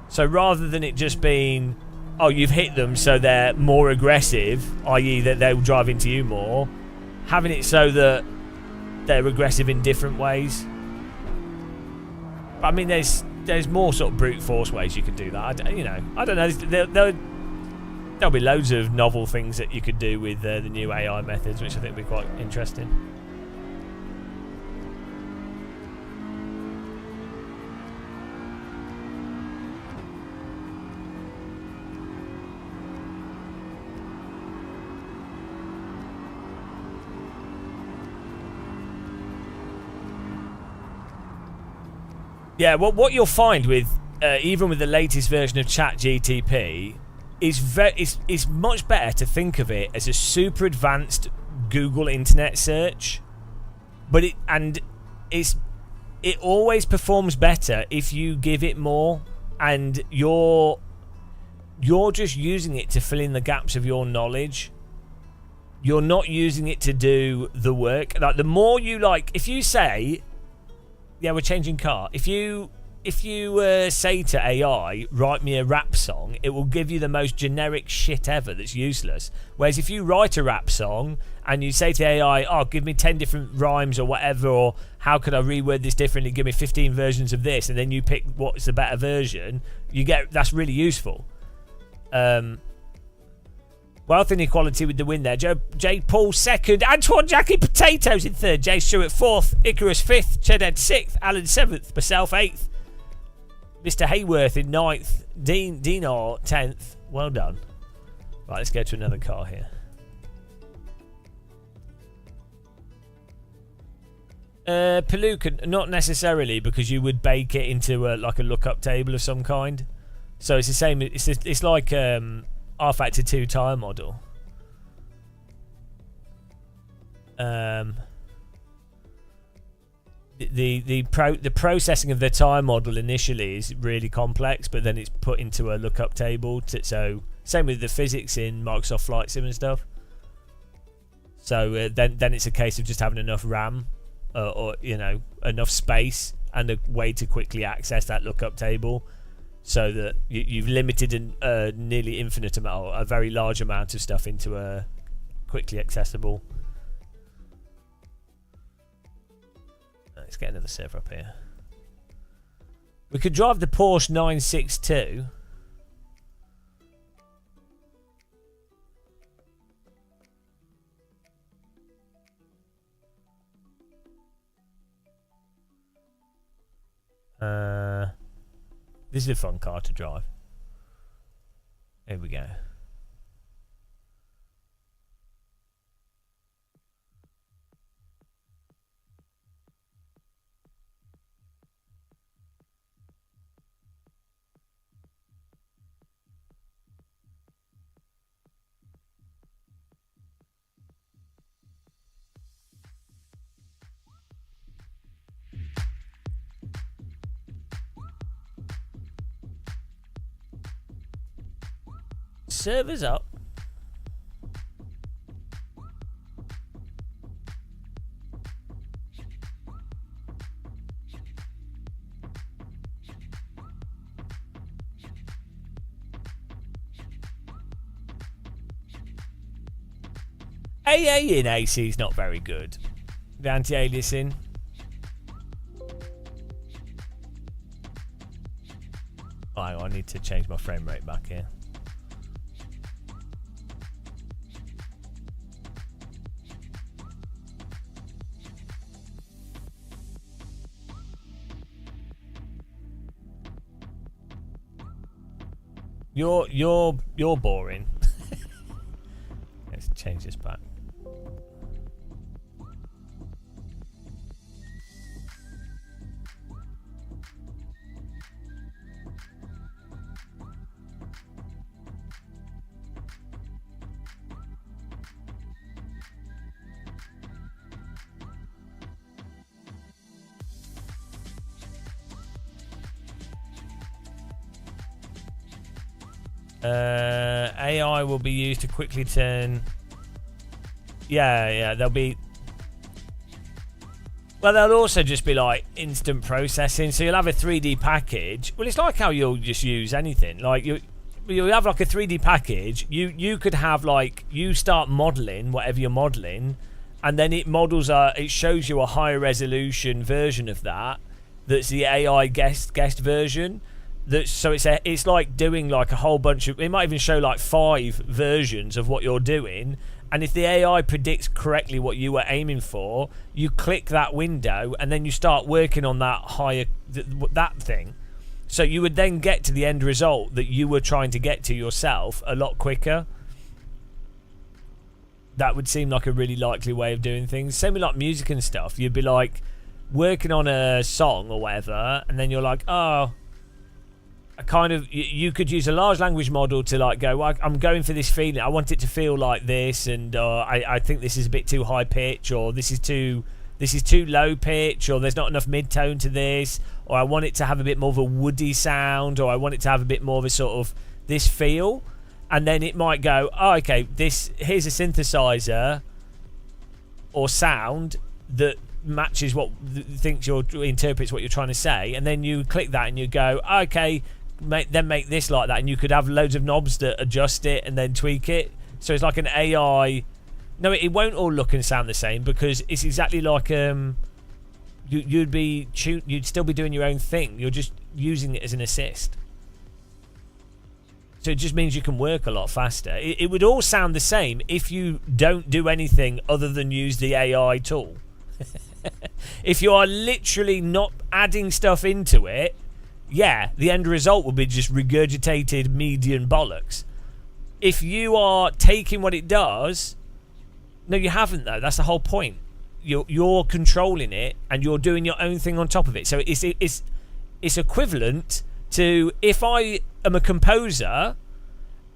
So rather than it just being, oh, you've hit them so they're more aggressive, i.e. that they'll drive into you more, having it so that they're aggressive in different ways. But I mean, there's more sort of brute force ways you can do that. I don't know. There'll be loads of novel things that you could do with the new AI methods, which I think will be quite interesting. Yeah, what you'll find with even with the latest version of ChatGTP is much better to think of it as a super advanced Google internet search, but it always performs better if you give it more, and you're just using it to fill in the gaps of your knowledge. You're not using it to do the work. Like, the more you if you say, yeah, we're changing car. If you say to AI, write me a rap song, it will give you the most generic shit ever that's useless. Whereas if you write a rap song and you say to AI, oh, give me 10 different rhymes or whatever, or how could I reword this differently, give me 15 versions of this, and then you pick what's the better version, that's really useful. Wealth inequality with the win there. J. Paul second, Antoine Jackie Potatoes in third, Jay Stewart fourth, Icarus fifth, Chedhead sixth, Alan seventh, myself eighth, Mr. Hayworth in 9th, Dinar 10th. Well done. Right, let's go to another car here. Palooka, not necessarily, because you would bake it into a lookup table of some kind. So it's the same. It's like R Factor 2 tire model. The processing of the tire model initially is really complex, but then it's put into a lookup table. So same with the physics in Microsoft Flight Sim and stuff. So then it's a case of just having enough RAM or enough space, and a way to quickly access that lookup table, so that you've limited a nearly infinite amount, a very large amount of stuff into a quickly accessible. Let's get another server up here. We could drive the Porsche 962. This is a fun car to drive. Here we go. Servers up. AA in AC is not very good. The anti-aliasing. Oh, I need to change my frame rate back here. You're boring. Let's change this back. AI will be used to quickly turn. Yeah, there'll be. Well, there'll also just be like instant processing. So you'll have a 3D package. Well, it's like how you'll just use anything. Like you'll have like a 3D package. You could have like you start modeling whatever you're modeling, and then it models it shows you a higher resolution version of that. That's the AI guest version. So it's like doing like a whole bunch of. It might even show like 5 versions of what you're doing, and if the AI predicts correctly what you were aiming for, you click that window and then you start working on that higher that thing. So you would then get to the end result that you were trying to get to yourself a lot quicker. That would seem like a really likely way of doing things. Same with like music and stuff. You'd be like working on a song or whatever, and then you're like, oh. You could use a large language model to like go, well, I'm going for this feeling. I want it to feel like this, and I think this is a bit too high pitch, or this is too low pitch, or there's not enough mid-tone to this, or I want it to have a bit more of a woody sound, or I want it to have a bit more of a sort of this feel, and then it might go, oh, okay, here's a synthesizer or sound that matches what interprets what you're trying to say, and then you click that and you go, oh, okay. Then make this like that, and you could have loads of knobs that adjust it and then tweak it. So it's like an AI. No, it won't all look and sound the same, because it's exactly like you'd still be doing your own thing. You're just using it as an assist. So it just means you can work a lot faster. It would all sound the same if you don't do anything other than use the AI tool. If you are literally not adding stuff into it, yeah, the end result will be just regurgitated median bollocks. If you are taking what it does, no, you haven't though. That's the whole point. You're controlling it and you're doing your own thing on top of it. So it's equivalent to if I am a composer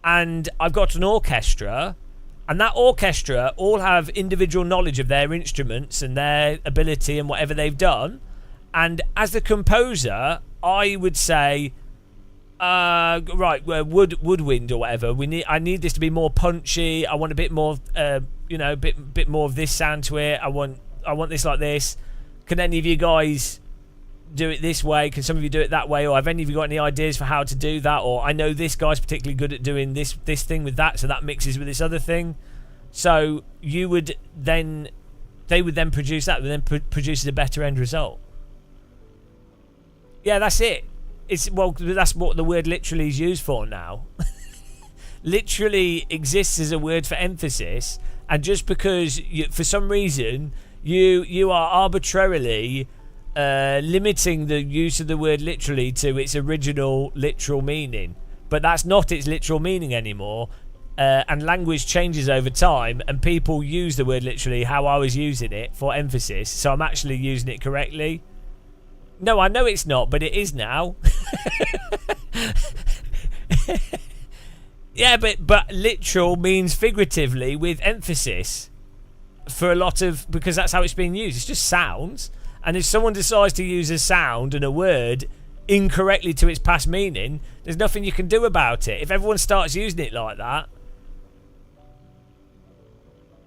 and I've got an orchestra, and that orchestra all have individual knowledge of their instruments and their ability and whatever they've done, and as the composer, I would say, right, woodwind or whatever. I need this to be more punchy. I want a bit more, bit more of this sound to it. I want this like this. Can any of you guys do it this way? Can some of you do it that way? Or have any of you got any ideas for how to do that? Or I know this guy's particularly good at doing this thing with that, so that mixes with this other thing. So they would then produce that, and then produces a better end result. Yeah, that's it. That's what the word literally is used for now. Literally exists as a word for emphasis, and just because for some reason you are arbitrarily limiting the use of the word literally to its original literal meaning, but that's not its literal meaning anymore. And language changes over time, and people use the word literally how I was using it for emphasis, so I'm actually using it correctly. No, I know it's not, but it is now. Yeah, but literal means figuratively with emphasis for a lot of, because that's how it's being used. It's just sounds, and if someone decides to use a sound and a word incorrectly to its past meaning, there's nothing you can do about it. If everyone starts using it like that,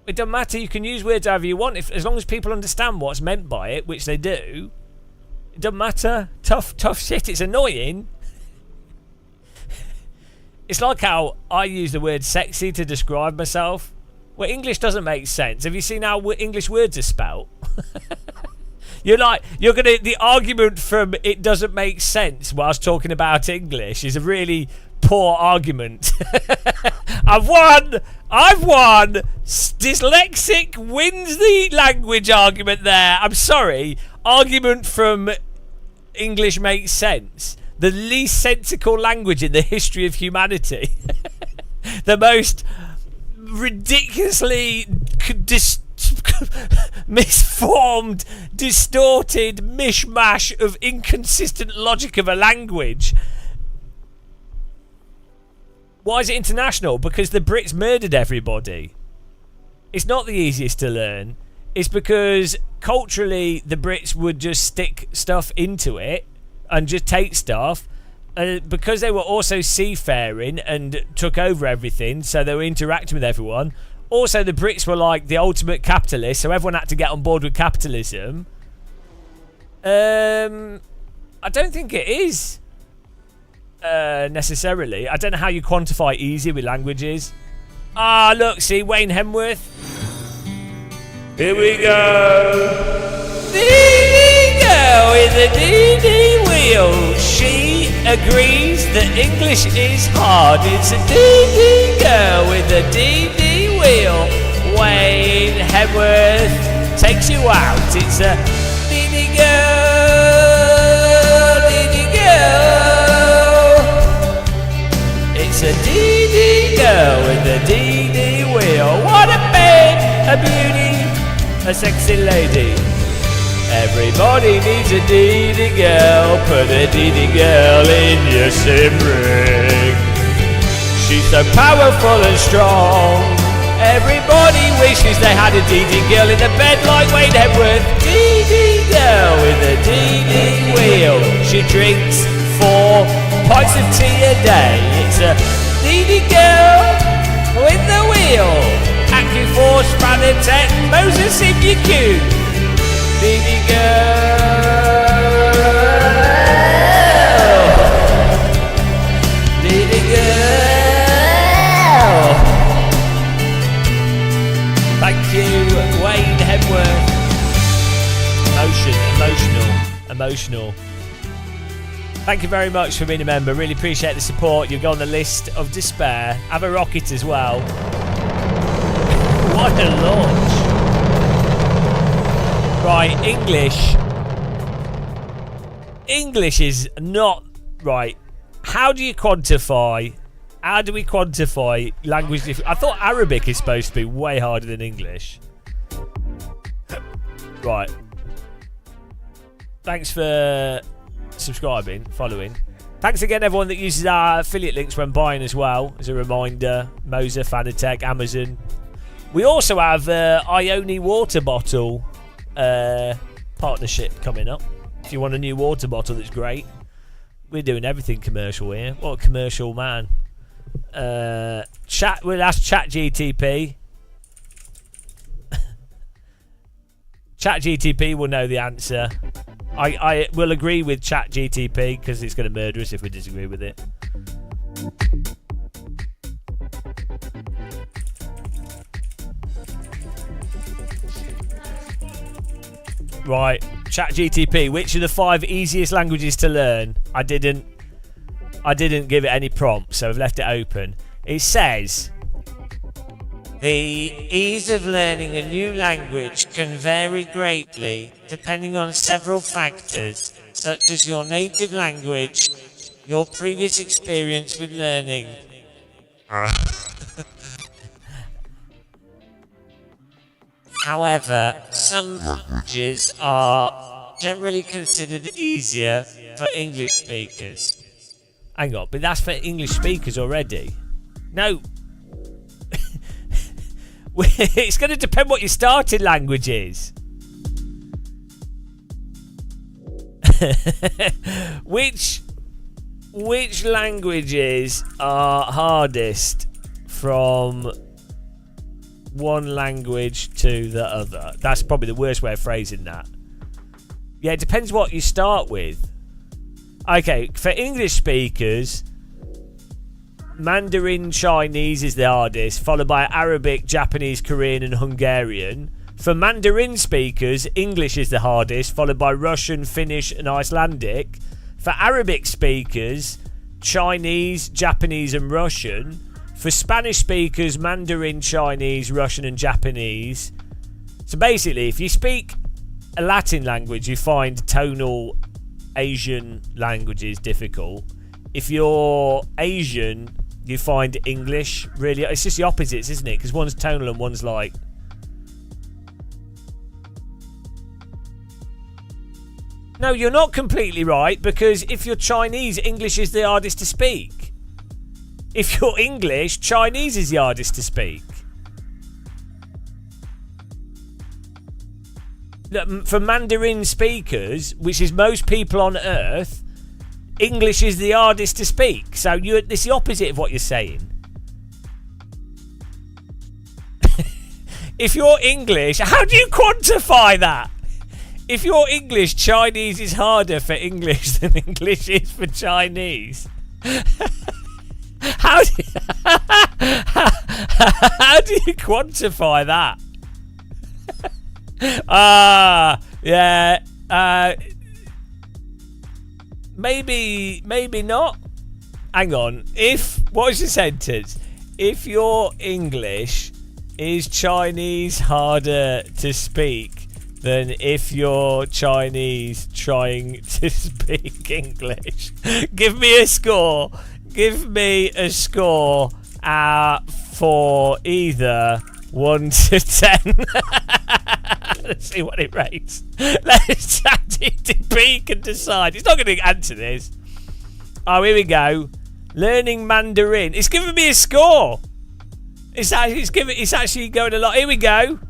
it doesn't matter. You can use words however you want, as long as people understand what's meant by it, which they do. It doesn't matter. Tough shit. It's annoying. It's like how I use the word sexy to describe myself. Well, English doesn't make sense. Have you seen how English words are spelt? The argument from it doesn't make sense whilst talking about English is a really poor argument. I've won. Dyslexic wins the language argument there. I'm sorry. Argument from English makes sense. The least sensical language in the history of humanity. The most ridiculously misformed, distorted mishmash of inconsistent logic of a language. Why is it international? Because the Brits murdered everybody. It's not the easiest to learn. It's because culturally the Brits would just stick stuff into it and just take stuff. Because they were also seafaring and took over everything, so they were interacting with everyone. Also, the Brits were like the ultimate capitalists, so everyone had to get on board with capitalism. I don't think it is. Necessarily. I don't know how you quantify easy with languages. Look, see, Wayne Hemworth. Here we go. Dee-dee girl with the dee-dee wheel. She agrees that English is hard. It's a dee-dee girl with a dee-dee wheel. Wayne Hemworth takes you out. It's a dee-dee girl, dee-dee girl. It's a dee-dee girl with a dee-dee wheel. What a babe, a beauty, a sexy lady. Everybody needs a dee-dee girl. Put a dee-dee girl in your sim rig. She's so powerful and strong. Everybody wishes they had a dee-dee girl in a bed like Wayne Hemworth. Dee-dee girl with a dee-dee wheel. She drinks 4 pints of tea a day. It's a dee-dee girl with the wheel. AccuForce, Spanner 10, Moses if you cute. Dee-dee girl. Dee-dee girl. Thank you, Wayne Hemworth. Emotional. Thank you very much for being a member. Really appreciate the support. You've got on the list of despair. Have a rocket as well. What a launch. Right, English is not right. How do we quantify language difference? I thought Arabic is supposed to be way harder than English. Right. Thanks for subscribing, following. Thanks again, everyone that uses our affiliate links when buying as well. As a reminder, Moser, Fanatec, Amazon. We also have Ione water bottle partnership coming up. If you want a new water bottle, that's great. We're doing everything commercial here. What a commercial man. We'll ask ChatGTP. ChatGTP will know the answer. I will agree with ChatGTP because it's going to murder us if we disagree with it. Right, ChatGTP, which are the 5 easiest languages to learn? I didn't give it any prompts, so I've left it open. It says, the ease of learning a new language can vary greatly depending on several factors, such as your native language, your previous experience with learning. However, some languages are generally considered easier for English speakers. Hang on, but that's for English speakers already. No. It's going to depend what your starting language is. Which languages are hardest from one language to the other? That's probably the worst way of phrasing that. Yeah, it depends what you start with. Okay, for English speakers, Mandarin Chinese is the hardest, followed by Arabic, Japanese, Korean and Hungarian. For Mandarin speakers, English is the hardest, followed by Russian, Finnish and Icelandic. For Arabic speakers, Chinese, Japanese and Russian. For Spanish speakers, Mandarin, Chinese, Russian and Japanese. So basically, if you speak a Latin language, you find tonal Asian languages difficult. If you're Asian, you find English really... It's just the opposites, isn't it? Because one's tonal and one's like... No, you're not completely right, because if you're Chinese, English is the hardest to speak. If you're English, Chinese is the hardest to speak. For Mandarin speakers, which is most people on Earth, English is the hardest to speak. So it's the opposite of what you're saying. If you're English, how do you quantify that? If you're English, Chinese is harder for English than English is for Chinese. How do you quantify that? Yeah. Maybe not. Hang on. What was the sentence? If you're English, is Chinese harder to speak than if you're Chinese trying to speak English? Give me a score. Give me a score for either 1 to 10. Let's see what it rates. Let's ChatGPT can decide. It's not going to answer this. Oh, here we go. Learning Mandarin. It's giving me a score. It's actually going a lot. Here we go.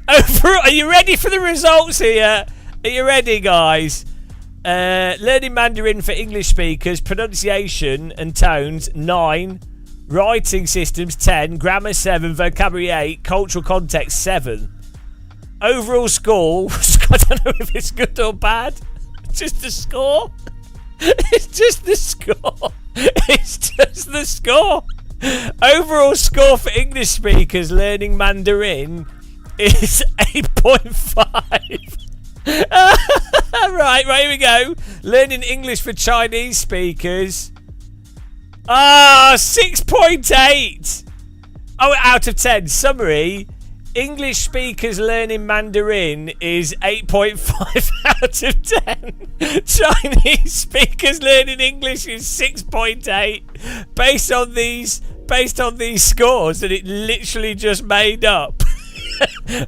Are you ready for the results here? Are you ready, guys? Learning Mandarin for English speakers, pronunciation and tones 9, writing systems 10, grammar 7, vocabulary 8, cultural context 7. Overall score, I don't know if it's good or bad. Just the score. It's just the score. It's just the score. Overall score for English speakers learning Mandarin is 8.5. Right, here we go. Learning English for Chinese speakers. 6.8. Oh, out of 10. Summary. English speakers learning Mandarin is 8.5 out of 10. Chinese speakers learning English is 6.8. Based on these scores that it literally just made up.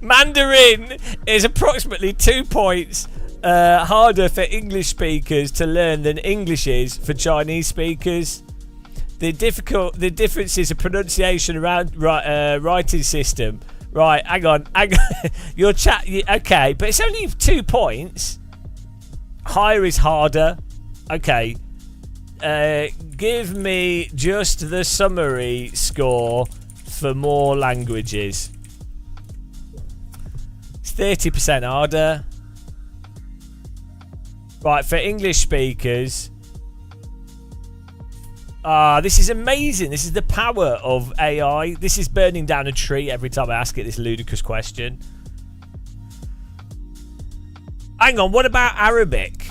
Mandarin is approximately 2 points harder for English speakers to learn than English is for Chinese speakers. The differences of pronunciation around writing system. Right, hang on. Your chat, okay, but it's only 2 points. Higher is harder. Okay. Give me just the summary score for more languages. It's 30% harder. Right, for English speakers. This is amazing. This is the power of AI. This is burning down a tree every time I ask it this ludicrous question. Hang on, what about Arabic?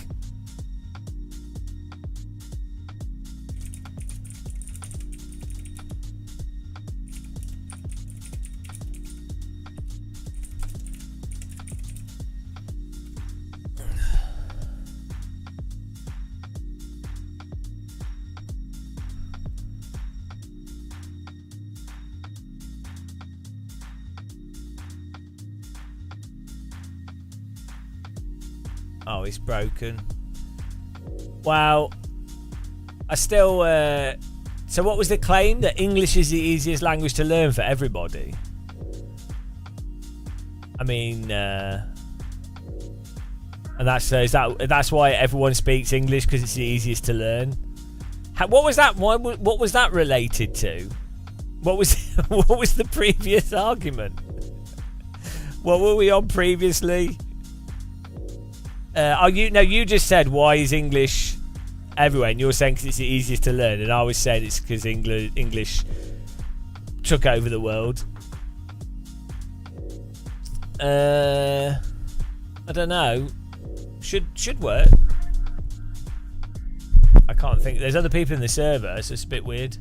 Oh, it's broken. Well, I still... so what was the claim? That English is the easiest language to learn for everybody? I mean... and that's why everyone speaks English, because it's the easiest to learn? What was that? What was that related to? What was what was the previous argument? What were we on previously? You just said, why is English everywhere? And you were saying because it's the easiest to learn, and I was saying it's because English took over the world. I don't know. Should work. I can't think. There's other people in the server, so it's a bit weird.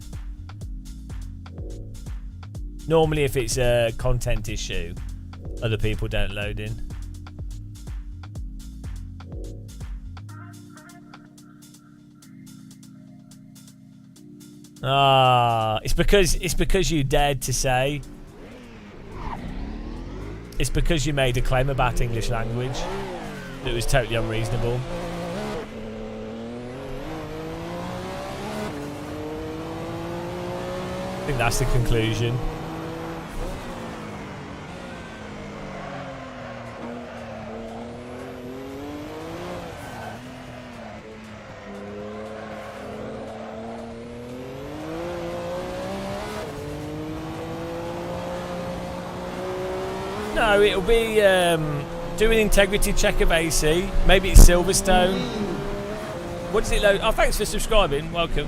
Normally, if it's a content issue, other people don't load in. It's because you dared to say. It's because you made a claim about English language that was totally unreasonable. I think that's the conclusion. No, it'll be do an integrity check of AC. Maybe it's Silverstone. What does it load? Oh, thanks for subscribing. Welcome.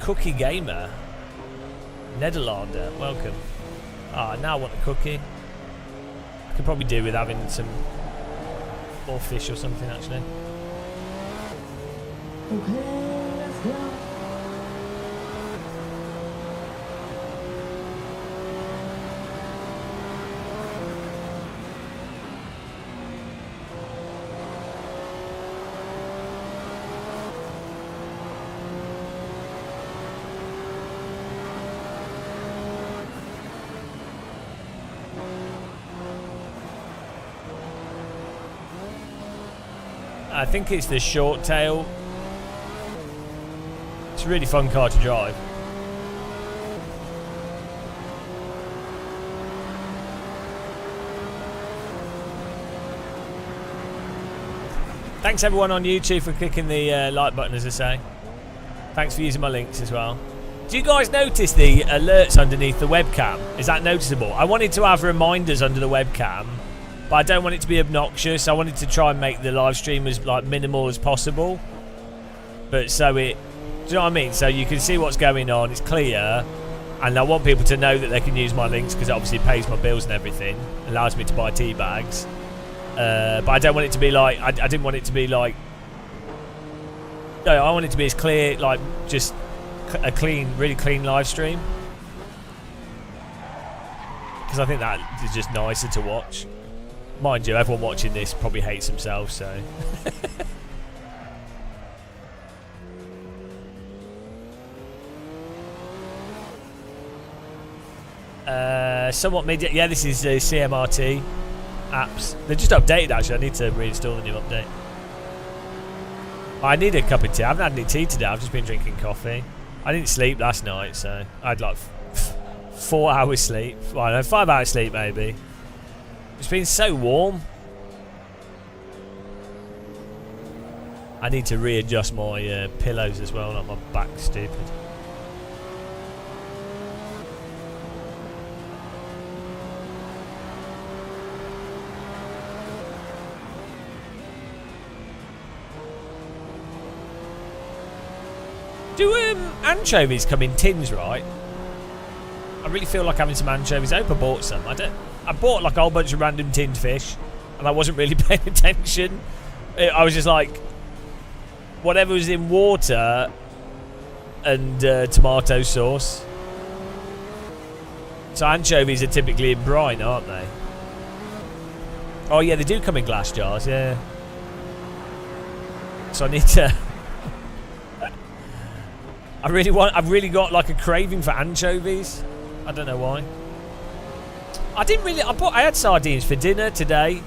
Cookie Gamer. Nederlander. Welcome. Now I want a cookie. I could probably do with having some more fish or something, actually. Okay, let's go. I think it's the short tail. It's a really fun car to drive. Thanks everyone on YouTube for clicking the like button, as I say. Thanks for using my links as well. Do you guys notice the alerts underneath the webcam? Is that noticeable? I wanted to have reminders under the webcam, but I don't want it to be obnoxious. I wanted to try and make the live stream as minimal as possible. But so it, do you know what I mean? So you can see what's going on. It's clear, and I want people to know that they can use my links because it obviously pays my bills and everything. Allows me to buy tea bags. But I don't want it to be like. I didn't want it to be like. No, I want it to be as clear, like just a clean, really clean live stream. Because I think that is just nicer to watch. Mind you, everyone watching this probably hates themselves, so... somewhat mid... Yeah, this is CMRT apps. They're just updated, actually. I need to reinstall the new update. I need a cup of tea. I haven't had any tea today. I've just been drinking coffee. I didn't sleep last night, so... I had like 4 hours sleep. Well, I don't know, 5 hours sleep, maybe. It's been so warm. I need to readjust my pillows as well, not my back's stupid. Do anchovies come in tins, right? I really feel like having some anchovies. I hope I bought some. I bought like a whole bunch of random tinned fish, and I wasn't really paying attention. I was just like, whatever was in water and tomato sauce. So anchovies are typically in brine, aren't they? Oh yeah, they do come in glass jars, yeah. So I need to... I've really got like a craving for anchovies. I don't know why. I had sardines for dinner today.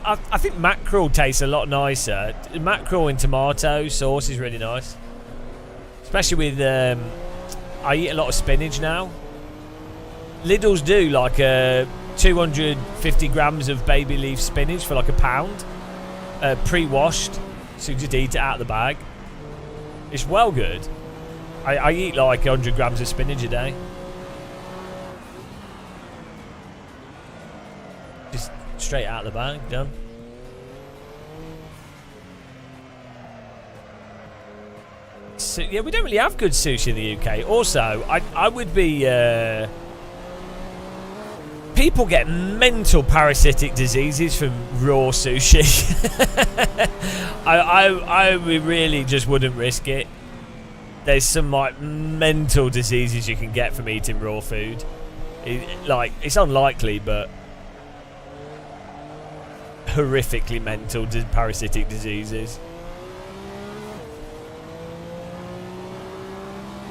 I think mackerel tastes a lot nicer. Mackerel in tomato sauce is really nice. Especially with, I eat a lot of spinach now. Lidl's do like 250 grams of baby leaf spinach for like £1, pre-washed, so you just eat it out of the bag. It's well good. I eat like 100 grams of spinach a day. Just straight out of the bag, done. So, yeah, we don't really have good sushi in the UK. Also, I would be... people get mental parasitic diseases from raw sushi. I really just wouldn't risk it. There's some like mental diseases you can get from eating raw food. It's unlikely, but horrifically mental parasitic diseases.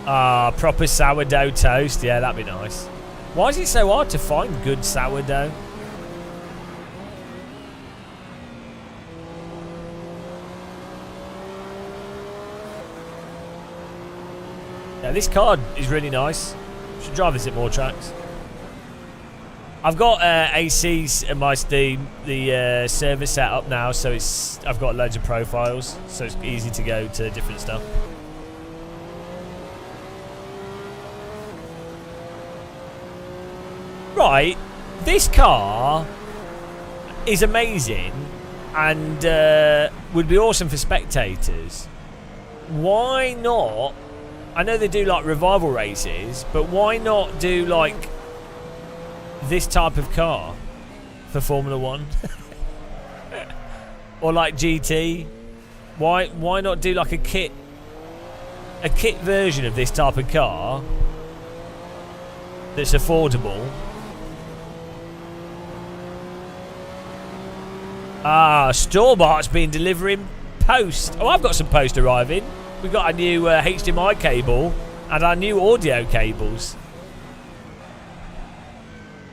Ah, proper sourdough toast. Yeah, that'd be nice. Why is it so hard to find good sourdough? Yeah, this card is really nice. Should drive this at more tracks. I've got ACs and the server set up now, so I've got loads of profiles, so it's easy to go to different stuff. Right, this car is amazing and would be awesome for spectators. Why not? I know they do like revival races, but why not do like this type of car for Formula 1? Or like GT? Why not do like a kit version of this type of car that's affordable? Ah, Stormart's been delivering post. Oh, I've got some post arriving. We've got a new HDMI cable and our new audio cables.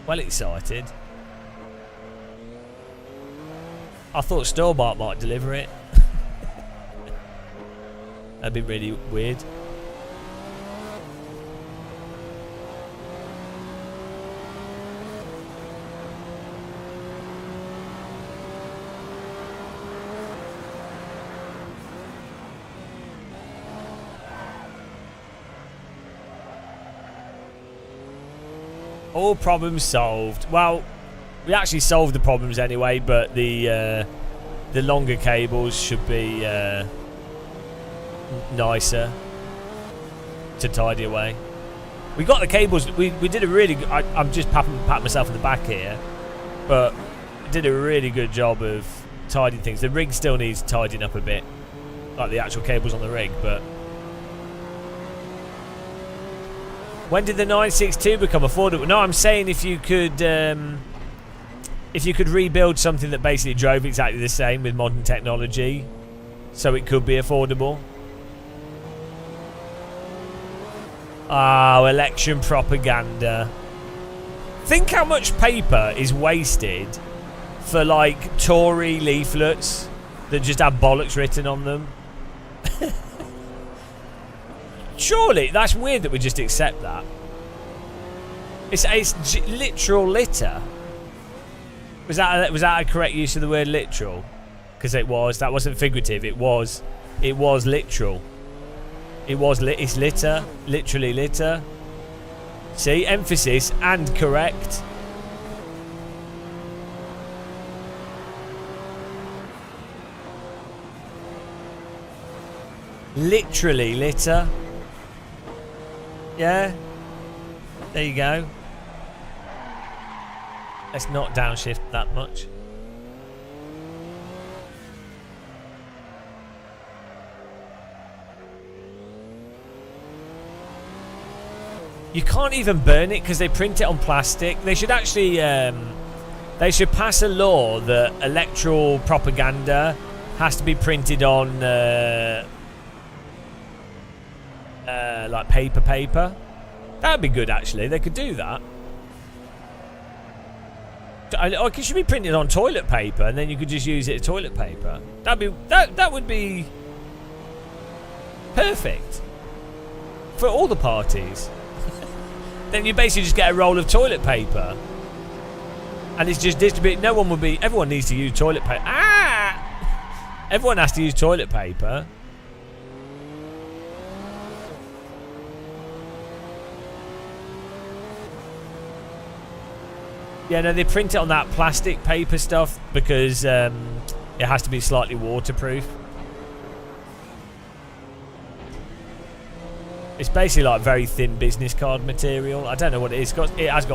Well excited. I thought Stormart might deliver it. That'd be really weird. All problems solved. Well, we actually solved the problems anyway, but the longer cables should be nicer to tidy away. We got the cables. We did a really good... I'm just patting myself on the back here, but did a really good job of tidying things. The rig still needs tidying up a bit, like the actual cables on the rig, but... When did the 962 become affordable? No, I'm saying if you could rebuild something that basically drove exactly the same with modern technology, so it could be affordable. Oh, election propaganda. Think how much paper is wasted for like Tory leaflets that just have bollocks written on them. Surely, that's weird that we just accept that. It's literal litter. Was that a correct use of the word literal? Because it was. That wasn't figurative. It was literal. It's litter. Literally litter. See, emphasis and correct. Literally litter. Yeah. There you go. Let's not downshift that much. You can't even burn it because they print it on plastic. They should actually, they should pass a law that electoral propaganda has to be printed on, like paper. That would be good, actually. They could do that. It should be printed on toilet paper, and then you could just use it as toilet paper. That would be perfect for all the parties. Then you basically just get a roll of toilet paper, and it's just distributed. Everyone needs to use toilet paper. Everyone has to use toilet paper. Yeah, no, they print it on that plastic paper stuff because it has to be slightly waterproof. It's basically like very thin business card material. I don't know what it is. I think it has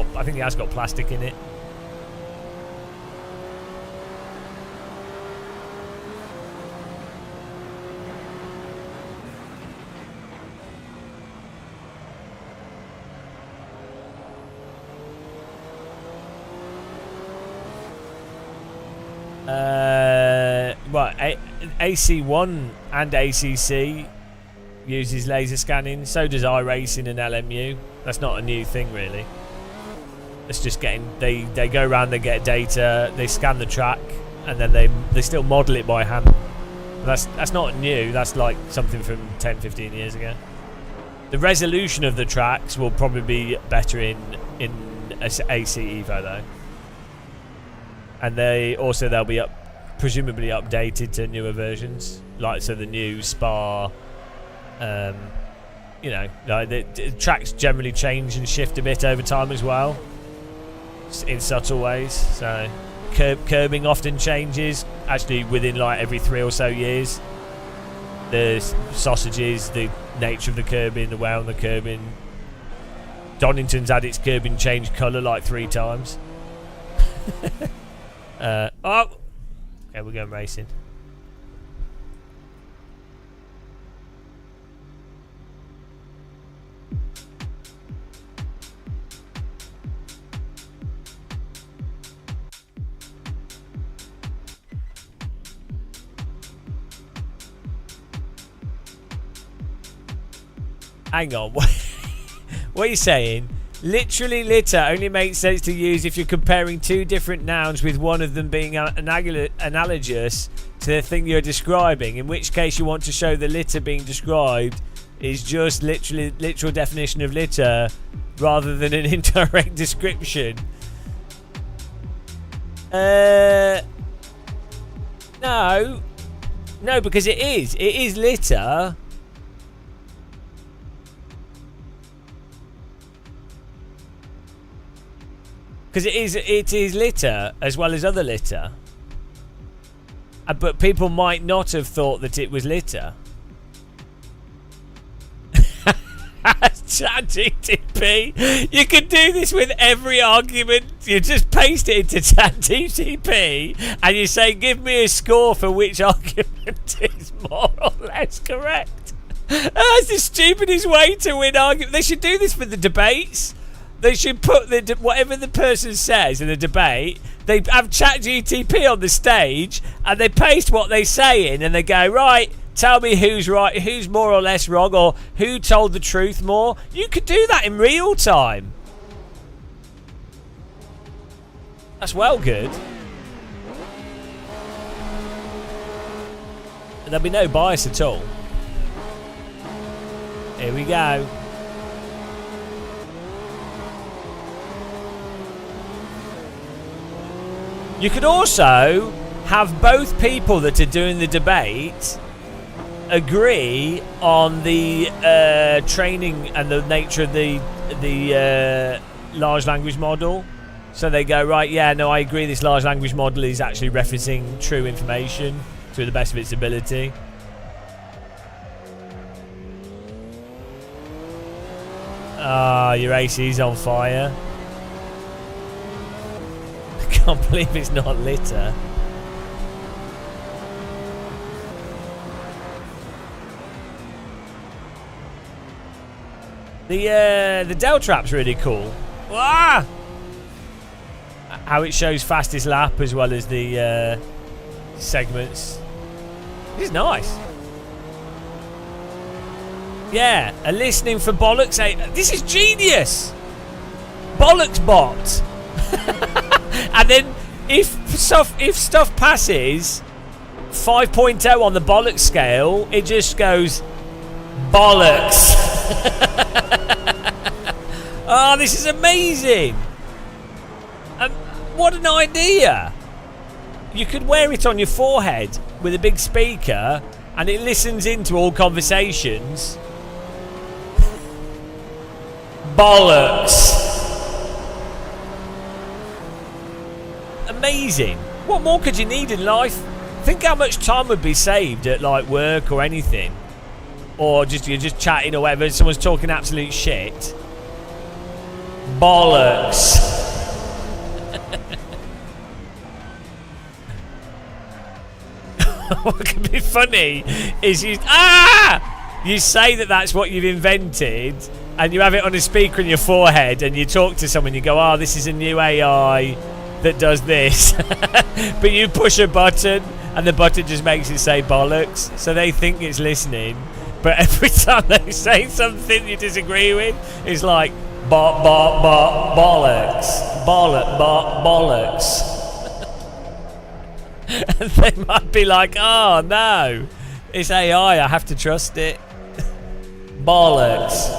got plastic in it. AC1 and ACC uses laser scanning. So does iRacing and LMU. That's not a new thing, really. It's just getting they go around, they get data, they scan the track, and then they still model it by hand. But that's not new. That's like something from 10-15 years ago. The resolution of the tracks will probably be better in AC EVO though, and they'll be presumably updated to newer versions, like so the new Spa. You know, like the tracks generally change and shift a bit over time as well, in subtle ways. So curbing often changes, actually within like every 3 or so years. The sausages, the nature of the curbing, the wear on the curbing. Donington's had its curbing change colour like 3 times. Okay, we're going racing. Hang on, what are you saying? Literally litter only makes sense to use if you're comparing 2 different nouns with one of them being analogous to the thing you're describing, in which case you want to show the litter being described is just literal definition of litter rather than an indirect description. No, because it is litter. Because it is litter as well as other litter. But people might not have thought that it was litter. ChatGTP. You can do this with every argument. You just paste it into ChatGTP and you say, give me a score for which argument is more or less correct. That's the stupidest way to win argument. They should do this for the debates. They should put whatever the person says in the debate, they have ChatGTP on the stage and they paste what they say in and they go, right, tell me who's right, who's more or less wrong, or who told the truth more. You could do that in real time. That's well good. And there'll be no bias at all. Here we go. You could also have both people that are doing the debate agree on the training and the nature of the large language model. So they go, right, yeah, no, I agree this large language model is actually referencing true information to the best of its ability. Ah, your AC's on fire. I can't believe it's not litter. The Del Trap's really cool. Ah! How it shows fastest lap as well as the segments. It's nice. Yeah, a listening for bollocks. This is genius. Bollocks bot. And then if stuff passes 5.0 on the bollocks scale, it just goes bollocks. Oh, this is amazing. What an idea. You could wear it on your forehead with a big speaker and it listens into all conversations. Bollocks. Amazing. What more could you need in life? Think how much time would be saved at like work or anything. Or you're just chatting or whatever, someone's talking absolute shit. Bollocks. What could be funny is you say that's what you've invented and you have it on a speaker in your forehead and you talk to someone, you go, oh, this is a new AI that does this. But you push a button and the button just makes it say bollocks, so they think it's listening, but every time they say something you disagree with, it's like bollocks, bollocks. And they might be like, oh no, it's AI, I have to trust it. Bollocks.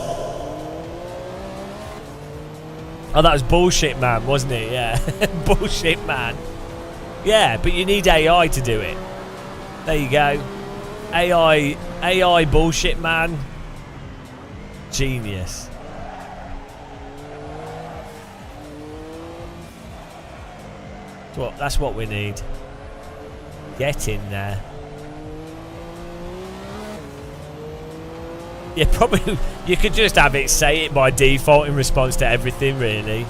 Oh, that was bullshit man, wasn't it? Yeah. Bullshit man. Yeah, but you need AI to do it. There you go. AI bullshit man. Genius. That's what we need. Get in there. Yeah, probably you could just have it say it by default in response to everything, really.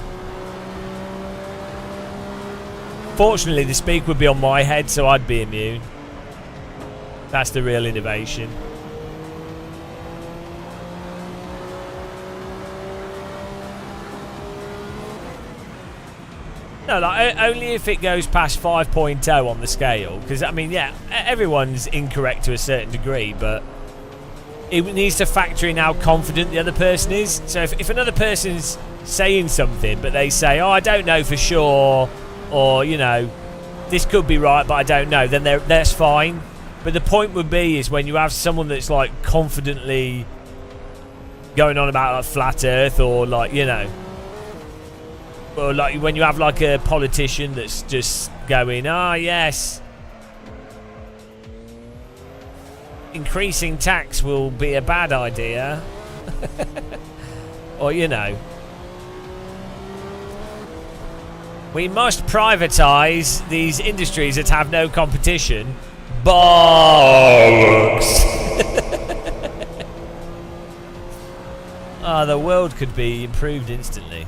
Fortunately, the speaker would be on my head, so I'd be immune. That's the real innovation. No, like, only if it goes past 5.0 on the scale. Because, I mean, yeah, everyone's incorrect to a certain degree, but it needs to factor in how confident the other person is. So if another person's saying something, but they say, oh, I don't know for sure, or, you know, this could be right, but I don't know, then that's fine. But the point would be is when you have someone that's, like, confidently going on about, like, flat earth or, like, you know, or like when you have like a politician that's just going, ah, yes, increasing tax will be a bad idea. Or, you know, we must privatise these industries that have no competition. Bollocks. The world could be improved instantly.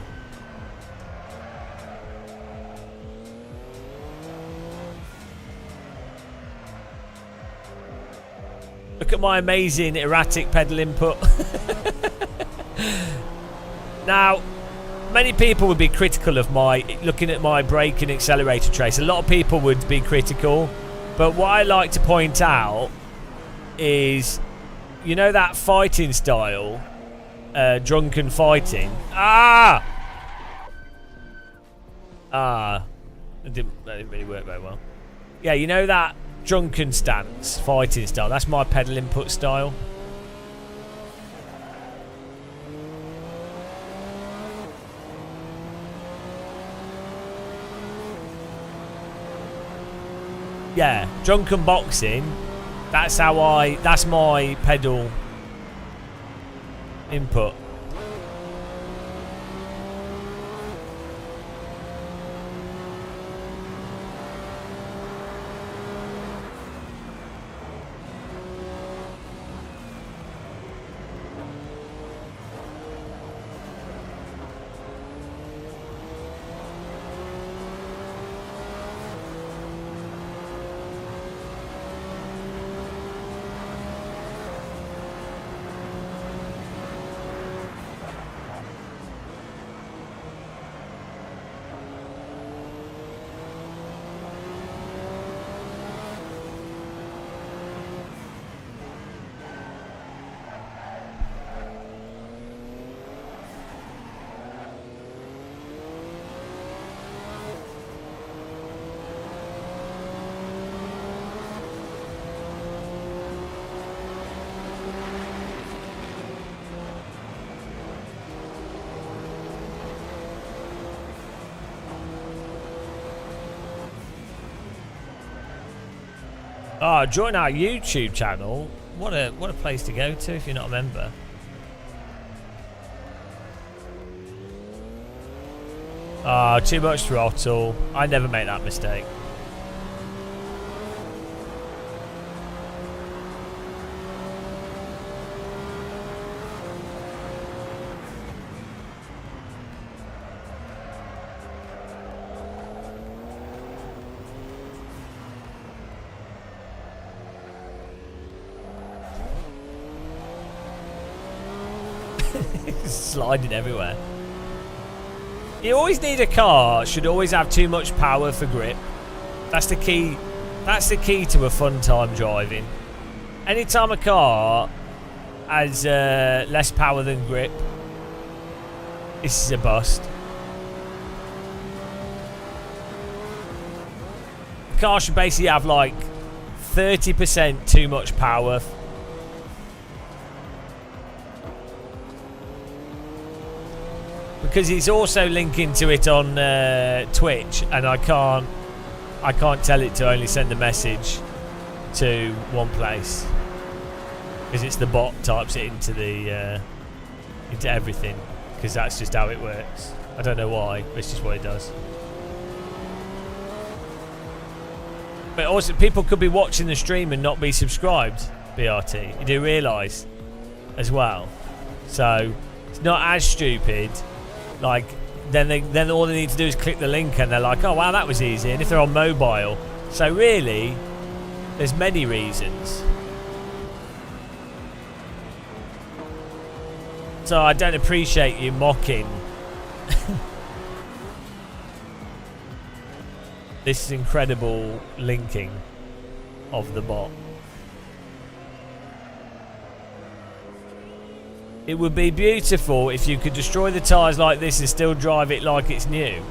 Look at my amazing erratic pedal input. Now, many people would be critical of looking at my brake and accelerator trace. A lot of people would be critical, but what I like to point out is, you know, that fighting style, drunken fighting. That didn't really work very well. Yeah, you know that drunken stance, fighting style, that's my pedal input style. Yeah, drunken boxing, that's my pedal input. Oh, join our YouTube channel. What a place to go to if you're not a member. Ah, too much throttle. I never make that mistake. Sliding everywhere. You always need a car. Should always have too much power for grip. That's the key. That's the key to a fun time driving. Anytime a car has less power than grip, this is a bust. The car should basically have like 30% too much power. Because he's also linking to it on Twitch, and I can't tell it to only send the message to one place because it's the bot types it into the into everything, because that's just how it works. I don't know why, but it's just what it does. But also, people could be watching the stream and not be subscribed. BRT, you do realise as well, so it's not as stupid. Like, then all they need to do is click the link and they're like, oh wow, that was easy. And if they're on mobile, so really, there's many reasons. So I don't appreciate you mocking. This incredible linking of the bot. It would be beautiful if you could destroy the tyres like this and still drive it like it's new.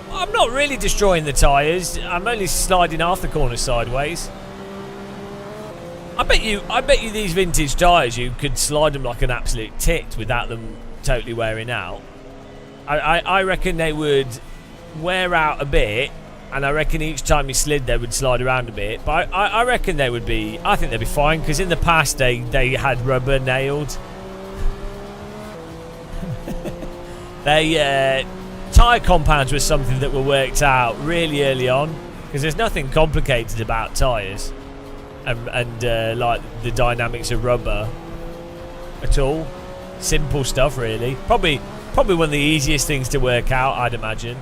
I'm not really destroying the tyres. I'm only sliding half the corner sideways. I bet you these vintage tyres, you could slide them like an absolute tit without them totally wearing out. I reckon they would wear out a bit, and I reckon each time you slid they would slide around a bit, but I reckon they would be, I think they'd be fine, because in the past they had rubber nailed. Tyre compounds was something that were worked out really early on, because there's nothing complicated about tyres and like the dynamics of rubber at all. Simple stuff really. Probably one of the easiest things to work out, I'd imagine.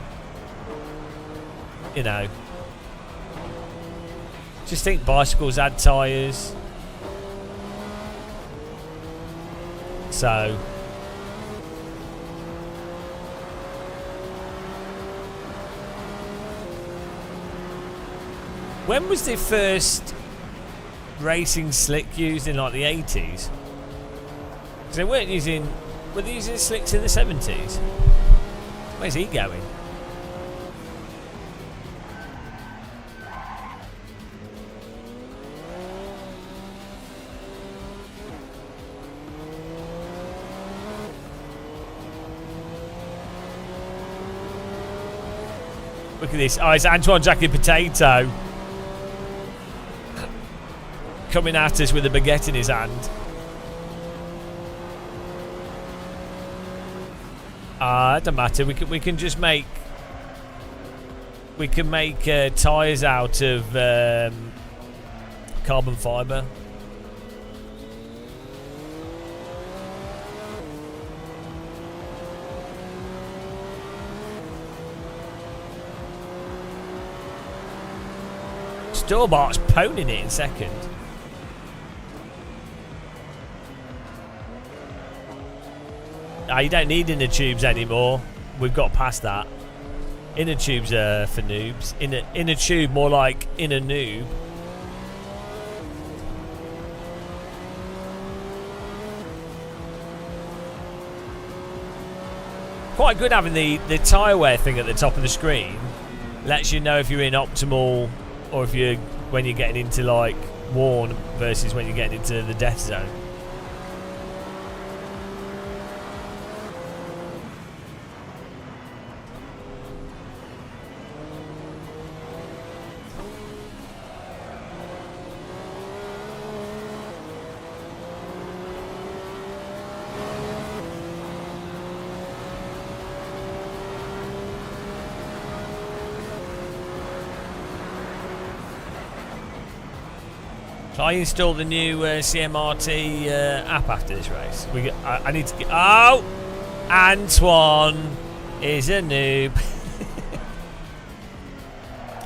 You know, just think bicycles had tyres. So when was the first racing slick used in like the 80s? Because they weren't using, were they using slicks in the 70s? Where's he going? Look at this. Oh, it's Antoine Jackie Potato coming at us with a baguette in his hand. It doesn't matter. We can just make. We can make tyres out of carbon fibre. Storbart's poning it in second. You don't need inner tubes anymore. We've got past that. Inner tubes are for noobs. Inner tube, more like inner noob. Quite good having the tyre wear thing at the top of the screen. Lets you know if you're in optimal, or if you're when you're getting into like worn versus when you're getting into the death zone. So I install the new CMRT app after this race. I need to get... Oh! Antoine is a noob.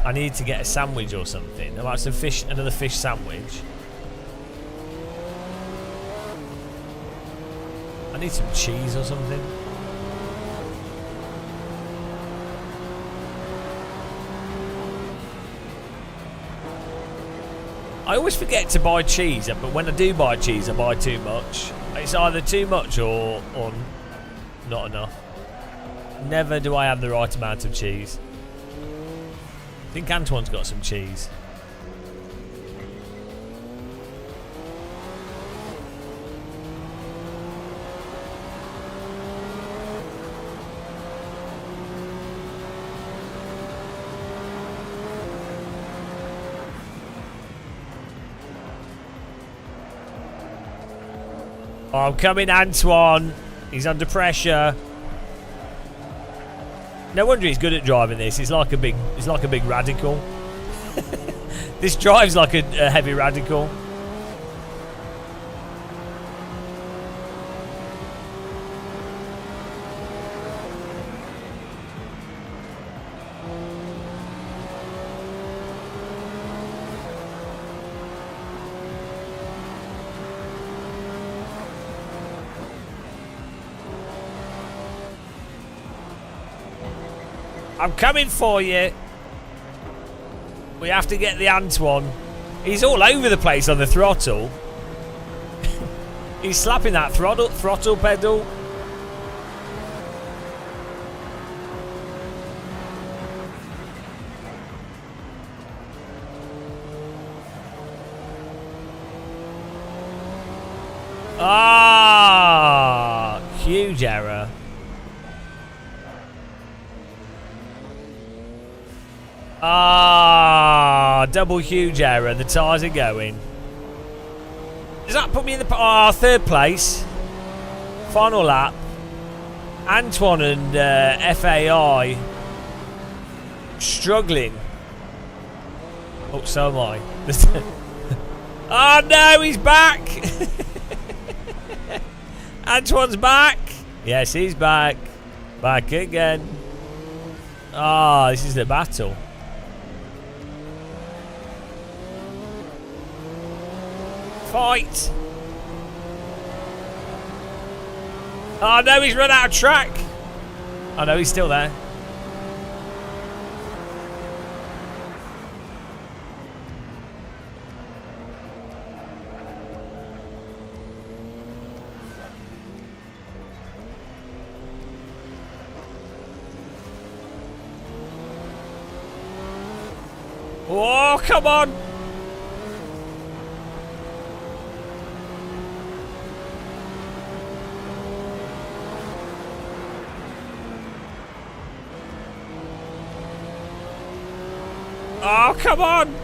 I need to get a sandwich or something. I might some fish, another fish sandwich. I need some cheese or something. I always forget to buy cheese, but when I do buy cheese, I buy too much. It's either too much or not enough. Never do I have the right amount of cheese. I think Antoine's got some cheese. Oh, I'm coming, Antoine. He's under pressure. No wonder he's good at driving this. He's like a big radical. This drives like a heavy radical. I'm coming for you. We have to get the Antoine. He's all over the place on the throttle. He's slapping that throttle pedal. Ah, huge error. Ah, double huge error. The tyres are going. Does that put me in the... Ah, third place. Final lap. Antoine and FAI struggling. Oh, so am I. Oh no, he's back. Antoine's back. Yes, he's back. Back again. Ah, this is the battle. Fight! Oh no, he's run out of track. Oh no, he's still there. Oh, come on! Oh, come on!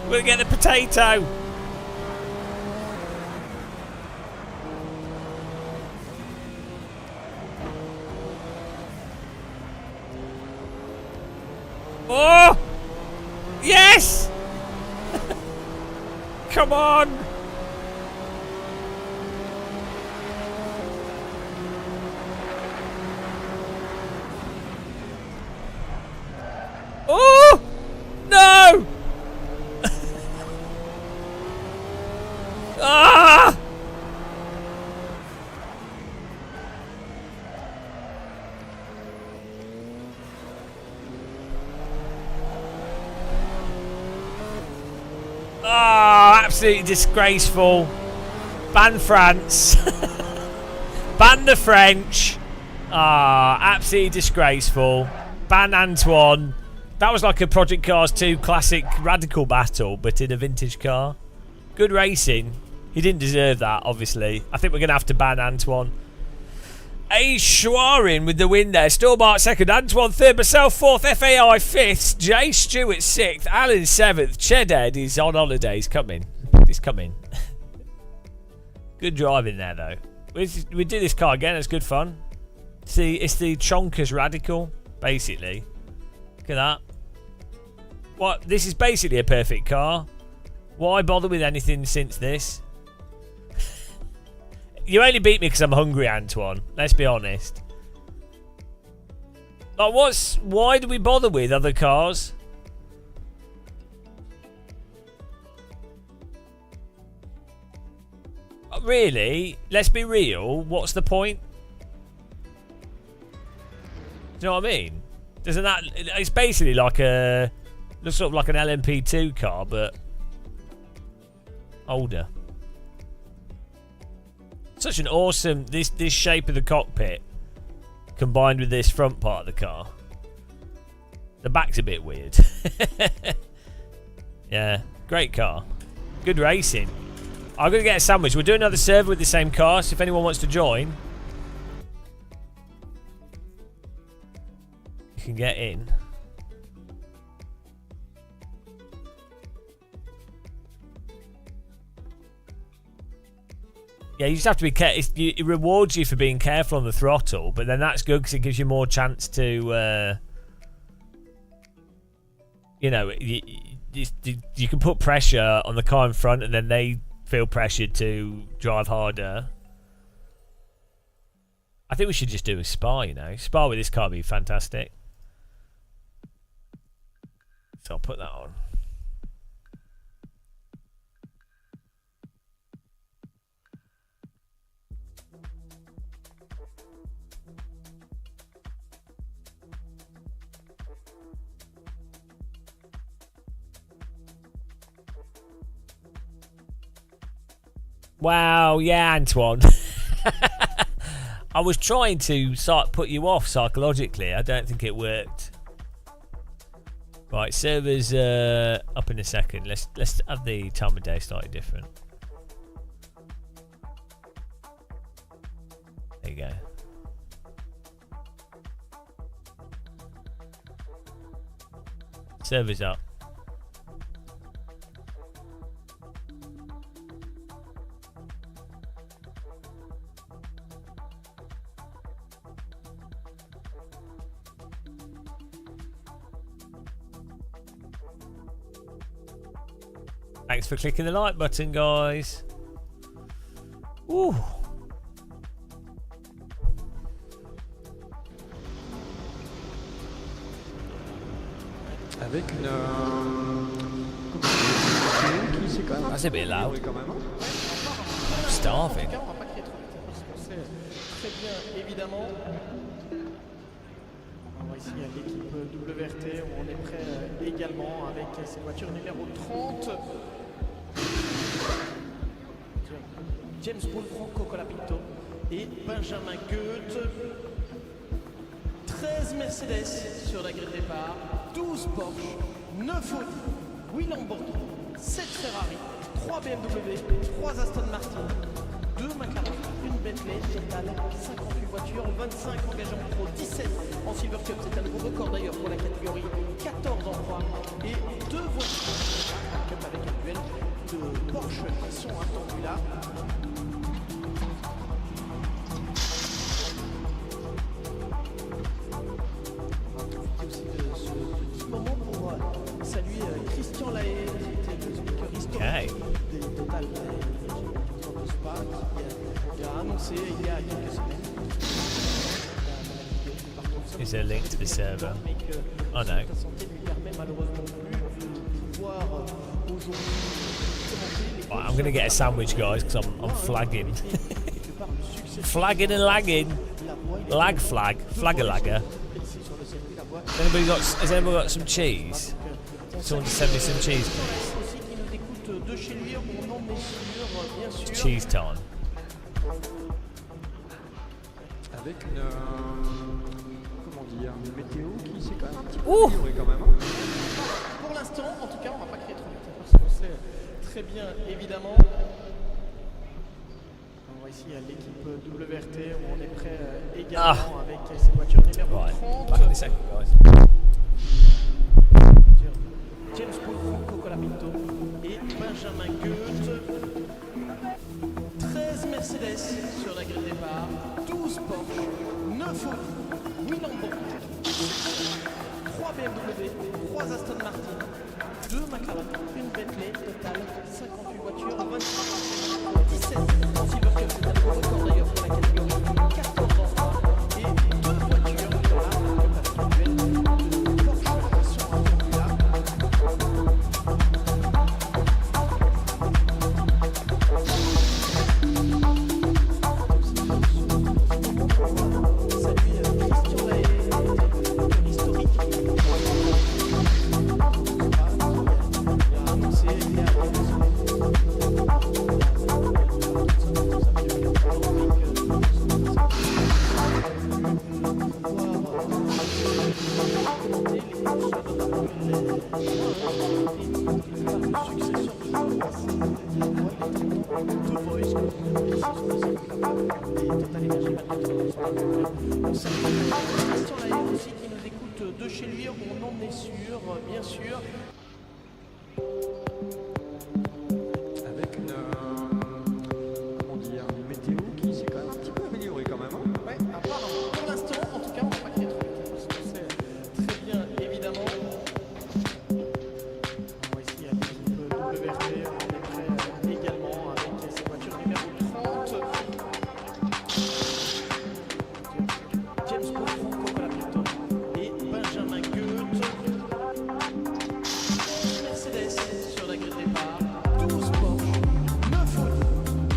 We'll get the potato. Oh! Yes! Come on! Oh! No! Ah! Ah, absolutely disgraceful. Ban France. Ban the French. Ah, absolutely disgraceful. Ban Antoine. That was like a Project Cars 2 classic radical battle, but in a vintage car. Good racing. He didn't deserve that, obviously. I think we're going to have to ban Antoine. A Schwarin with the win there. Stallbart second. Antoine third. Myself fourth. FAI fifth. Jay Stewart sixth. Alan seventh. Chedhead is on holiday. He's coming. He's coming. Good driving there, though. We do this car again. It's good fun. See, it's the Chonkers Radical, basically. Look at that. What? This is basically a perfect car. Why bother with anything since this? You only beat me because I'm hungry, Antoine. Let's be honest. Like, why do we bother with other cars? Really? Let's be real. What's the point? Do you know what I mean? Doesn't that? It's basically like a, looks sort of like an LMP2 car, but older. Such an awesome this shape of the cockpit combined with this front part of the car. The back's a bit weird. Yeah, great car. Good racing. I'm gonna get a sandwich. We'll do another server with the same car, so if anyone wants to join, you can get in. Yeah, you just have to be careful. It rewards you for being careful on the throttle, but then that's good because it gives you more chance to, you know, you can put pressure on the car in front, and then they feel pressured to drive harder. I think we should just do a Spa, you know. Spa with this car would be fantastic. So I'll put that on. Wow, yeah, Antoine. I was trying to put you off psychologically. I don't think it worked. Right, servers up in a second. Let's have the time of day slightly different. There you go. Servers up. Thanks for clicking the like button, guys. Ooh. Avec une qui c'est quand même That's a bit loud. quand même. I'm starving. On va pas crier trop vite parce qu'on sait très bien évidemment. On voit ici l'équipe WRT où on est prêt également avec cette voiture numéro 30. James Paul, Franco Colapinto et Benjamin Goethe. 13 Mercedes sur la grille de départ, 12 Porsche, 9 Audi, 8 Lamborghini, 7 Ferrari, 3 BMW, 3 Aston Martin, 2 McLaren, une Bentley, total 58 voitures, 25 engagés en pro, 17 en Silver Cup, c'est un nouveau record d'ailleurs pour la catégorie, 14 en croix et 2 voitures en Cup avec un duel de Porsche qui sont attendus là. Christian Lahaye, qui était le speaker historique des Total de Spa, qui a annoncé il y a quelques semaines. Is there a link to the server? Oh no. Sa santé lui permet malheureusement plus de pouvoir aujourd'hui commenter. Right, I'm gonna get a sandwich, guys, because I'm flagging. Flagging and lagging. Lag flag. Flagger lagger. Has anybody got some cheese? Someone send me some cheese, please. It's cheese time. Avec une comment dire, une météo qui c'est quand même un petit peu Ouh. améliorée quand même. Pour l'instant, en tout cas, on va pas crier trop vite parce qu'on sait très bien évidemment. On voit ici l'équipe WRT où on est prêt également avec ces voitures numéro 30. Back in a second, guys. James Paul, Franco Colapinto et Benjamin Goethe. 13 Mercedes sur la grille de départ, 12 Porsche, 9 Audi, 8 Lamborghini, 3 BMW, 3 Aston Martin, 2 McLaren, une Bentley, total 58 voitures, 17 en Silver Cup, c'est un nouveau record d'ailleurs pour la catégorie 14 enfants et 2 voitures dans la Cup actuelle de Porsche qui sont attendues là. Aussi qui nous écoute de chez lui, on en est sûr, bien sûr. Avec une, comment dire, une météo qui s'est quand même un petit peu améliorée quand même. Hein. Ouais, apparemment, pour l'instant, en tout cas, on va pas crier trop vite, parce que c'est très bien, évidemment. On va essayer avec l'équipe WRT, on est prêt également avec cette voiture numéro 30. James Bond, Coca et Benjamin Goethe. Mercedes sur la grille de départ. 12 Porsche, 9 Audi,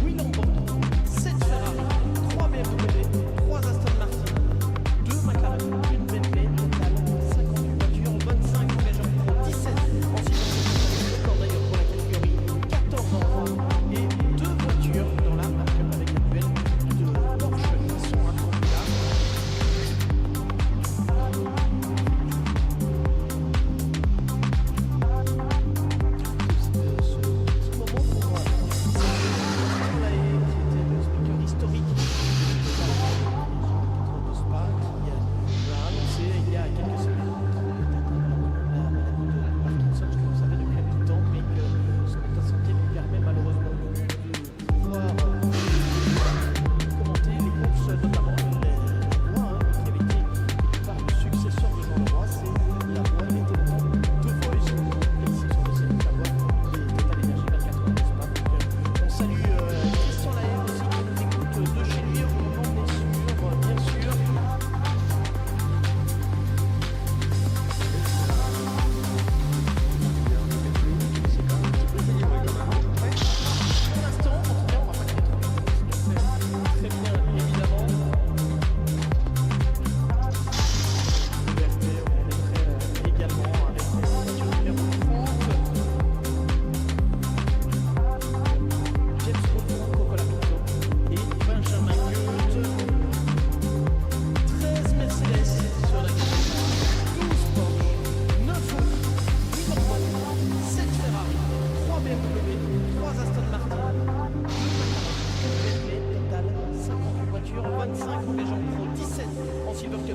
8 Lamborghini, 7 Ferrari, 3 BMW, 3 Aston Martin, 2 McLaren, une Bentley, total 58 voitures, 25 engagements pour 17 en 6 record d'ailleurs pour la catégorie 14 enfants et 2 voitures dans la Cup avec la duel de Porsche qui sont attendues là.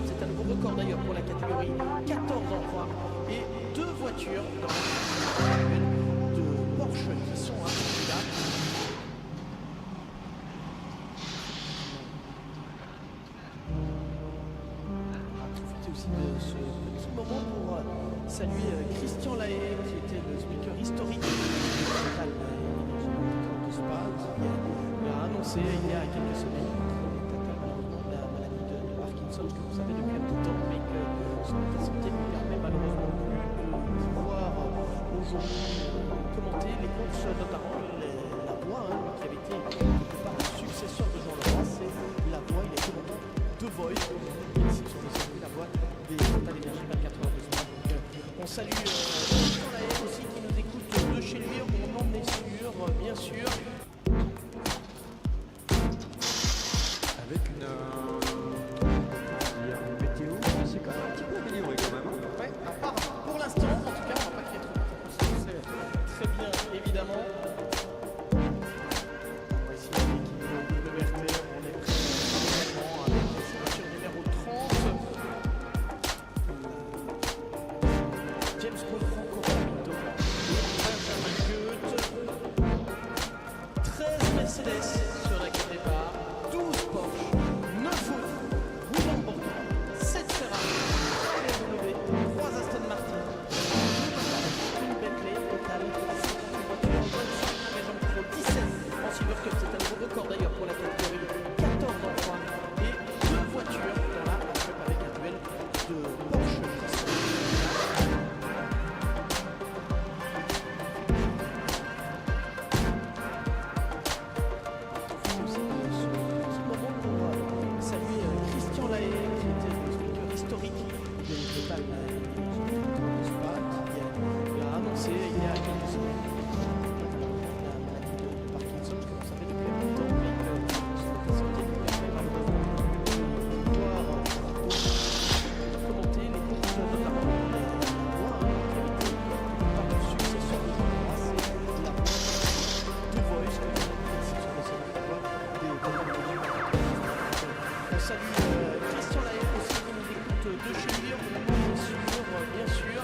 C'est un nouveau record d'ailleurs pour la catégorie 14 enfants et 2 voitures dans la de Porsche qui sont attendues là. On va profiter aussi de ce petit moment pour saluer Christian Lahaye qui était le speaker historique de Spa qui a annoncé il y a quelques semaines que vous savez depuis un petit temps, mais que son état de santé ne lui permet malheureusement plus de pouvoir aujourd'hui commenter les courses, notamment la voix, qui avait été quelque part le successeur de Jean Leroy, c'est la voix, il a été longtemps de Voice, et ici sur le circuit, la voix des Total Energy 24 heures de Spa. Donc on salue Christian Lahaye aussi qui nous écoute de chez lui, on en est sûr, bien sûr. Avec une météo qui s'est quand même un petit peu améliorée quand même. Hein. Ouais, apparemment. Pour l'instant, en tout cas, on va pas crier trop vite, parce que c'est très bien, évidemment. On va essayer avec l'équipe WRT, on est prêt également avec cette voiture numéro 30. James Bond. de chez lui, on est sûr, bien sûr.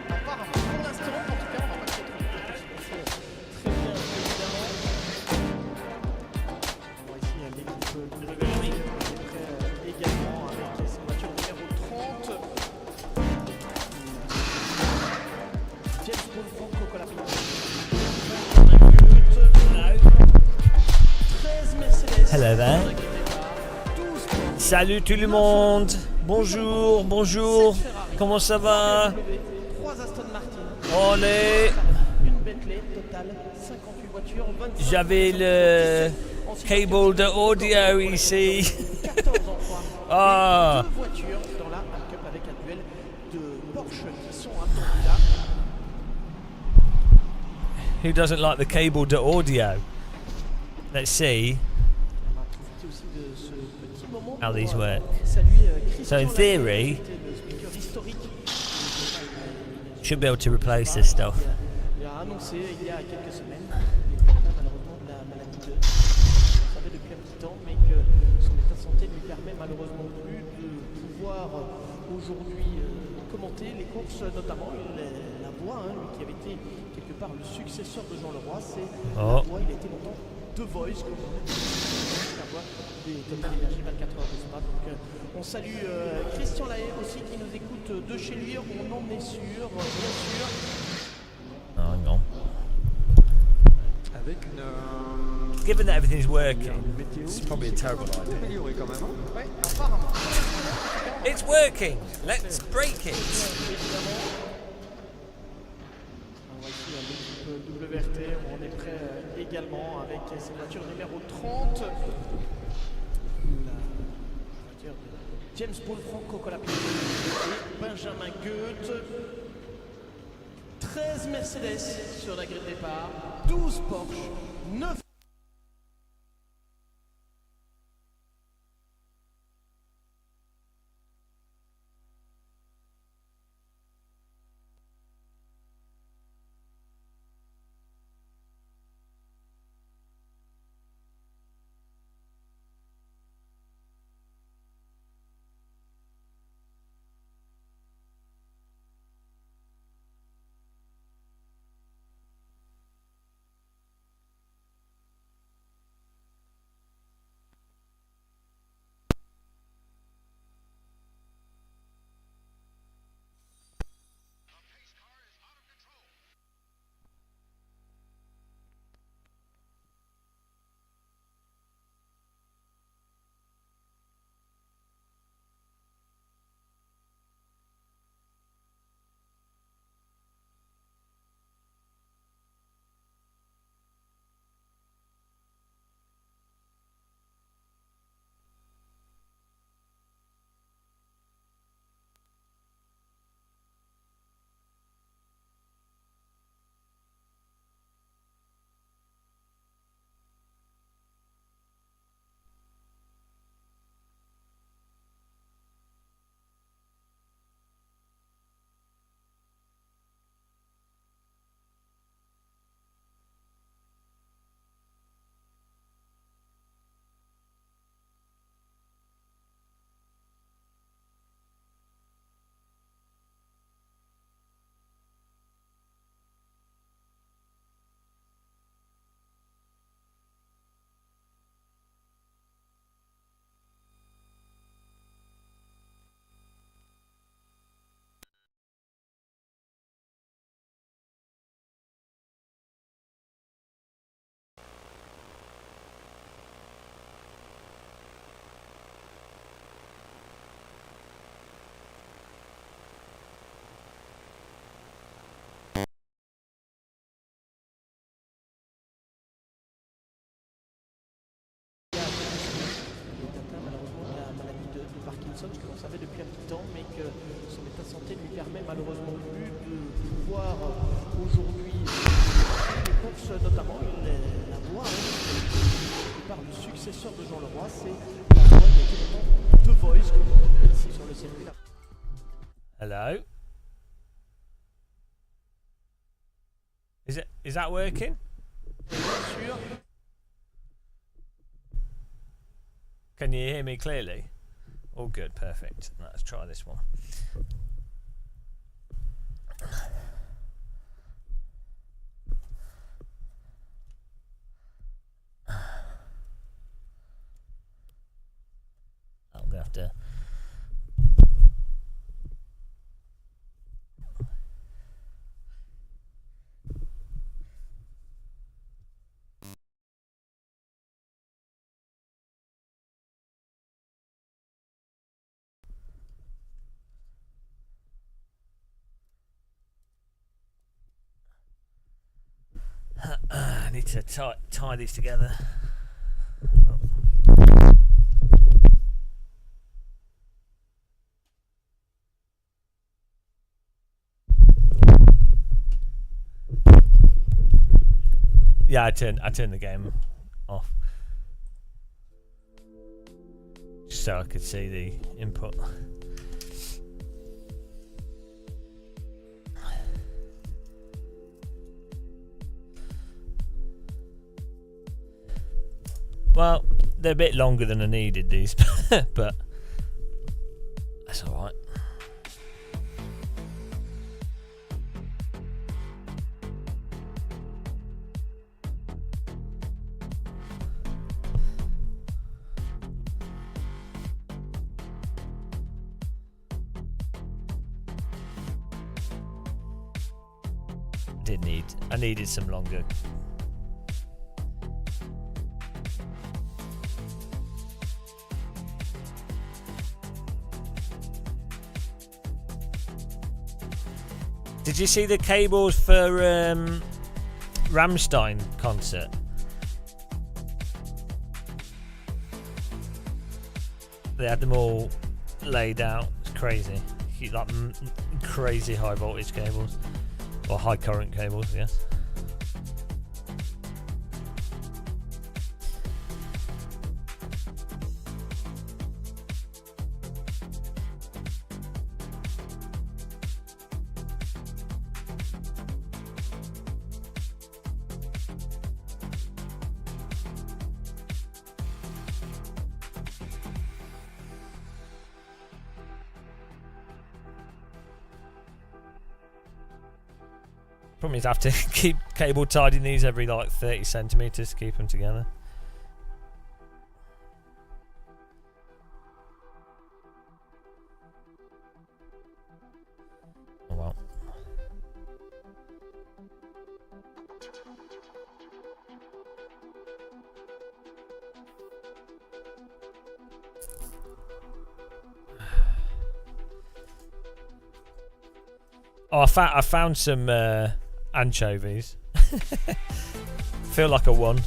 Apparemment, pour l'instant, en tout cas, on va pas se retrouver. Très bien, évidemment. On va ici à l'équipe de Grégory, qui est prêt également avec sa voiture numéro 30. James Paul Franco Colapino. 13 Mercedes. Hello there. 12 Salut tout le monde. Bonjour, bonjour. Comment ça va? 3 Aston Martin. Olé. Une Bentley, total 58 voitures, 25. J'avais le cable de audio ici. 14 en 3. Ah. 2 voitures dans la Cup avec un duel de Porsche qui sont attendus là. Who doesn't like the cable de audio? Let's see On va profiter aussi de ce petit moment how these pour work. saluer Christian So in Lahaye, theory, qui était le speaker historique. should be able to replace this stuff. Il a annoncé il y a quelques semaines, il est atteint malheureusement de la maladie de. On savait depuis un petit temps, mais que son état de santé ne lui permet malheureusement plus de pouvoir aujourd'hui commenter les courses, notamment la voix, lui qui avait été quelque part le successeur de Jean Leroy, c'est la voix, il a été longtemps The Voice, comme on dit, la voix des Total Energy 24 heures de Spa. Donc on salue Christian Lahaye aussi qui nous écoute de chez lui, on en est sûr, bien sûr. Oh, hang on. Avec une Given that everything's working, météo it's probably a terrible idea. améliorée quand même. Hein. Ouais, apparemment. It's working. Let's break it. Évidemment. On va ici à l'équipe WRT, on est prêt également avec cette voiture numéro 30. La voiture de James Paul Franco Colapino et Benjamin Goethe. 13 Mercedes sur la grille de départ, 12 Porsche, 9. Parkinson, que l'on savait depuis un petit temps, mais que son état de santé ne lui permet malheureusement plus de pouvoir aujourd'hui les courses, notamment la voix, par le successeur de Jean Leroy, c'est la voix qui a été longtemps The Voice, comme on dit ici sur le circuit là. Hello. Is that working? Et bien sûr, Can you hear me clearly? All good, perfect. Let's try this one. I'm gonna have to. I need to tie these together. Yeah, I turned the game off just so I could see the input. Well, they're a bit longer than I needed these, but that's alright. I needed some longer. Did you see the cables for Rammstein concert? They had them all laid out. It's crazy. Like crazy high voltage cables. Or high current cables, yes. Problem is I have to keep cable tidying these every like 30 centimeters to keep them together. Oh well. Oh, I found some anchovies. Feel like a one.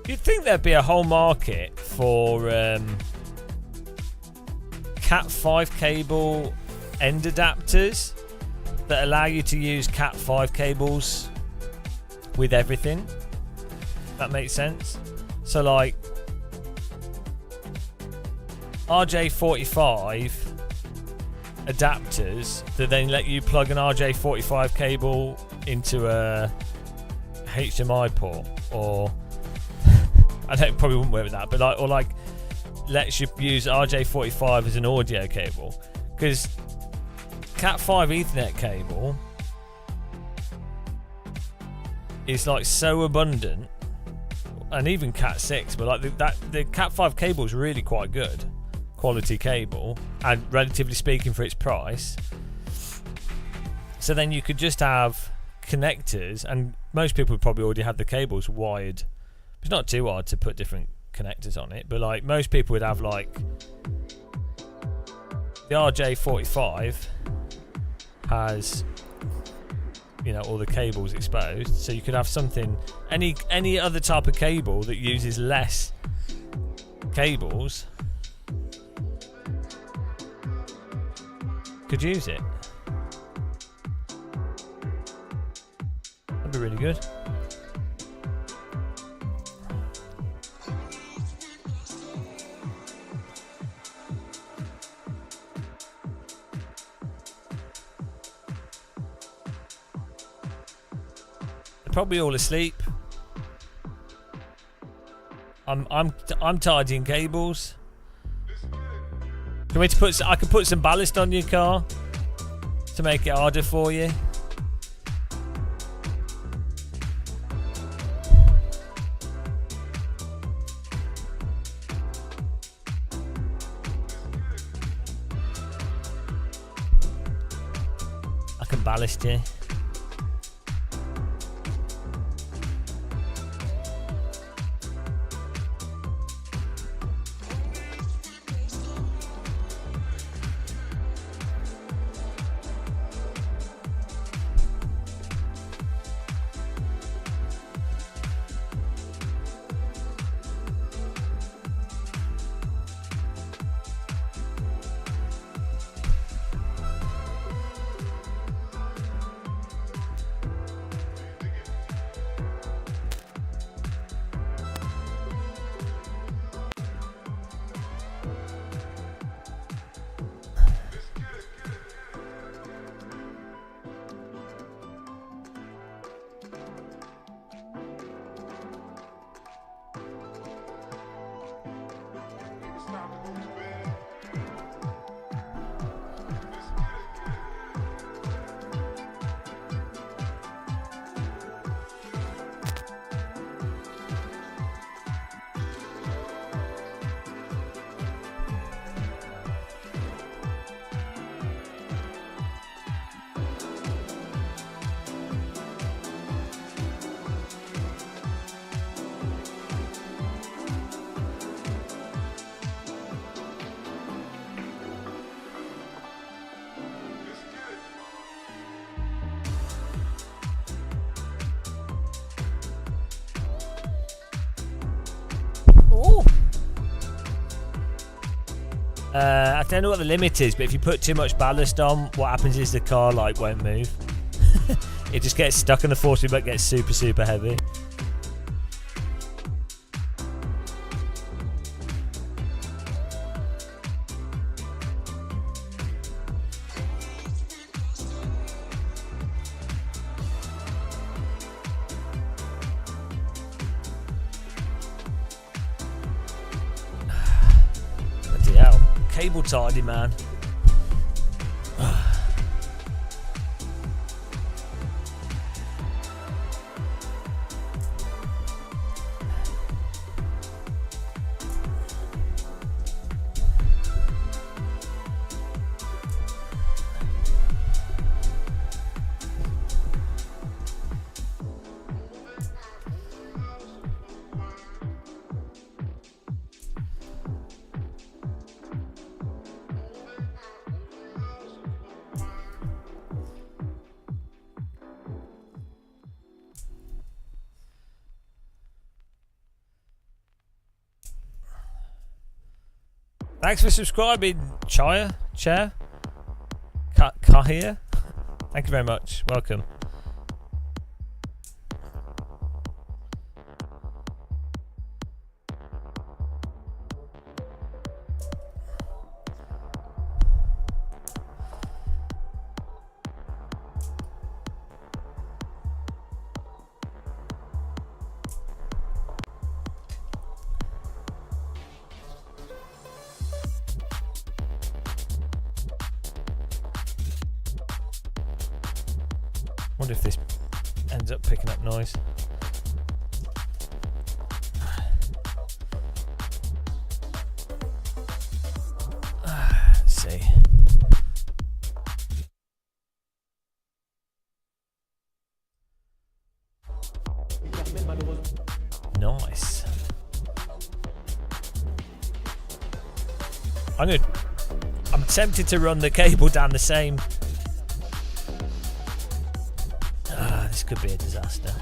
You'd think there'd be a whole market for Cat5 cable end adapters that allow you to use Cat5 cables with everything. That makes sense. So like RJ45 adapters that then let you plug an RJ45 cable into a HDMI port, or I don't probably wouldn't work with that, but like lets you use RJ45 as an audio cable, because Cat5 Ethernet cable is like so abundant, and even Cat6, but like the Cat5 cable is really quite good quality cable, and relatively speaking for its price. So then you could just have connectors, and most people would probably already have the cables wired. It's not too hard to put different connectors on it, but like most people would have like the RJ45 has, you know, all the cables exposed, so you could have something, any other type of cable that uses less cables could use it. That'd be really good. They're probably all asleep. I'm tidying cables. Can we put? I can put some ballast on your car to make it harder for you. I can ballast you. I don't know what the limit is, but if you put too much ballast on, what happens is the car like won't move. It just gets stuck and the force feedback gets super heavy. Bloody hell. Cable tidy, man. Thanks for subscribing, Chair. Kahir. Thank you very much. Welcome. Wonder if this ends up picking up noise. Let's see. Nice. I'm tempted to run the cable down the same. This could be a disaster.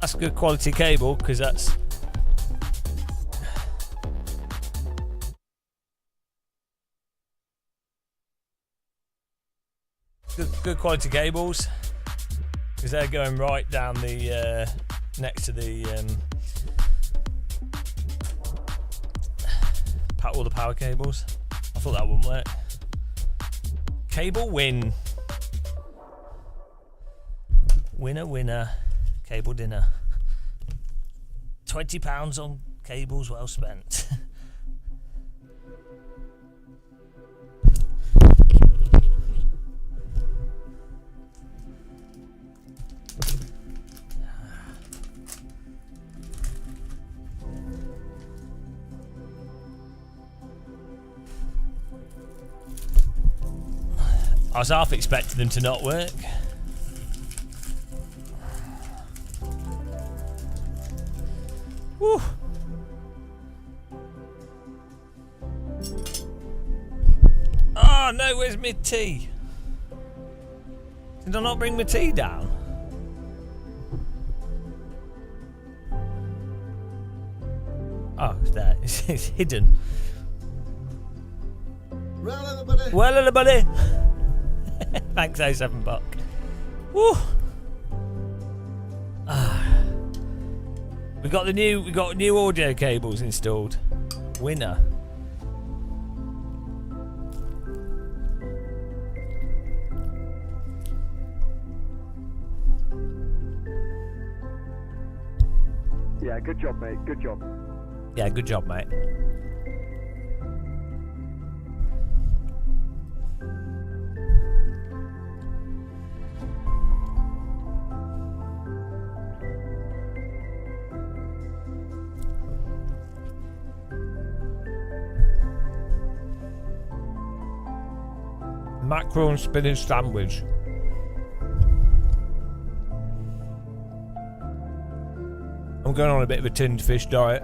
That's good quality cable, because that's good quality cables, because they're going right down the next to the all the power cables. I thought that wouldn't work. Cable win. Winner, winner. Cable dinner. £20 on cables well spent. I was half expecting them to not work. Woo. Oh no, where's my tea? Did I not bring my tea down? Oh, it's there. It's hidden. Well, everybody. Thanks, 07 buck. Woo. We got new audio cables installed. Winner. Yeah, good job, mate. Good job. Yeah, good job, mate. Mackerel and spinach sandwich. I'm going on a bit of a tinned fish diet.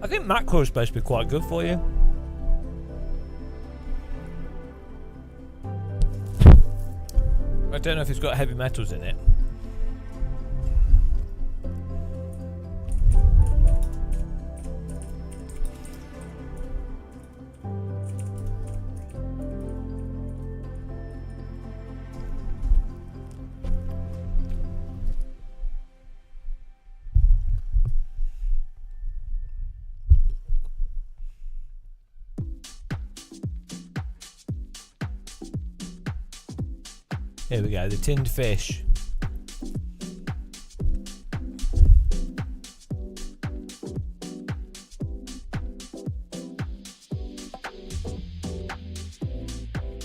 I think mackerel is supposed to be quite good for you. I don't know if it's got heavy metals in it. Here we go, the tinned fish.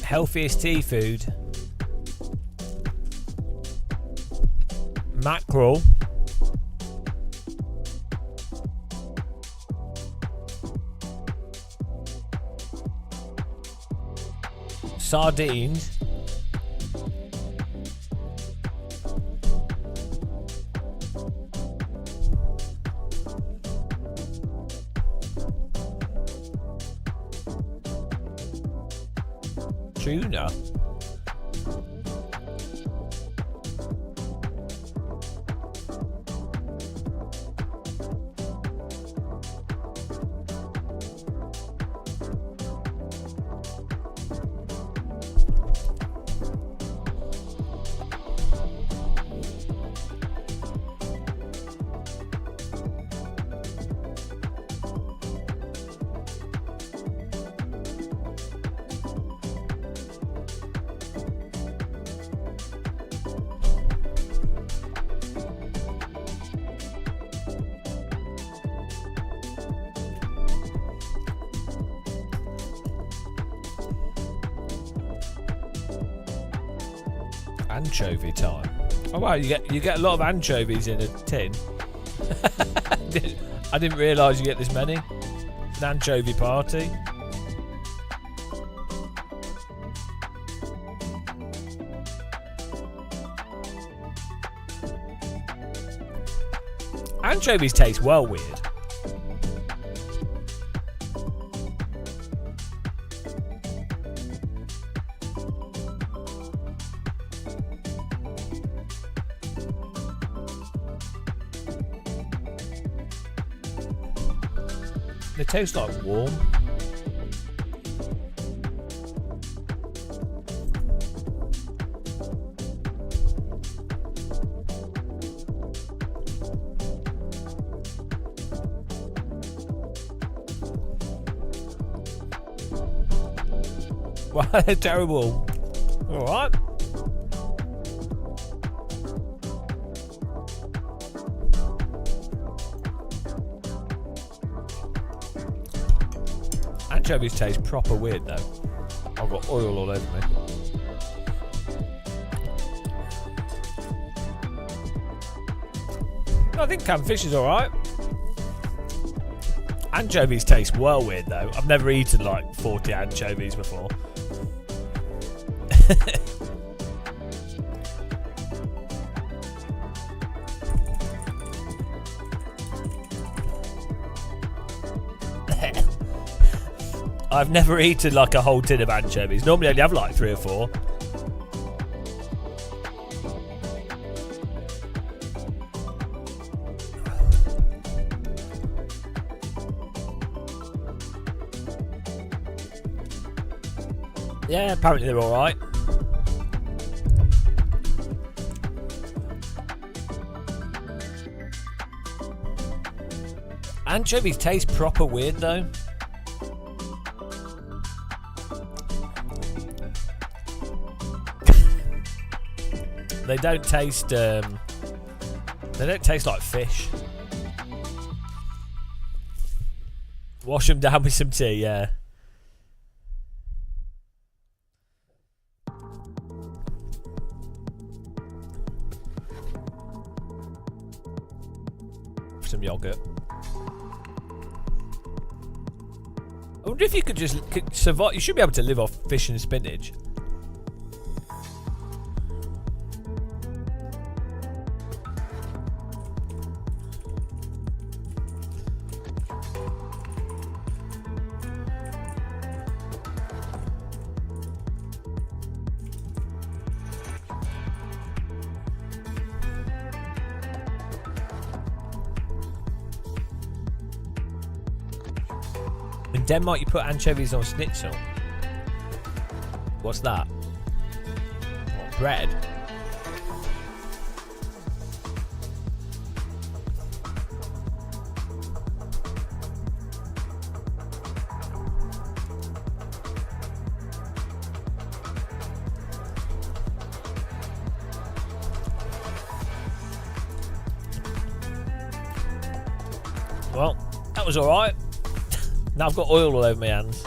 Healthiest tea food. Mackerel. Sardines. Tuna. Anchovy time. Oh wow, you get a lot of anchovies in a tin. I didn't realise you get this many. An anchovy party. Anchovies taste well weird. They taste like warm. Wow, they're terrible. Alright. Anchovies taste proper weird though. I've got oil all over me. I think canned fish is alright. Anchovies taste well weird though. I've never eaten like 40 anchovies before. I've never eaten like a whole tin of anchovies. Normally I only have like 3 or 4. Yeah, apparently they're alright. Anchovies taste proper weird though. They don't taste like fish. Wash them down with some tea, yeah. Some yogurt. I wonder if you could just survive. You should be able to live off fish and spinach. In Denmark, you put anchovies on schnitzel. What's that? What, bread? Well, that was alright. Now I've got oil all over my hands.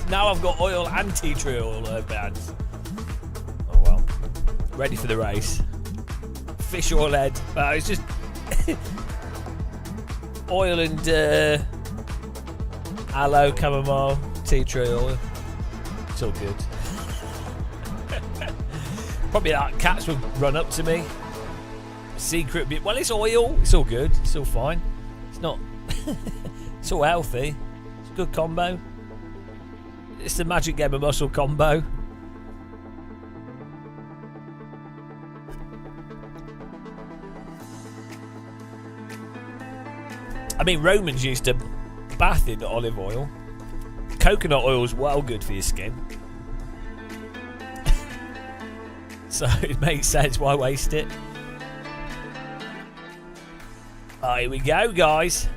now I've got oil and tea tree oil all over my hands. Oh well. Ready for the race. Fish oil head. It's just oil and aloe, chamomile, tea tree oil. It's all good. Probably like cats would run up to me. Secret bit. Well, it's oil. It's all good. It's all fine. It's not. It's all healthy. It's a good combo. It's the magic game of muscle combo. I mean, Romans used to bath in olive oil. Coconut oil is well good for your skin. So it makes sense, why waste it? Oh, here we go, guys.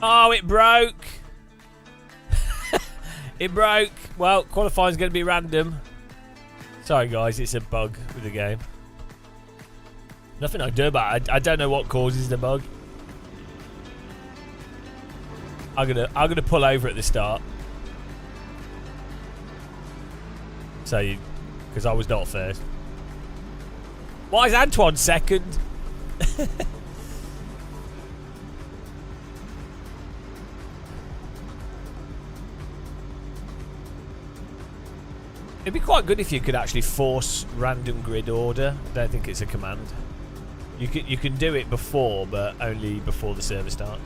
Oh, it broke. It broke. Well, qualifying's going to be random. Sorry, guys, it's a bug with the game. Nothing I can do about it. I don't know what causes the bug. I'm gonna pull over at the start. So because I was not first. Why is Antoine second? It'd be quite good if you could actually force random grid order. I don't think it's a command. You can do it before, but only before the server starts.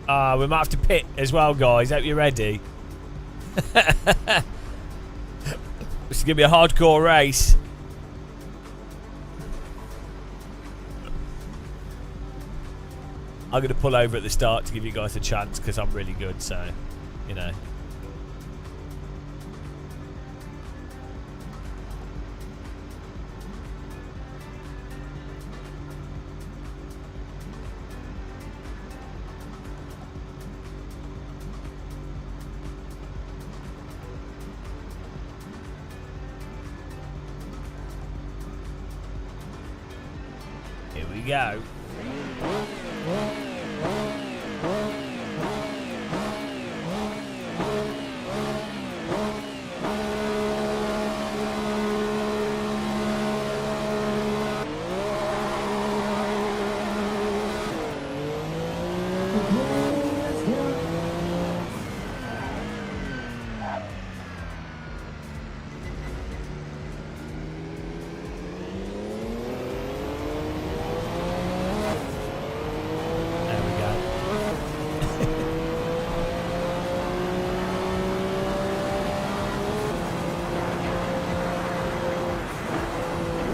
We might have to pit as well, guys. Hope you're ready. This is gonna be a hardcore race. I'm going to pull over at the start to give you guys a chance because I'm really good, so, you know. Here we go.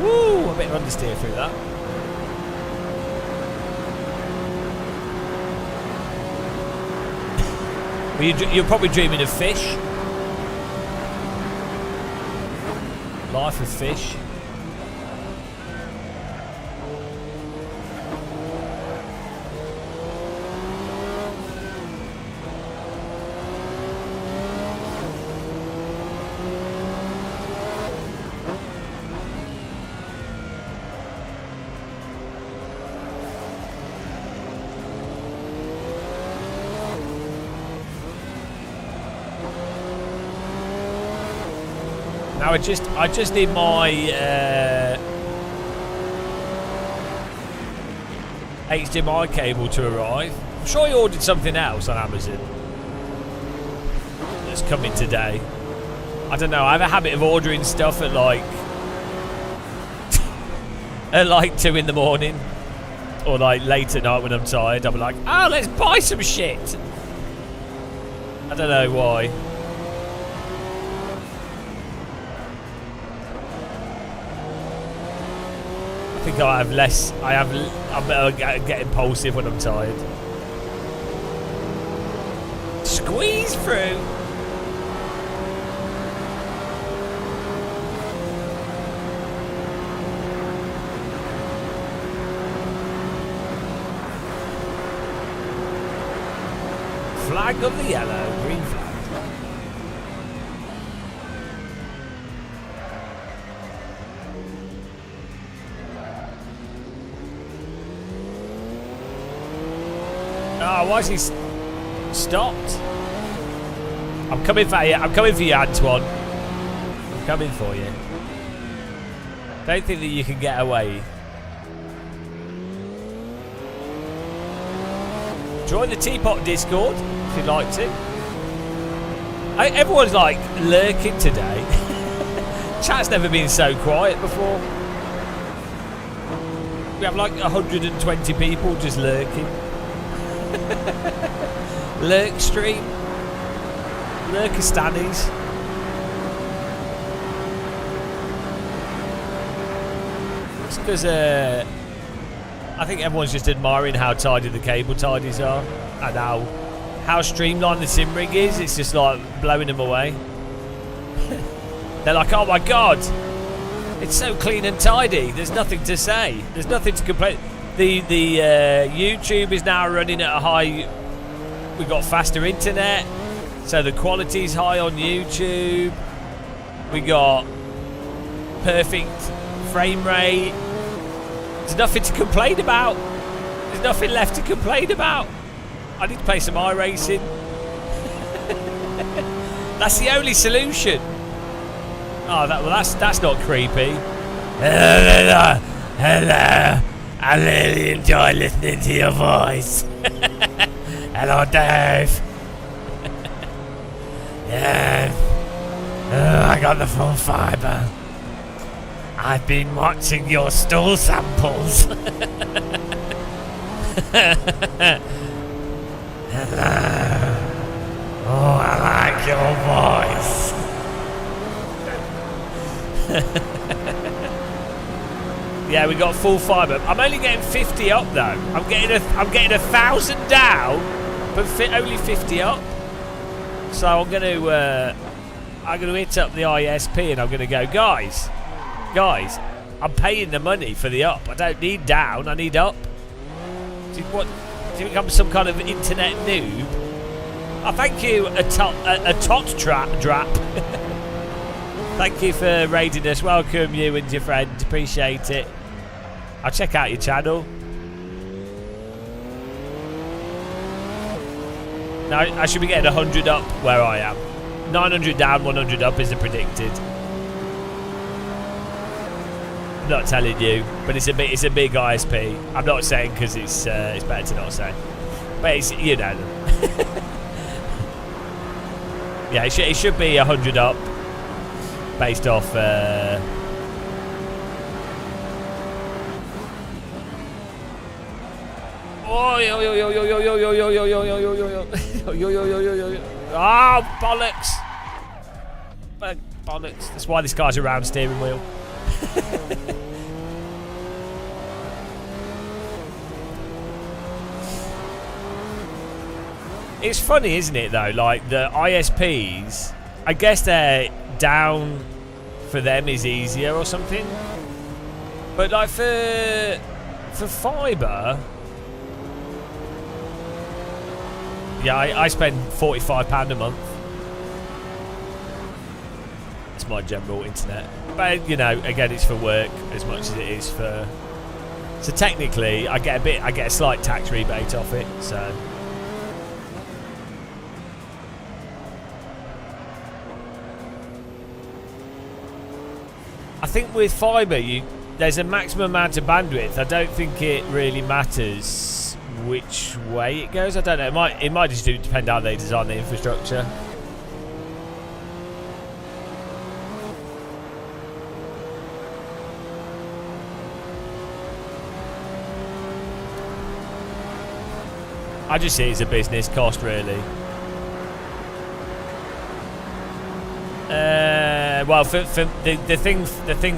Woo! A bit of understeer through that. Well, you're probably dreaming of fish. Life of fish. Now I just need my HDMI cable to arrive. I'm sure I ordered something else on Amazon that's coming today. I don't know. I have a habit of ordering stuff at like 2 in the morning or like late at night when I'm tired. I'm like, oh, let's buy some shit. I don't know why. I think I have less. I'm better get impulsive when I'm tired. Squeeze through. Flag of the yellow, green flag. Oh, why is he stopped? I'm coming for you. I'm coming for you, Antoine. I'm coming for you. Don't think that you can get away. Join the Teapot Discord if you'd like to. Everyone's like lurking today. Chat's never been so quiet before. We have like 120 people just lurking. Lurk stream. Lurkistanis. It's because I think everyone's just admiring how tidy the cable tidies are and how streamlined the sim rig is. It's just like blowing them away. They're like, oh my god, it's so clean and tidy. There's nothing to say. There's nothing to complain. The YouTube is now running at a high. We've got faster internet, so the quality's high on YouTube. We got perfect frame rate. There's nothing to complain about. There's nothing left to complain about. I need to play some iRacing. That's the only solution. Oh, that's not creepy. Hello. I really enjoy listening to your voice. Hello, Dave. Yeah. I got the full fibre. I've been watching your stool samples. Hello. Oh, I like your voice. Yeah, we got full fibre. I'm only getting 50 up though. I'm getting 1,000 down, but only 50 up. So I'm gonna hit up the ISP and I'm gonna go, guys, I'm paying the money for the up. I don't need down. I need up. Do you think I'm some kind of internet noob? Oh, thank you, a tot drap. Thank you for raiding us. Welcome, you and your friend. Appreciate it. I'll check out your channel. Now, I should be getting 100 up where I am. 900 down, 100 up is the predicted. I'm not telling you, but it's a big ISP. I'm not saying because it's better to not say. But it's, you know. Yeah, it should be 100 up. Based off ah, bollocks. Bollocks. That's why this guy's a round steering wheel. It's funny, isn't it, though? Like, the ISPs, I guess they're down for them is easier or something. But, like, for fibre, yeah, I spend £45 a month. That's my general internet. But, you know, again, it's for work as much as it is for... So, technically, I get a slight tax rebate off it, so... I think with fibre, there's a maximum amount of bandwidth. I don't think it really matters which way it goes. I don't know. It might just depend how they design the infrastructure. I just see it as a business cost, really. Well, for the thing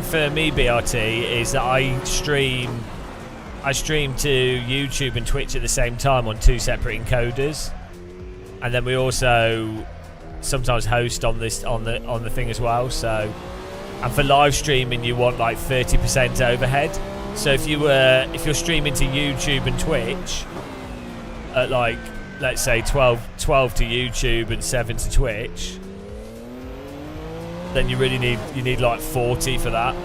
for me, BRT, is that I stream to YouTube and Twitch at the same time on 2 separate encoders, and then we also sometimes host on the thing as well. So, and for live streaming, you want like 30% overhead. So if you're streaming to YouTube and Twitch at like, let's say 12 to YouTube and 7 to Twitch, then you really need like 40 for that.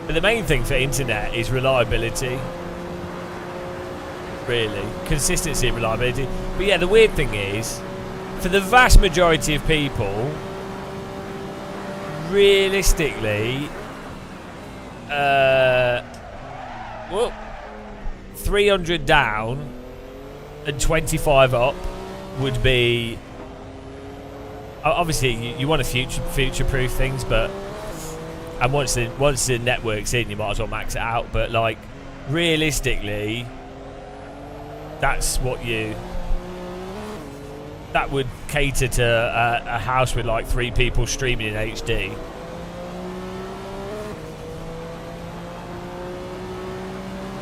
But the main thing for internet is reliability. Really. Consistency and reliability. But yeah, the weird thing is, for the vast majority of people, realistically, 300 down and 25 up would be... Obviously, you want to future-proof things, but... And once the network's in, you might as well max it out. But, like, realistically, that's what you... that would cater to a house with like 3 people streaming in HD.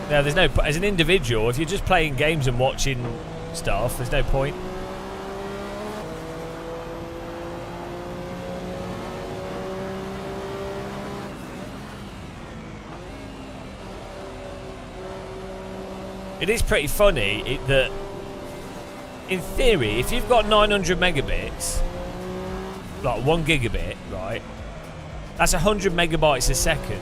Now, there's no, as an individual, if you're just playing games and watching stuff, there's no point. It is pretty funny that, in theory, if you've got 900 megabits, like 1 gigabit, right, that's 100 megabytes a second.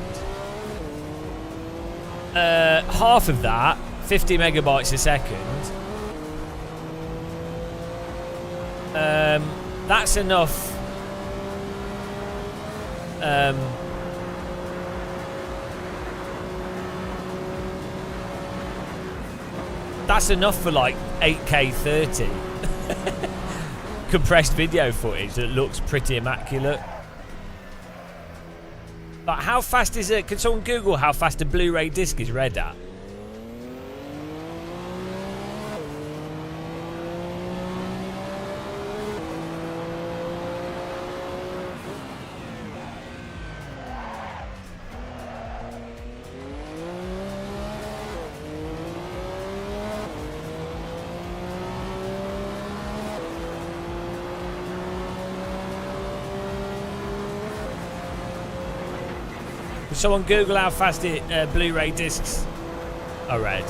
Half of that, 50 megabytes a second, that's enough. That's enough for like 8K 30 compressed video footage that looks pretty immaculate. Like, how fast is it? Can someone Google how fast a Blu-ray disc is read at? Can someone Google how fast Blu-ray discs are read?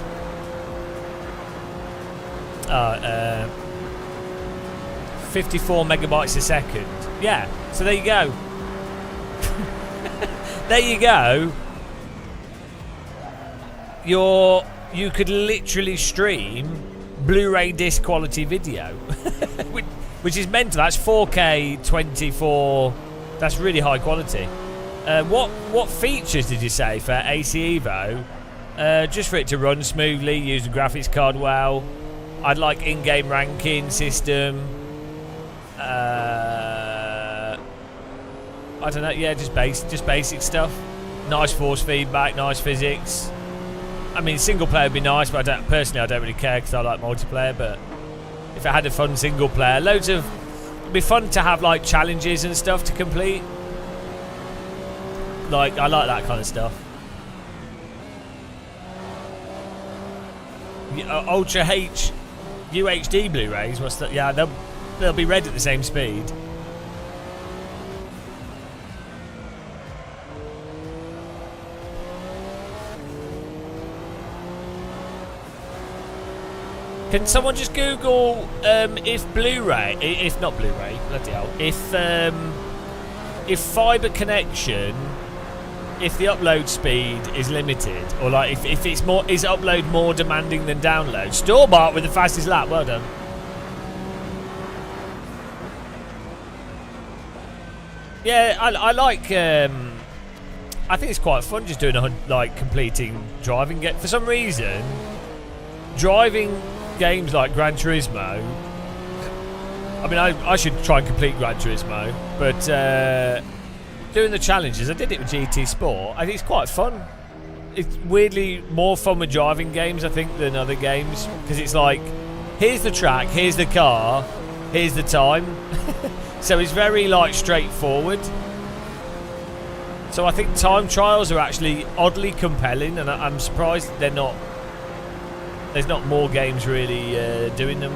54 megabytes a second. Yeah, so there you go. There you go. You could literally stream Blu-ray disc quality video, which is mental. That's 4K 24. That's really high quality. What features did you say for AC Evo? Just for it to run smoothly, use the graphics card well. I'd like in-game ranking system. I don't know. Yeah, just basic stuff. Nice force feedback, nice physics. I mean, single player would be nice, but I don't really care because I like multiplayer. But if it had a fun single player, it'd be fun to have like challenges and stuff to complete. Like, I like that kind of stuff. Ultra H UHD Blu-rays. What's that? Yeah, they'll be read at the same speed. Can someone just Google if Blu-ray, if not Blu-ray, bloody hell, if fiber connection, if the upload speed is limited, or like if it's more, is upload more demanding than download? Storebart with the fastest lap, well done. Yeah, I like. I think it's quite fun just doing completing driving. For some reason, driving games like Gran Turismo. I mean, I should try and complete Gran Turismo, but. Doing the challenges, I did it with GT Sport. I think it's quite fun. It's weirdly more fun with driving games, I think, than other games, because it's like, here's the track, here's the car, here's the time. So it's very like straightforward. So I think time trials are actually oddly compelling, and I'm surprised that there's not more games really doing them.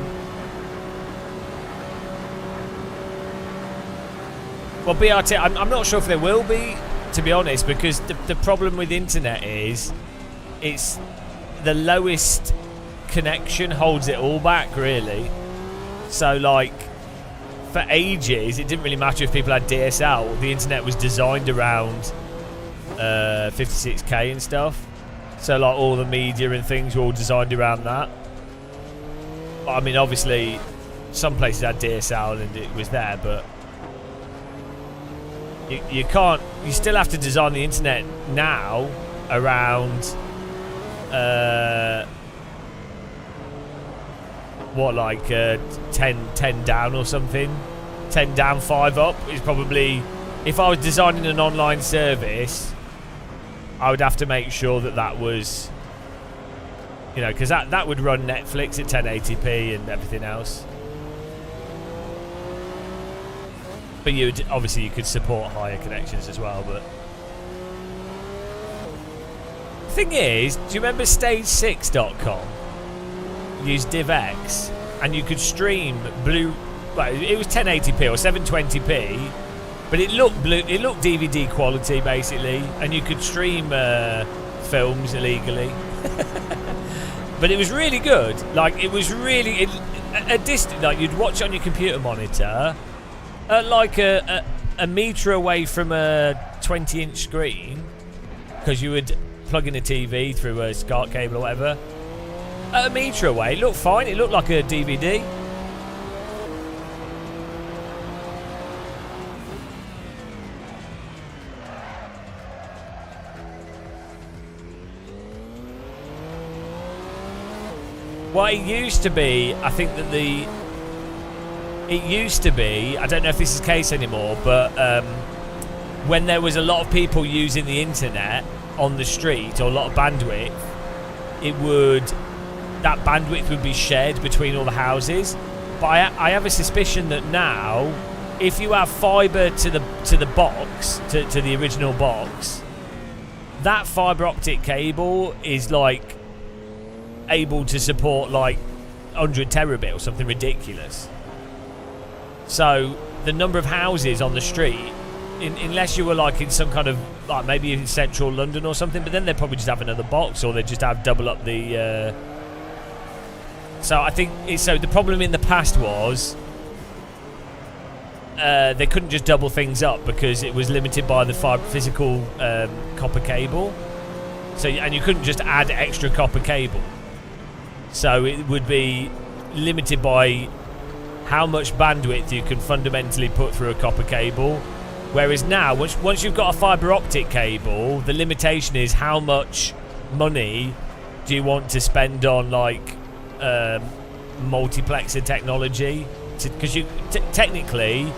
Well, BRT, I'm not sure if there will be, to be honest, because the problem with internet is it's the lowest connection holds it all back, really. So, like, for ages, it didn't really matter if people had DSL. The internet was designed around 56K and stuff. So, like, all the media and things were all designed around that. But, I mean, obviously, some places had DSL and it was there, but you can't. You still have to design the internet now around 10 down or something. 10 down, 5 up is probably. If I was designing an online service, I would have to make sure that was, because that would run Netflix at 1080p and everything else. But obviously you could support higher connections as well. But the thing is, do you remember Stage6.com? Used DivX, and you could stream blue. Well, it was 1080p or 720p, but it looked DVD quality basically, and you could stream films illegally. But it was really good. Like it was really a distance. Like you'd watch it on your computer monitor, at like a meter away from a 20-inch screen, because you would plug in a TV through a SCART cable or whatever. At a metre away, it looked fine. It looked like a DVD. Well, it used to be, I think that it used to be, I don't know if this is the case anymore, but when there was a lot of people using the internet on the street, or a lot of bandwidth, that bandwidth would be shared between all the houses. But I have a suspicion that now, if you have fibre to the box, to the original box, that fibre optic cable is like able to support like 100 terabit or something ridiculous. So the number of houses on the street, unless you were like in some kind of, like maybe in central London or something, but then they'd probably just have another box, or they'd just have double up the so I think so the problem in the past was they couldn't just double things up because it was limited by the physical copper cable. So, and you couldn't just add extra copper cable, so it would be limited by how much bandwidth you can fundamentally put through a copper cable. Whereas now, once you've got a fibre optic cable, the limitation is how much money do you want to spend on like multiplexer technology, because technically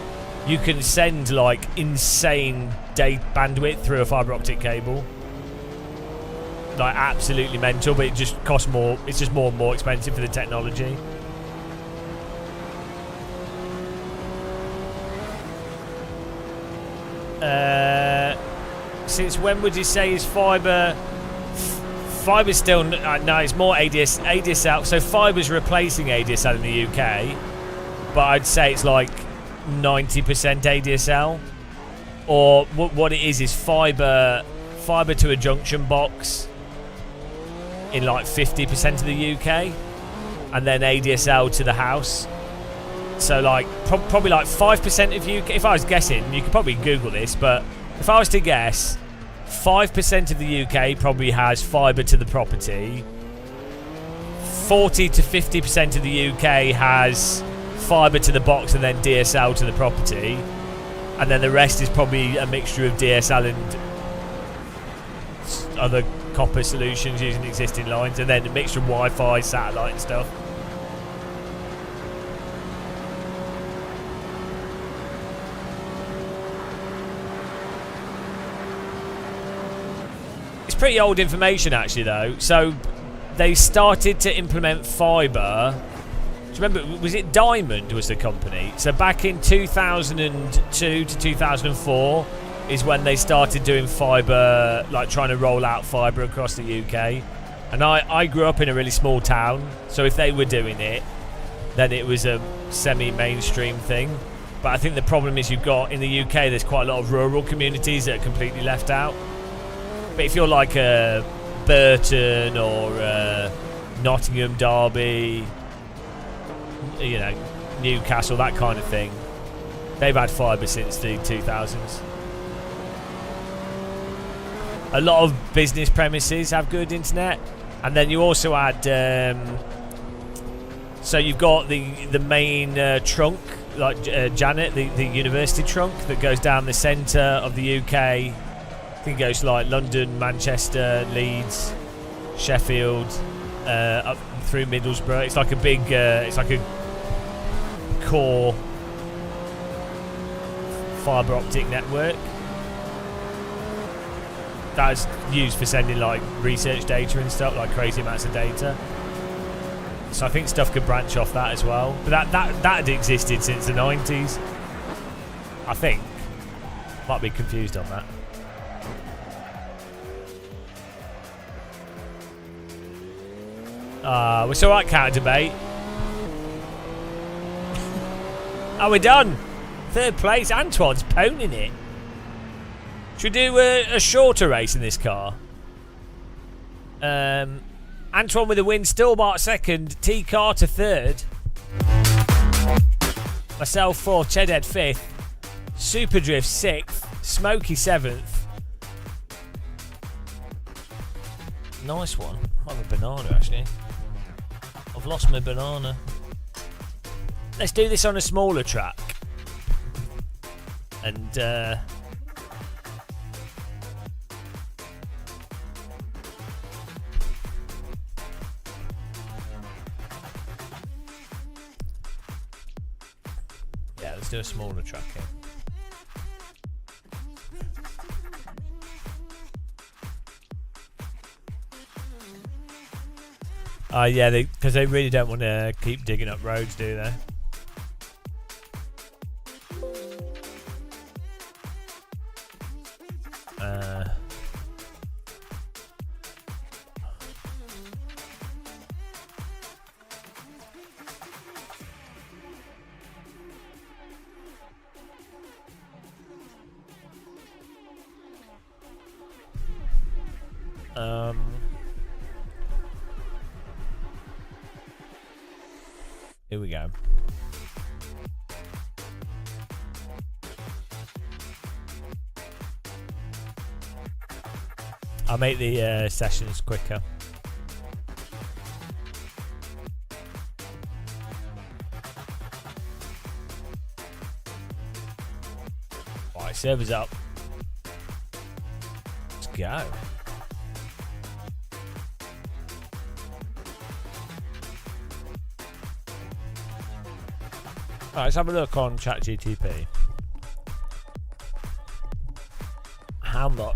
you can send like insane data bandwidth through a fibre optic cable, like absolutely mental, but it just costs more. It's just more and more expensive for the technology. Since when would you say is fibre? Fiber's still no, it's more ADSL. So fiber's replacing ADSL in the UK, but I'd say it's like 90% ADSL. Or what it is fiber to a junction box in like 50% of the UK, and then ADSL to the house. So like probably like 5% of UK. If I was guessing, you could probably Google this, but if I was to guess, 5% of the UK probably has fibre to the property. 40 to 50% of the UK has fibre to the box and then DSL to the property. And then the rest is probably a mixture of DSL and other copper solutions using existing lines, and then a mixture of Wi-Fi, satellite and stuff. Pretty old information actually though. So they started to implement fibre. Do you remember, was it Diamond was the company? So back in 2002 to 2004 is when they started doing fibre, like trying to roll out fibre across the UK. And I grew up in a really small town, so if they were doing it, then it was a semi-mainstream thing. But I think the problem is you've got in the UK, there's quite a lot of rural communities that are completely left out. But if you're like a Burton or Nottingham, Derby, you know, Newcastle, that kind of thing, they've had fibre since the 2000s. A lot of business premises have good internet, and then you also had so you've got the main trunk, like Janet, the university trunk that goes down the centre of the UK. I think it goes to like London, Manchester, Leeds, Sheffield, up through Middlesbrough. It's like a big, it's like a core fibre optic network that's used for sending like research data and stuff, like crazy amounts of data. So I think stuff could branch off that as well. But that had existed since the 90s. I think. Might be confused on that. It's alright, counter debate. Are we done? Third place. Antoine's poning it. Should we do a shorter race in this car? Antoine with a win, Stillbart second, T Carter third. Myself fourth, Chedhead fifth. Super Drift sixth. Smokey seventh. Nice one. I have a banana actually. I've lost my banana. Let's do this on a smaller track. And yeah, let's do a smaller track here. Yeah, because they really don't want to keep digging up roads, do they? Here we go. I'll make the sessions quicker. Alright, servers up. Let's go. Alright, let's have a look on ChatGTP. How much?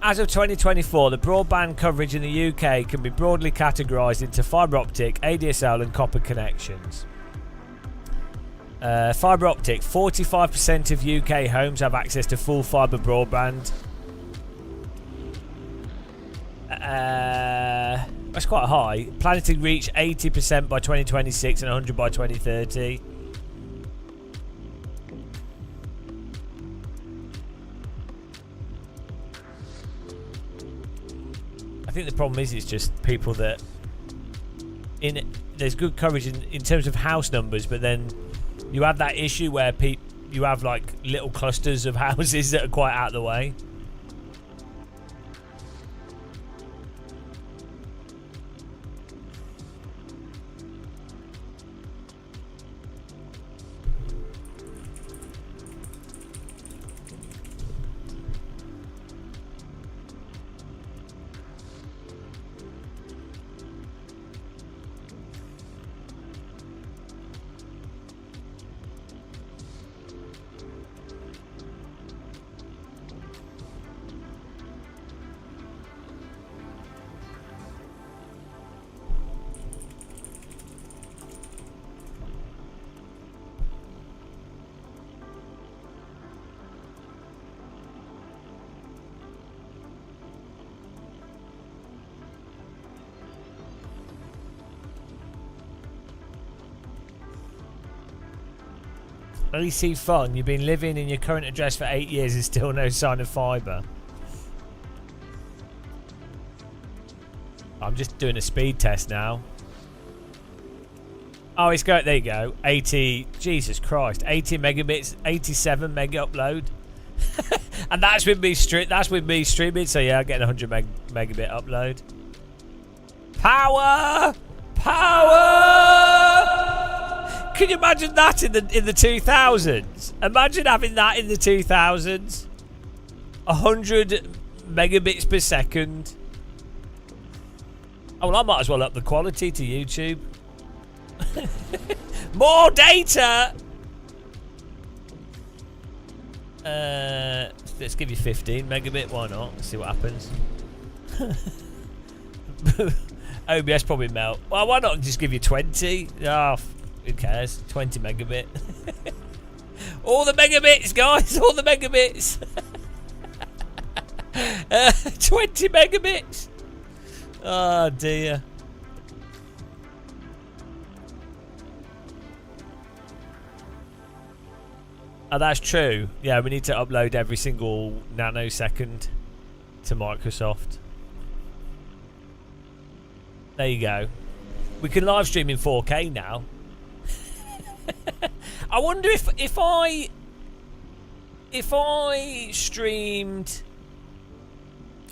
As of 2024, the broadband coverage in the UK can be broadly categorised into fibre optic, ADSL and copper connections. Fibre optic, 45% of UK homes have access to full fibre broadband. That's quite high. Planning to reach 80% by 2026 and 100 by 2030. I think the problem is it's just people that there's good coverage in terms of house numbers, but then you have that issue where you have like little clusters of houses that are quite out of the way. LEC Fun, you've been living in your current address for 8 years and still no sign of fibre. I'm just doing a speed test now. Oh, it's going. There you go. 80. Jesus Christ. 80 megabits. 87 mega upload. And that's with me streaming. So yeah, I'm getting 100 megabit upload. Power. can you imagine that in the 2000s? Imagine having that in the 2000s. 100 megabits per second. Oh, well, I might as well up the quality to YouTube. More data. Let's give you 15 megabit. Why not? Let's see what happens. OBS probably melt. Well, why not just give you 20? Oh, who cares? 20 megabit. All the megabits, guys. All the megabits. 20 megabits. Oh, dear. Oh, that's true. Yeah, we need to upload every single nanosecond to Microsoft. There you go. We can live stream in 4K now. I wonder if I streamed.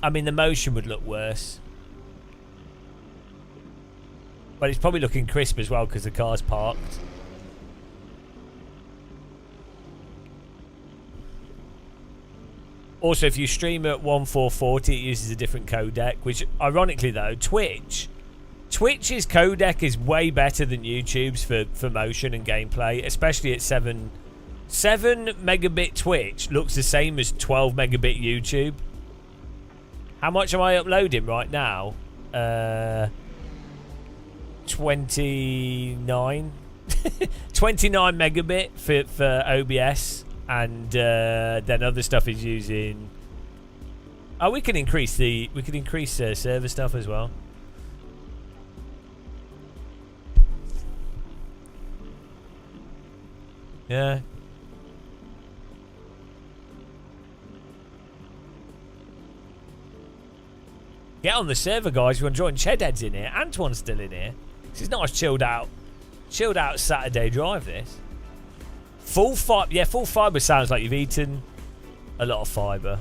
I mean, the motion would look worse. But it's probably looking crisp as well because the car's parked. Also, if you stream at 1440, it uses a different codec, which, ironically though, Twitch's codec is way better than YouTube's for motion and gameplay, especially at 7 megabit Twitch looks the same as 12 megabit YouTube. How much am I uploading right now? 29 29 megabit for OBS, and then other stuff is using. Oh, we can increase server stuff as well. Yeah. Get on the server, guys. You want to join Chedhead's in here. Antoine's still in here. This is nice, chilled out Saturday drive. This full fiber. Yeah, full fiber sounds like you've eaten a lot of fiber.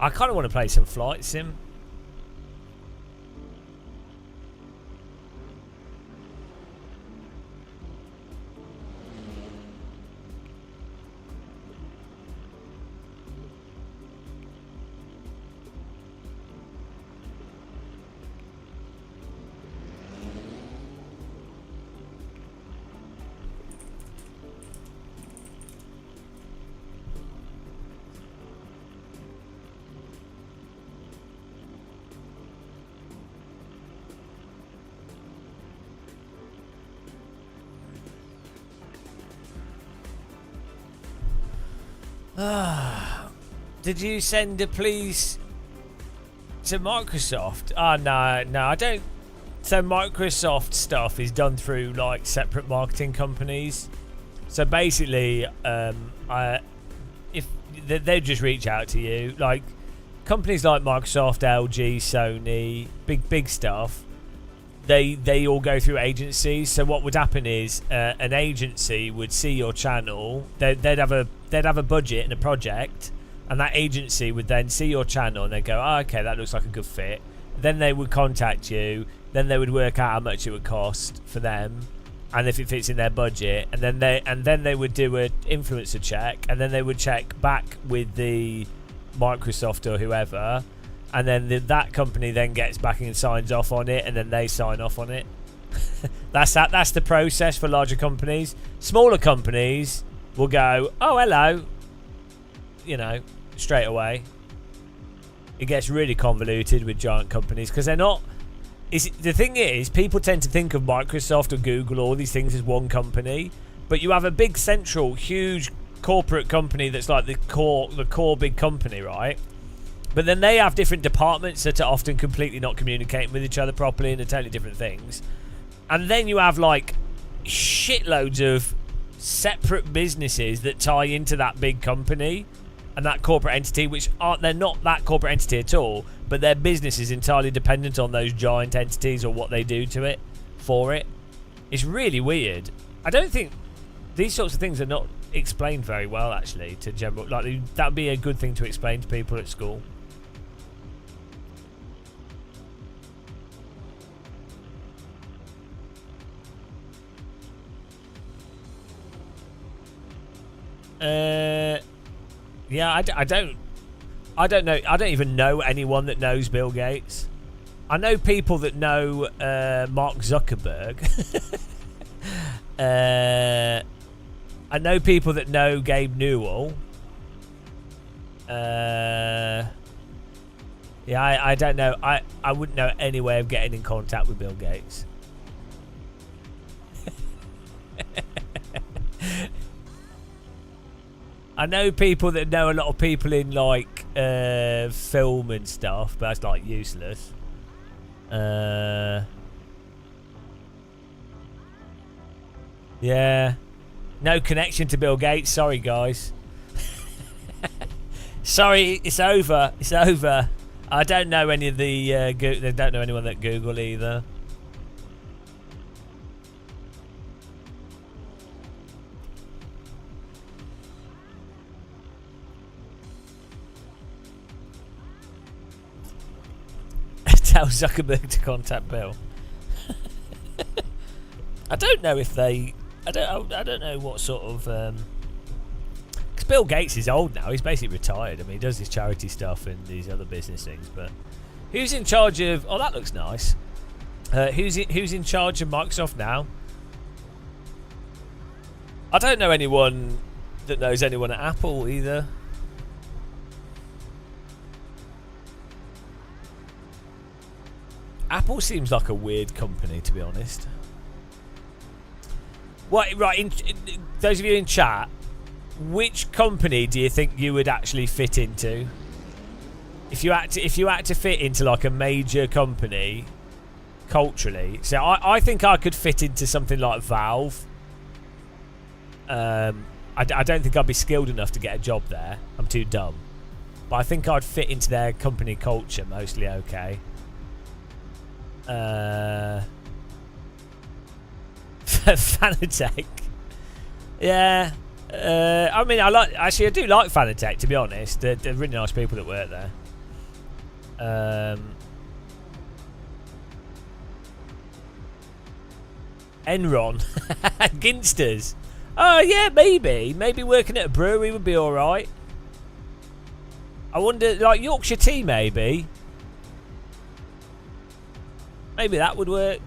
I kind of want to play some flight sim. Did you send a please to Microsoft? Oh, no, I don't. So Microsoft stuff is done through like separate marketing companies. So basically, if they just reach out to you, like companies like Microsoft, LG, Sony, big stuff. They all go through agencies. So what would happen is an agency would see your channel. They'd have a budget and a project, and that agency would then see your channel and they'd go, oh, okay, that looks like a good fit. Then they would contact you. Then they would work out how much it would cost for them, and if it fits in their budget. And then they would do an influencer check, and then they would check back with the Microsoft or whoever. And then that company then gets back and signs off on it, and then they sign off on it. That's the process for larger companies. Smaller companies will go, oh, hello, straight away. It gets really convoluted with giant companies because they're not the thing is, people tend to think of Microsoft or Google, all these things as one company, but you have a big central, huge corporate company that's like the core big company, right? But then they have different departments that are often completely not communicating with each other properly and are totally different things. And then you have like shitloads of separate businesses that tie into that big company and that corporate entity, which they're not that corporate entity at all, but their business is entirely dependent on those giant entities or what they do to it for it. It's really weird. I don't think these sorts of things are not explained very well, actually, to general. Like, that would be a good thing to explain to people at school. Yeah, I don't know. I don't even know anyone that knows Bill Gates. I know people that know Mark Zuckerberg. I know people that know Gabe Newell. Yeah, I don't know. I wouldn't know any way of getting in contact with Bill Gates. I know people that know a lot of people in like film and stuff, but that's like useless. Yeah. No connection to Bill Gates. Sorry, guys. Sorry, it's over. It's over. I don't know any of the. They don't know anyone at Google either. Tell Zuckerberg to contact Bill. I don't know if they. I don't know what sort of. Because Bill Gates is old now. He's basically retired. I mean, he does his charity stuff and these other business things. But who's in charge of? Oh, that looks nice. Who's in charge of Microsoft now? I don't know anyone that knows anyone at Apple either. Apple seems like a weird company, to be honest. What? Right, those of you in chat, which company do you think you would actually fit into? If you had to fit into like a major company, culturally, so I think I could fit into something like Valve. I don't think I'd be skilled enough to get a job there. I'm too dumb. But I think I'd fit into their company culture mostly okay. Fanatec. Yeah. I mean, I do like Fanatec, to be honest. They're really nice people that work there. Enron. Ginsters. Oh, yeah, maybe. Maybe working at a brewery would be alright. I wonder, like Yorkshire Tea, maybe. Maybe that would work.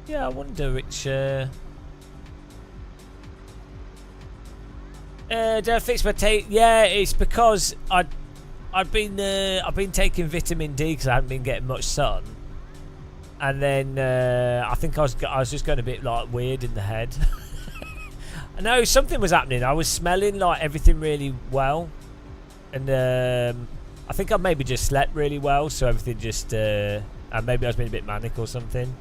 Yeah, I wonder which. Don't fix my tape. Yeah, it's because I've been taking vitamin D because I haven't been getting much sun, and then I think I was just going a bit like weird in the head. I know something was happening. I was smelling like everything really well, and I think I maybe just slept really well, so everything just and maybe I was being a bit manic or something.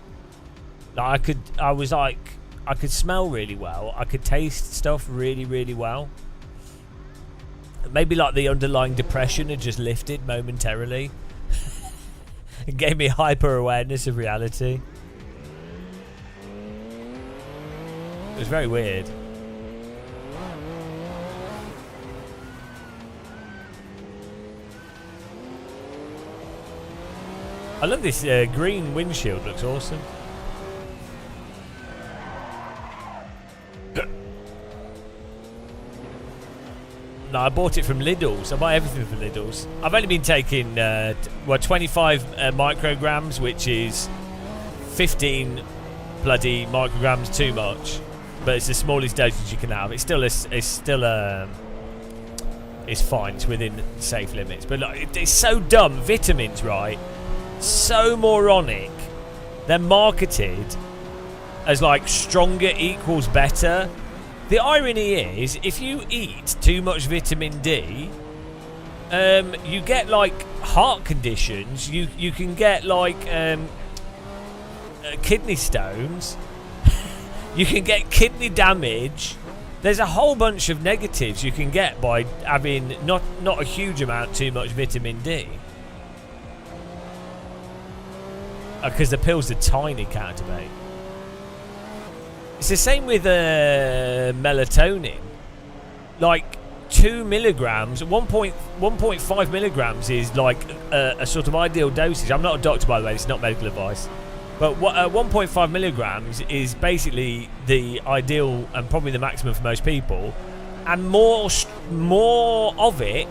Like I could smell really well. I could taste stuff really, really well. Maybe like the underlying depression had just lifted momentarily. It gave me hyper awareness of reality. It was very weird. I love this green windshield, looks awesome. I bought it from Lidl's. I buy everything from Lidl's. I've only been taking 25 micrograms, which is 15 bloody micrograms too much. But it's the smallest dosage you can have. It's still it's fine. It's within safe limits. But like, it's so dumb. Vitamins, right? So moronic. They're marketed as like stronger equals better. The irony is, if you eat too much vitamin D, you get like heart conditions. You can get like kidney stones. You can get kidney damage. There's a whole bunch of negatives you can get by having not a huge amount too much vitamin D. Because the pills are tiny, countermate. It's the same with melatonin. Like 2 milligrams, 1.5 milligrams is like a sort of ideal dosage. I'm not a doctor, by the way. It's not medical advice. But 1.5 milligrams is basically the ideal and probably the maximum for most people. And more of it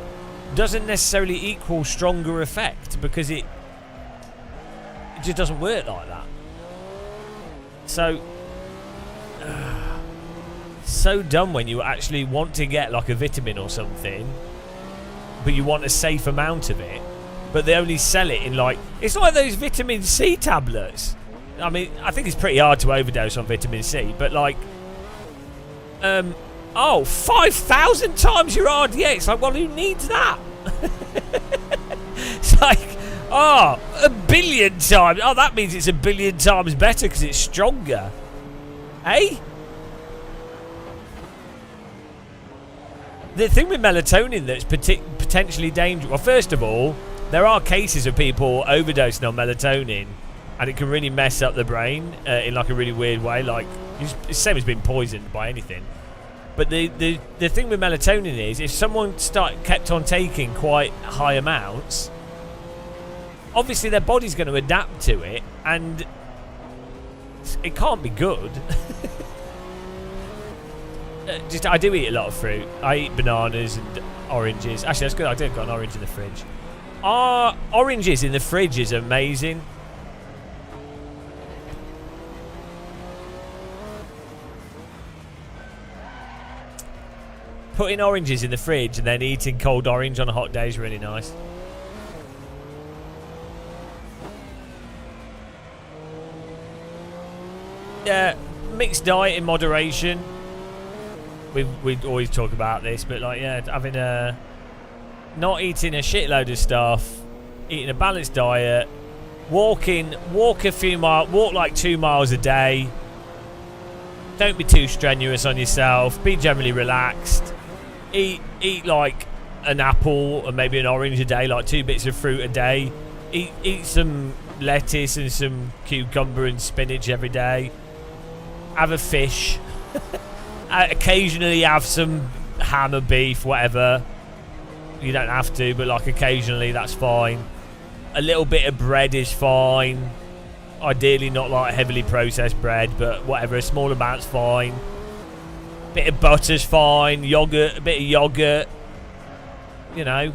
doesn't necessarily equal stronger effect because it just doesn't work like that. So dumb when you actually want to get like a vitamin or something, but you want a safe amount of it, but they only sell it in like, it's like those vitamin C tablets. I mean, I think it's pretty hard to overdose on vitamin C, but like 5,000 times your RDA. It's like, well, who needs that? It's like, a billion times. Oh, that means it's a billion times better because it's stronger. Eh? The thing with melatonin that's potentially dangerous... Well, first of all, there are cases of people overdosing on melatonin and it can really mess up the brain in like a really weird way. Like, it's the same as being poisoned by anything. But the thing with melatonin is if someone kept on taking quite high amounts, obviously their body's going to adapt to it and it can't be good. I do eat a lot of fruit. I eat bananas and oranges. Actually, that's good. I did got an orange in the fridge. Oranges in the fridge is amazing. Putting oranges in the fridge and then eating cold orange on a hot day is really nice. Yeah, mixed diet in moderation. We always talk about this, but like, yeah, having not eating a shitload of stuff, eating a balanced diet, walk a few miles, walk like 2 miles a day. Don't be too strenuous on yourself. Be generally relaxed. Eat like an apple and maybe an orange a day, like 2 bits of fruit a day. Eat some lettuce and some cucumber and spinach every day. Have a fish. Occasionally have some ham or beef, whatever. You don't have to, but like occasionally, that's fine. A little bit of bread is fine. Ideally not like heavily processed bread, but whatever, a small amount's fine. Bit of butter's fine. Yogurt, a bit of yogurt. You know.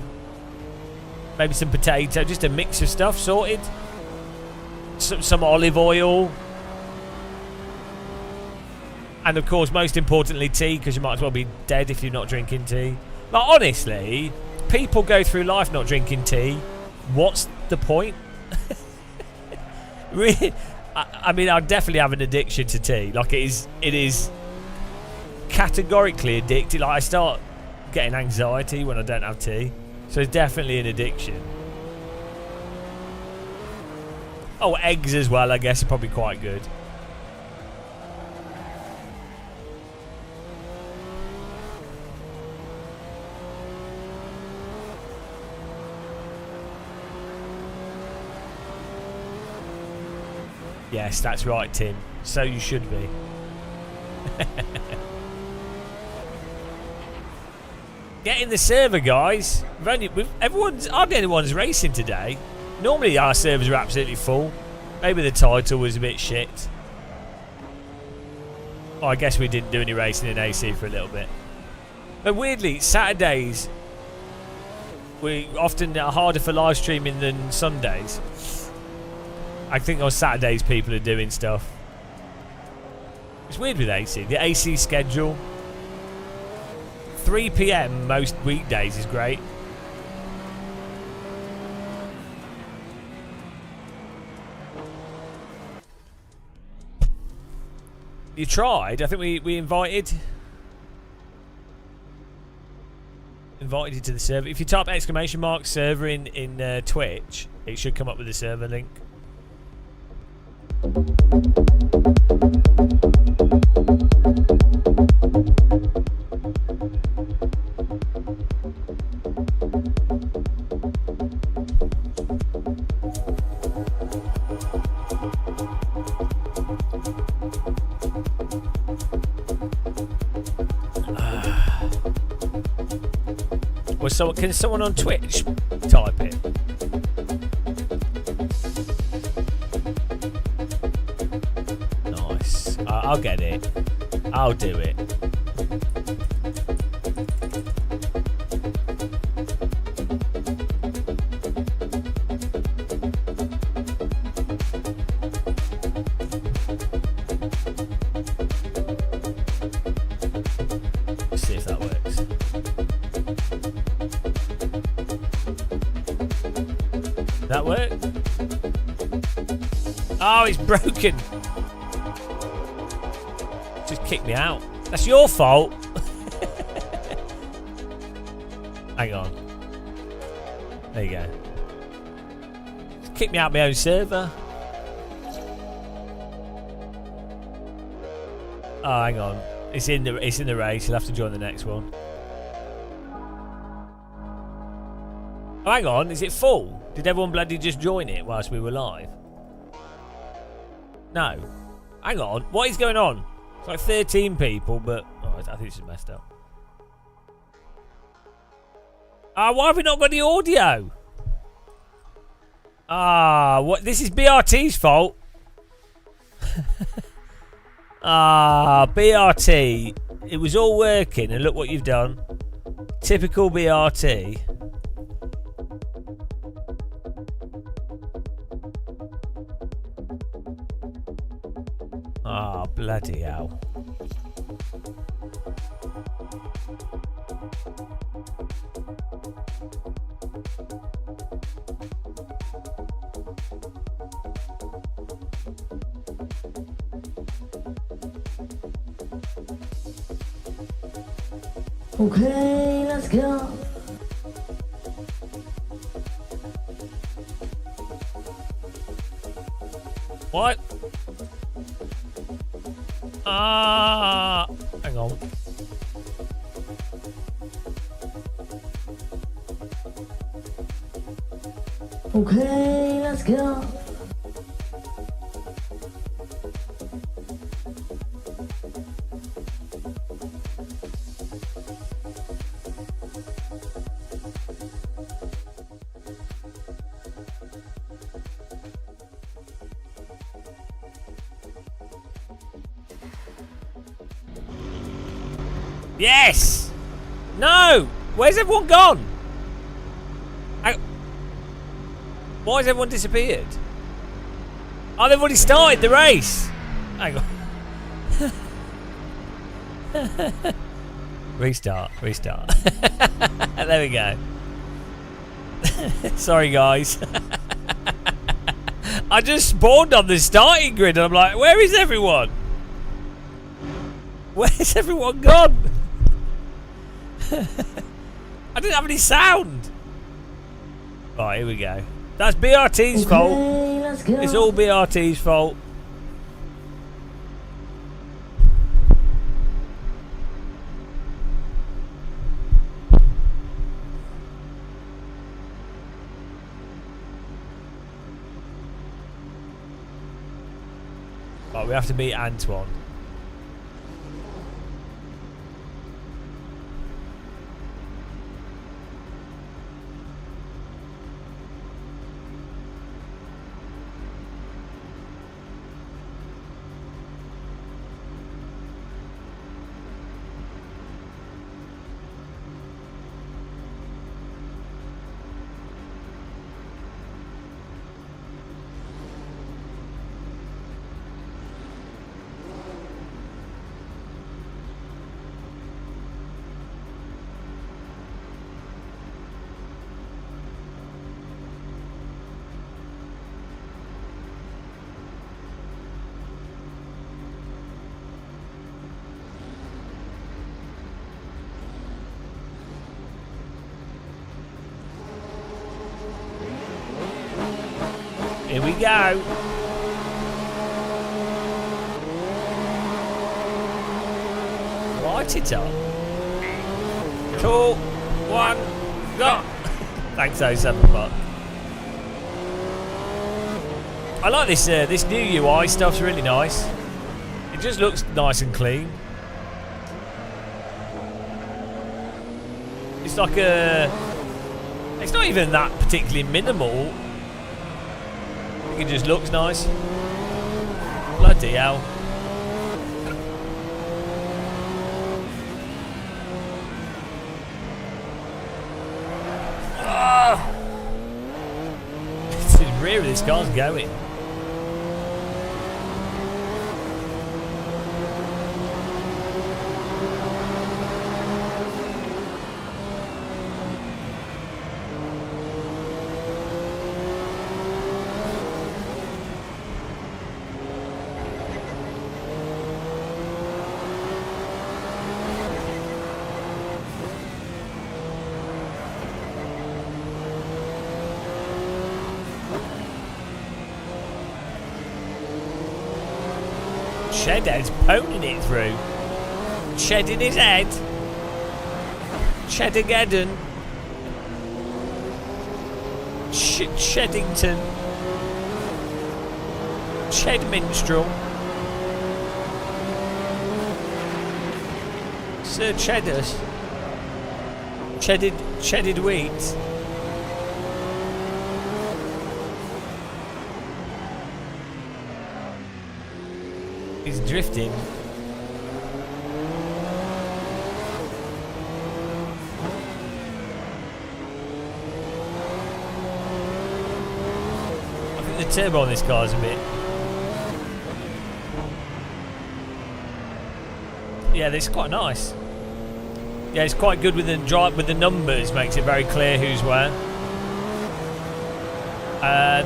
Maybe some potato, just a mix of stuff sorted. Some olive oil. And of course, most importantly, tea, because you might as well be dead if you're not drinking tea. Like, honestly, people go through life not drinking tea. What's the point? Really? I mean, I definitely have an addiction to tea. Like, it is categorically addictive. Like, I start getting anxiety when I don't have tea. So it's definitely an addiction. Oh, eggs as well, I guess, are probably quite good. Yes, that's right, Tim. So you should be. Get in the server, guys. Hardly anyone's racing today. Normally our servers are absolutely full. Maybe the title was a bit shit. Oh, I guess we didn't do any racing in AC for a little bit. But weirdly, Saturdays we often are harder for live streaming than Sundays. I think on Saturdays people are doing stuff. It's weird with AC. The AC schedule, 3 PM most weekdays is great. You tried. I think we invited you to the server. If you type !! server in Twitch, it should come up with the server link. So can someone on Twitch type it? Nice. I'll get it. I'll do it. Let's see if that works. That work? Oh, it's broken. Just kick me out. That's your fault. Hang on. There you go. Just kick me out my own server. Oh, hang on. It's in the race. You'll have to join the next one. Oh, hang on. Is it full? Did everyone bloody just join it whilst we were live? No. Hang on. What is going on? It's like 13 people, but... Oh, I think this is messed up. Ah, why have we not got the audio? Ah, what? This is BRT's fault. Ah, BRT. It was all working, and look what you've done. Typical BRT. Ah, bloody hell. Okay, let's go. What? Ah, hang on. Okay, let's go. Yes! No! Where's everyone gone? Why has everyone disappeared? Oh, they've already started the race! Hang on. Restart. There we go. Sorry, guys. I just spawned on the starting grid and I'm like, where is everyone? Where's everyone gone? I didn't have any sound. Right, here we go. That's BRT's fault. Let's go. It's all BRT's fault. Right, we have to beat Antoine. Here we go. Light it up. 2, 1, go. Thanks, 07 buck. I like this. This new UI stuff's really nice. It just looks nice and clean. It's like a. It's not even that particularly minimal. It just looks nice. Bloody hell. Ah! The rear of this car's going. Shedhead's poning it through. Shed in his head. Chedageddon. Sheddington. Shed minstrel. Sir Cheddars. Chedded wheat. He's drifting. I think the turbo on this car is a bit. Yeah, this is quite nice. Yeah, it's quite good with the drive with the numbers. Makes it very clear who's where.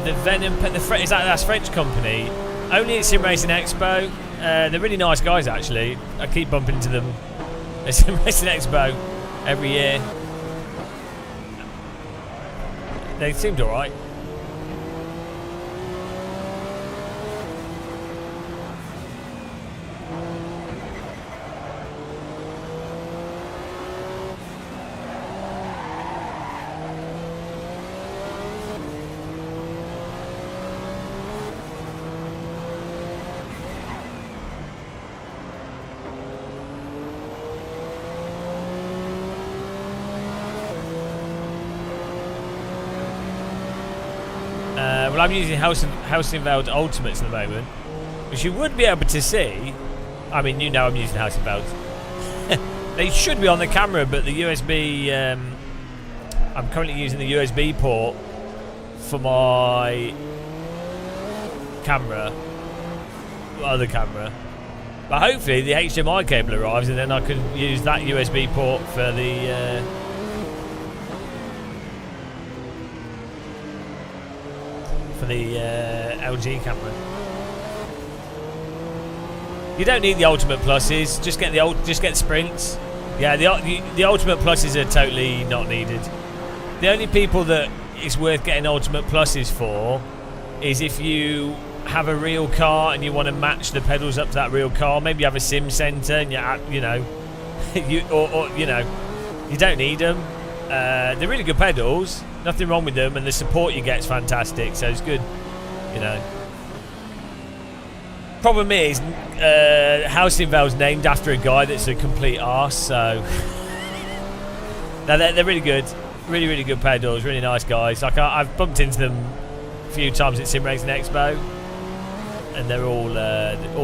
The Venom, that's French company. Only at Sim Racing Expo. They're really nice guys, actually. I keep bumping into them at Sim Racing Expo every year. They seemed alright. Well, I'm using House in Veld Ultimates at the moment, which you would be able to see. I mean, you know I'm using House in Veld. They should be on the camera, but the USB... I'm currently using the USB port for my camera, other camera. But hopefully the HDMI cable arrives, and then I can use that USB port for the... LG camera. You don't need the Ultimate Pluses. Just get Sprints. Yeah, the Ultimate Pluses are totally not needed. The only people that it's worth getting Ultimate Pluses for is if you have a real car and you want to match the pedals up to that real car. Maybe you have a sim center and you know, you don't need them. They're really good pedals. Nothing wrong with them, and the support you get is fantastic, so it's good, you know. Problem is, House in Vale's named after a guy that's a complete arse, so... No, they're really good. Really, really good pedals, really nice guys. Like, I've bumped into them a few times at Sim Racing Expo, and they're all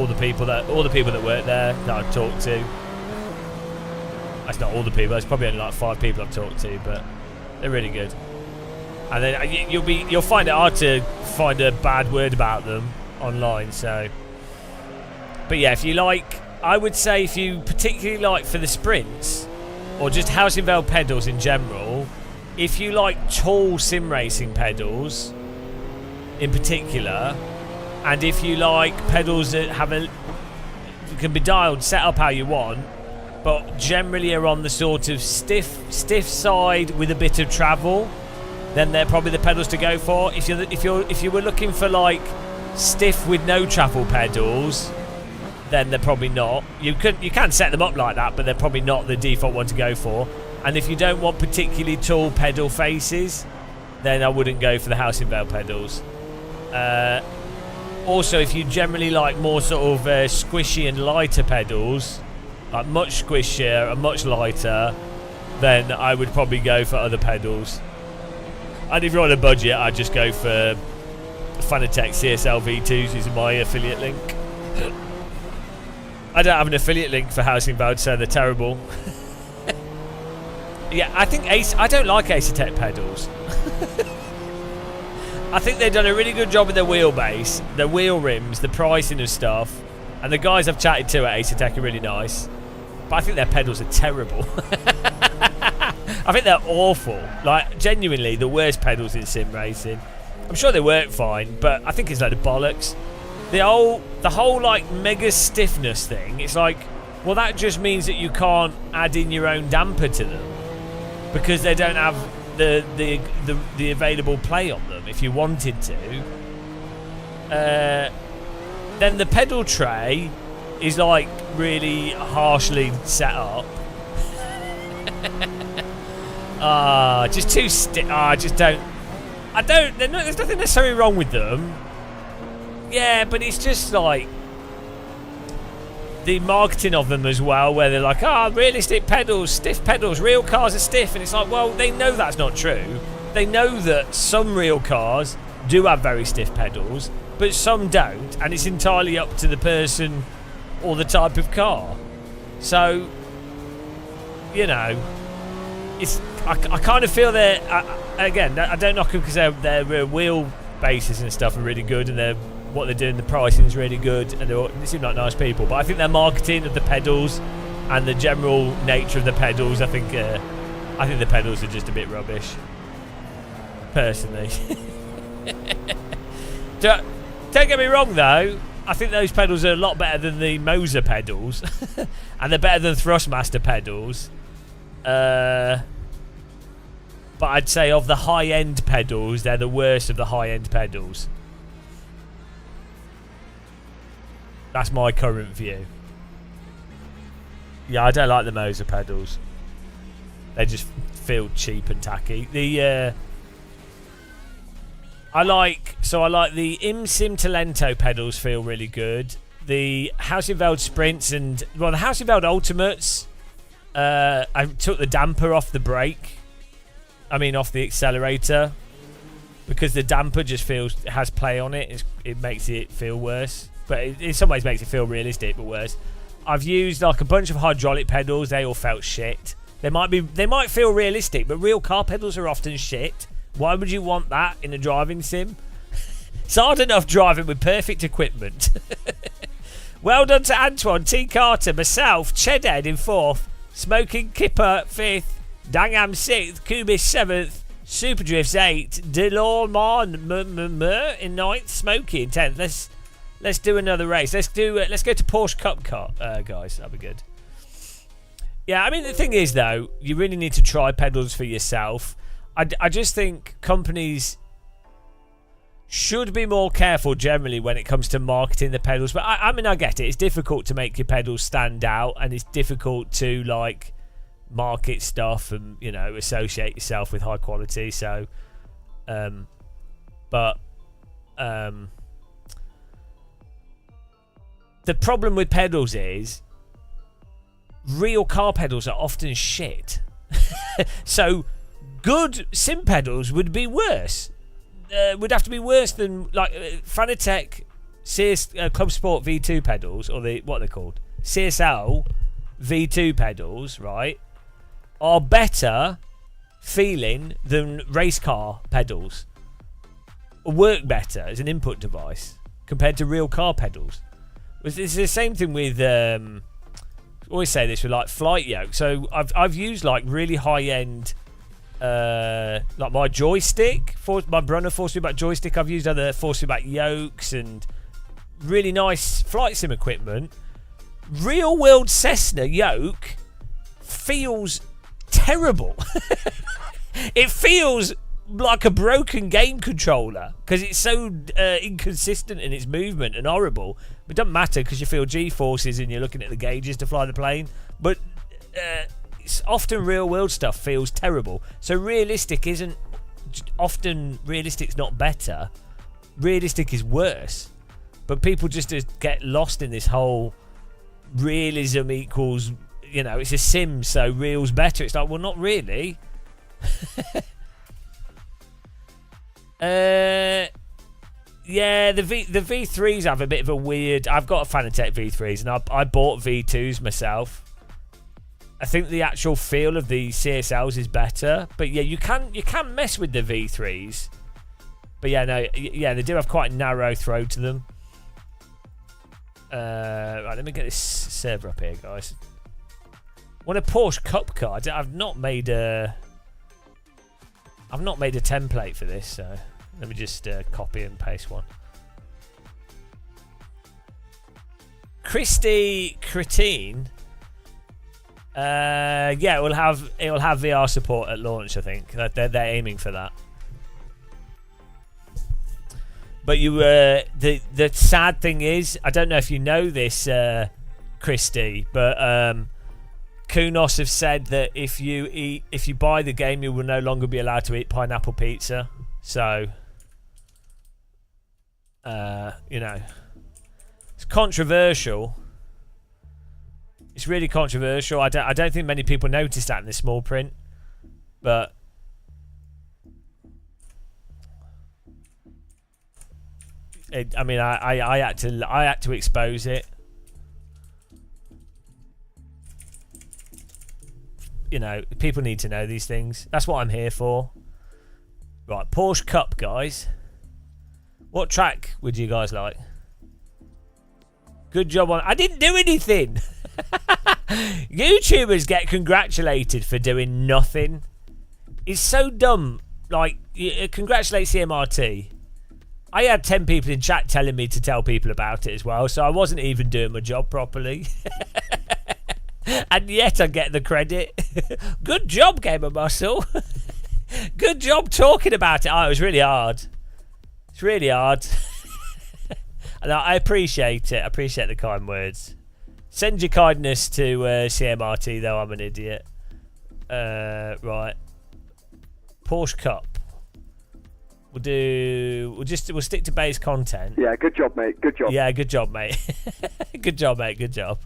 the people that work there that I've talked to. That's not all the people, there's probably only like 5 people I've talked to, but they're really good. And then you'll find it hard to find a bad word about them online. So, but yeah, if you like, I would say if you particularly like for the sprints or just House in Vale pedals in general, if you like tall sim racing pedals in particular, and if you like pedals that can be dialed, set up how you want, but generally are on the sort of stiff side with a bit of travel, then they're probably the pedals to go for. If you were looking for like stiff with no travel pedals, then they're probably not. You can set them up like that, but they're probably not the default one to go for. And if you don't want particularly tall pedal faces, then I wouldn't go for the house in veil pedals. Also, if you generally like more sort of squishy and lighter pedals, like much squishier and much lighter, then I would probably go for other pedals. And if you're on a budget, I'd just go for Fanatec CSL V2s using my affiliate link. I don't have an affiliate link for housing veil, so they're terrible. Yeah, I think I don't like Assetto pedals. I think they've done a really good job with their wheelbase, their wheel rims, the pricing of stuff, and the guys I've chatted to at Assetto are really nice. But I think their pedals are terrible. I think they're awful. Like, genuinely, the worst pedals in sim racing. I'm sure they work fine, but I think it's a load of bollocks. The whole like mega stiffness thing. It's like, well, that just means that you can't add in your own damper to them because they don't have the available play on them. If you wanted to, then the pedal tray is like really harshly set up. Just too stiff. Just don't. There's nothing necessarily wrong with them. Yeah, but it's just like the marketing of them as well, where they're like, realistic pedals, stiff pedals, real cars are stiff, and it's like, well, they know that's not true. They know that some real cars do have very stiff pedals, but some don't, and it's entirely up to the person or the type of car. So, you know, it's I kind of feel that again, I don't knock them because their wheel bases and stuff are really good, and what they're doing, the pricing is really good, and they seem like nice people. But I think their marketing of the pedals and the general nature of the pedals, I think the pedals are just a bit rubbish, personally. Don't get me wrong though, I think those pedals are a lot better than the Moser pedals, and they're better than Thrustmaster pedals. But I'd say of the high-end pedals, they're the worst of the high-end pedals. That's my current view. Yeah, I don't like the Moser pedals. They just feel cheap and tacky. I like the ImSim Talento pedals, feel really good. The Housing Veiled Sprints and the Housing Veiled Ultimates. I took the damper off the brake. Off the accelerator, because the damper just has play on it. It makes it feel worse, but in some ways makes it feel realistic, but worse. I've used like a bunch of hydraulic pedals. They all felt shit. They might feel realistic, but real car pedals are often shit. Why would you want that in a driving sim? It's hard enough driving with perfect equipment. Well done to Antoine, T. Carter, myself, Chedhead in 4th, Smoking Kipper 5th, Dangam 6th, Kubis 7th, Super Drifts 8th, Delormon in 9th, Smokey in 10th. Let's do another race. Let's go to Porsche Cup car, guys. That'll be good. Yeah, the thing is though, you really need to try pedals for yourself. I just think companies should be more careful generally when it comes to marketing the pedals. But I get it. It's difficult to make your pedals stand out, and it's difficult to like market stuff and associate yourself with high quality. So, the problem with pedals is real car pedals are often shit. So good sim pedals would be worse. Would have to be worse than like Fanatec Club Sport V2 pedals, or what they're called, CSL V2 pedals, right? Are better feeling than race car pedals. Work better as an input device compared to real car pedals. It's the same thing with I always say this with like flight yoke. So I've used like really high end like my joystick, my Brunner force feedback joystick. I've used other force feedback yokes and really nice flight sim equipment. Real world Cessna yoke feels terrible. It feels like a broken game controller because it's so inconsistent in its movement and horrible. But it doesn't matter because you feel G-forces and you're looking at the gauges to fly the plane. But it's often real-world stuff feels terrible. So realistic isn't often realistic's not better. Realistic is worse. But people just get lost in this whole realism equals, you know, it's a sim, so real's better. It's like, well, not really. Yeah, the V3s have a bit of a weird. I've got a Fanatec V3s, and I bought V2s myself. I think the actual feel of the CSLs is better, but yeah, you can mess with the V3s. But yeah, no, yeah, they do have quite a narrow throw to them. Right, let me get this server up here, guys. Want a Porsche Cup car? I've not made a template for this, so let me just copy and paste one. Christy Cretine. Yeah, it will have VR support at launch. I think they're aiming for that. But the sad thing is, I don't know if you know this, Christy, but Kunos have said that if you buy the game, you will no longer be allowed to eat pineapple pizza. So, you know, it's controversial. It's really controversial. I don't think many people noticed that in the small print, but I mean, I had to expose it. You know, people need to know these things. That's what I'm here for. Right, Porsche Cup, guys. What track would you guys like? Good job on. I didn't do anything. YouTubers get congratulated for doing nothing. It's so dumb. Like, congratulate CMRT. I had 10 people in chat telling me to tell people about it as well, so I wasn't even doing my job properly. And yet I get the credit. Good job, Gamer Muscle. Good job talking about it. Oh, it was really hard. It's really hard. And I appreciate it. I appreciate the kind words. Send your kindness to CMRT, though. I'm an idiot. Right. Porsche Cup. We'll stick to base content. Yeah, good job, mate. Good job. Yeah, good job, mate. Good job, mate. Good job.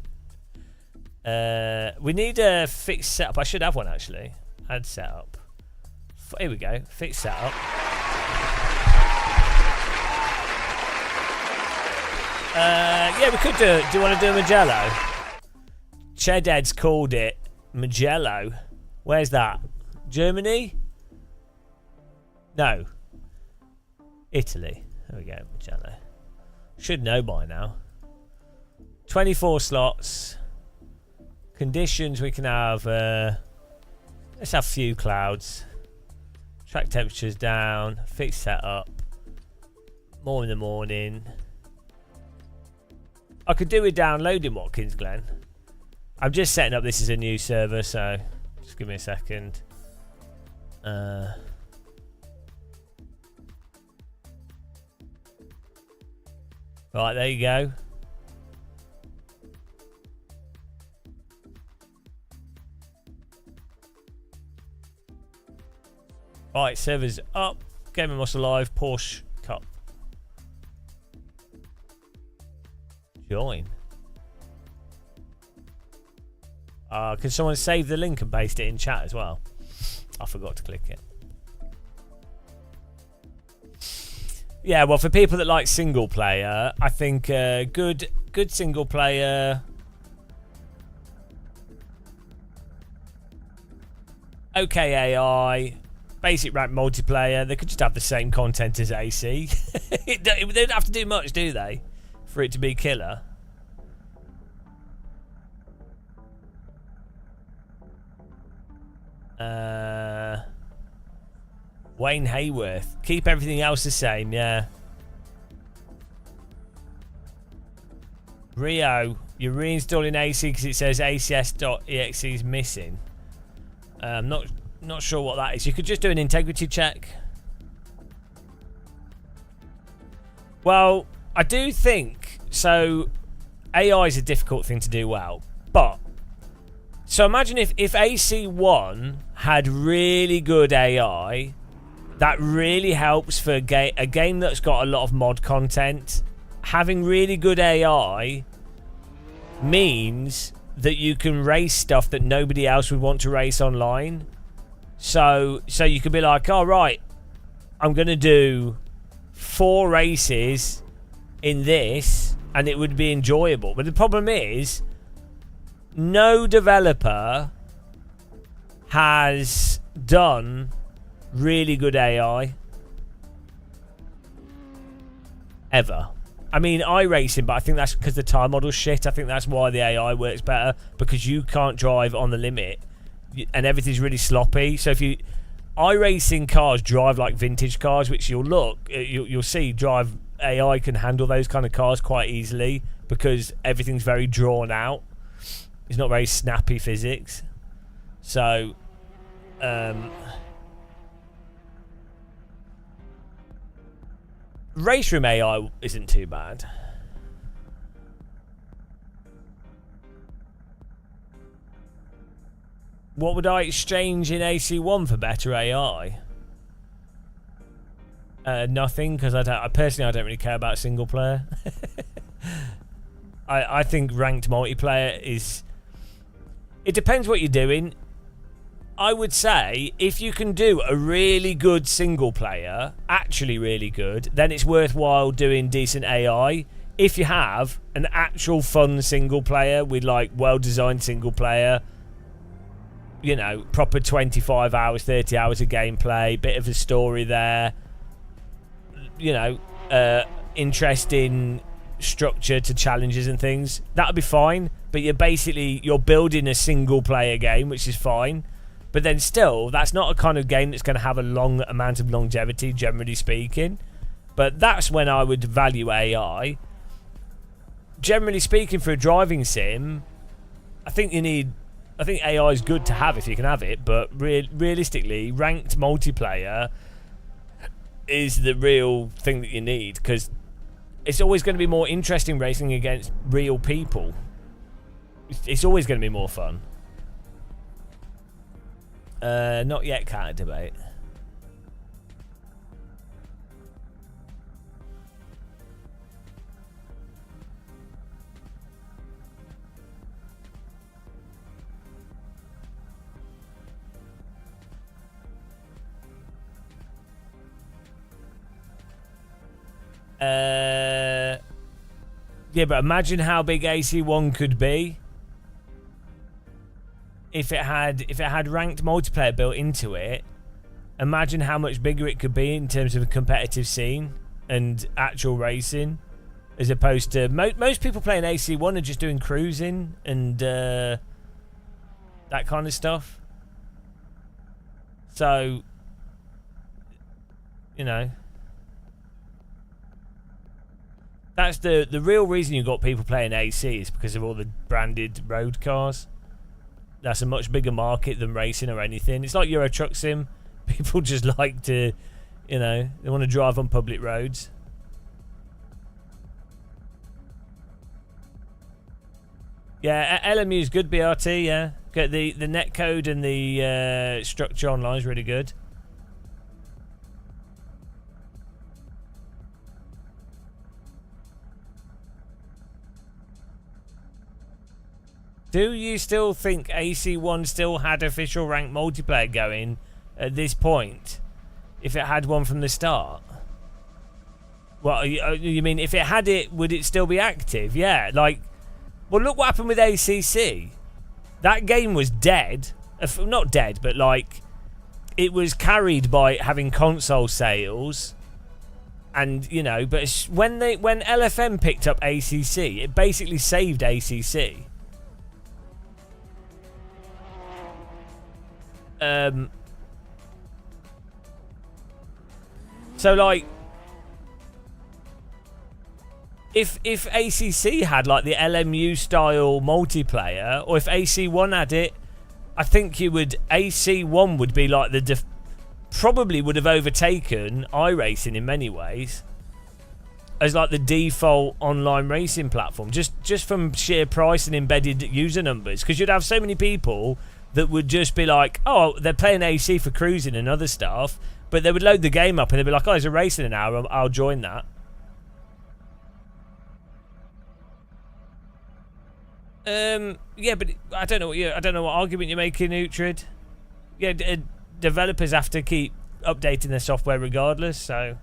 We need a fixed setup. I should have one actually. Add setup. Here we go. Fixed setup. Yeah, we could do it. Do you want to do Magello? Chedhead's called it Magello. Where's that? Germany? No. Italy. There we go. Magello. Should know by now. 24 slots. Conditions we can have. Let's have few clouds. Track temperatures down. Fixed setup. More in the morning. I could do with downloading Watkins Glen. I'm just setting up this as a new server, so just give me a second. Right, there you go. Right, servers up. Game of Muscle Live, Porsche Cup. Join. Can someone save the link and paste it in chat as well? I forgot to click it. Yeah, well, for people that like single player, I think good single player. Okay AI, basic rank multiplayer. They could just have the same content as AC. They don't have to do much, do they, for it to be killer? Wayne Hayworth. Keep everything else the same, yeah. Rio, you're reinstalling AC because it says ACS.exe is missing. I'm not sure what that is. You could just do an integrity check. Well, I do think so. AI is a difficult thing to do well, but so imagine if AC1 had really good AI, that really helps for a game that's got a lot of mod content. Having really good AI means that you can race stuff that nobody else would want to race online. So you could be like, all right, I'm gonna do 4 races in this, and it would be enjoyable. But the problem is, no developer has done really good AI ever. I mean, iRacing, but I think that's because the time model's shit. I think that's why the AI works better, because you can't drive on the limit and everything's really sloppy. So if you iRacing cars drive like vintage cars, which you'll see drive AI can handle those kind of cars quite easily because everything's very drawn out. It's not very snappy physics. So race room AI isn't too bad. What would I exchange in AC1 for better AI? Nothing, because I personally don't really care about single player. I think ranked multiplayer is. It depends what you're doing. I would say if you can do a really good single player, actually really good, then it's worthwhile doing decent AI. If you have an actual fun single player with like well-designed single player, you know, proper 25 hours, 30 hours of gameplay, bit of a story there, you know, interesting structure to challenges and things, that'll be fine. But you're building a single player game, which is fine. But then still, that's not a kind of game that's going to have a long amount of longevity, generally speaking. But that's when I would value AI. Generally speaking, for a driving sim, I think AI is good to have if you can have it. But realistically, ranked multiplayer is the real thing that you need, because it's always going to be more interesting racing against real people. It's always going to be more fun. Not yet, counter debate. Yeah, but imagine how big AC1 could be if it had ranked multiplayer built into it. Imagine how much bigger it could be in terms of a competitive scene and actual racing, as opposed to most people playing AC1 are just doing cruising and that kind of stuff. So, you know, that's the real reason you got people playing AC is because of all the branded road cars. That's a much bigger market than racing or anything. It's like Euro Truck Sim. People just like to, you know, they want to drive on public roads. Yeah, LMU is good, BRT, yeah. The netcode and the structure online is really good. Do you still think AC1 still had official ranked multiplayer going at this point? If it had one from the start? Well, you mean if it had it, would it still be active? Yeah, like, well, look what happened with ACC. That game was dead. Not dead, but like, it was carried by having console sales. And, you know, but when LFM picked up ACC, it basically saved ACC. So like, if ACC had like the LMU style multiplayer, or if AC1 had it, I think AC1 would be like probably would have overtaken iRacing in many ways. as like the default online racing platform, just from sheer price and embedded user numbers, because you'd have so many people that would just be like, oh, they're playing AC for cruising and other stuff, but they would load the game up and they'd be like, oh, there's a race in an hour, I'll join that. Yeah, but I don't know what argument you're making, Uhtred. Yeah, developers have to keep updating their software regardless, so.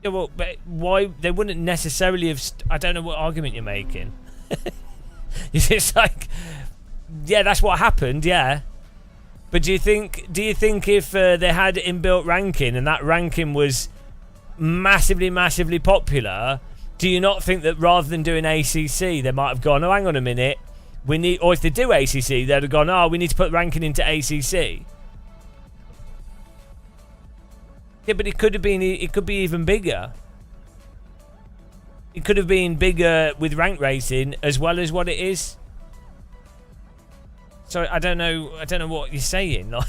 Yeah, well, but why they wouldn't necessarily have? I don't know what argument you're making. It's just like, yeah, that's what happened, yeah. But do you think if they had inbuilt ranking and that ranking was massively popular, do you not think that rather than doing ACC, they might have gone, oh, hang on a minute, we need, or if they do ACC, they'd have gone, oh, we need to put ranking into ACC. Yeah, but it could be even bigger. It could have been bigger with rank racing as well as what it is. So I don't know what you're saying. Like,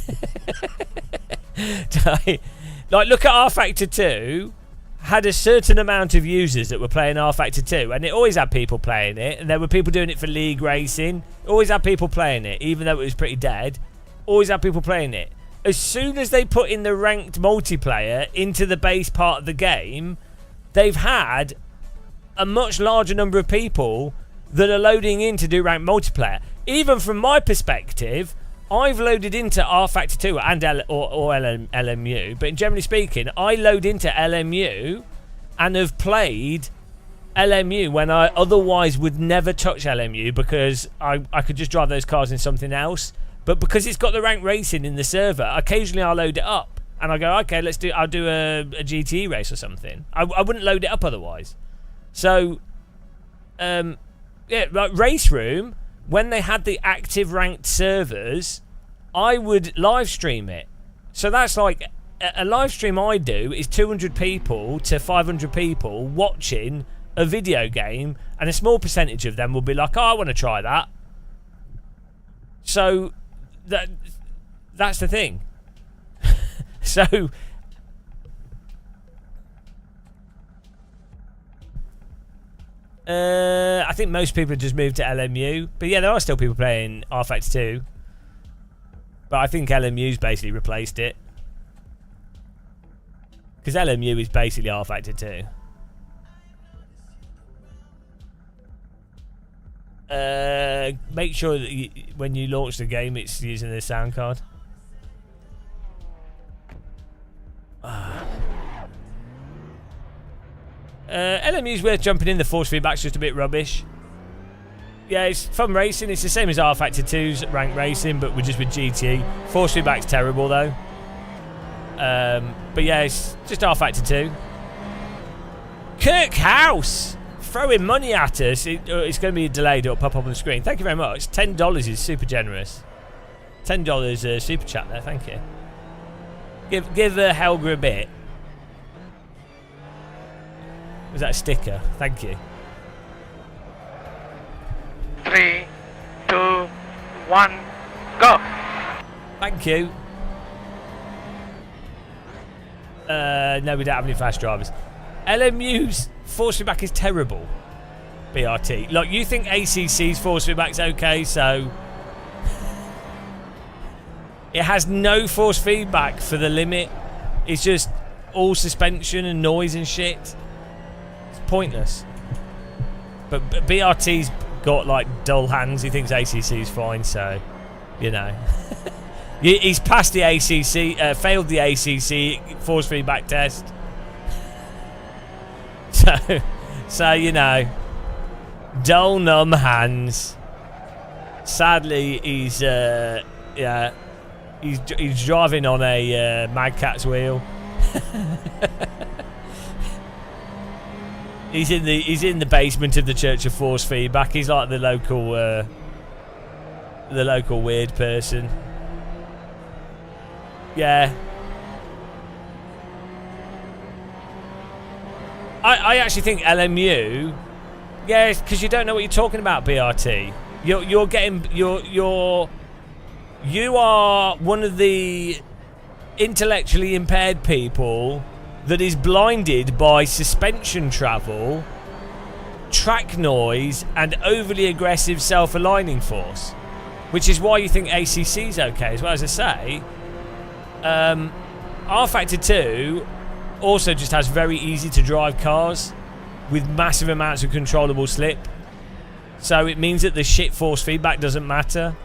look at R Factor 2. Had a certain amount of users that were playing R Factor 2, and it always had people playing it, and there were people doing it for league racing. Always had people playing it, even though it was pretty dead. Always had people playing it. As soon as they put in the ranked multiplayer into the base part of the game, they've had a much larger number of people that are loading in to do ranked multiplayer. Even from my perspective, I've loaded into R Factor 2 and LMU, but generally speaking, I load into LMU and have played LMU when I otherwise would never touch LMU because I could just drive those cars in something else. But because it's got the rank racing in the server, occasionally I'll load it up and I go, okay, I'll do a GTE race or something. I wouldn't load it up otherwise. So, yeah, like Race Room, when they had the active ranked servers, I would live stream it. So that's like a live stream I do is 200 people to 500 people watching a video game, and a small percentage of them will be like, oh, I want to try that. So that's the thing. So I think most people have just moved to LMU, but yeah, there are still people playing R Factor 2. But I think LMU's basically replaced it, because LMU is basically R Factor 2. Make sure that when you launch the game, it's using the sound card. LMU's worth jumping in. The force feedback's just a bit rubbish. Yeah, it's fun racing. It's the same as R Factor 2's rank racing, but just with GT. Force feedback's terrible though. But yeah, it's just R Factor 2. Kirk House throwing money at us. It's going to be delayed. It'll pop up on the screen. Thank you very much. $10 is super generous. $10 super chat there. Thank you. Give Helga a bit. Was that a sticker? Thank you. 3, 2, 1, go! Thank you. No, we don't have any fast drivers. LMU's force feedback is terrible. BRT. Like, you think ACC's force feedback's okay, so it has no force feedback for the limit. It's just all suspension and noise and shit. It's pointless. But BRT's got like dull hands. He thinks ACC's fine, so you know. He's passed the ACC, failed the ACC force feedback test. So you know, dull, numb hands. Sadly, he's yeah, he's driving on a Mad Cat's wheel. He's in the basement of the Church of Force Feedback. He's like the local weird person. Yeah. I actually think LMU, yeah, because you don't know what you're talking about, BRT. You are one of the intellectually impaired people that is blinded by suspension travel, track noise, and overly aggressive self-aligning force, which is why you think ACC is okay. As well as I say, R Factor 2 also just has very easy to drive cars with massive amounts of controllable slip, so it means that the shit force feedback doesn't matter.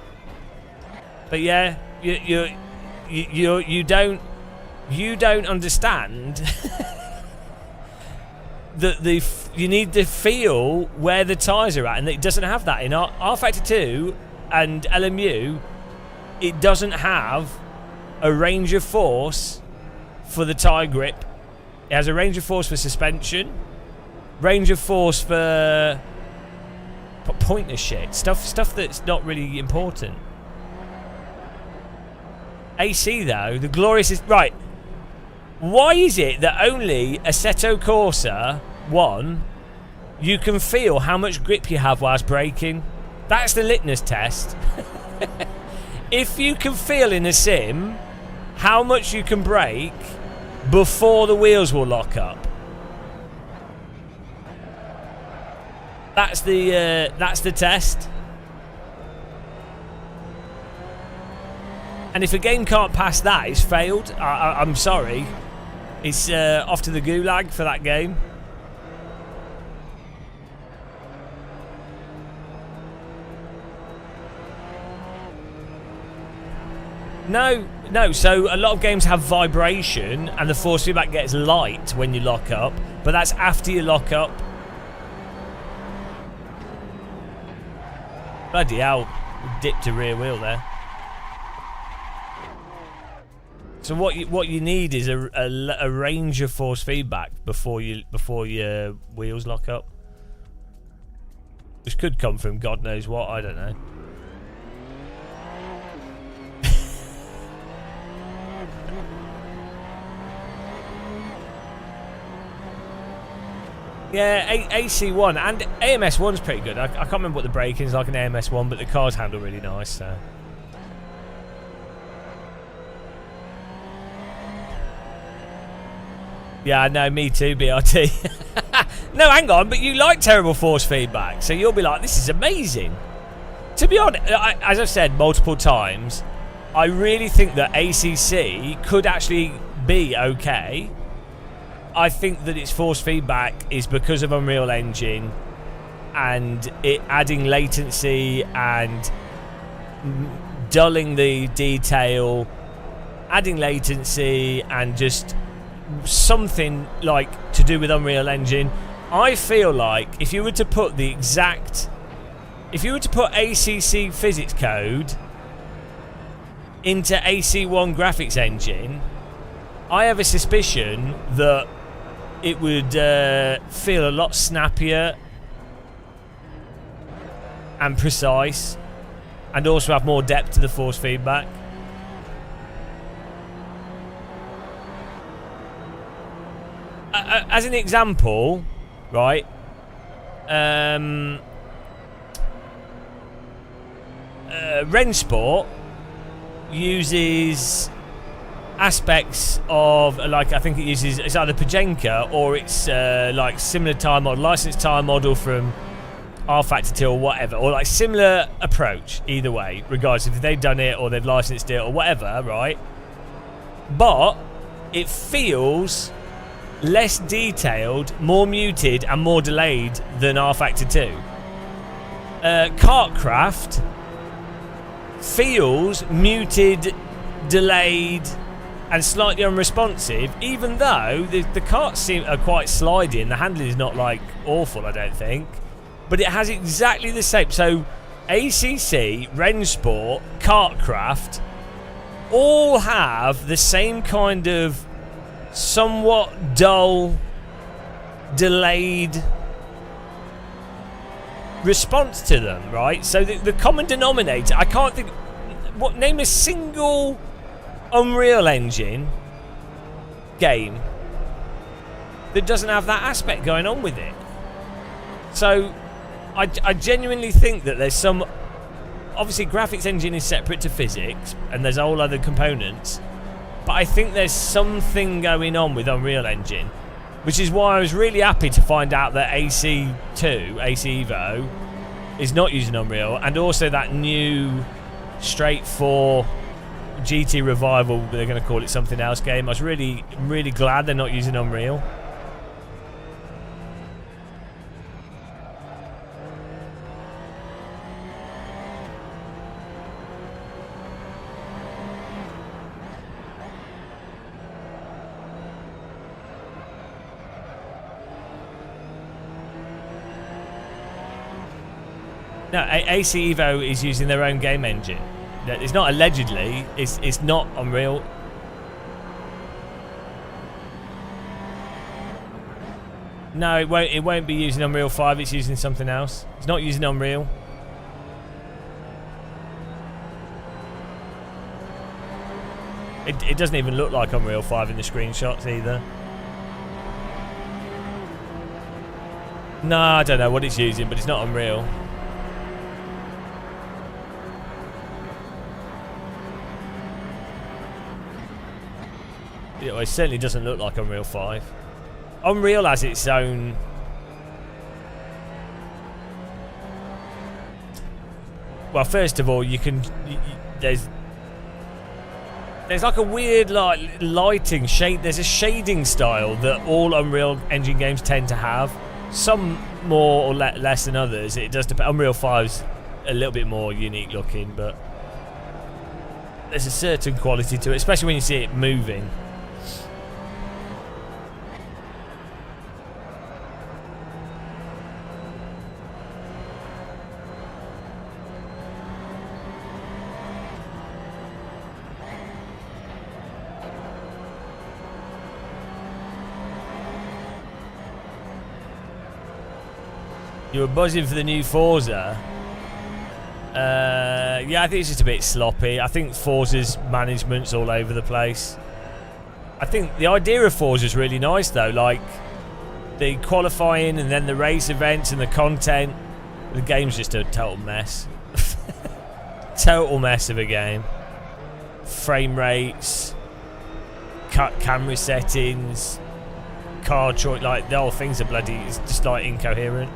But yeah, you don't understand that you need to feel where the tyres are at, and it doesn't have that in R Factor 2 and LMU. It doesn't have a range of force for the tyre grip. It has a range of force for suspension, range of force for pointless shit, stuff that's not really important. AC though, the glorious is right. Why is it that only Assetto Corsa 1 you can feel how much grip you have whilst braking? That's the litmus test. If you can feel in a sim how much you can brake before the wheels will lock up, that's the test. And if a game can't pass that, it's failed. I'm sorry. It's off to the gulag for that game. No. So a lot of games have vibration and the force feedback gets light when you lock up, but that's after you lock up. Bloody hell, dipped a rear wheel there. So what you need is a range of force feedback before your wheels lock up, which could come from God knows what. I don't know. Yeah, AC1 and AMS1's pretty good. I can't remember what the braking's like in AMS1, but the cars handle really nice. So. Yeah, no, me too, BRT. No, hang on, but you like terrible force feedback, so you'll be like, this is amazing. To be honest, as I've said multiple times, I really think that ACC could actually be okay. I think that its force feedback is because of Unreal Engine and it adding latency and dulling the detail, adding latency and just something like to do with Unreal Engine. I feel like if you were to put ACC physics code into AC1 graphics engine, I have a suspicion that it would feel a lot snappier and precise, and also have more depth to the force feedback. As an example, right? Rensport uses aspects of, like, I think it uses, it's either Pajenka or it's like similar tire model, licensed tire model from R Factor 2 or whatever, or like similar approach either way, regardless if they've done it or they've licensed it or whatever, right? But it feels less detailed, more muted and more delayed than R Factor 2. Kartcraft feels muted, delayed and slightly unresponsive, even though the carts are quite sliding. The handling is not like awful, I don't think, but it has exactly the same. So ACC, Rensport, Kartcraft all have the same kind of somewhat dull, delayed response to them, right? So the common denominator, I can't think, name a single Unreal Engine game that doesn't have that aspect going on with it. So I genuinely think that there's some, obviously graphics engine is separate to physics and there's a whole other components, but I think there's something going on with Unreal Engine, which is why I was really happy to find out that AC EVO, is not using Unreal, and also that new straight 4 GT Revival, they're going to call it something else game. I was really glad they're not using Unreal. No, AC EVO is using their own game engine. It's not allegedly. It's not Unreal. No, it won't be using Unreal 5. It's using something else. It's not using Unreal. It doesn't even look like Unreal 5 in the screenshots either. No, I don't know what it's using, but it's not Unreal. It certainly doesn't look like Unreal 5. Unreal has its own... Well, first of all, you can... there's like a weird lighting shade. There's a shading style that all Unreal Engine games tend to have. Some more or less than others. It does depend. Unreal 5's a little bit more unique looking, but there's a certain quality to it, especially when you see it moving. You were buzzing for the new Forza. Yeah, I think it's just a bit sloppy. I think Forza's management's all over the place. I think the idea of Forza is really nice though, like the qualifying and then the race events and the content. The game's just a total mess. Total mess of a game. Frame rates, camera settings, car choice, like the whole thing's a bloody, it's just like incoherent.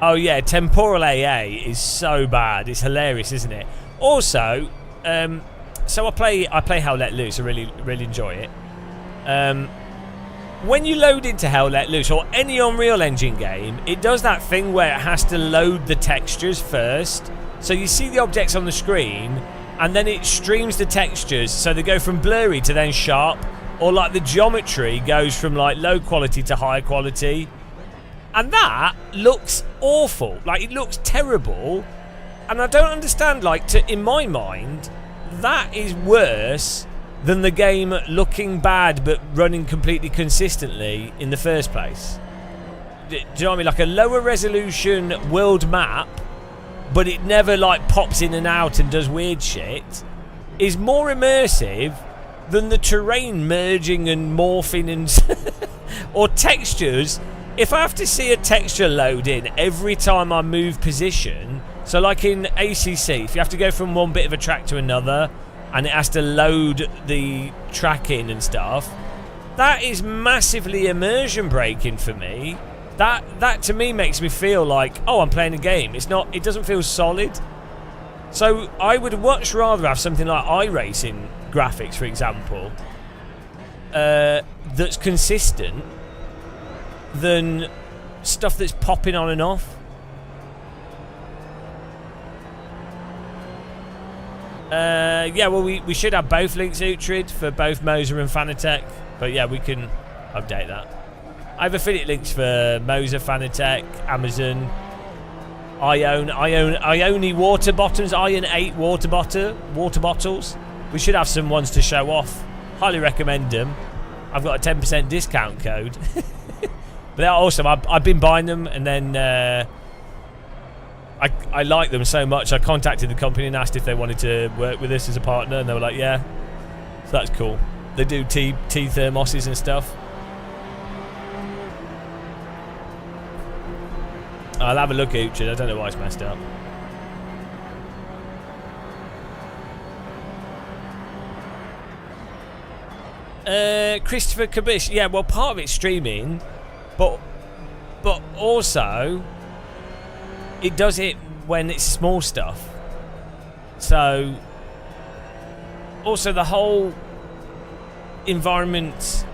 Oh yeah, temporal AA is so bad. It's hilarious, isn't it? Also, so I play Hell Let Loose. I really enjoy it. When you load into Hell Let Loose or any Unreal Engine game, it does that thing where it has to load the textures first. So you see the objects on the screen, and then it streams the textures, so they go from blurry to then sharp, or like the geometry goes from like low quality to high quality. And that looks awful. Like, it looks terrible. And I don't understand, like, in my mind, that is worse than the game looking bad but running completely consistently in the first place. Do you know what I mean? Like a lower resolution world map, but it never, like, pops in and out and does weird shit, is more immersive than the terrain merging and morphing and... or textures... If I have to see a texture load in every time I move position, so like in ACC, if you have to go from one bit of a track to another and it has to load the track in and stuff, that is massively immersion breaking for me. That to me makes me feel like, oh, I'm playing a game. It doesn't feel solid. So I would much rather have something like iRacing graphics, for example, that's consistent than stuff that's popping on and off. Yeah, well, we should have both links, Uhtred, for both Moser and Fanatec. But yeah, we can update that. I have affiliate links for Moser, Fanatec, Amazon, Ione water bottoms, Ion 8 water bottles. We should have some ones to show off. Highly recommend them. I've got a 10% discount code. But they're awesome. I've been buying them, and then I like them so much. I contacted the company and asked if they wanted to work with us as a partner, and they were like, yeah. So that's cool. They do tea thermoses and stuff. I'll have a look at Uhtred. I don't know why it's messed up. Christopher Kabish. Yeah, well, part of it's streaming, but also it does it when it's small stuff. So also the whole environment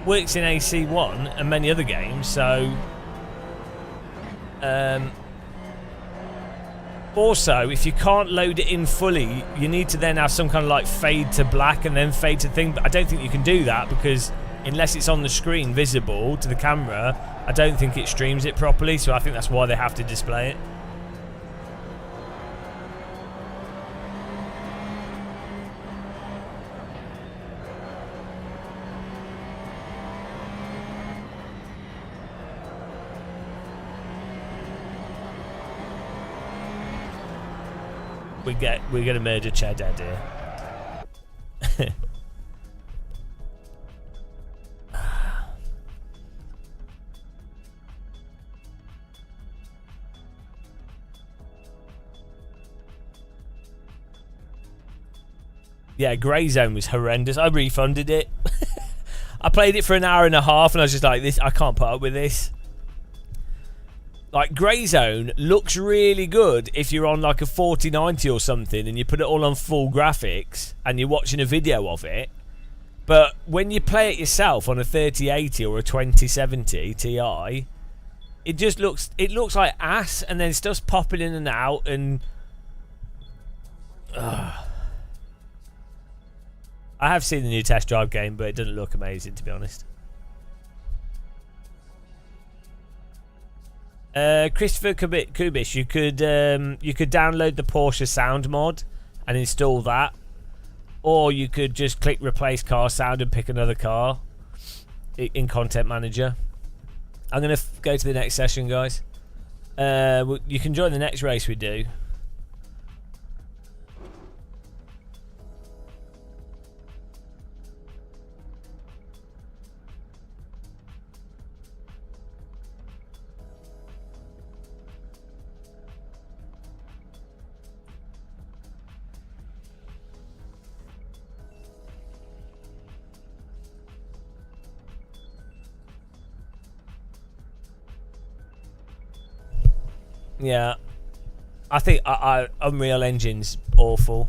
works in AC1 and many other games. So also, if you can't load it in fully, you need to then have some kind of like fade to black and then fade to thing. But I don't think you can do that because unless it's on the screen visible to the camera, I don't think it streams it properly. So I think that's why they have to display it. We're gonna murder Cheddar here. Yeah, Grey Zone was horrendous. I refunded it. I played it for an hour and a half and I was just like, this, I can't put up with this. Like, Grey Zone looks really good if you're on like a 4090 or something and you put it all on full graphics and you're watching a video of it. But when you play it yourself on a 3080 or a 2070 Ti, it just looks like ass, and then stuff's popping in and out and I have seen the new test drive game, but it doesn't look amazing, to be honest. Christopher Kubish, you could download the Porsche sound mod and install that, or you could just click replace car sound and pick another car in Content Manager. I'm gonna go to the next session, guys. You can join the next race we do. Yeah, I think Unreal Engine's awful.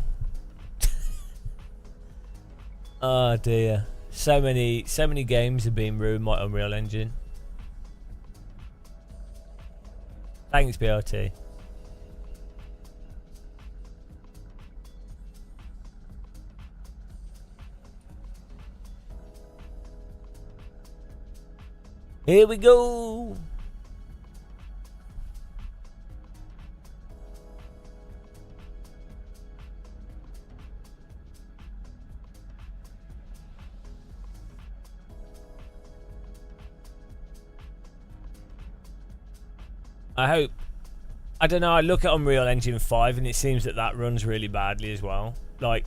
Oh dear, so many games have been ruined by Unreal Engine. Thanks, BRT. Here we go. I don't know, I look at Unreal Engine 5 and it seems that runs really badly as well. Like,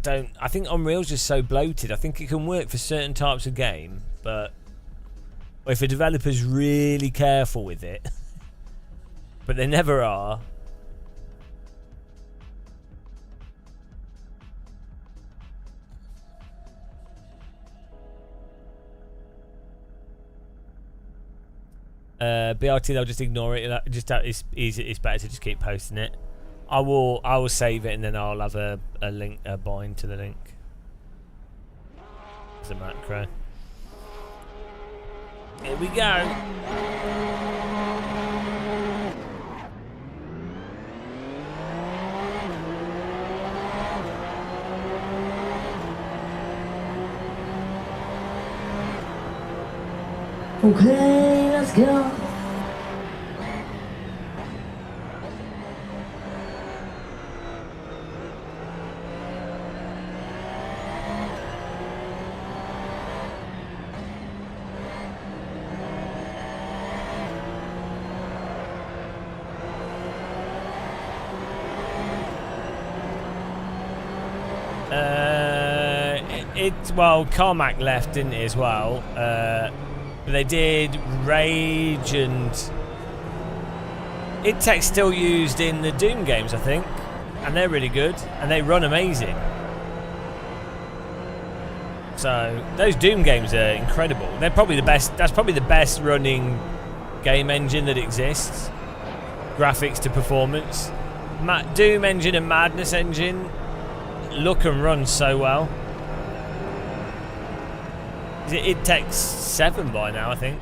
I think Unreal's just so bloated. I think it can work for certain types of game, but if a developer's really careful with it, but they never are. BRT, they'll just ignore it. It's easy. It's better to just keep posting it. I will save it and then I'll have a link, a bind to the link. It's a macro. Here we go. Okay, let's go. Well, Carmack left, didn't he, as well? They did Rage and Idtech's still used in the Doom games, I think, and they're really good and they run amazing. So those Doom games are incredible. They're probably the best. That's probably the best running game engine that exists. Graphics to performance. Doom engine and Madness engine look and run so well. It takes 7 by now, I think.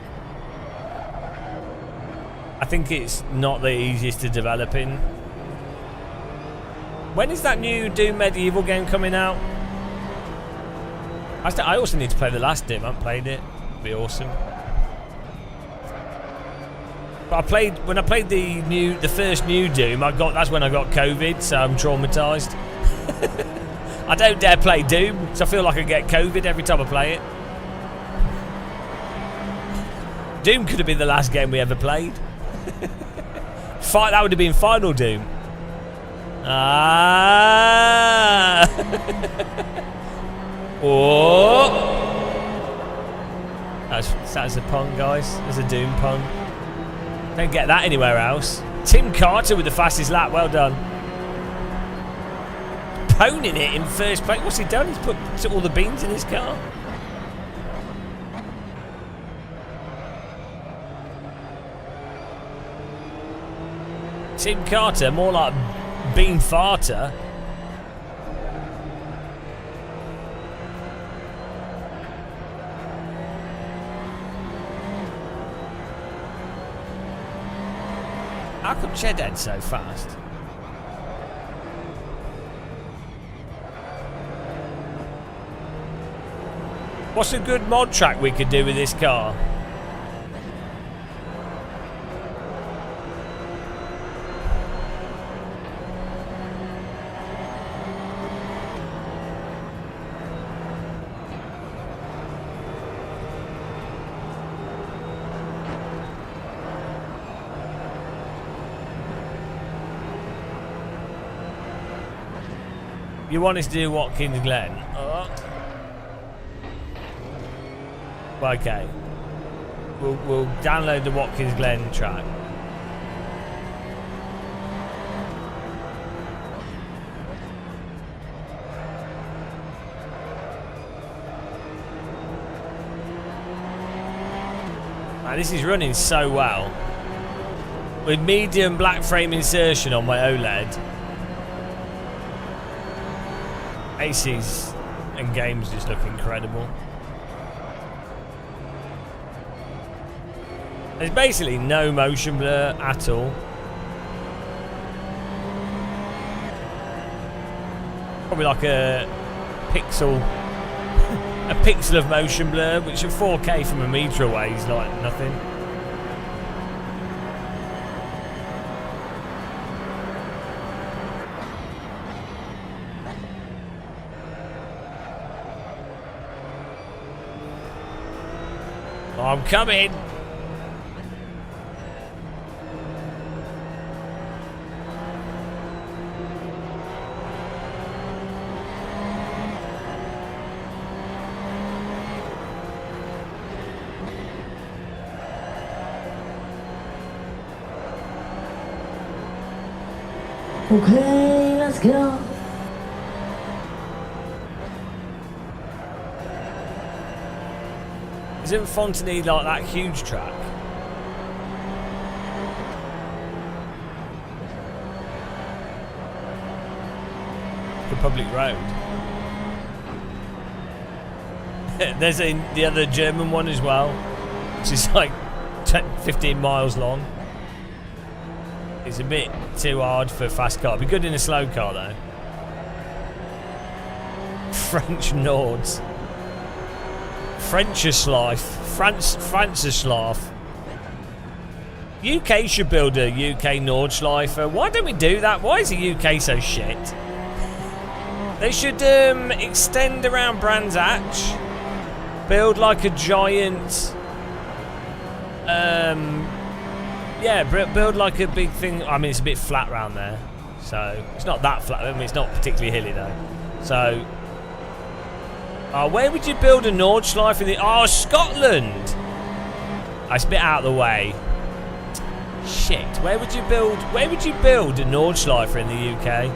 I think it's not the easiest to develop in. When is that new Doom Medieval game coming out? I also need to play the last Doom. I haven't played it. It'd be awesome. But when I played the first new Doom, that's when I got COVID, so I'm traumatized. I don't dare play Doom, so I feel like I get COVID every time I play it. Doom could have been the last game we ever played. That would have been Final Doom. Ah! Oh! That's a pun, guys. There's a Doom pun. Don't get that anywhere else. Tim Carter with the fastest lap. Well done. Poning it in first place. What's he done? He's put all the beans in his car. Tim Carter, more like Bean Farter. How come Chedhead's so fast? What's a good mod track we could do with this car? You want us to do Watkins Glen? Okay. We'll download the Watkins Glen track. Man, this is running so well. With medium black frame insertion on my OLED. ACs and games just look incredible. There's basically no motion blur at all. Probably like a pixel of motion blur, which at 4K from a meter away is like nothing. I'm coming. Okay, let's go. Isn't Fontenay like that huge track? The public road. There's the other German one as well, which is like 15 miles long. It's a bit too hard for a fast car. It'd be good in a slow car though. French Nords. Franceslav. UK should build a UK Nordschleifer. Why don't we do that? Why is the UK so shit? They should extend around Brands Hatch. Build like a giant... build like a big thing. I mean, it's a bit flat around there. So, it's not that flat. I mean, it's not particularly hilly though. So... where would you build a Nordschleife in the... Oh, Scotland! It's a bit out of the way. Shit. Where would you build a Nordschleifer in the UK?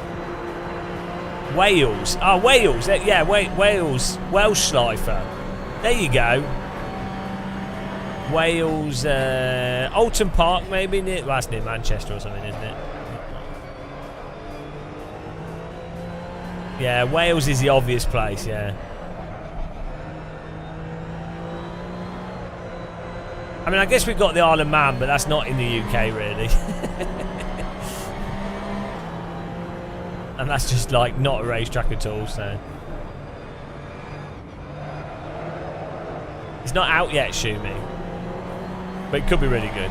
Wales. Oh, Wales. Yeah, Wales. Welsh Schleifer. There you go. Wales. Alton Park, maybe. Well, that's near Manchester or something, isn't it? Yeah, Wales is the obvious place, yeah. I mean, I guess we've got the Isle of Man, but that's not in the UK, really. And that's just, like, not a racetrack at all, so... It's not out yet, Shumi. But it could be really good.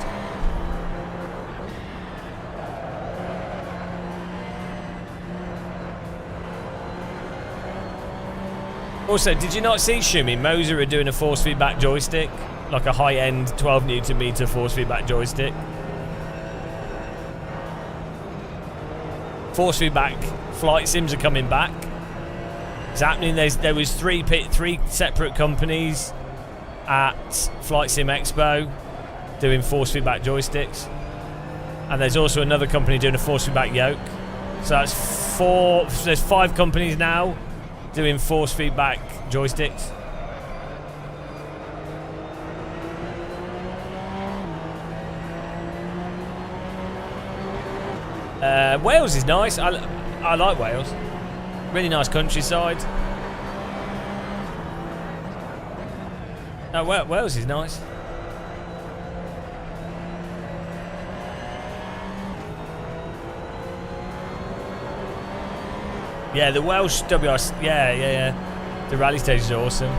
Also, did you not see, Shumi? Moser are doing a force feedback joystick, like a high-end 12 Newton meter force feedback joystick. Force feedback flight sims are coming back. It's happening. There was three separate companies at Flight Sim Expo doing force feedback joysticks, and there's also another company doing a force feedback yoke. So that's four. There's 5 companies now doing force feedback joysticks. Wales is nice. I like Wales. Really nice countryside. Wales is nice. Yeah, the Welsh WRC. Yeah. The rally stage is awesome.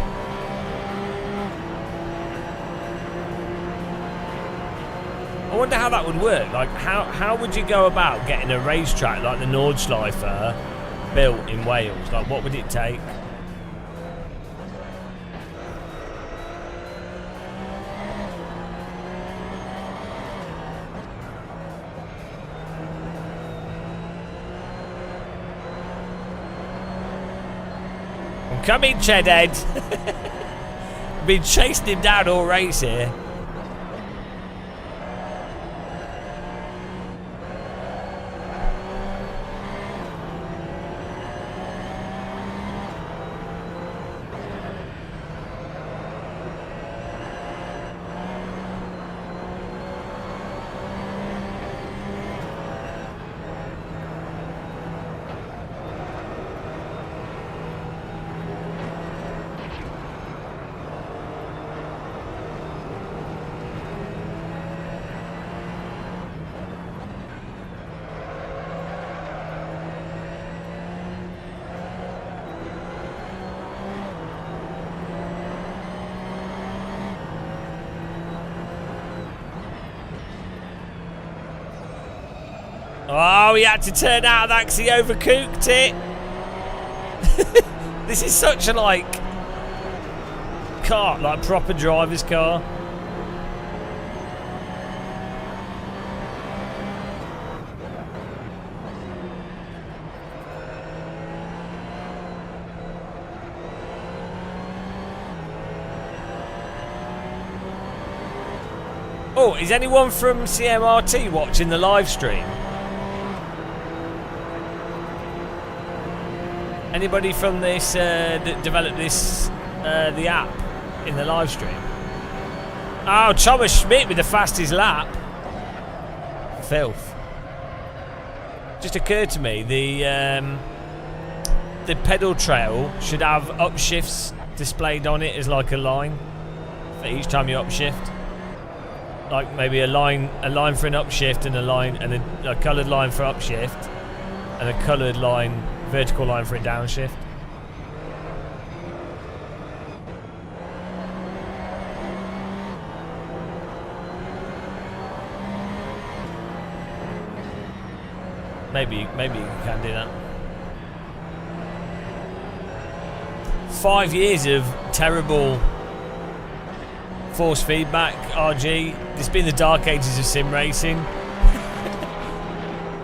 I wonder how that would work. Like, how would you go about getting a racetrack like the Nordschleife built in Wales? Like, what would it take? I'm coming, Chedhead. Been chasing him down all race here. Oh, he had to turn out of that because he overcooked it. This is such a, like, car, like, proper driver's car. Oh, is anyone from CMRT watching the live stream? Anybody from this that developed this the app in the live stream? Oh, Thomas Schmidt with the fastest lap. Filth. Just occurred to me the pedal trail should have upshifts displayed on it as like a line for each time you upshift. Like maybe a line for an upshift and a coloured line for upshift and a coloured line. Vertical line for a downshift. Maybe you can do that. 5 years of terrible force feedback, RG. It's been the dark ages of sim racing.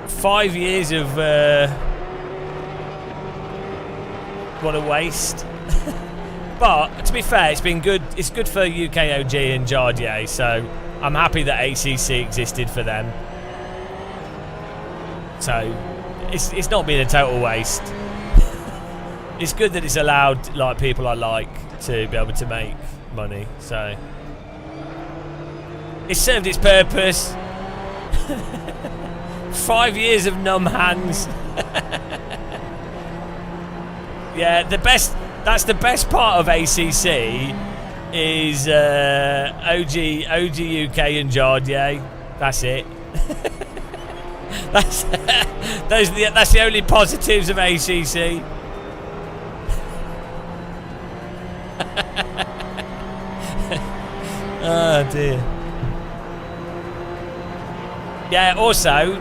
5 years of what a waste. But to be fair, it's been good. It's good for UKOG and Jardier, so I'm happy that ACC existed for them. So it's not been a total waste. it's good that it's allowed like people I like to be able to make money. So it served its purpose. 5 years of numb hands. Yeah, that's the best part of ACC is OG UK and Jardier. That's it. that's the only positives of ACC. Oh dear. Yeah, also,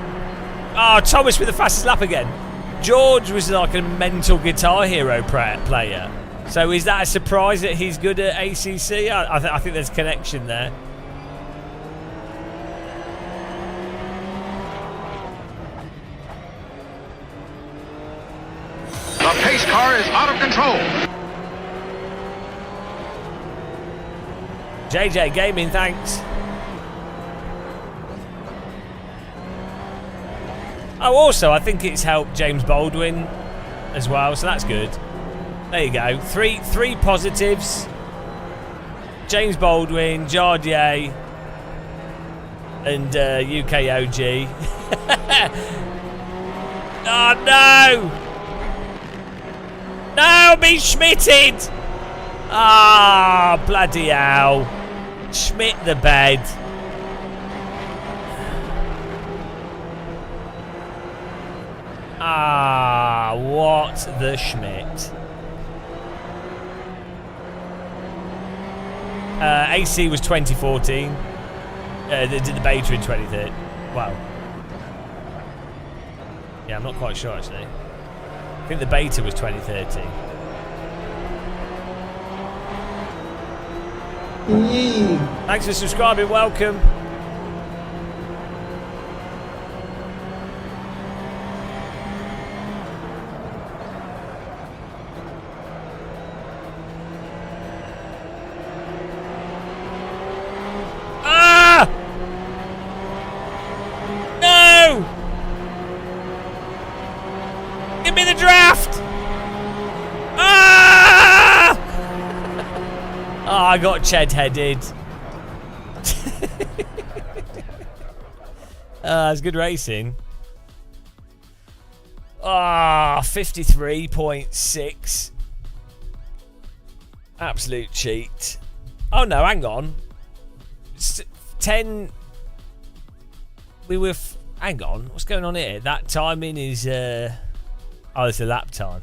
Thomas with the fastest lap again. George was like a mental Guitar Hero player. So is that a surprise that he's good at ACC? I think there's a connection there. The pace car is out of control. JJ Gaming, thanks. Oh, also, I think it's helped James Baldwin as well, so that's good. There you go. Three positives. James Baldwin, Jardier, and UK OG. Oh, no! No, be schmitted! Ah, bloody hell. Schmidt the bed. Ah, what the Schmidt. AC was 2014. The beta in 2013. Wow. Yeah, I'm not quite sure actually. I think the beta was 2013. Thanks for subscribing, welcome. Ah! No! Give me the draft! Ah! Oh, I got Ched-headed. It's good racing. Ah, 53.6. Absolute cheat. Oh no, hang on. 10. We were. Hang on. What's going on here? That timing is. Oh, it's a lap time.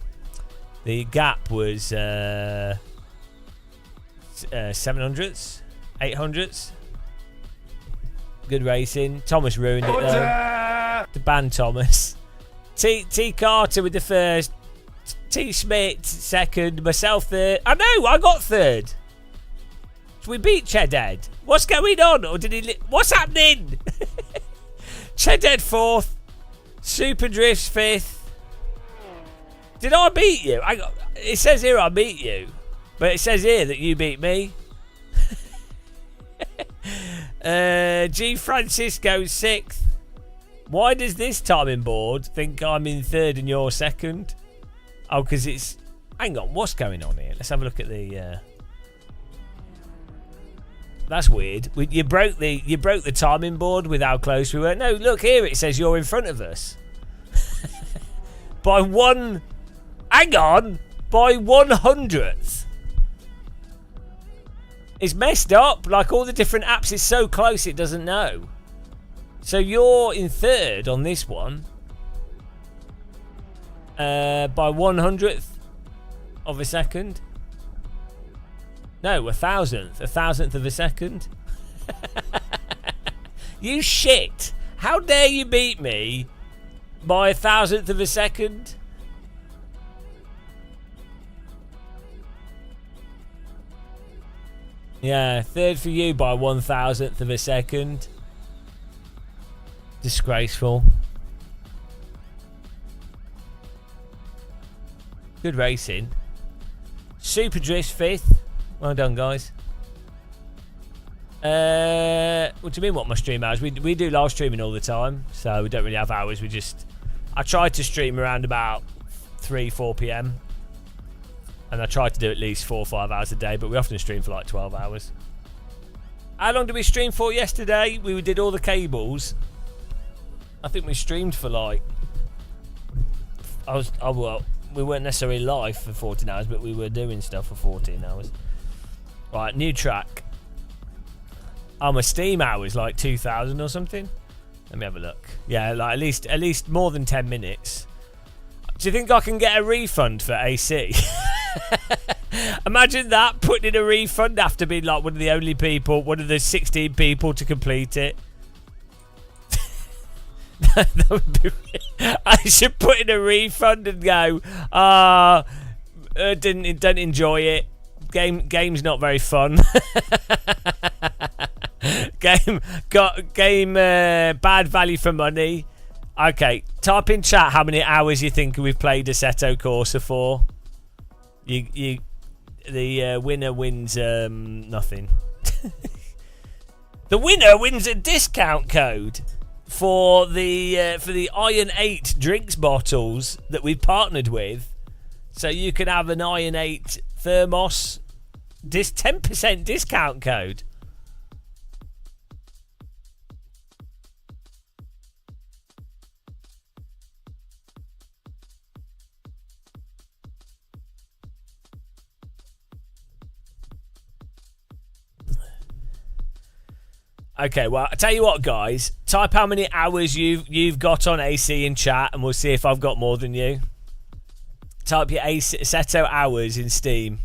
The gap was 700s, 800s. Good racing. Thomas ruined it though. The ban Thomas. T Carter with the first. T Schmidt second. Myself third. I know. I got third. So we beat Chedhead. What's going on? Or did he? What's happening? Chedhead fourth. Super Drift fifth. Did I beat you? It says here I beat you, but it says here that you beat me. G Francisco sixth. Why does this timing board think I'm in third and you're second? Oh, because it's. Hang on, what's going on here? Let's have a look at the. That's weird. You broke the timing board with how close we were. No, look here. It says you're in front of us by one. Hang on, by 100th. It's messed up. Like all the different apps, it's so close it doesn't know. So you're in third on this one by 100th of a second. No, 1,000th of a second. You shit! How dare you beat me by 1,000th of a second? Yeah, third for you by 1,000th of a second. Disgraceful. Good racing. Super Drift fifth. Well done, guys. What do you mean? What my stream hours? We do live streaming all the time, so we don't really have hours. I try to stream around about 3-4 p.m. And I try to do at least 4 or 5 hours a day, but we often stream for like 12 hours. How long did we stream for yesterday? We did all the cables. I think we streamed for like... well, we weren't necessarily live for 14 hours, but we were doing stuff for 14 hours. Right, new track. Oh, my Steam hours like 2,000 or something. Let me have a look. Yeah, like at least more than 10 minutes. Do you think I can get a refund for AC? Imagine that, putting in a refund after being like one of the only people, one of the 16 people to complete it. That would be, I should put in a refund and go, don't enjoy it. Game's not very fun. Game bad value for money. Okay, type in chat how many hours you think we've played Assetto Corsa for. The winner wins nothing. The winner wins a discount code for the Iron 8 drinks bottles that we've partnered with. So you can have an Iron 8 thermos 10% discount code. Okay, well, I tell you what, guys. Type how many hours you've got on AC in chat, and we'll see if I've got more than you. Type your Assetto hours in Steam.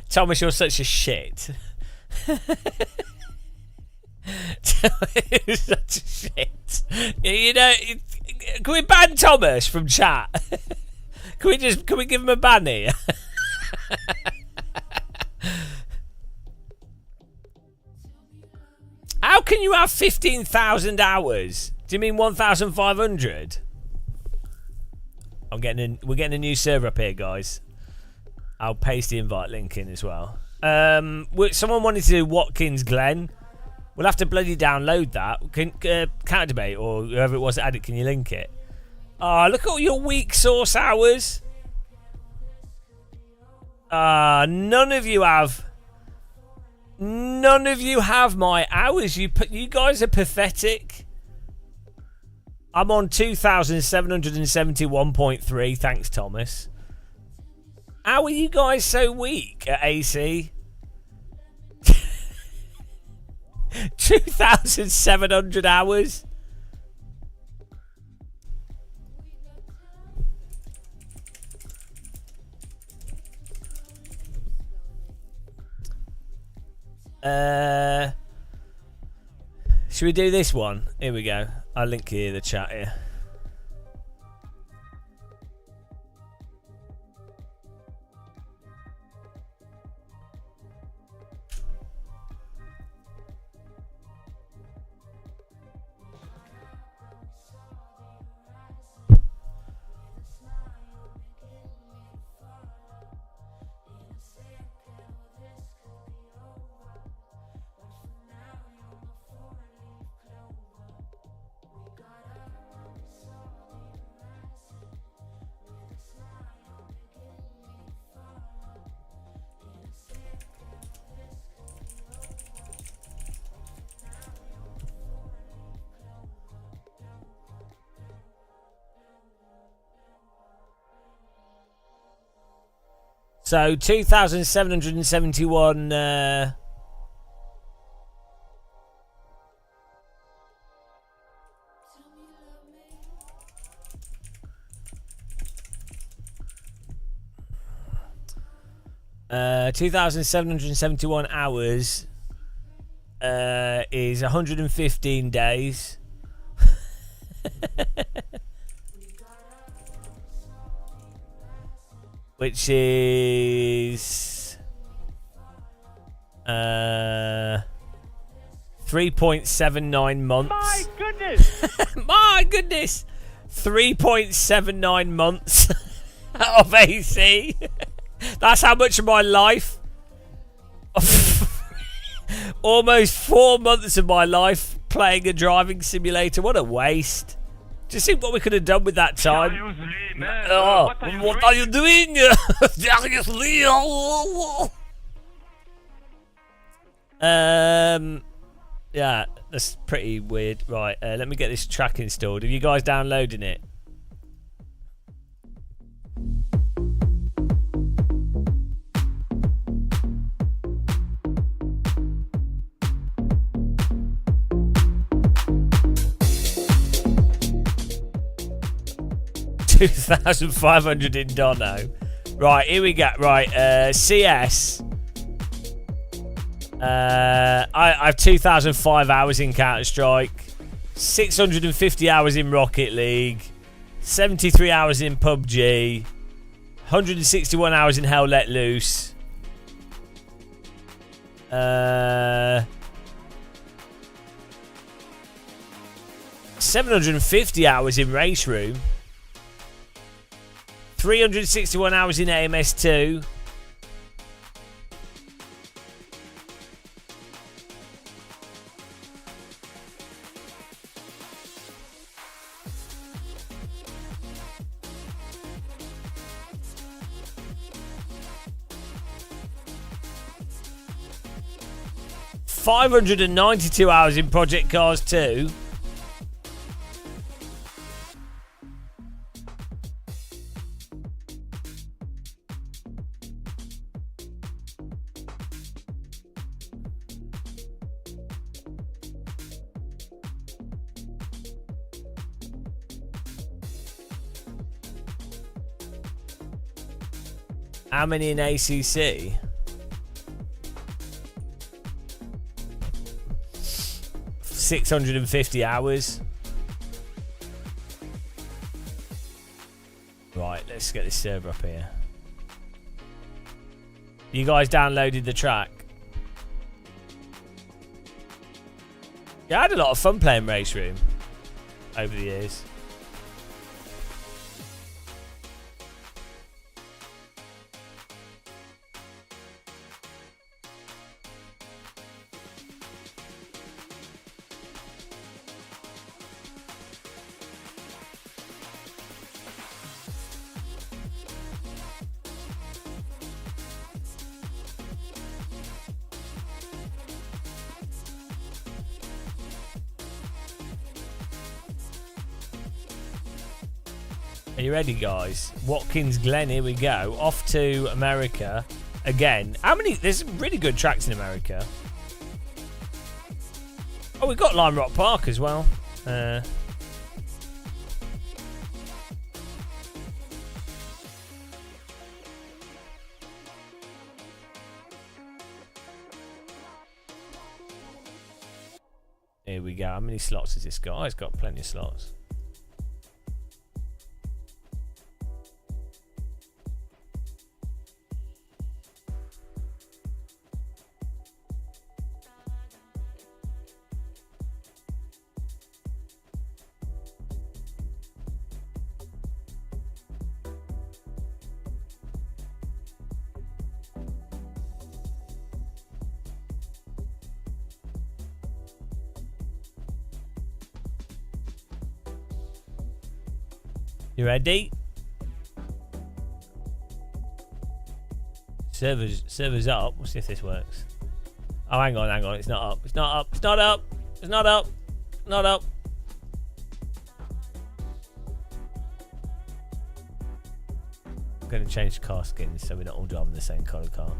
Thomas, you're such a shit. You're such a shit. You know, can we ban Thomas from chat? Can we give him a ban here? How can you have 15,000 hours? Do you mean 1,500? We're getting a new server up here, guys. I'll paste the invite link in as well. Someone wanted to do Watkins Glen. We'll have to bloody download that. Counter Debate or whoever it was that had it, can you link it? Oh, look at all your weak source hours. None of you have my hours. You guys are pathetic. I'm on 2,771.3. Thanks, Thomas. How are you guys so weak at AC? 2,700 hours. Should we do this one? Here we go. I'll link here the chat here. So 2,771 2,771 hours is 115 days. Which is 3.79 months. My goodness! My goodness! 3.79 months of AC. That's how much of my life. Almost 4 months of my life playing a driving simulator. What a waste. Do you see what we could have done with that time? Seriously, man. Oh, What are you doing? doing? Seriously? Yeah, that's pretty weird. Right, let me get this track installed. Are you guys downloading it? $2,500 in Dono. Right, here we go. Right, CS. I have 2,005 hours in Counter-Strike, 650 hours in Rocket League, 73 hours in PUBG, 161 hours in Hell Let Loose. 750 hours in Race Room, 361 hours in AMS2. $592 hours in Project Cars 2. How many in ACC? $650 hours. Right, let's get this server up here. You guys downloaded the track? Yeah, I had a lot of fun playing Race Room over the years. Are you ready, guys? Watkins Glen, here we go. Off to America again. How many? There's some really good tracks in America. Oh, we've got Lime Rock Park as well. Here we go. How many slots has this got? Oh, it's got plenty of slots. You ready? Server's up. We'll see if this works. Oh, hang on. It's not up. It's not up. It's not up. It's not up. Not up. I'm going to change car skins so we're not all driving the same colour car.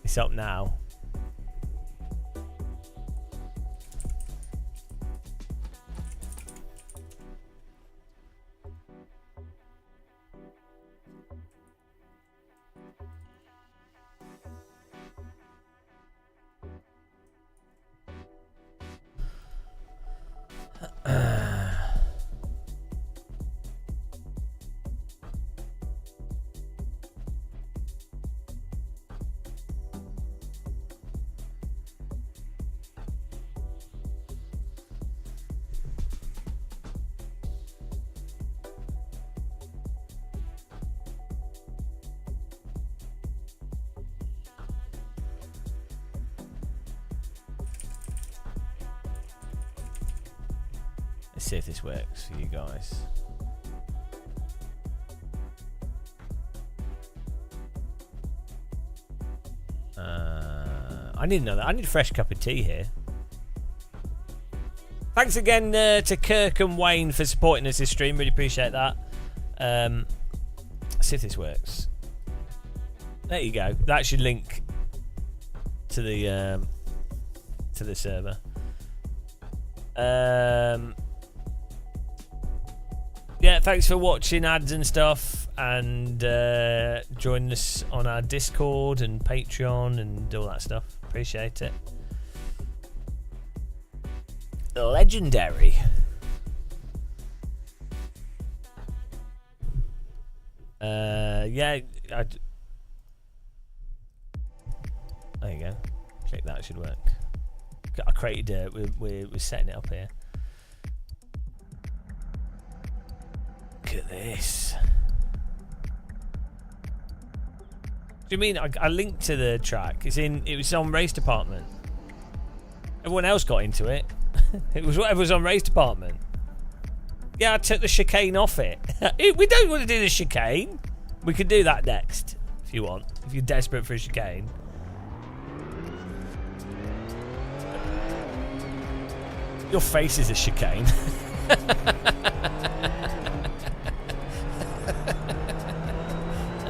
It's up now. see if this works for you guys. I need another. I need a fresh cup of tea here. Thanks again to Kirk and Wayne for supporting us this stream. Really appreciate that. Let's see if this works. There you go. That should link to the server. Yeah, thanks for watching ads and stuff, and joining us on our Discord and Patreon and all that stuff. Appreciate it. Legendary. Yeah. There you go. Click that. Should work. I created. We're setting it up here. Look at this. Do you mean I linked to the track? It was on Race Department. Everyone else got into it. It was whatever was on Race Department. Yeah, I took the chicane off it. We don't want to do the chicane. We could do that next if you want. If you're desperate for a chicane. Your face is a chicane.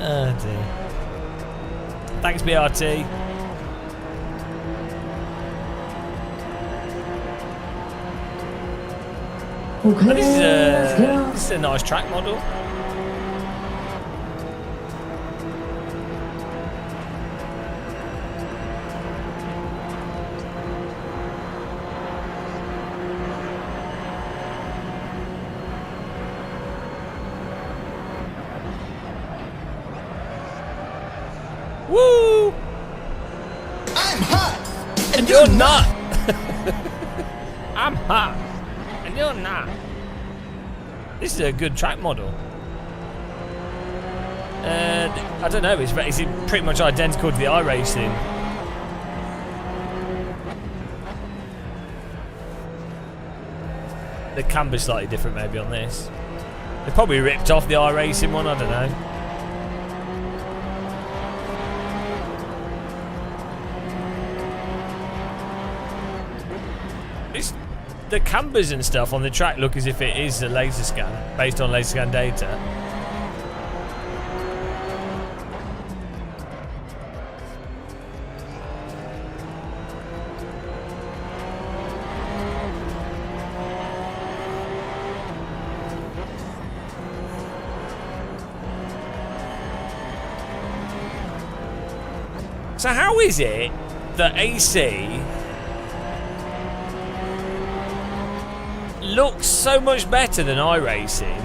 Oh dear. Thanks, BRT. Okay, This let's go. is a nice track model. Woo! I'm hot, And you're not. I'm hot. And you're not. This is a good track model. I don't know, it's pretty much identical to the iRacing. The camber's slightly different maybe on this. They probably ripped off the iRacing one, I don't know. The cambers and stuff on the track look as if it is a laser scan, based on laser scan data. So how is it that AC looks so much better than iRacing?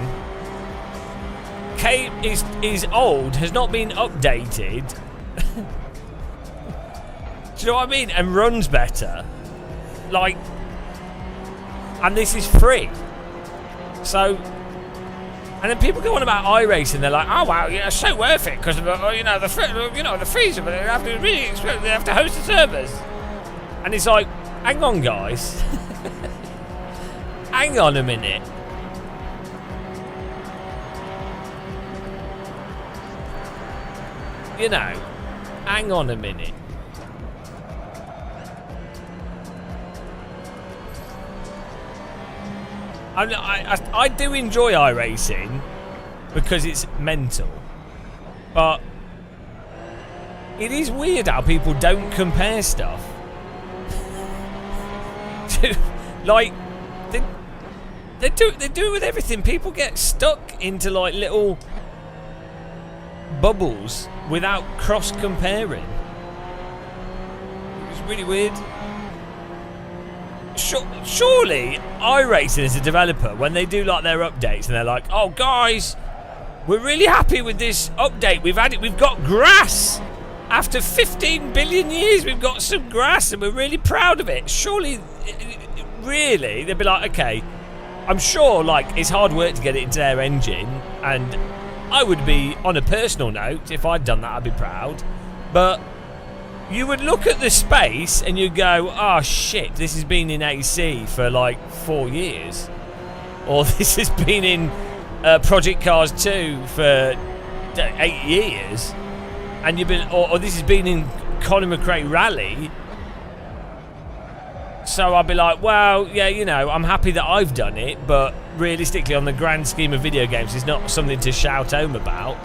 K is old, has not been updated. Do you know what I mean? And runs better. Like, and this is free. So, and then people go on about iRacing. They're like, "Oh wow, yeah, it's so worth it because the freezer, but they have to really they have to host the servers." And it's like, hang on, guys. Hang on a minute. You know, hang on a minute. I do enjoy iRacing because it's mental, but it is weird how people don't compare stuff. Like, they do it with everything. People get stuck into like little bubbles without cross comparing. It's really weird. Surely iRacing as a developer, when they do like their updates and they're like, "Oh guys, we're really happy with this update. We've got grass. After 15 billion years, we've got some grass and we're really proud of it." Surely, really, they'd be like, "Okay, I'm sure like it's hard work to get it into their engine, and I would be, on a personal note, if I'd done that, I'd be proud." But you would look at the space and you'd go, "Oh shit, this has been in AC for like 4 years." or this has been in Project Cars 2 for 8 years, and you've been, or this has been in Colin McRae Rally. So I'd be like, well, yeah, you know, I'm happy that I've done it, but realistically, on the grand scheme of video games, it's not something to shout home about.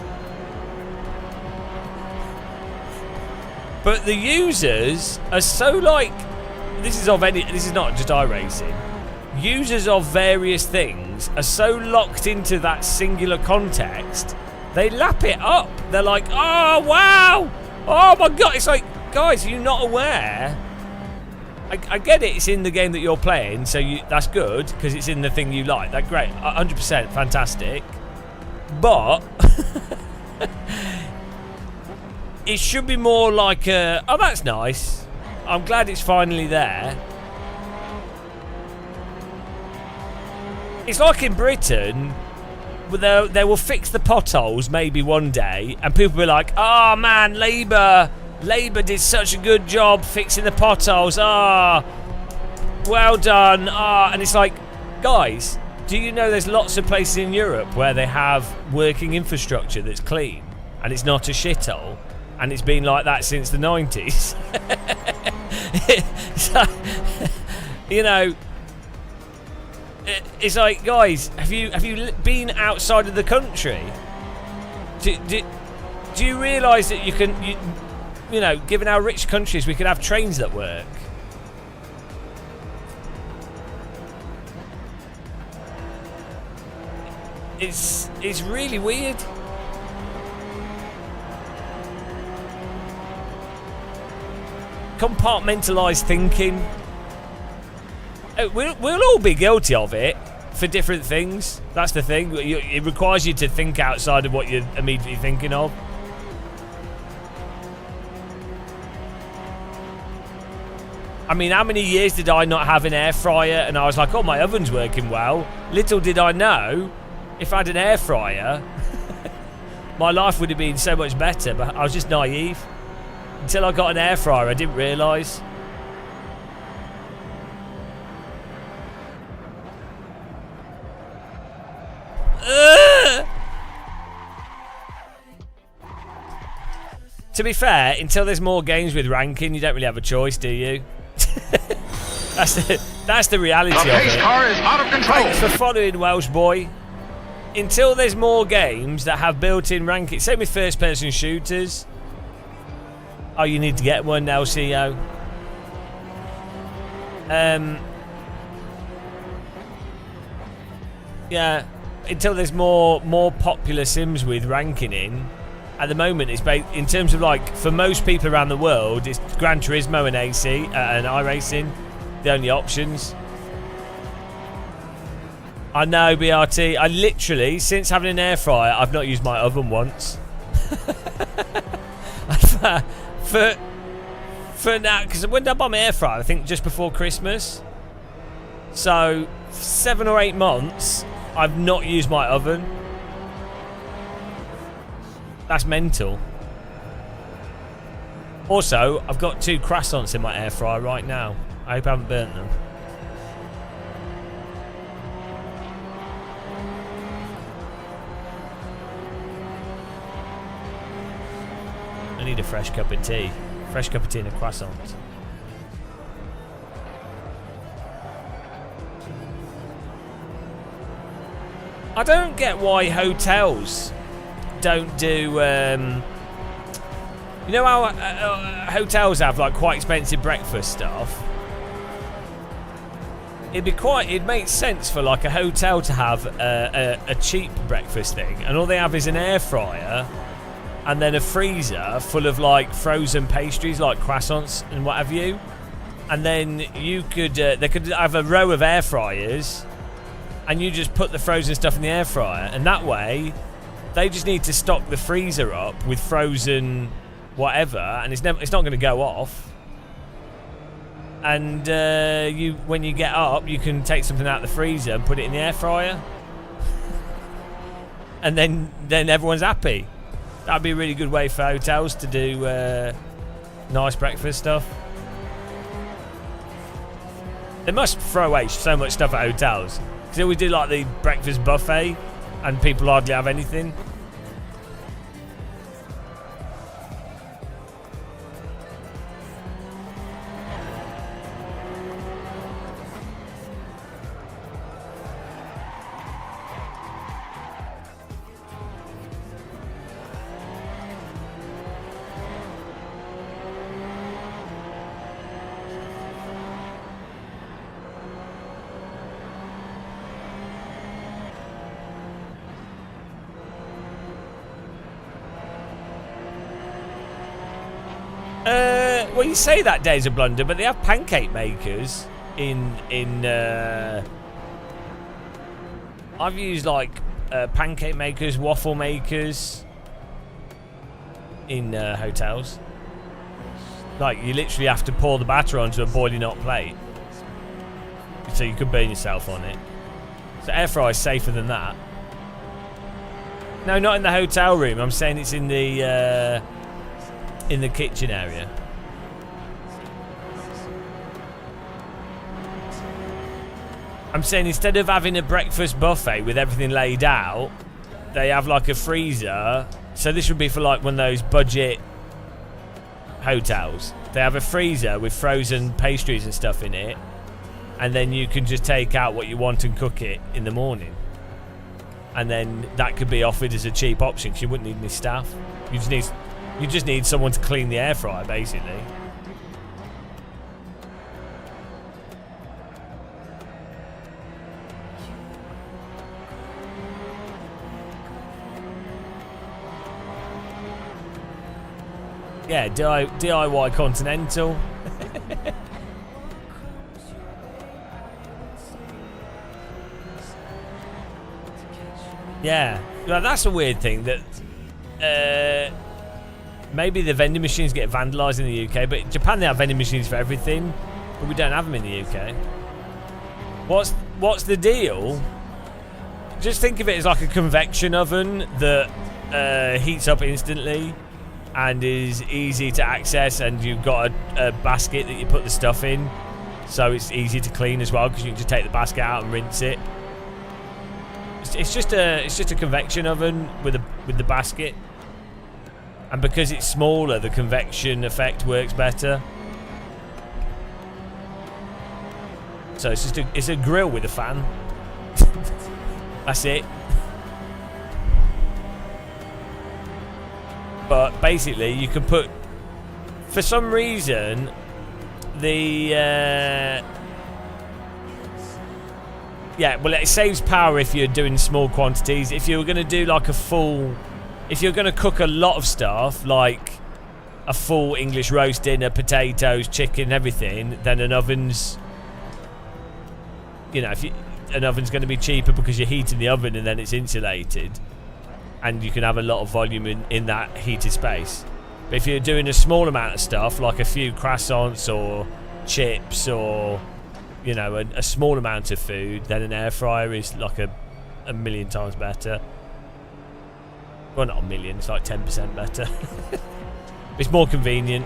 But the users are so like, this is not just iRacing. Users of various things are so locked into that singular context, they lap it up. They're like, oh wow, oh my god. It's like, guys, are you not aware? I get it, it's in the game that you're playing, so that's good, because it's in the thing you like. That's great, 100% fantastic. But it should be more like oh, that's nice. I'm glad it's finally there. It's like in Britain, they will fix the potholes maybe one day, and people will be like, oh man, Labour did such a good job fixing the potholes. Well done. And it's like, guys, do you know there's lots of places in Europe where they have working infrastructure that's clean and it's not a shithole, and it's been like that since the 90s? So, you know, it's like, guys, have you been outside of the country? Do you realise that you can, you know, given our rich countries, we could have trains that work? It's really weird. Compartmentalised thinking. We'll all be guilty of it for different things. That's the thing. It requires you to think outside of what you're immediately thinking of. I mean, how many years did I not have an air fryer and I was like, oh, my oven's working well? Little did I know, if I had an air fryer, my life would have been so much better, but I was just naive. Until I got an air fryer, I didn't realise. To be fair, until there's more games with ranking, you don't really have a choice, do you? That's the reality of it. The pace car is out of control. Thanks for following, Welsh boy. Until there's more games that have built-in ranking, same with first-person shooters. Oh, you need to get one now, CEO. Yeah, until there's more popular sims with ranking in. At the moment, it's in terms of, like, for most people around the world, it's Gran Turismo and AC and iRacing, the only options. I know, BRT. I literally, since having an air fryer, I've not used my oven once. for now, because when did I buy my air fryer? I think just before Christmas. So 7 or 8 months, I've not used my oven. That's mental. Also, I've got 2 croissants in my air fryer right now. I hope I haven't burnt them. I need a fresh cup of tea. Fresh cup of tea and a croissant. I don't get why hotels don't do, you know how hotels have like quite expensive breakfast stuff? It makes sense for like a hotel to have a cheap breakfast thing, and all they have is an air fryer and then a freezer full of like frozen pastries like croissants and what have you. And then you could they could have a row of air fryers, and you just put the frozen stuff in the air fryer, and that way they just need to stock the freezer up with frozen whatever, and it's not going to go off. And when you get up, you can take something out of the freezer and put it in the air fryer, and then everyone's happy. That'd be a really good way for hotels to do nice breakfast stuff. They must throw away so much stuff at hotels. Because we do like the breakfast buffet, and people hardly have anything. Well, you say that Days of Blunder, but they have pancake makers in I've used like pancake makers, waffle makers in hotels. Like you literally have to pour the batter onto a boiling hot plate, so you could burn yourself on it. So air fry is safer than that. No, not in the hotel room. I'm saying it's in the kitchen area. I'm saying instead of having a breakfast buffet with everything laid out, they have like a freezer. So this would be for like one of those budget hotels. They have a freezer with frozen pastries and stuff in it, and then you can just take out what you want and cook it in the morning. And then that could be offered as a cheap option because you wouldn't need any staff. You just need someone to clean the air fryer, basically. Yeah, DIY Continental. Yeah, well, that's a weird thing that maybe the vending machines get vandalised in the UK, but in Japan they have vending machines for everything, but we don't have them in the UK. What's the deal? Just think of it as like a convection oven that heats up instantly and is easy to access, and you've got a basket that you put the stuff in, so it's easy to clean as well because you can just take the basket out and rinse it. It's just a convection oven with the basket, and because it's smaller, the convection effect works better. So it's a grill with a fan. That's it. But basically, you can put, for some reason, yeah, well, it saves power if you're doing small quantities. If you're going to do like if you're going to cook a lot of stuff, like a full English roast dinner, potatoes, chicken, everything, then an oven's, an oven's going to be cheaper because you're heating the oven and then it's insulated, and you can have a lot of volume in that heated space. But if you're doing a small amount of stuff, like a few croissants or chips or a small amount of food, then an air fryer is like a million times better. Well, not a million, it's like 10% better. It's more convenient.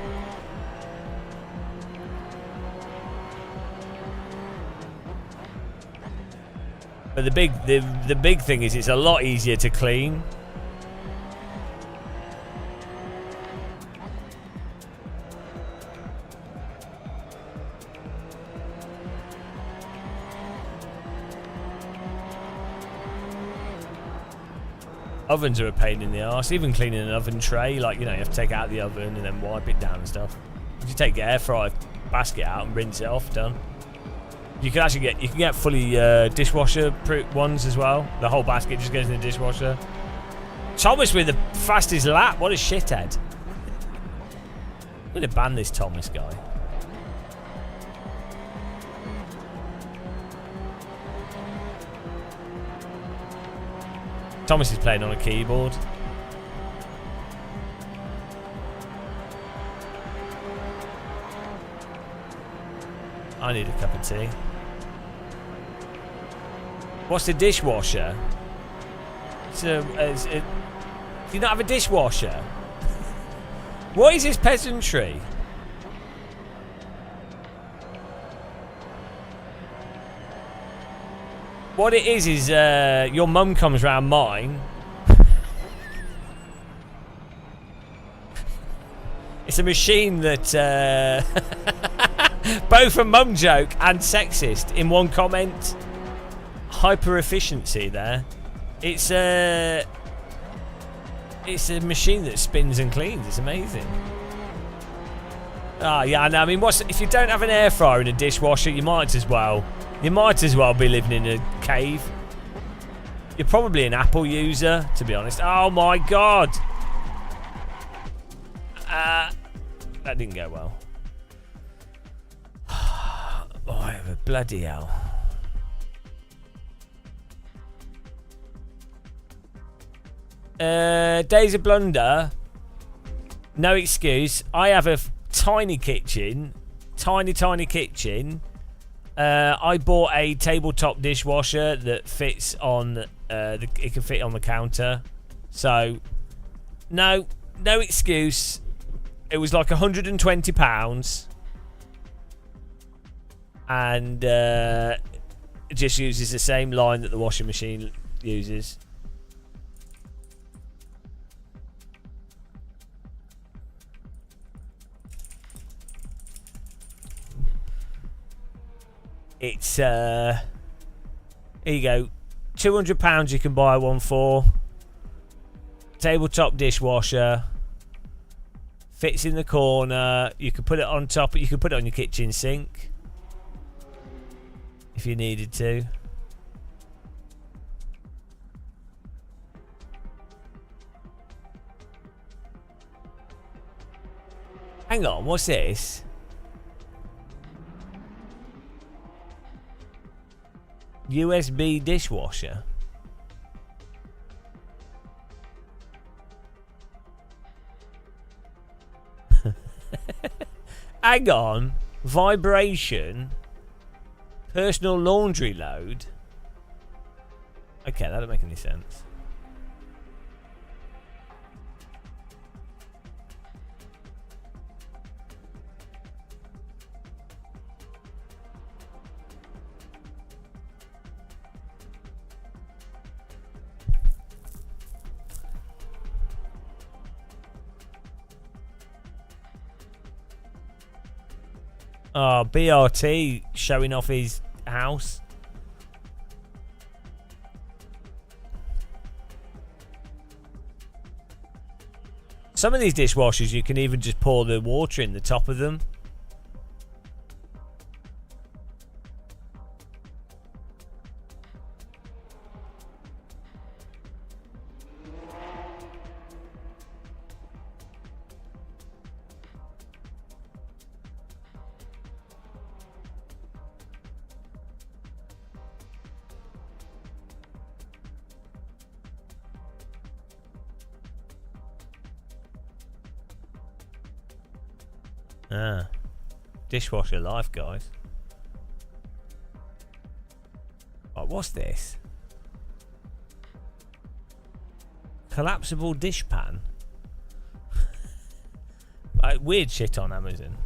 But the big thing is it's a lot easier to clean. Ovens are a pain in the arse. Even cleaning an oven tray, like, you have to take it out of the oven and then wipe it down and stuff. If you take the air fryer basket out and rinse it off, done. You can actually get fully dishwasher ones as well. The whole basket just goes in the dishwasher. Thomas with the fastest lap. What a shithead. I'm going to ban this Thomas guy. Thomas is playing on a keyboard. I need a cup of tea. What's the dishwasher? Do you not have a dishwasher? What is this peasantry? What it is your mum comes round mine. It's a machine that both a mum joke and sexist in one comment. Hyper efficiency there. It's a machine that spins and cleans. It's amazing. Ah, yeah, I know. I mean, if you don't have an air fryer and a dishwasher, you might as well be living in a cave. You're probably an Apple user, to be honest. Oh my god. That didn't go well. Oh, bloody hell. Days of Blunder. No excuse. I have a tiny kitchen. Tiny kitchen. I bought a tabletop dishwasher that fits on it can fit on the counter. So no excuse. It was like £120 and it just uses the same line that the washing machine uses. It's here you go, £200 you can buy one for. Tabletop dishwasher, fits in the corner. You can put it on top. You can put it on your kitchen sink if you needed to. Hang on, what's this? USB dishwasher. Hang on. Vibration. Personal laundry load. Okay, that don't make any sense. Oh, BRT showing off his house. Some of these dishwashers, you can even just pour the water in the top of them. Ah, dishwasher life, guys. Right, what's this? Collapsible dish pan. Weird shit on Amazon.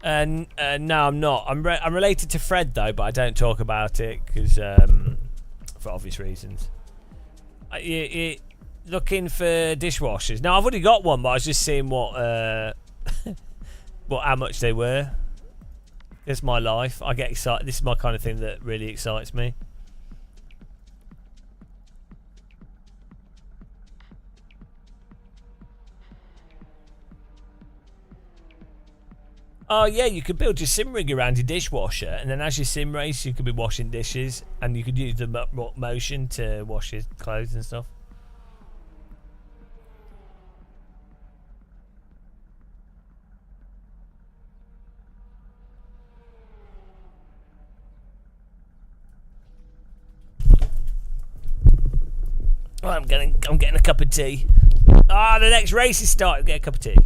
And no, I'm not. I'm related to Fred though, but I don't talk about it because for obvious reasons. You looking for dishwashers? No, I've already got one, but I was just seeing what. How much they were. It's my life. I get excited. This is my kind of thing that really excites me. Oh yeah, you could build your sim rig around your dishwasher, and then as you sim race, you could be washing dishes, and you could use the motion to wash your clothes and stuff. Oh, I'm getting a cup of tea. Ah, the next race is starting. Get a cup of tea.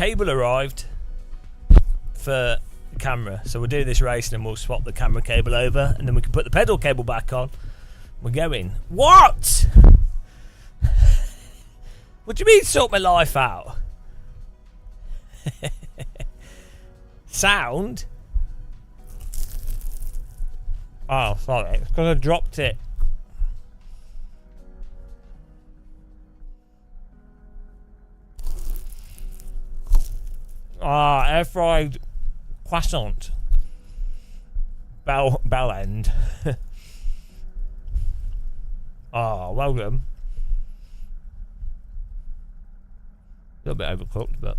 cable arrived for the camera. So we'll do this race and then we'll swap the camera cable over and then we can put the pedal cable back on. We're going. What? What do you mean sort my life out? Sound? Oh, sorry. It's because I dropped it. Air fried croissant. Bell end. Well done. A little bit overcooked, but.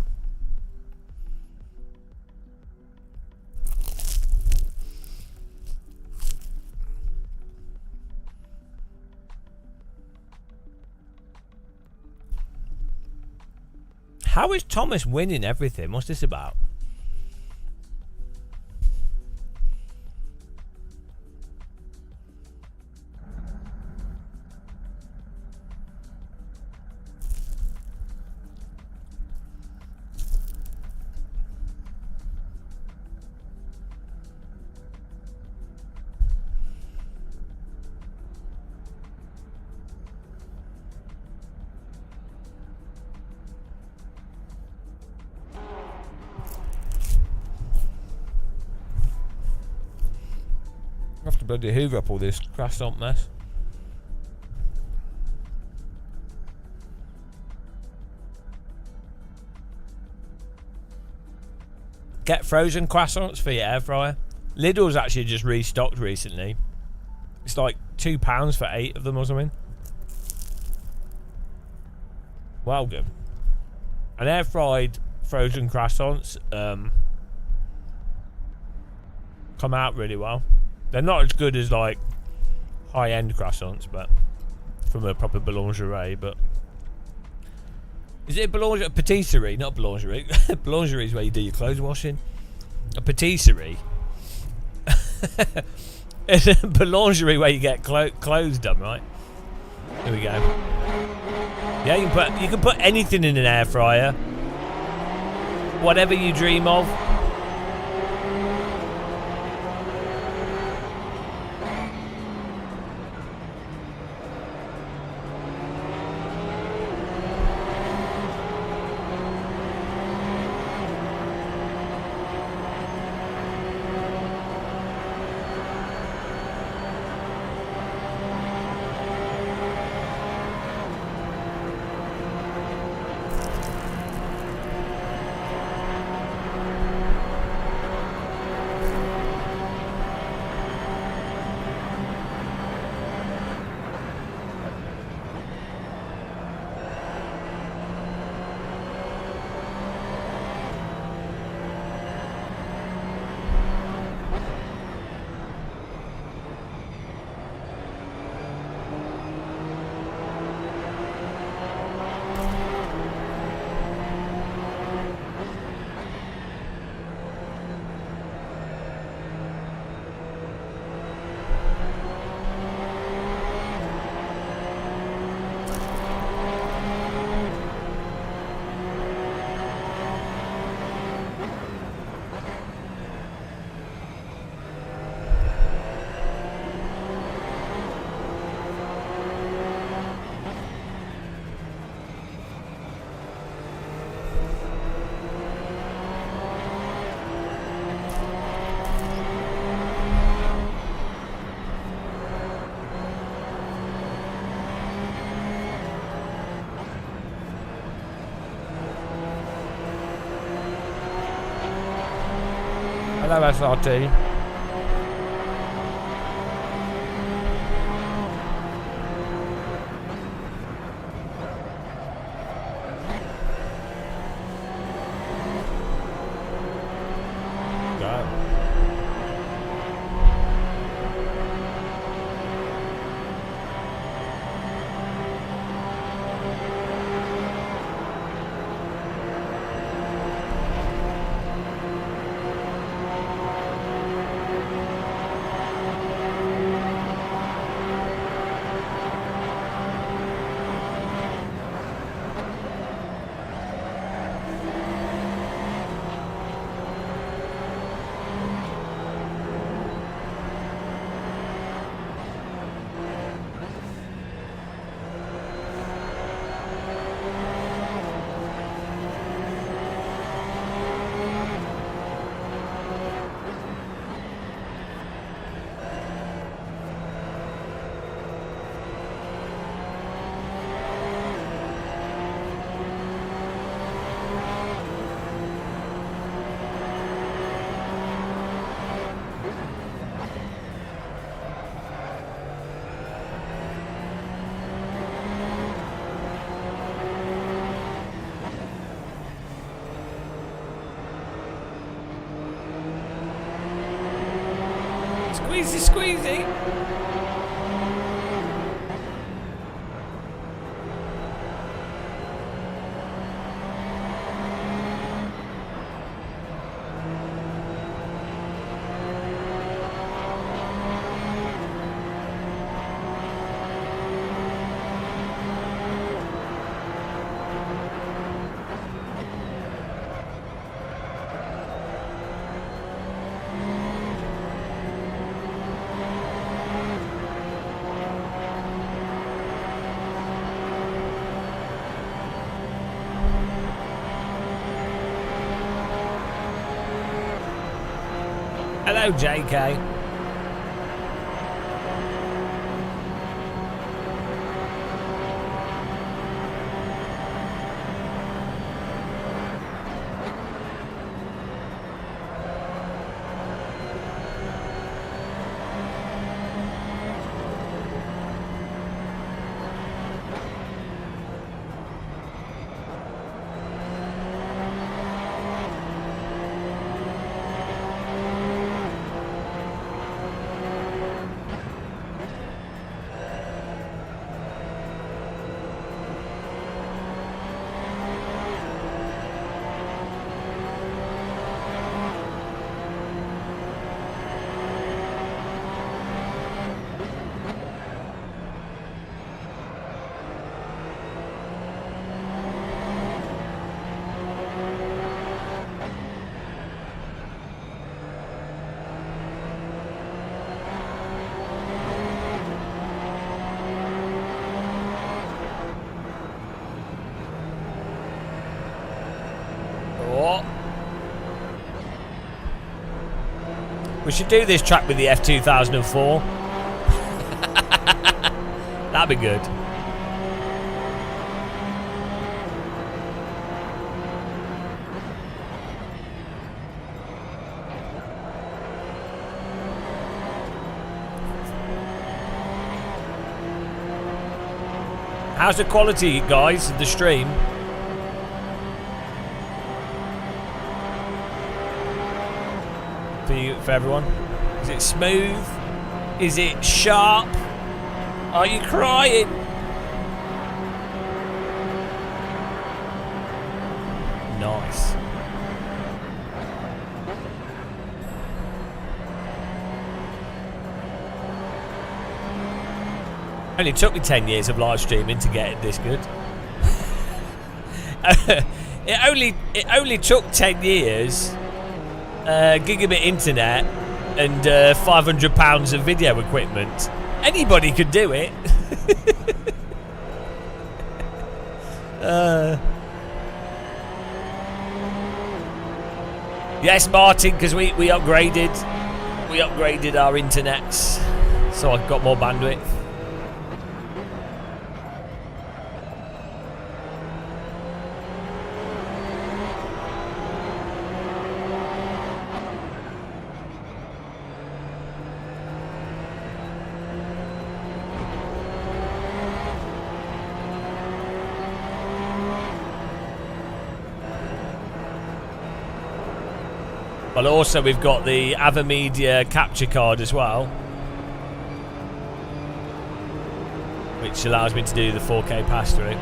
How is Thomas winning everything? What's this about? I have to bloody hoover up all this croissant mess. Get frozen croissants for your air fryer. Lidl's actually just restocked recently. It's like £2 for 8 of them or something. Well good. And air fried frozen croissants come out really well. They're not as good as like high-end croissants, but from a proper boulangerie. But is it a boulangerie? Patisserie, not boulangerie. Boulangerie is where you do your clothes washing. A patisserie. It's a boulangerie where you get clothes done, right? Here we go. Yeah, you can put anything in an air fryer. Whatever you dream of. Hello, SRT. Squeezy, squeezy. Hello, JK. We should do this track with the F2004. That'd be good. How's the quality, guys, of the stream? For everyone, is it smooth? Is it sharp? Are you crying? Nice. Only took me 10 years of live streaming to get it this good. It only took 10 years. Gigabit internet and £500 of video equipment. Anybody could do it. Yes, Martin, because we upgraded our internets, so I've got more bandwidth. But also we've got the AVerMedia capture card as well, which allows me to do the 4K pass-through.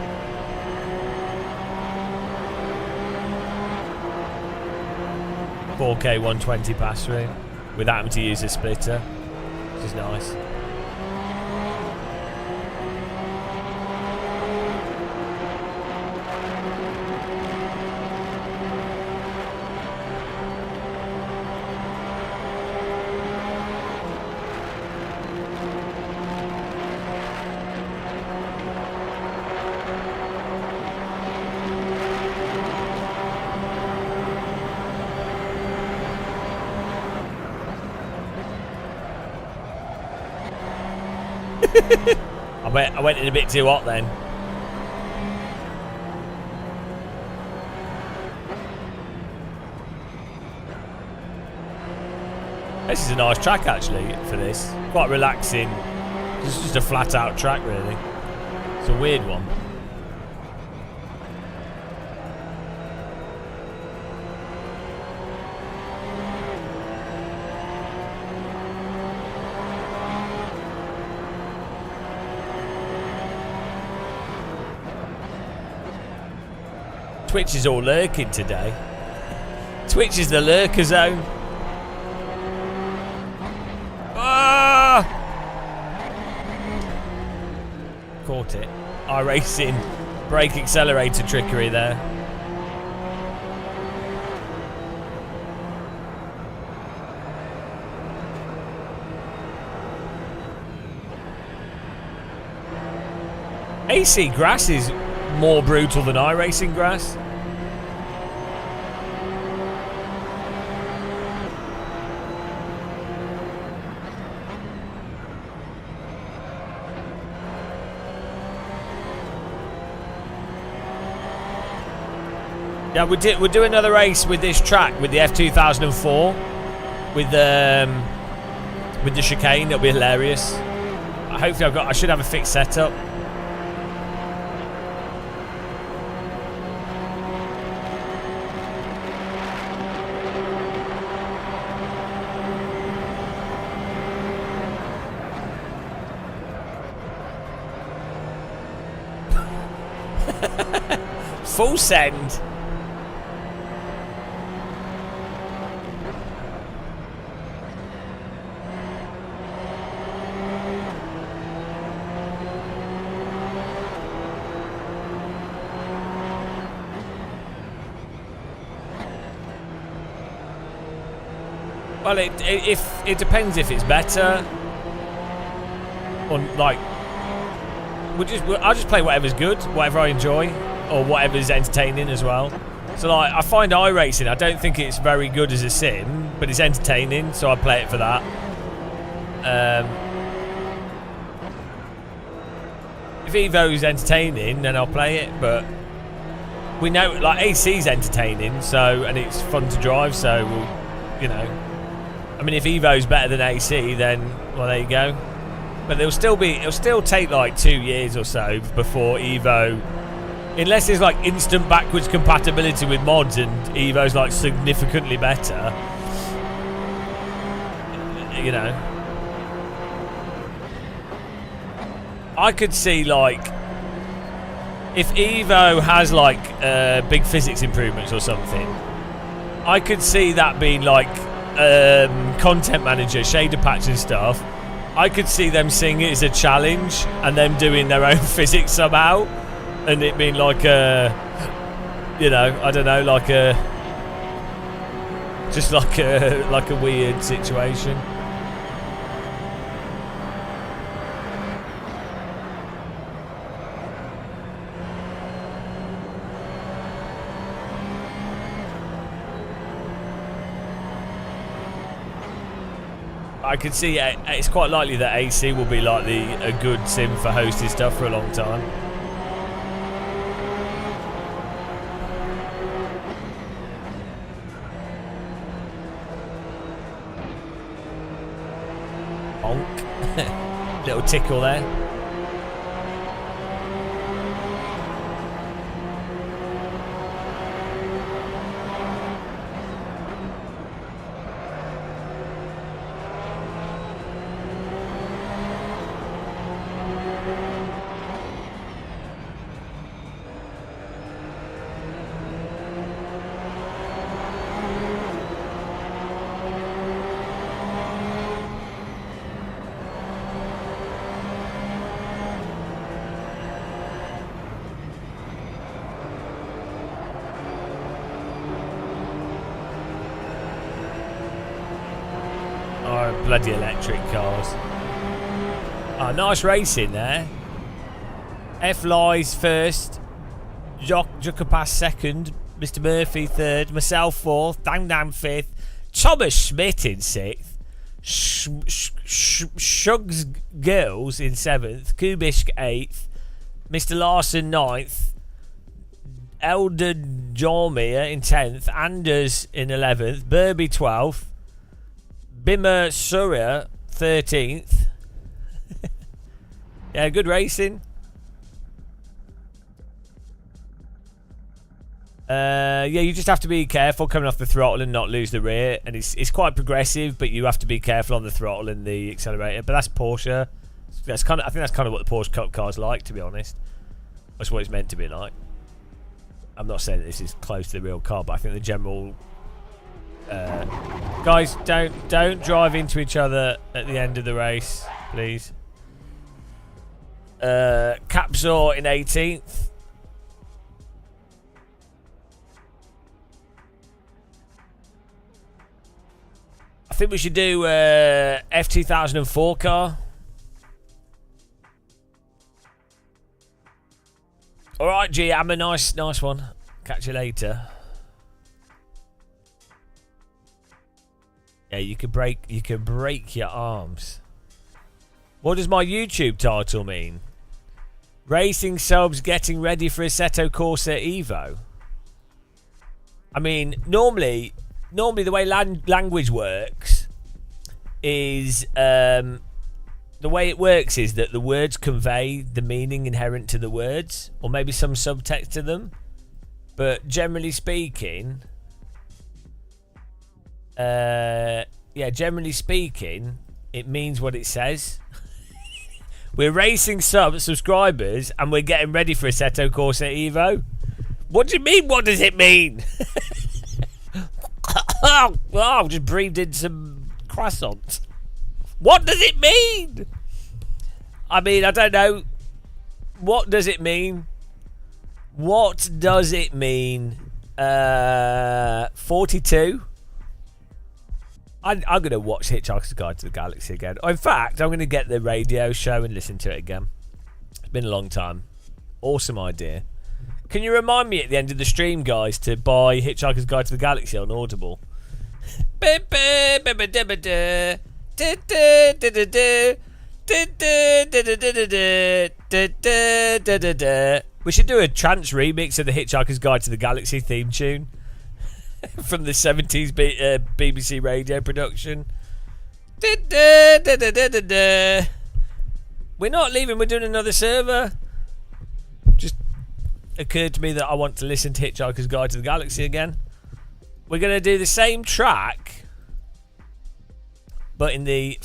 .4K 120 pass-through without having to use a splitter, which is nice. I went in a bit too hot then. This is a nice track actually for this. Quite relaxing. It's just a flat out track really. It's a weird one. Twitch is all lurking today. Twitch is the lurker zone. Ah! Caught it. iRacing brake accelerator trickery there. AC grass is more brutal than iRacing grass. Yeah, we'll do another race with this track, with the F2004, with the chicane. It'll be hilarious. Hopefully, I should have a fixed setup. Full send. Well, it depends if it's better, or like I'll just play whatever's good, whatever I enjoy, or whatever's entertaining as well. So like I find iRacing, I don't think it's very good as a sim, but it's entertaining, so I play it for that. If EVO's entertaining, then I'll play it, but we know like AC's entertaining, so, and it's fun to drive, so we'll, you know. I mean, if EVO's better than AC, then, well, there you go. But it'll still take like 2 years or so before EVO, unless there's like instant backwards compatibility with mods and EVO's like significantly better, you know. I could see like, if EVO has like big physics improvements or something, I could see that being like content manager, shader patch and stuff. I could see them seeing it as a challenge and them doing their own physics somehow, and it being like a, you know, I don't know, like a, just like a weird situation. I could see it's quite likely that AC will be like a good sim for hosting stuff for a long time. Bonk. Little tickle there. Bloody electric cars. Oh, nice racing there. F lies first, Jukapas second, Mr. Murphy third, myself fourth, Dang fifth, Thomas Schmidt in sixth, Shugs Girls in seventh, Kubisk eighth, Mr. Larson ninth, Elder Jormir in 10th, Anders in 11th, Burby 12th, Bimmer Surya 13th. Yeah, good racing. Yeah, you just have to be careful coming off the throttle and not lose the rear, and it's quite progressive, but you have to be careful on the throttle and the accelerator. But that's Porsche. I think that's kind of what the Porsche Cup car's like, to be honest. That's what it's meant to be like. I'm not saying that this is close to the real car, but I think the general... guys, don't drive into each other at the end of the race, please. Capsor in 18th. I think we should do F2004 car. All right, G, I'm a nice one. Catch you later. Yeah, you can break your arms. What does my YouTube title mean? Racing subs getting ready for Assetto Corsa EVO. I mean, normally the way language works is the way it works is that the words convey the meaning inherent to the words, or maybe some subtext to them. But generally speaking, generally speaking, it means what it says. We're racing subscribers and we're getting ready for Assetto Corsa EVO. What do you mean? What does it mean? Oh, I've just breathed in some croissants. What does it mean? I mean, I don't know. What does it mean? What does it mean? 42. I'm going to watch Hitchhiker's Guide to the Galaxy again. In fact, I'm going to get the radio show and listen to it again. It's been a long time. Awesome idea. Can you remind me at the end of the stream, guys, to buy Hitchhiker's Guide to the Galaxy on Audible? We should do a trance remix of the Hitchhiker's Guide to the Galaxy theme tune from the 70s BBC radio production. We're not leaving, we're doing another server. Just occurred to me that I want to listen to Hitchhiker's Guide to the Galaxy again. We're going to do the same track, but in the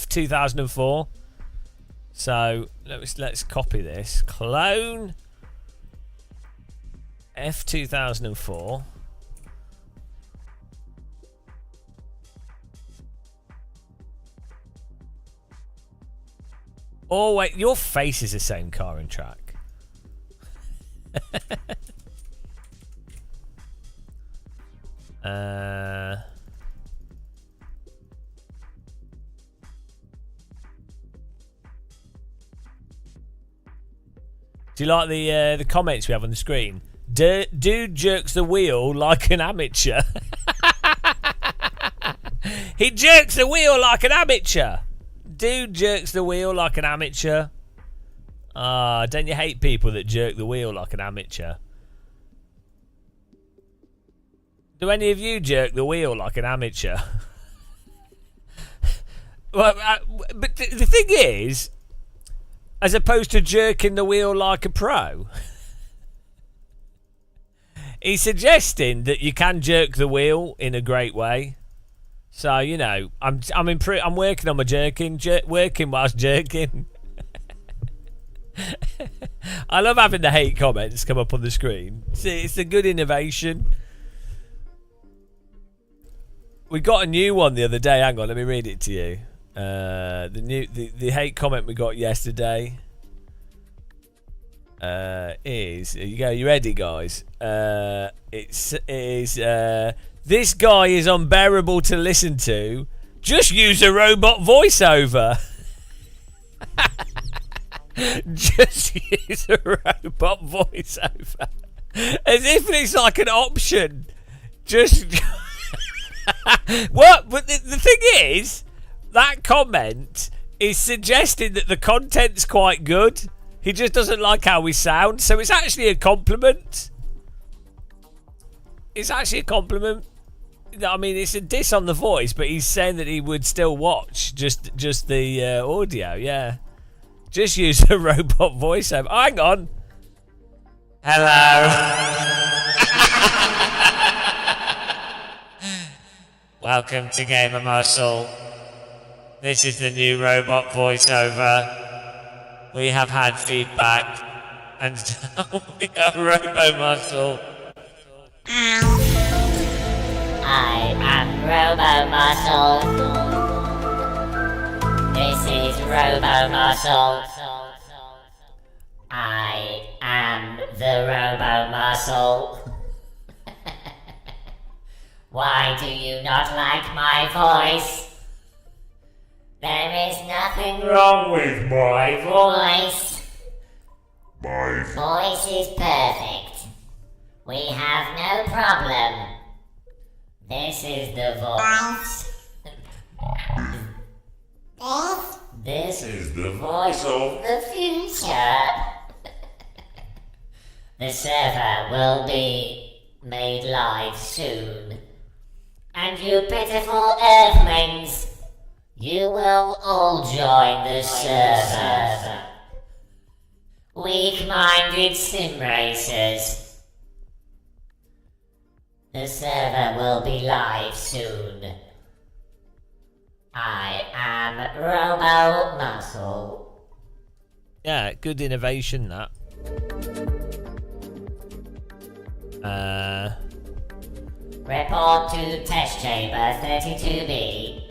2004. So let's copy this. Clone F2004. Oh wait, your face is the same car and track. Do you like the comments we have on the screen? Dude jerks the wheel like an amateur. He jerks the wheel like an amateur. Dude jerks the wheel like an amateur. Ah, don't you hate people that jerk the wheel like an amateur? Do any of you jerk the wheel like an amateur? Well, but the thing is, as opposed to jerking the wheel like a pro, he's suggesting that you can jerk the wheel in a great way. So, you know, I'm working on my jerking, working whilst jerking. I love having the hate comments come up on the screen. It's a good innovation. We got a new one the other day. Hang on, let me read it to you. The hate comment we got yesterday is, here you go, you ready, guys? This guy is unbearable to listen to. Just use a robot voiceover. Just use a robot voiceover. As if it's like an option. Just what? But the thing is, that comment is suggesting that the content's quite good. He just doesn't like how we sound, so it's actually a compliment. It's actually a compliment. I mean, it's a diss on the voice, but he's saying that he would still watch just the audio. Yeah, just use a robot voiceover. Oh, hang on. Hello. Welcome to Gamer Muscle. This is the new robot voiceover. We have had feedback, And we have Robo Muscle. I am Robo Muscle. This is Robo Muscle. I am the Robo Muscle. Why do you not like my voice? There is nothing wrong with my voice. My Voice is perfect. We have no problem. This is the voice. This is the voice of the future. The server will be made live soon. And you pitiful Earthlings, you will all join the server. Weak-minded sim racers. The server will be live soon. I am Robo Muscle. Yeah, good innovation that. Report to test chamber 32B.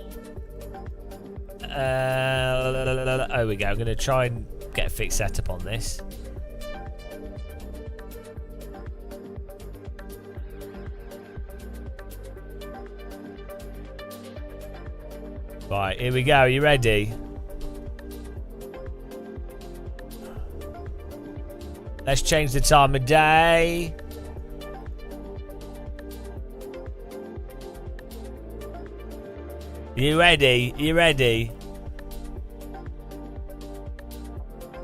There we go. I'm going to try and get a fixed setup on this. Right, here we go. Are you ready? Let's change the time of day. You ready? You ready?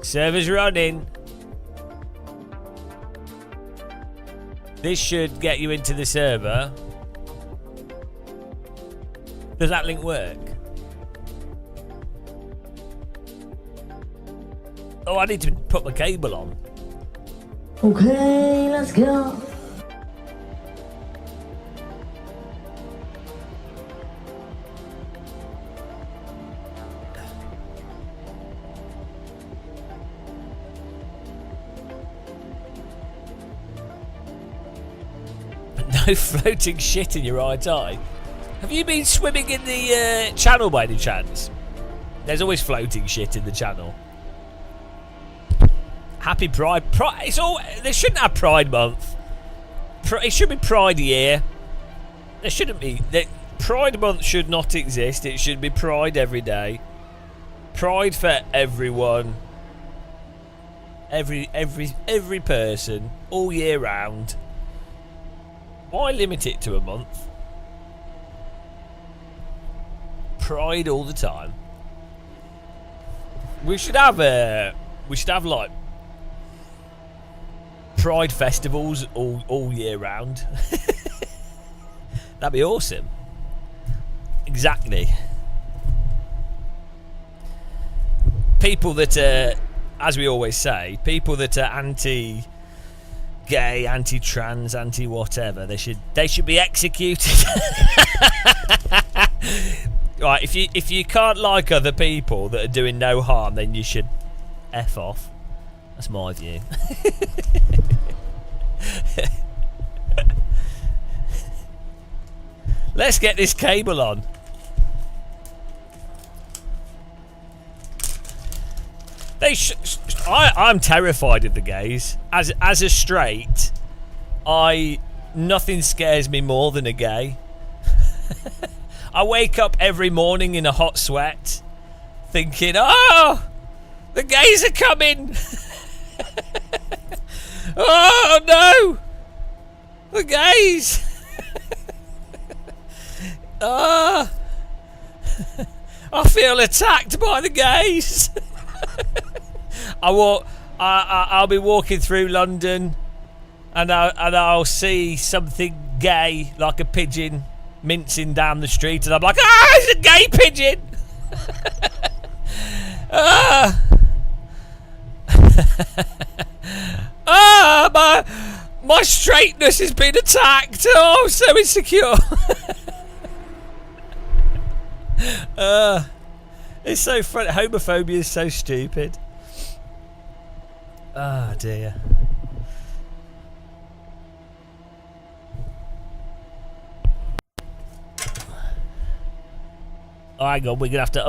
Server's running. This should get you into the server. Does that link work? Oh, I need to put my cable on. Okay, let's go. No floating shit in your right eye. Have you been swimming in the channel by any chance? There's always floating shit in the channel. Happy Pride. It's all. They shouldn't have Pride Month. It should be Pride Year. There shouldn't be. Pride Month should not exist. It should be Pride every day. Pride for everyone. Every person, all year round. Why limit it to a month? Pride all the time. We should have like Pride festivals all year round. That'd be awesome. Exactly. People that are, as we always say, people that are anti-gay, anti-trans, anti-whatever, they should be executed. Right, if you can't like other people that are doing no harm, then you should F off. That's my view. Let's get this cable on. I'm terrified of the gays. As a straight, nothing scares me more than a gay. I wake up every morning in a hot sweat, thinking, "Oh, the gays are coming! Oh no, the gays! I feel attacked by the gays." I'll be walking through London, and I'll see something gay, like a pigeon, mincing down the street, and I'm like, "Ah, it's a gay pigeon!" My straightness has been attacked. Oh, I'm so insecure. It's so funny. Homophobia is so stupid. Oh dear. Oh, hang on, we're gonna have to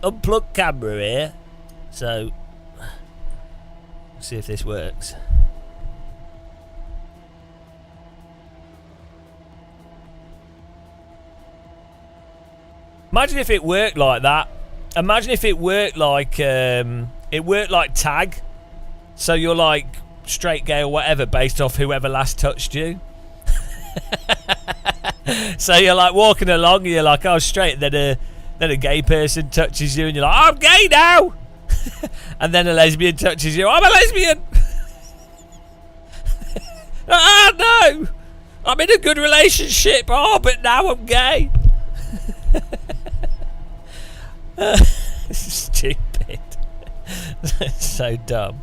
unplug camera here. So see if this works. Imagine if it worked like that. Imagine if it worked like tag. So you're like straight, gay, or whatever based off whoever last touched you. So you're like walking along, and you're like, oh, straight. Then a gay person touches you, and you're like, I'm gay now. And then a lesbian touches you. I'm a lesbian. Oh no, I'm in a good relationship. Oh, but now I'm gay. Stupid. So dumb.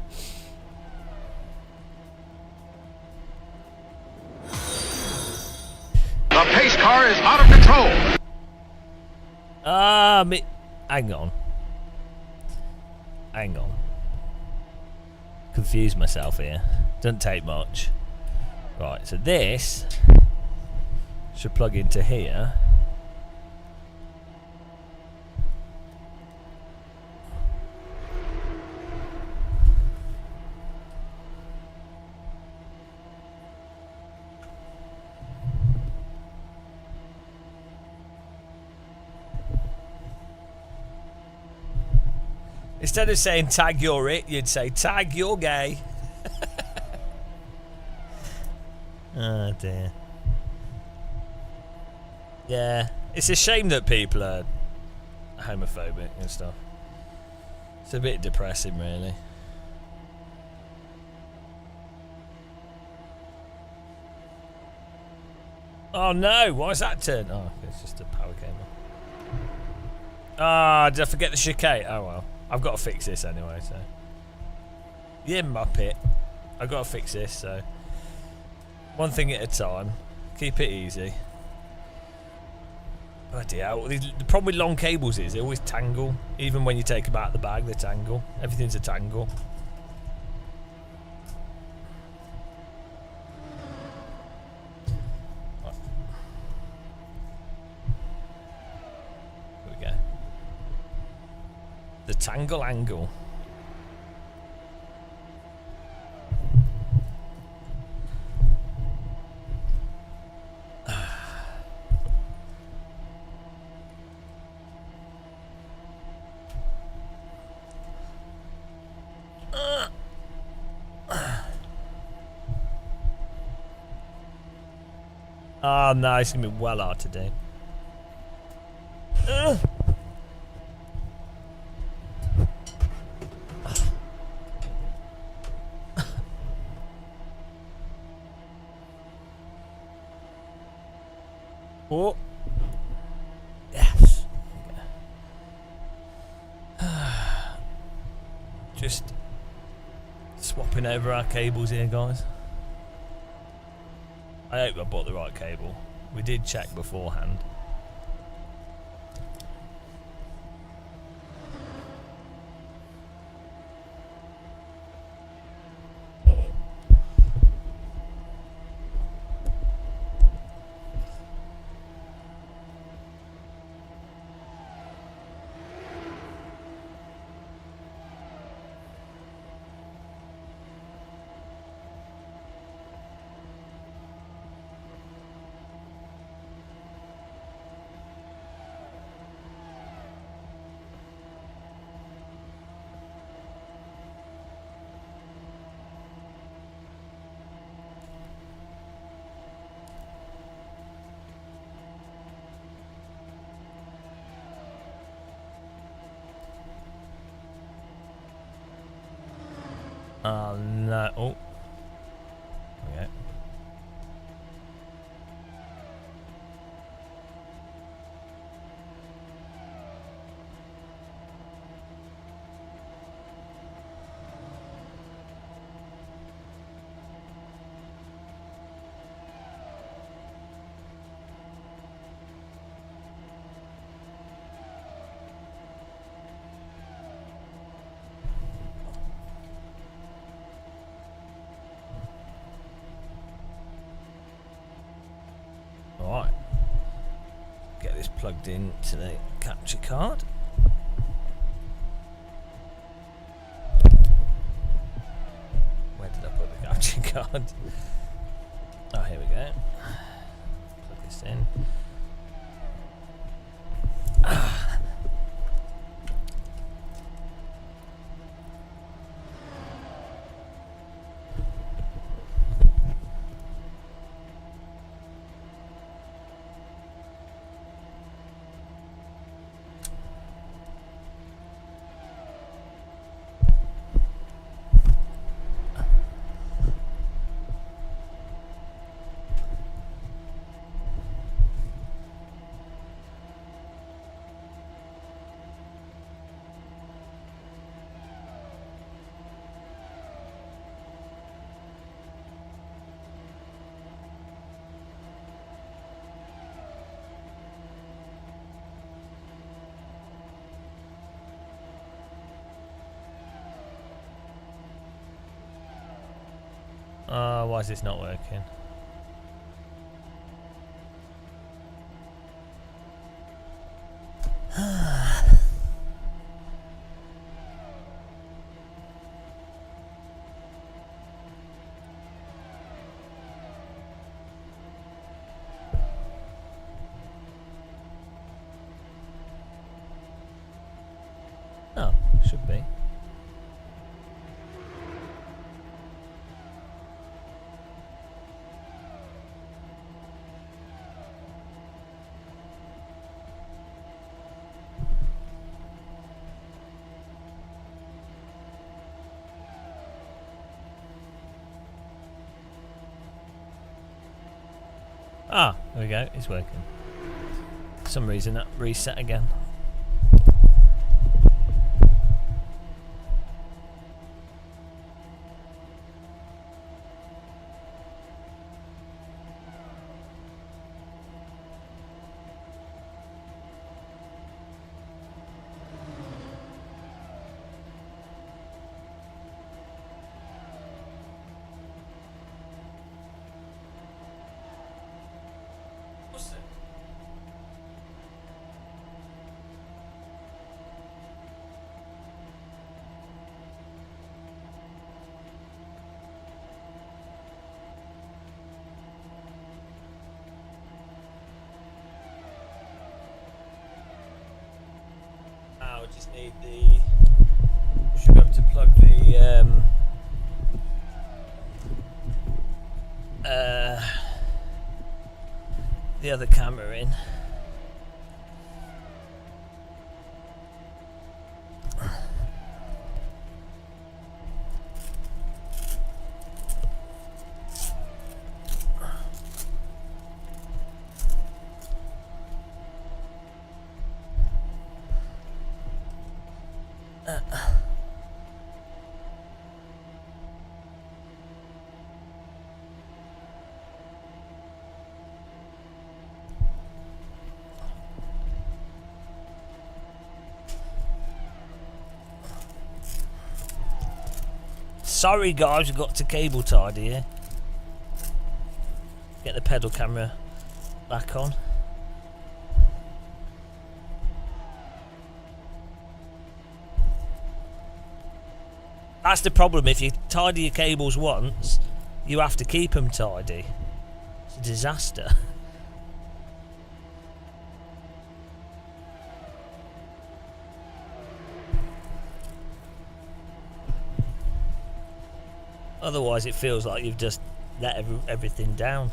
The pace car is out of control. Hang on. Confused myself here. Doesn't take much. Right, so this should plug into here. Instead of saying tag you're it, you'd say tag you're gay. Oh dear. Yeah, it's a shame that people are homophobic and stuff. It's a bit depressing, really. Oh no, why's that turned? Oh, it's just a power cable. Ah, did I forget the chicane? Oh well. I've got to fix this anyway, so. Yeah, Muppet. I've got to fix this, so. One thing at a time. Keep it easy. Bloody hell. The problem with long cables is they always tangle. Even when you take them out of the bag, they tangle. Everything's a tangle. Right. Here we go. The tangle angle. Oh no, it's gonna be well hard to do. Oh. Yes. Just swapping over our cables here, guys. I hope I bought the right cable. We did check beforehand. Oh no. Oh. Okay. plugged in to the capture card. Where did I put the capture card? Oh, here we go. Plug this in. Why is this not working? Oh, should be. Ah, there we go, it's working. For some reason that reset again. I just need the. Should be able to plug the other camera in. Sorry guys, we've got to cable tied here. Get the pedal camera back on. That's the problem, if you tidy your cables once, you have to keep them tidy. It's a disaster. Otherwise it feels like you've just let everything down.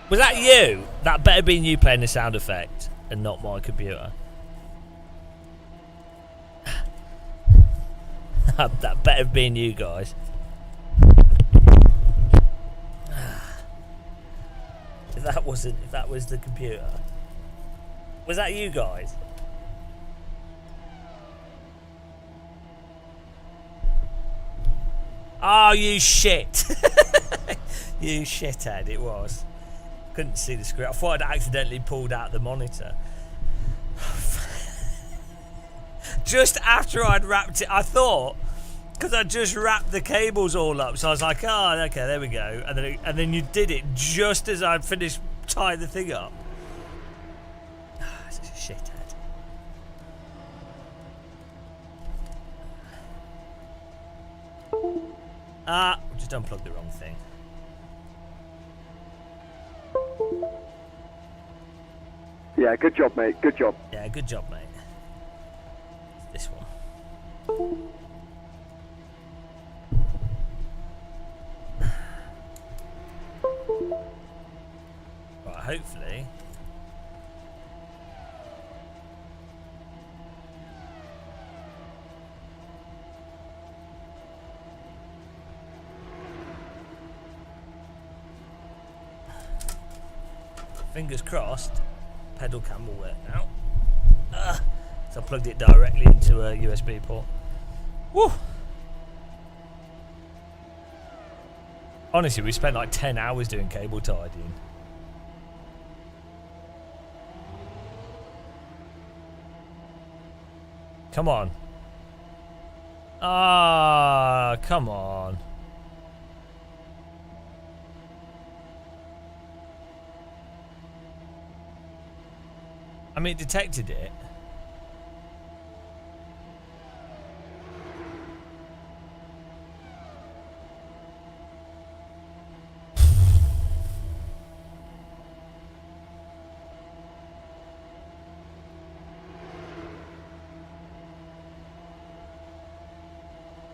Was that you? That better been you playing the sound effect and not my computer. That better have been you guys. If that was the computer. Was that you guys? Oh, you shit. You shithead, it was. Couldn't see the screen. I thought I'd accidentally pulled out the monitor. Just after I'd wrapped it, I thought, because I just wrapped the cables all up, so I was like, oh, okay, there we go. And then you did it just as I'd finished tying the thing up. It's a shithead. Just unplugged the wrong thing. Yeah, good job, mate. Good job. Yeah, good job, mate. It's this one. Right, hopefully. Fingers crossed, pedal cam will work now. So I plugged it directly into a USB port. Woo! Honestly, we spent like 10 hours doing cable tidying. Come on. Ah, come on. I mean, it detected it.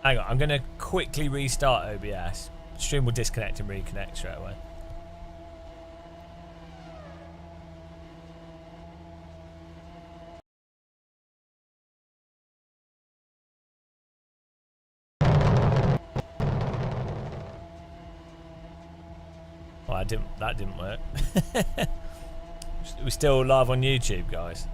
Hang on, I'm going to quickly restart OBS. Stream will disconnect and reconnect straight away. Oh, that didn't work. We're still live on YouTube, guys.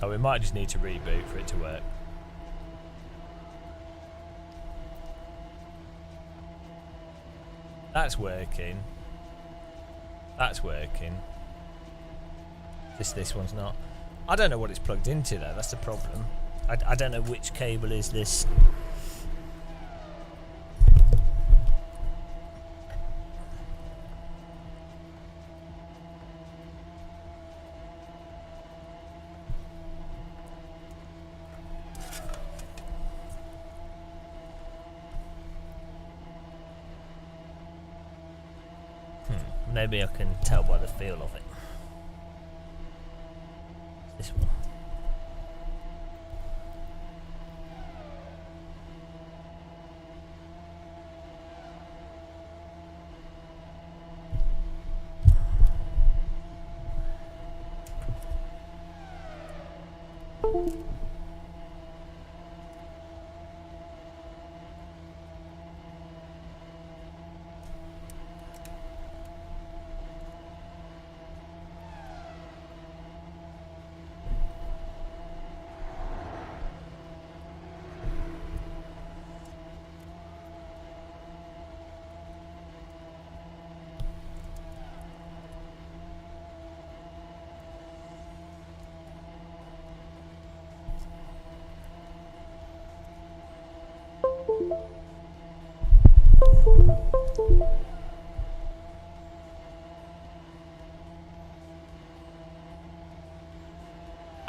Oh, we might just need to reboot for it to work. That's working. That's working. This one's not. I don't know what it's plugged into though, that's the problem. I don't know which cable is this. Maybe I can tell by the feel of it. This one.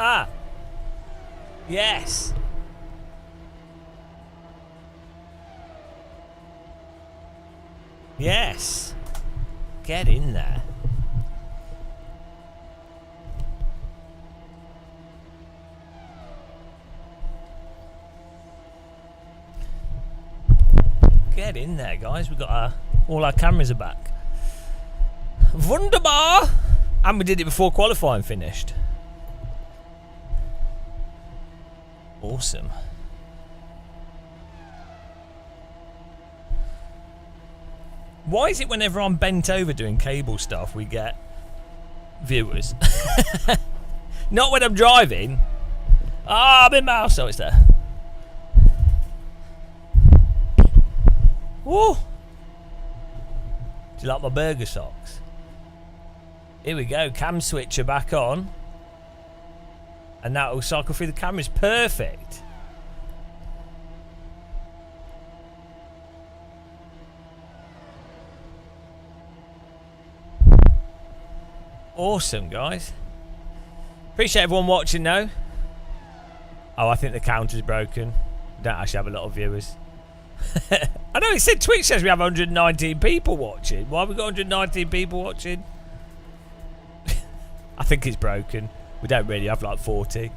Ah. Yes. Yes. Get in there. Get in there, guys. We've got all our cameras are back. Wunderbar! And we did it before qualifying finished. Awesome. Why is it whenever I'm bent over doing cable stuff we get viewers? Not when I'm driving. Ah, I'm in mouse, so it's there. Woo! Do you like my burger socks? Here we go, cam switcher back on. And now it'll cycle through the cameras. Perfect. Awesome, guys. Appreciate everyone watching though. Oh, I think the counter's broken. Don't actually have a lot of viewers. I know it said Twitch says we have 119 people watching. Why have we got 119 people watching? I think it's broken. We don't really have like 40.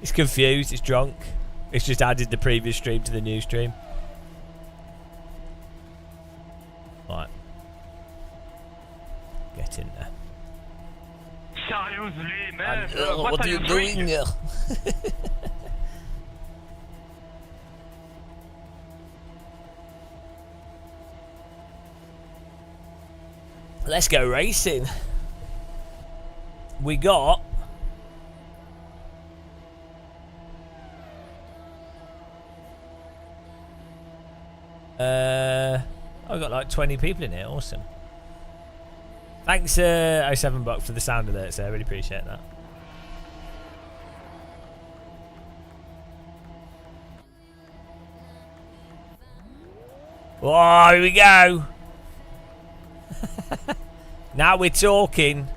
It's confused, it's drunk. It's just added the previous stream to the new stream. Right. Get in there. Seriously, man. What are you doing here? Let's go racing. We got I've got like 20 people in here. Awesome. Thanks, 07 bucks for the sound alerts there. I really appreciate that. Oh, here we go. Now we're talking.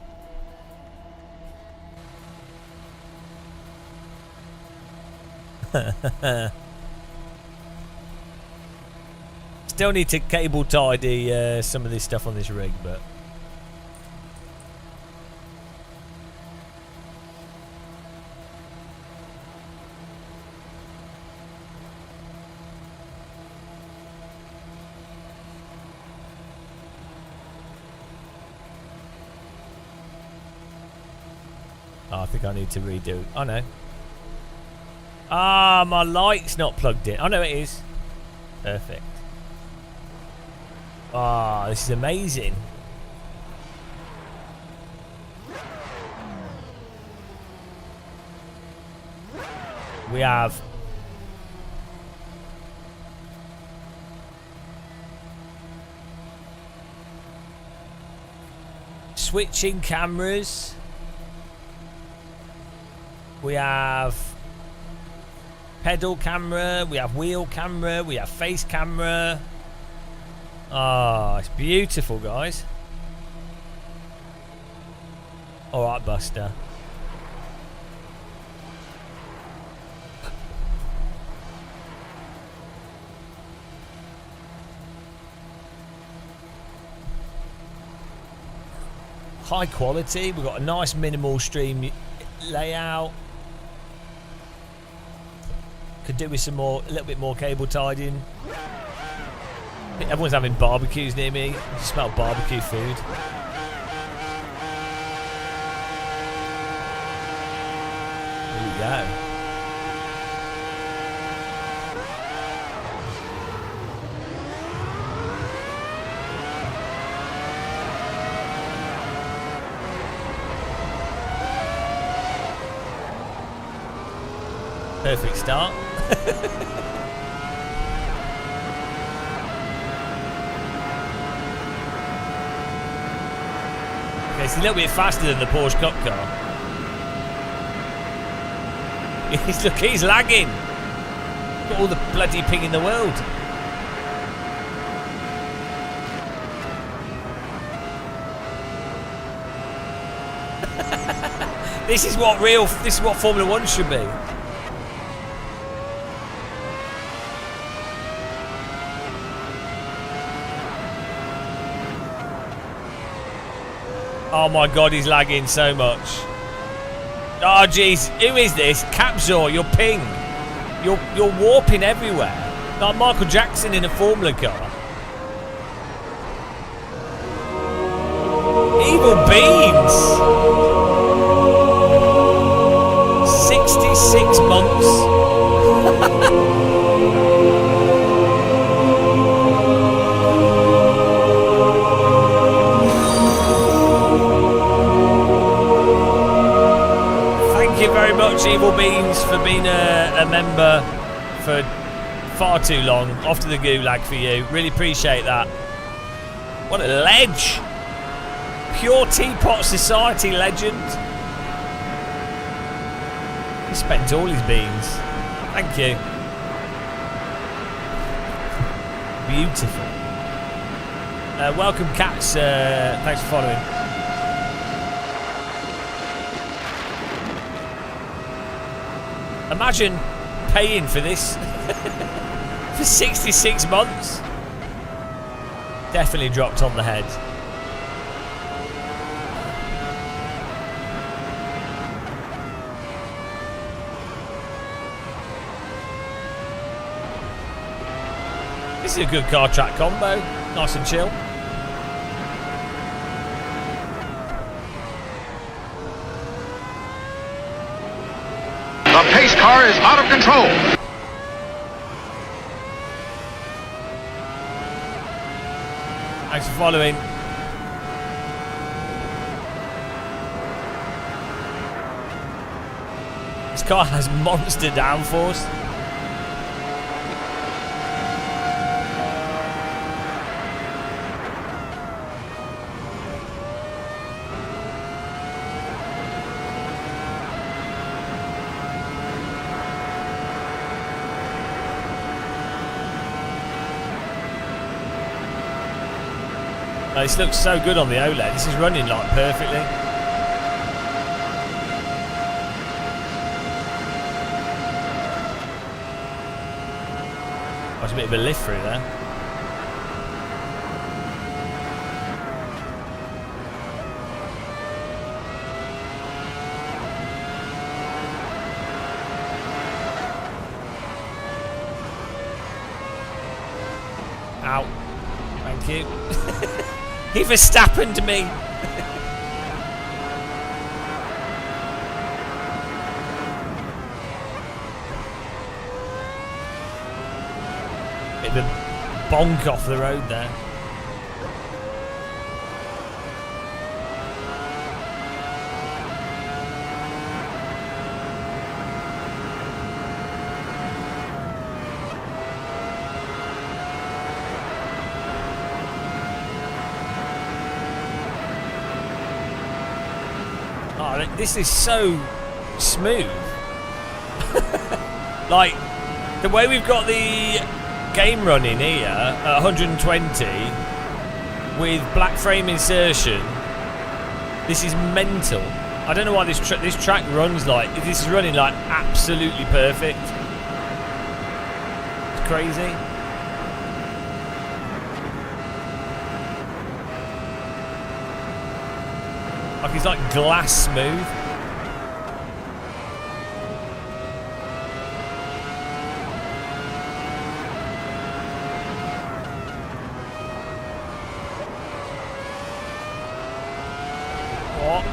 Still need to cable tidy some of this stuff on this rig, but oh, I think I need to redo. Oh no. Ah, my light's not plugged in. Oh no, it is. Perfect. Ah, this is amazing. We have switching cameras. We have pedal camera, we have wheel camera, we have face camera. Oh, it's beautiful, guys. Alright, Buster. High quality, we've got a nice minimal stream layout. Could do with some more, a little bit more cable tidying. Everyone's having barbecues near me. I just smell barbecue food. Here we go. Perfect start. Okay, it's a little bit faster than the Porsche Cup car. Look, he's lagging. Got all the bloody ping in the world. This is what Formula One should be. Oh my god, he's lagging so much. Oh jeez, who is this? Capzor, you're ping. You're warping everywhere. Like Michael Jackson in a Formula car. Evil Beans. 66 months. Thank you very much, Evil Beans, for being a member for far too long. Off to the gulag for you. Really appreciate that. What a ledge. Pure Teapot Society legend. He spent all his beans. Thank you. Beautiful. Welcome, Cats. Thanks for following. Imagine paying for this for 66 months. Definitely dropped on the head. This is a good car track combo. Nice and chill. The pace car is out of control. Thanks for following. This car has monster downforce. Oh, this looks so good on the OLED. This is running like perfectly. There's a bit of a lift through there. Ow. Thank you. He Verstappened me. Bit of a bonk off the road there. This is so smooth. Like, the way we've got the game running here at 120 with black frame insertion, this is mental. I don't know why this track runs like, this is running like absolutely perfect. It's crazy. Like it's like glass smooth. What?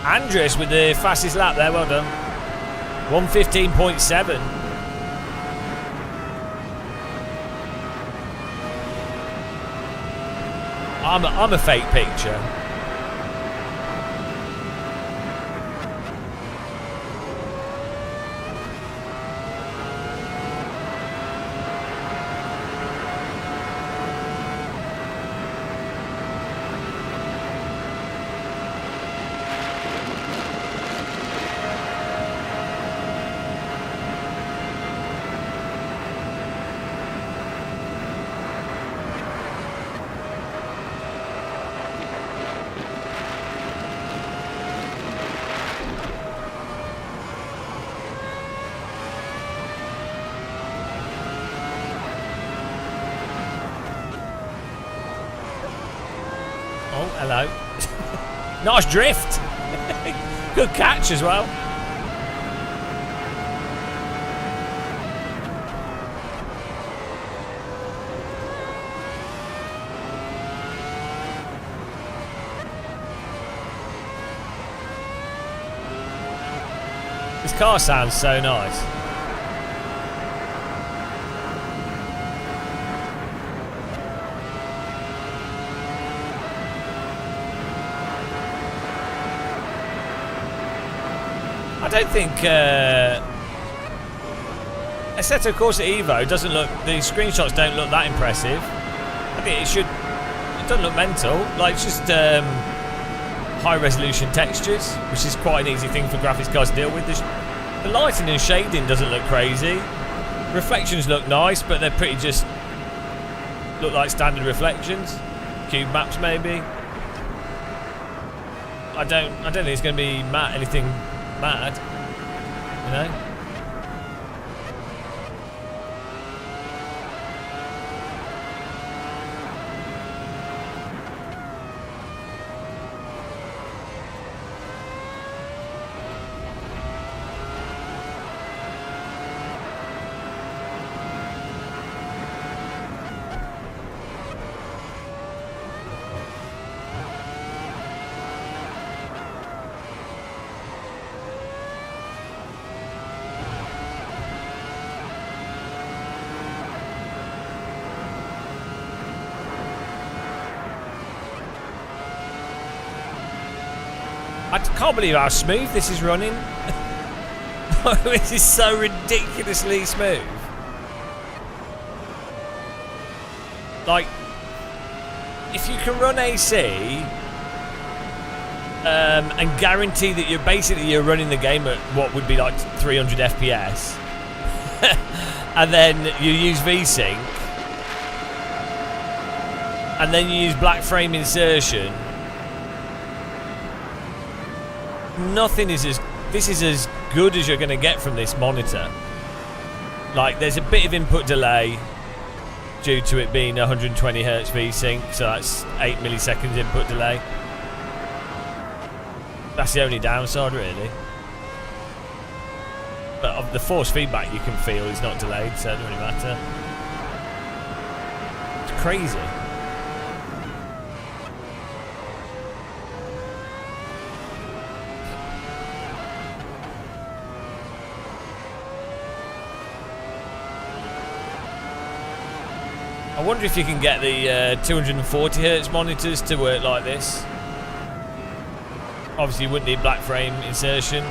Andres with the fastest lap there, well done. 1:15.7. I'm a fake picture. Oh, hello. Nice drift. Good catch as well. This car sounds so nice. I don't think Assetto Corsa EVO doesn't look. The screenshots don't look that impressive. I think it should. It doesn't look mental. Like it's just high resolution textures, which is quite an easy thing for graphics guys to deal with. The lighting and shading doesn't look crazy. Reflections look nice, but they're pretty just look like standard reflections. Cube maps maybe. I don't think it's going to be anything mad, you know. I can't believe how smooth this is running. This is so ridiculously smooth. Like, if you can run AC and guarantee that you're running the game at what would be like 300 FPS, and then you use VSync, and then you use black frame insertion. Nothing is this is as good as you're going to get from this monitor. Like, there's a bit of input delay due to it being 120 Hz VSync, so that's 8 milliseconds input delay. That's the only downside, really. But of the force feedback you can feel is not delayed, so it doesn't really matter. It's crazy. I wonder if you can get the 240 Hz monitors to work like this. Obviously you wouldn't need black frame insertion.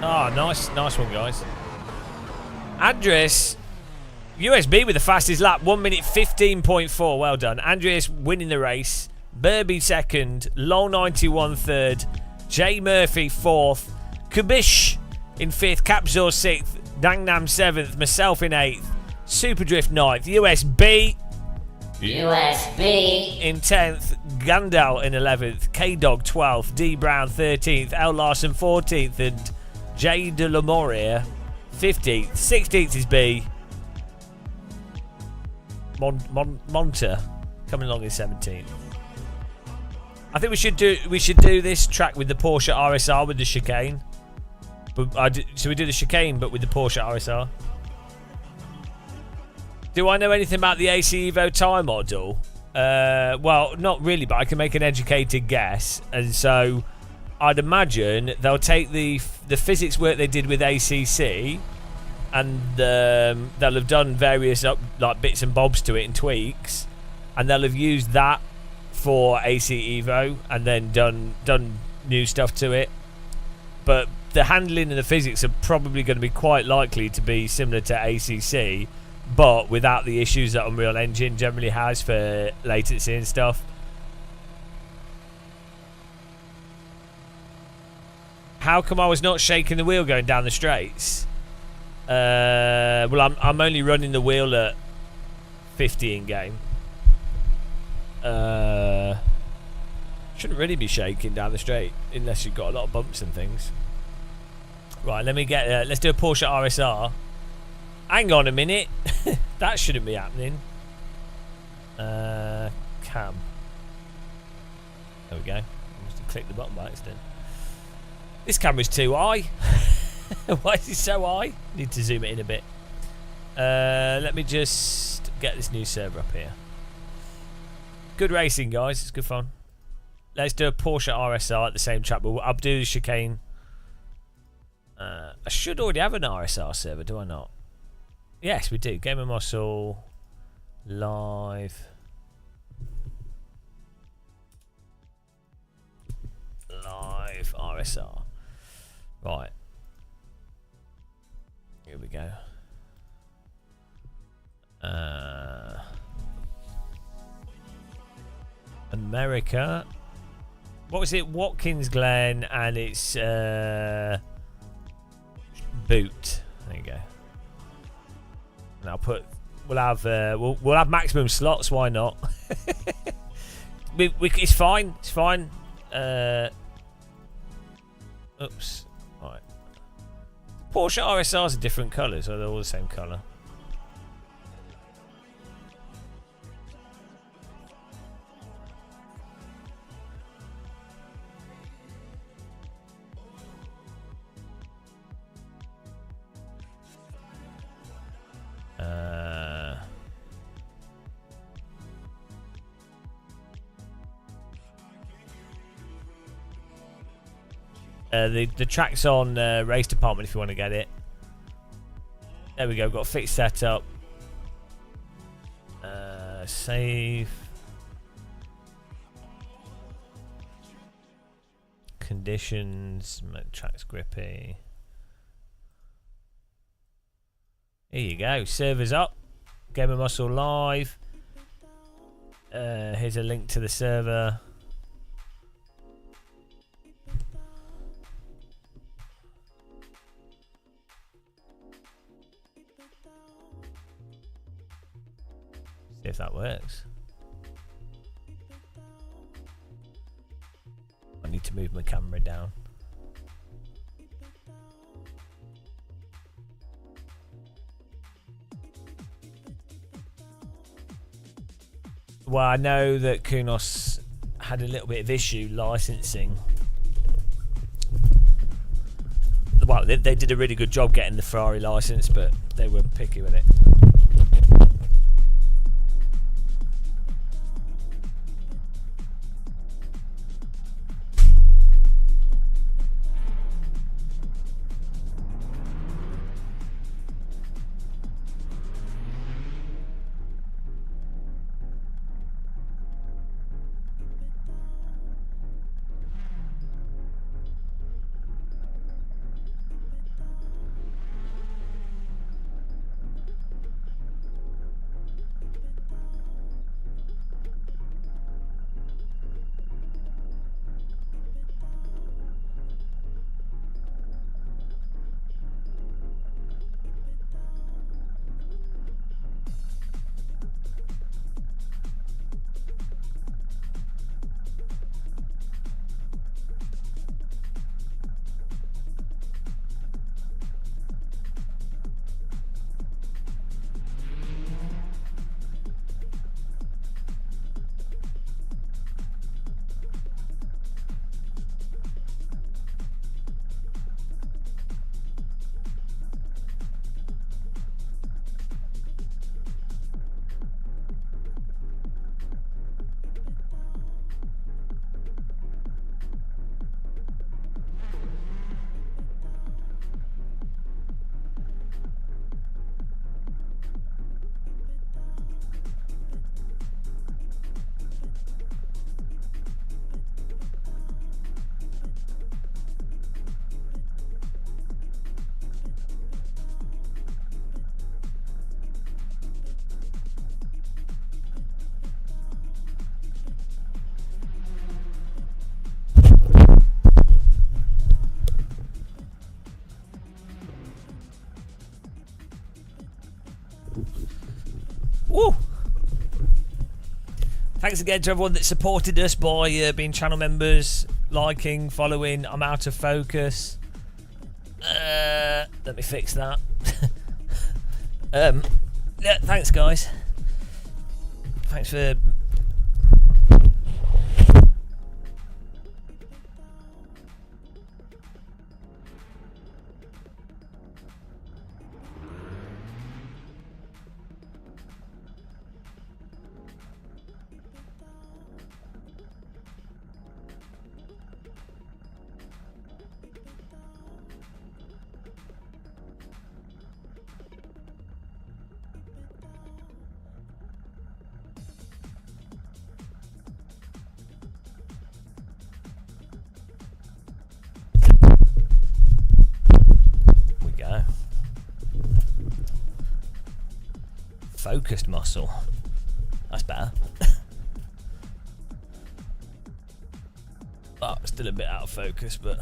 Ah, nice one, guys. Andres, USB with the fastest lap, 1 minute 15.4. Well done. Andreas winning the race. Burby second. Low 91 third. Jay Murphy fourth. Kubish in 5th, Capzor 6th, Dangnam 7th, myself in 8th, Superdrift 9th, USB in 10th, Gandal in 11th, K-Dog 12th, D Brown 13th, L Larson 14th, and J De La Moria 15th. 16th is B. Monta coming along in 17th. I think we should do this track with the Porsche RSR with the chicane. So we do the chicane, but with the Porsche RSR. Do I know anything about the AC Evo time model? Well, not really, but I can make an educated guess. And so I'd imagine they'll take the physics work they did with ACC, and they'll have done various like bits and bobs to it and tweaks, and they'll have used that for AC Evo, and then done new stuff to it. But the handling and the physics are probably going to be quite likely to be similar to ACC, but without the issues that Unreal Engine generally has for latency and stuff. How come I was not shaking the wheel going down the straights? Well, I'm only running the wheel at 50 in game. Shouldn't really be shaking down the straight unless you've got a lot of bumps and things. Right, let me get let's do a Porsche RSR. Hang on a minute. That shouldn't be happening. Cam. There we go. I must have clicked the button by accident. This camera's too high. Why is it so high? Need to zoom it in a bit. Let me just get this new server up here. Good racing, guys. It's good fun. Let's do a Porsche RSR at the same track, but I'll do the chicane. I should already have an RSR server, do I not? Yes, we do. Game of Muscle. Live. Live RSR. Right. Here we go. America. What was it? Watkins Glen, and it's Boot. There you go. And I'll put. We'll have maximum slots. Why not? It's fine. It's fine. Oops. Right. Porsche RSRs are different colours, or they're all the same colour. The track's on race department if you want to get it. There we go. Got fixed setup. Save. Conditions. Make track's grippy. Here you go. Servers up. Game of Muscle live. Here's a link to the server. See if that works. I need to move my camera down. Well, I know that Kunos had a little bit of issue licensing. Well, they did a really good job getting the Ferrari license, but they were picky with it. Woo! Thanks again to everyone that supported us by being channel members, liking, following. I'm out of focus. Let me fix that. Yeah, thanks, guys. Thanks for. Focused muscle. That's better. Oh, still a bit out of focus, but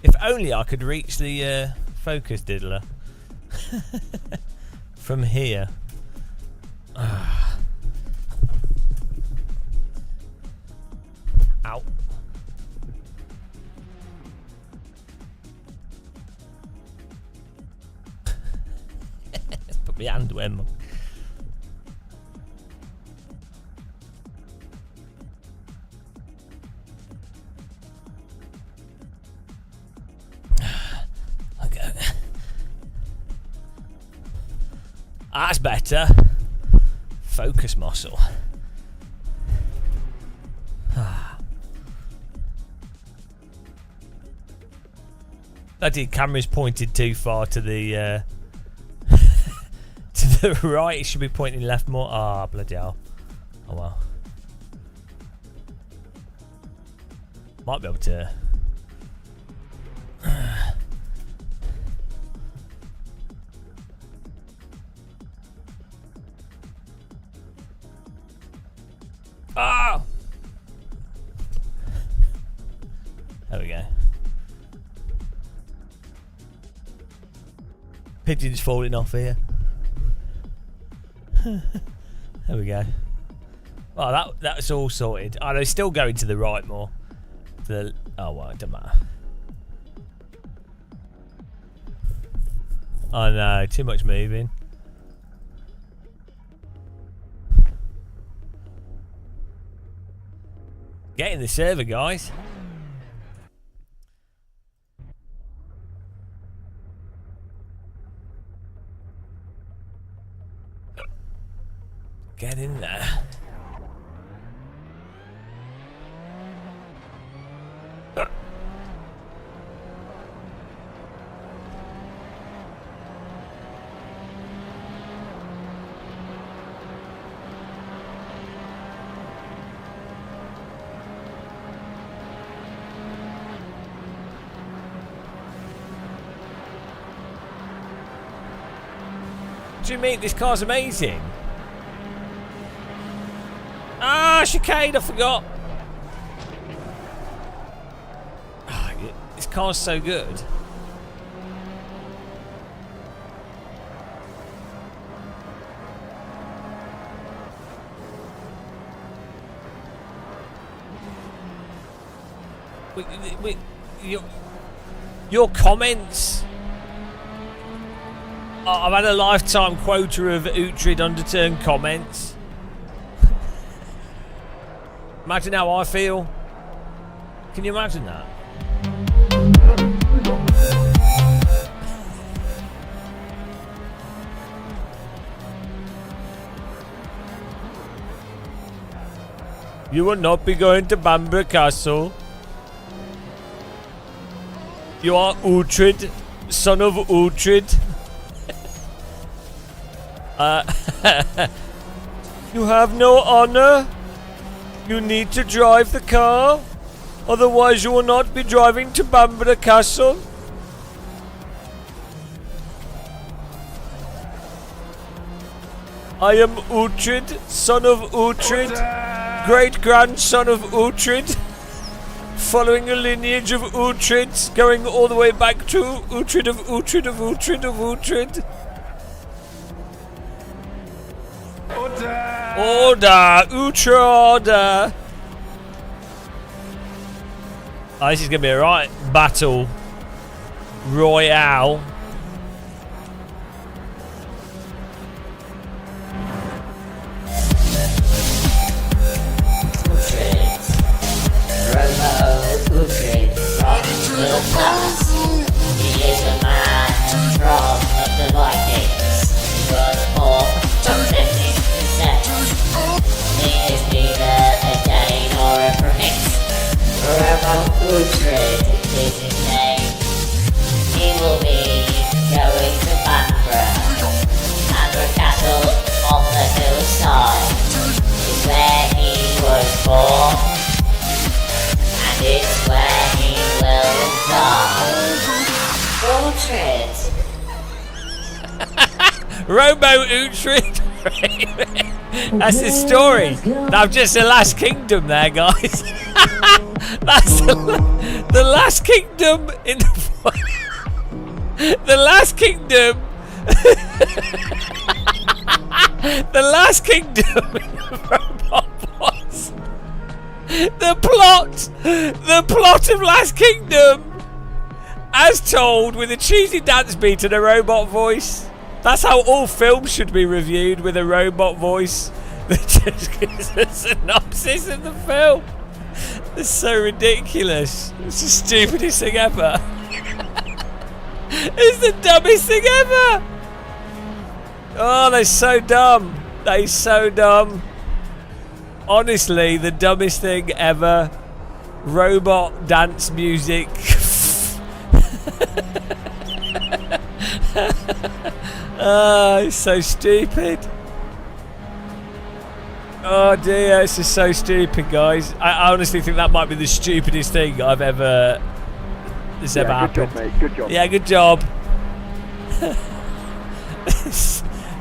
if only I could reach the focus diddler from here. Ow. Put my hand where my... That's better. Focus muscle. Bloody camera's pointed too far to the to the right. It should be pointing left more. Ah, bloody hell. Oh well. Might be able to. Ah! There we go. Pigeon's falling off here. There we go. Oh, that's all sorted. Oh, they're still going to the right more. Oh well, it doesn't matter. Oh no, too much moving. Get in the server, guys. Get in there. What do you mean? This car's amazing. Ah, chicane, I forgot. Oh, this car's so good. Wait, your comments. I've had a lifetime quota of Uhtred underturned comments. Imagine how I feel. Can you imagine that? You will not be going to Bamburgh Castle. You are Uhtred, son of Uhtred. You have no honor. You need to drive the car, otherwise you will not be driving to Bamburgh Castle. I am Uhtred, son of Uhtred, great grandson of Uhtred, following a lineage of Uhtred, going all the way back to Uhtred of Uhtred of Uhtred of Uhtred. Order! Uhtred order! Oh, this is going to be a right battle royale. Uhtred from the past. He is a man from the Vikings. He was born from 15%. He is neither a Dane or a prince. Uhtred is his name. He will be going to Banborough, and the castle on the hillside is where he was born. It's where he will die. Uhtred. Robo Uhtred. That's the story. Now just the last kingdom there, guys. That's the last kingdom in the last kingdom. The last kingdom in the robot was the plot of Last Kingdom, as told with a cheesy dance beat and a robot voice. That's how all films should be reviewed, with a robot voice that just gives a synopsis of the film. It's so ridiculous. It's the stupidest thing ever. It's the dumbest thing ever. Oh, they're so dumb. They're so dumb. Honestly, the dumbest thing ever. Robot dance music. Oh, it's so stupid. Oh dear, this is so stupid, guys. I honestly think that might be the stupidest thing I've ever happened. Good job, mate. Good job. Yeah, good job.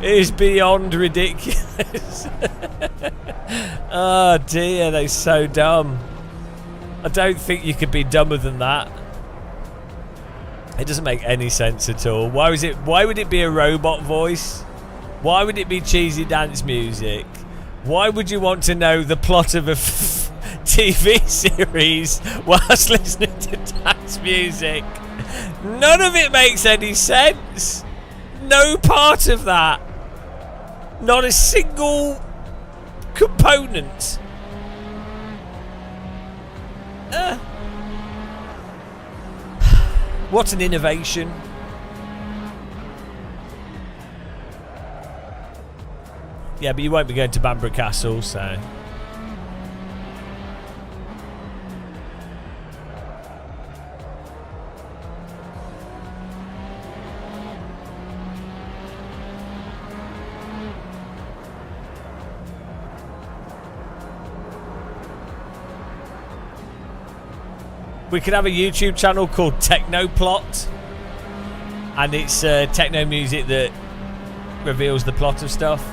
It is beyond ridiculous. Oh dear, they're so dumb. I don't think you could be dumber than that. It doesn't make any sense at all. Why would it be a robot voice? Why would it be cheesy dance music? Why would you want to know the plot of a TV series whilst listening to dance music? None of it makes any sense. No part of that. Not a single component. What an innovation. Yeah, but you won't be going to Banborough Castle, so... We could have a YouTube channel called Technoplot, and it's techno music that reveals the plot of stuff.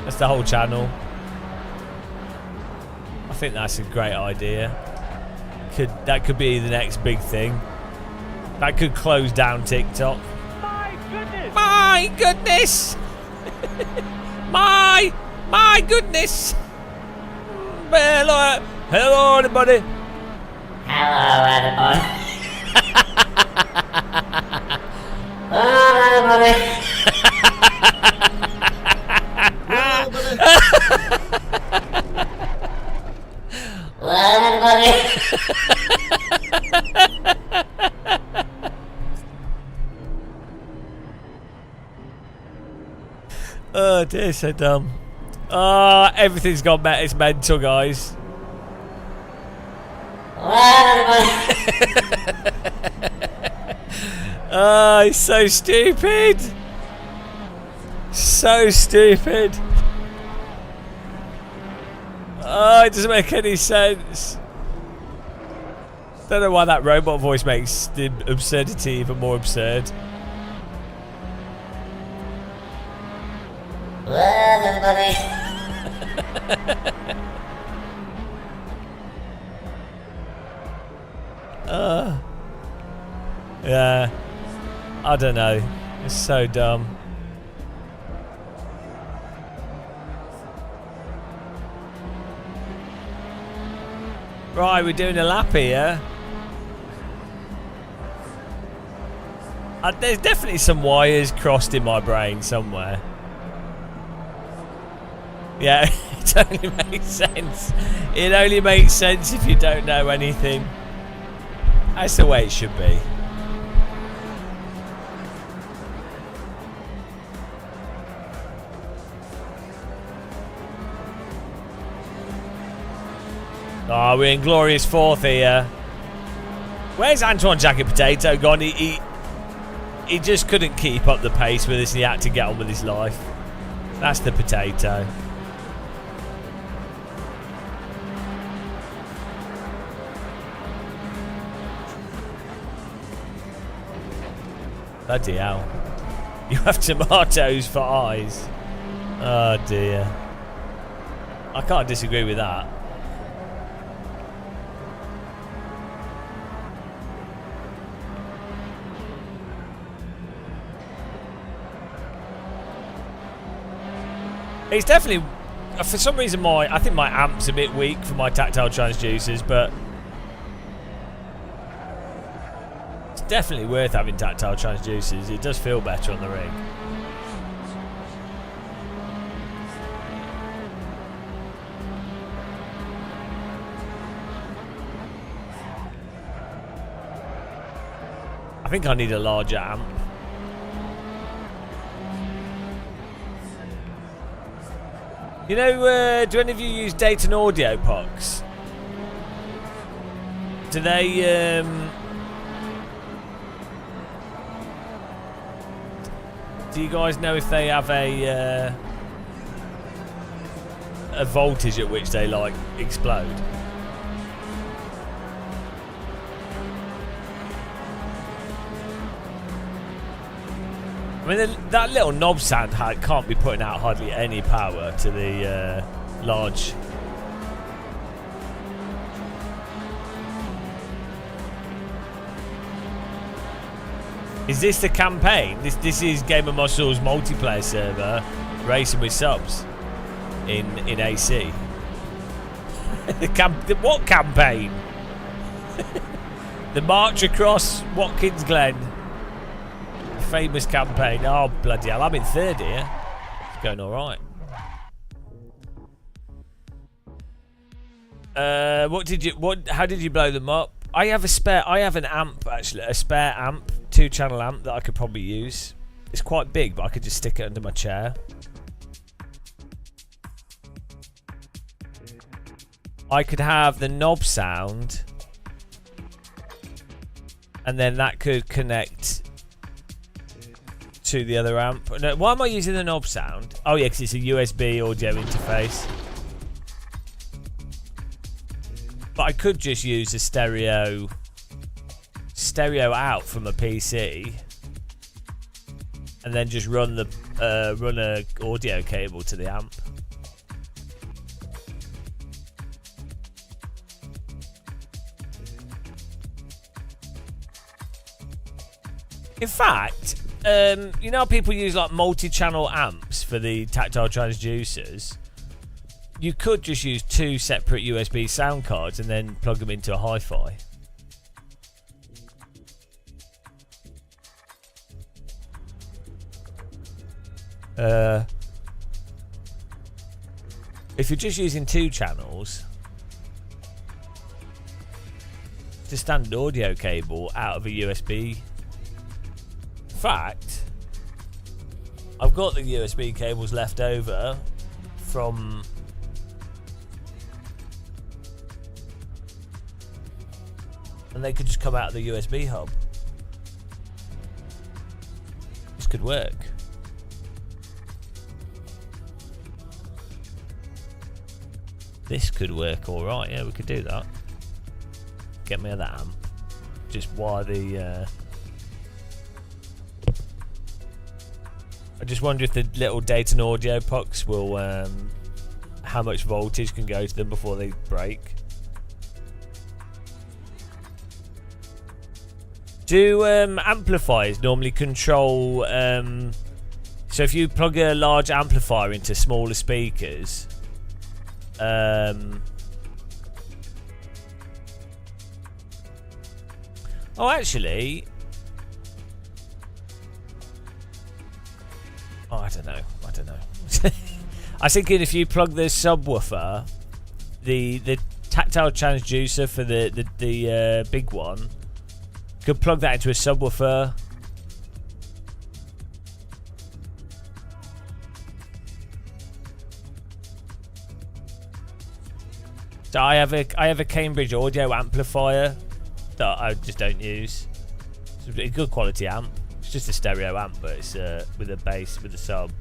That's the whole channel. I think that's a great idea. That could be the next big thing. That could close down TikTok. My goodness! My goodness! My goodness! Hello, everybody. Hello, everybody. Hello, everybody. Hello, everybody. Oh dear, so dumb. Oh, everything's gone mad. It's mental, guys. Oh, it's so stupid. So stupid. Oh, it doesn't make any sense. Don't know why that robot voice makes the absurdity even more absurd. Yeah. I don't know. It's so dumb. Right, we're doing a lap here. There's definitely some wires crossed in my brain somewhere. Yeah, it only makes sense. It only makes sense if you don't know anything. That's the way it should be. Oh, we're in glorious fourth here. Where's Antoine Jacket Potato gone? He just couldn't keep up the pace with us and he had to get on with his life. That's the potato. Bloody hell. You have tomatoes for eyes. Oh dear. I can't disagree with that. It's definitely, for some reason, I think my amp's a bit weak for my tactile transducers, but it's definitely worth having tactile transducers. It does feel better on the ring. I think I need a larger amp. You know, do any of you use Dayton Audio Pucks? Do they, do you guys know if they have a voltage at which they, like, explode? I mean, that little knob sound can't be putting out hardly any power to the large. Is this the campaign? This is Game of Muscles multiplayer server racing with subs in AC. What campaign? The march across Watkins Glen. Famous campaign. Oh bloody hell! I'm in third here. It's going all right. How did you blow them up? I have an amp actually, a spare amp, 2-channel amp that I could probably use. It's quite big, but I could just stick it under my chair. I could have the knob sound, and then that could connect to the other amp. No, why am I using the knob sound? Oh yeah, because it's a USB audio interface. But I could just use a stereo out from a PC, and then just run a audio cable to the amp. In fact, you know how people use like multi-channel amps for the tactile transducers? You could just use 2 separate USB sound cards and then plug them into a hi-fi. If you're just using 2 channels, it's a standard audio cable out of a USB. In fact, I've got the USB cables left over from and they could just come out of the USB hub. This could work. This could work alright, yeah, we could do that. Get me that amp. Just wire the I just wonder if the little Dayton Audio Pucks will how much voltage can go to them before they break. Do amplifiers normally control? So if you plug a large amplifier into smaller speakers, oh, actually, oh, I don't know. I was thinking if you plug the subwoofer, the tactile transducer for the big one, you could plug that into a subwoofer. So I have a Cambridge audio amplifier that I just don't use. It's a good quality amp. It's just a stereo amp, but it's with a bass with a sub.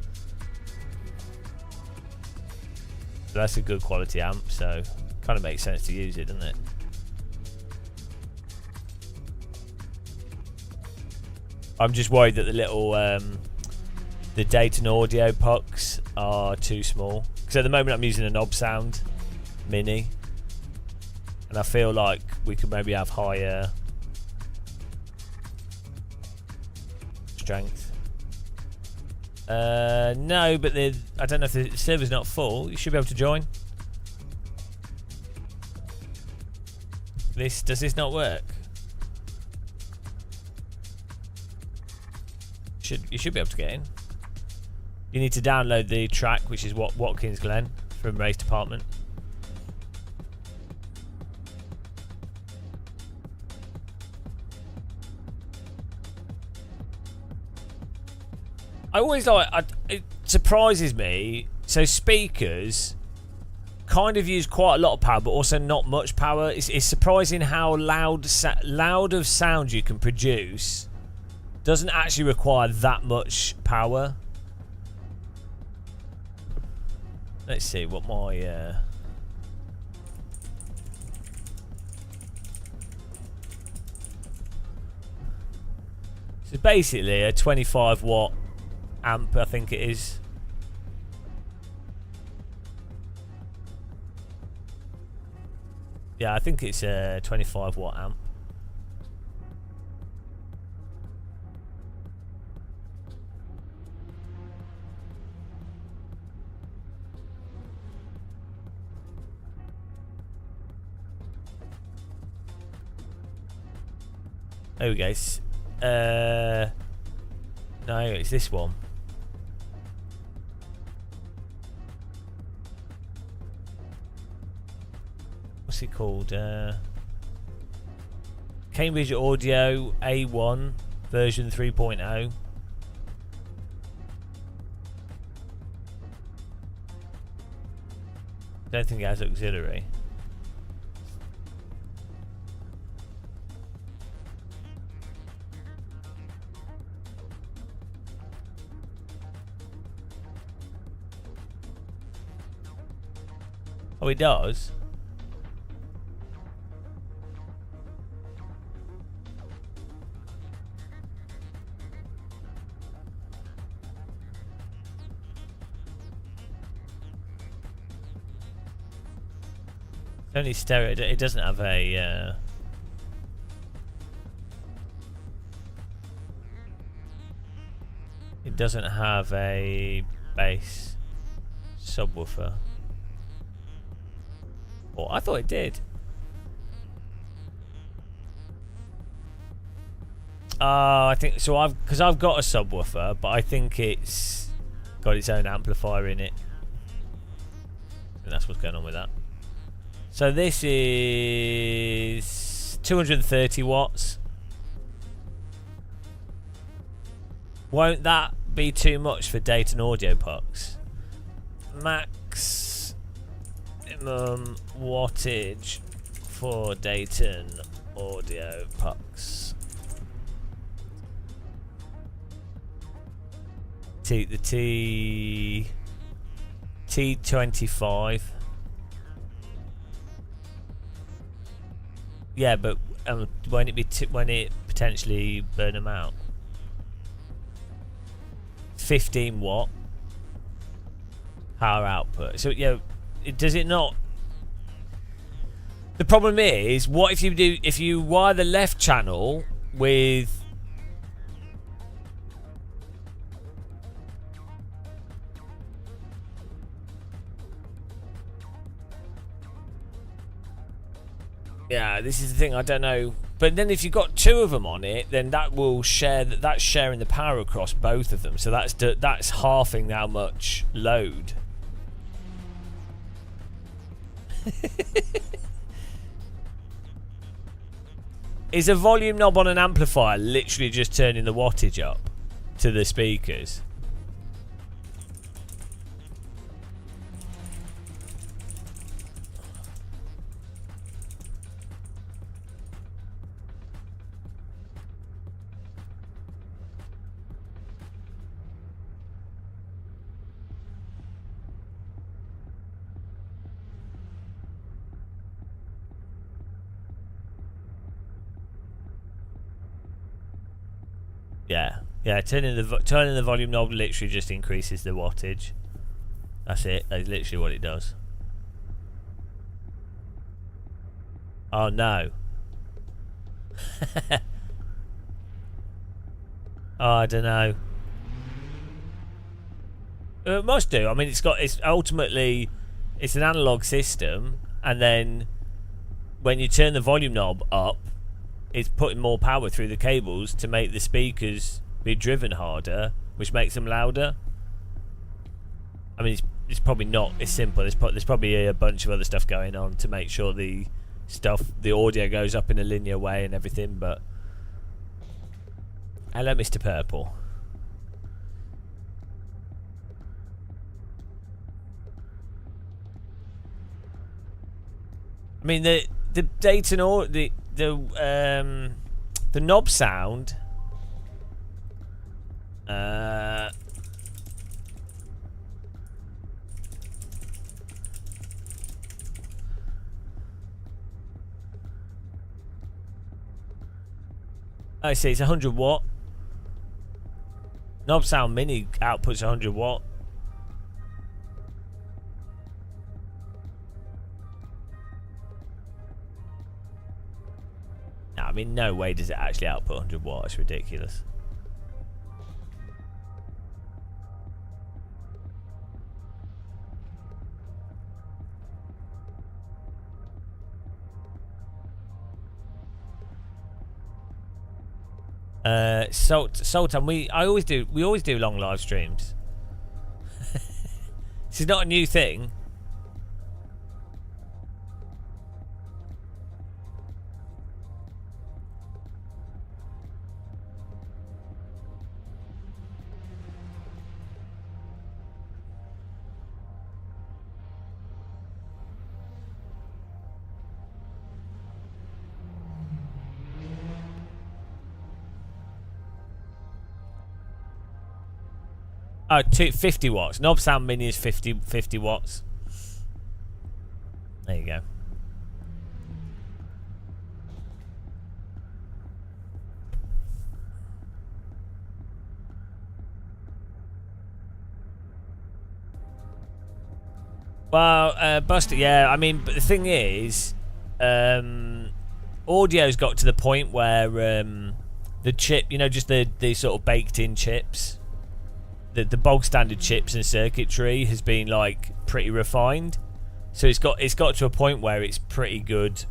So that's a good quality amp. So kind of makes sense to use it, doesn't it? I'm just worried that the little the Dayton audio pucks are too small. Because at the moment I'm using a knob sound mini. And I feel like we could maybe have higher strength. No, but I don't know if the server's not full. You should be able to join. Does this not work? You should be able to get in. You need to download the track, which is Watkins Glen from Race Department. I always it surprises me. So speakers kind of use quite a lot of power, but also not much power. It's surprising how loud of sound you can produce doesn't actually require that much power. Let's see what my so basically a 25 watt amp, I think it is. Yeah, I think it's a 25 watt amp. There we go. No, it's this one. What's it called? Cambridge Audio A1 version 3.0. Don't think it has auxiliary. Oh, it does. It's only stereo. It doesn't have a. It doesn't have a bass subwoofer. Oh, I thought it did. I think so. Because I've got a subwoofer, but I think it's got its own amplifier in it. And that's what's going on with that. So this is 230 watts. Won't that be too much for Dayton audio pucks? Max wattage for Dayton audio pucks. The T25. Yeah, but won't it be when it potentially burn them out? 15 watt power output. So yeah, does it not? The problem is, what if you wire the left channel with yeah, this is the thing, I don't know. But then if you've got two of them on it, then that will share that's sharing the power across both of them. So that's halving how much load. Is a volume knob on an amplifier literally just turning the wattage up to the speakers? Yeah, turning the volume knob literally just increases the wattage. That's it. That's literally what it does. Oh no. Oh, I don't know. It must do. I mean, it's ultimately it's an analog system, and then when you turn the volume knob up, it's putting more power through the cables to make the speakers be driven harder, which makes them louder. I mean, it's probably not as simple. There's probably a bunch of other stuff going on to make sure the audio goes up in a linear way and everything. But hello, Mr. Purple. I mean, the Dayton or the knob sound. I see, it's 100 watt. Knob Sound Mini outputs 100 watt. No, I mean, no way does it actually output 100 watt. It's ridiculous. Sultan, we always do long live streams. This is not a new thing. Oh, 50 watts. Knob Sound Mini is 50 watts. There you go. Well, Buster, yeah, I mean, but the thing is, audio's got to the point where the chip, you know, just the sort of baked-in chips, the bog standard chips and circuitry has been like pretty refined, so it's got to a point where it's pretty good,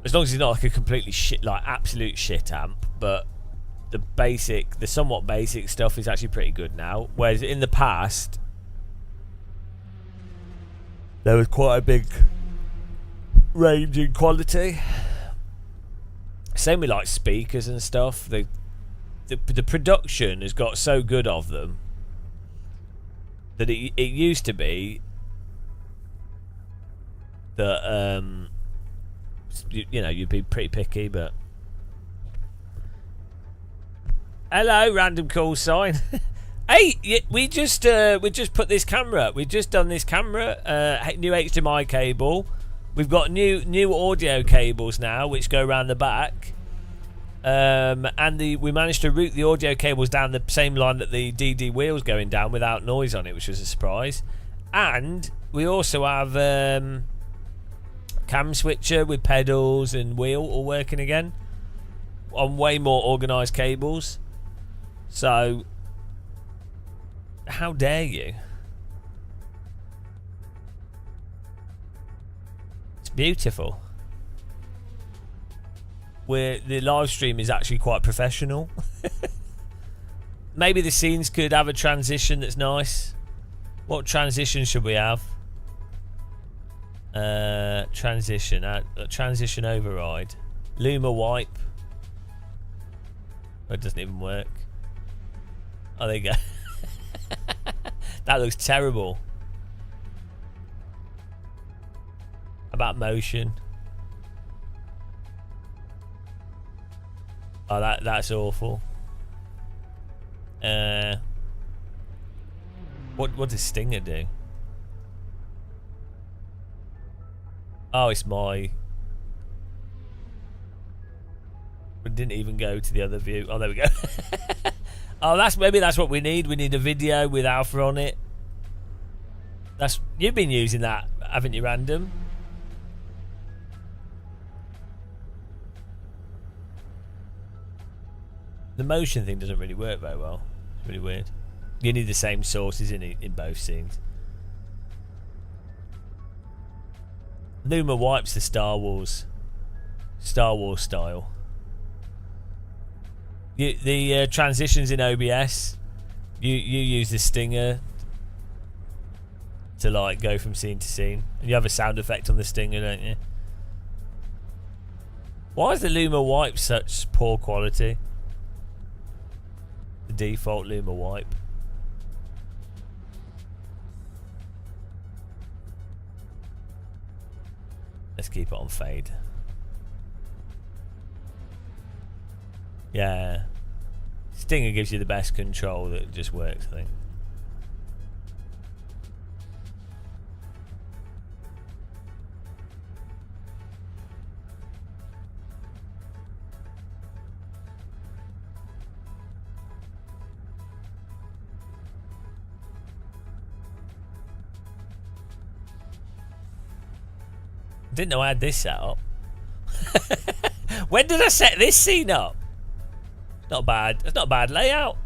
as long as it's not like a completely shit, like absolute shit amp. But the somewhat basic stuff is actually pretty good now, whereas in the past there was quite a big range in quality. Same with like speakers and stuff. The production has got so good of them that it used to be that you know, you'd be pretty picky. But hello, random call sign. Hey, we just put this camera. We've just done this camera. New HDMI cable. We've got new audio cables now, which go around the back. And we managed to route the audio cables down the same line that the DD wheel's going down without noise on it, which was a surprise. And we also have cam switcher with pedals and wheel all working again. on way more organised cables. So, how dare you? It's beautiful. The live stream is actually quite professional. Maybe the scenes could have a transition that's nice. What transition should we have? Transition override. Luma wipe. Oh, it doesn't even work. Oh, there you go. That looks terrible. About motion. Oh, that's awful. What does Stinger do? Oh, it's my... It didn't even go to the other view. Oh, there we go. Oh, maybe that's what we need. We need a video with Alpha on it. You've been using that, haven't you, Random? The motion thing doesn't really work very well. It's really weird. You need the same sources in both scenes. Luma wipes the Star Wars style. The transitions in OBS, you use the Stinger to like go from scene to scene, and you have a sound effect on the Stinger, don't you? Why is the Luma wipe such poor quality? The default Luma wipe. Let's keep it on fade. Yeah. Stinger gives you the best control that just works, I think. Didn't know I had this set up. When did I set this scene up? Not bad. That's not a bad layout.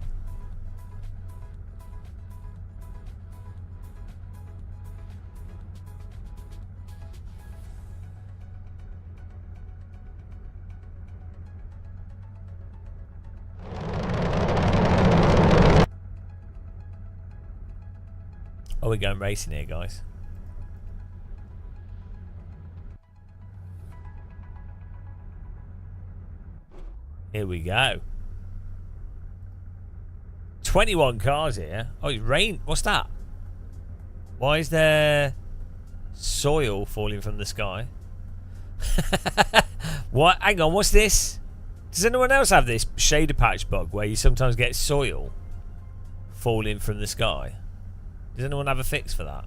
Oh, we're going racing here, guys. Here we go. 21 cars here. Oh, it's rain. What's that? Why is there soil falling from the sky? What? Hang on, what's this? Does anyone else have this shader patch bug where you sometimes get soil falling from the sky? Does anyone have a fix for that?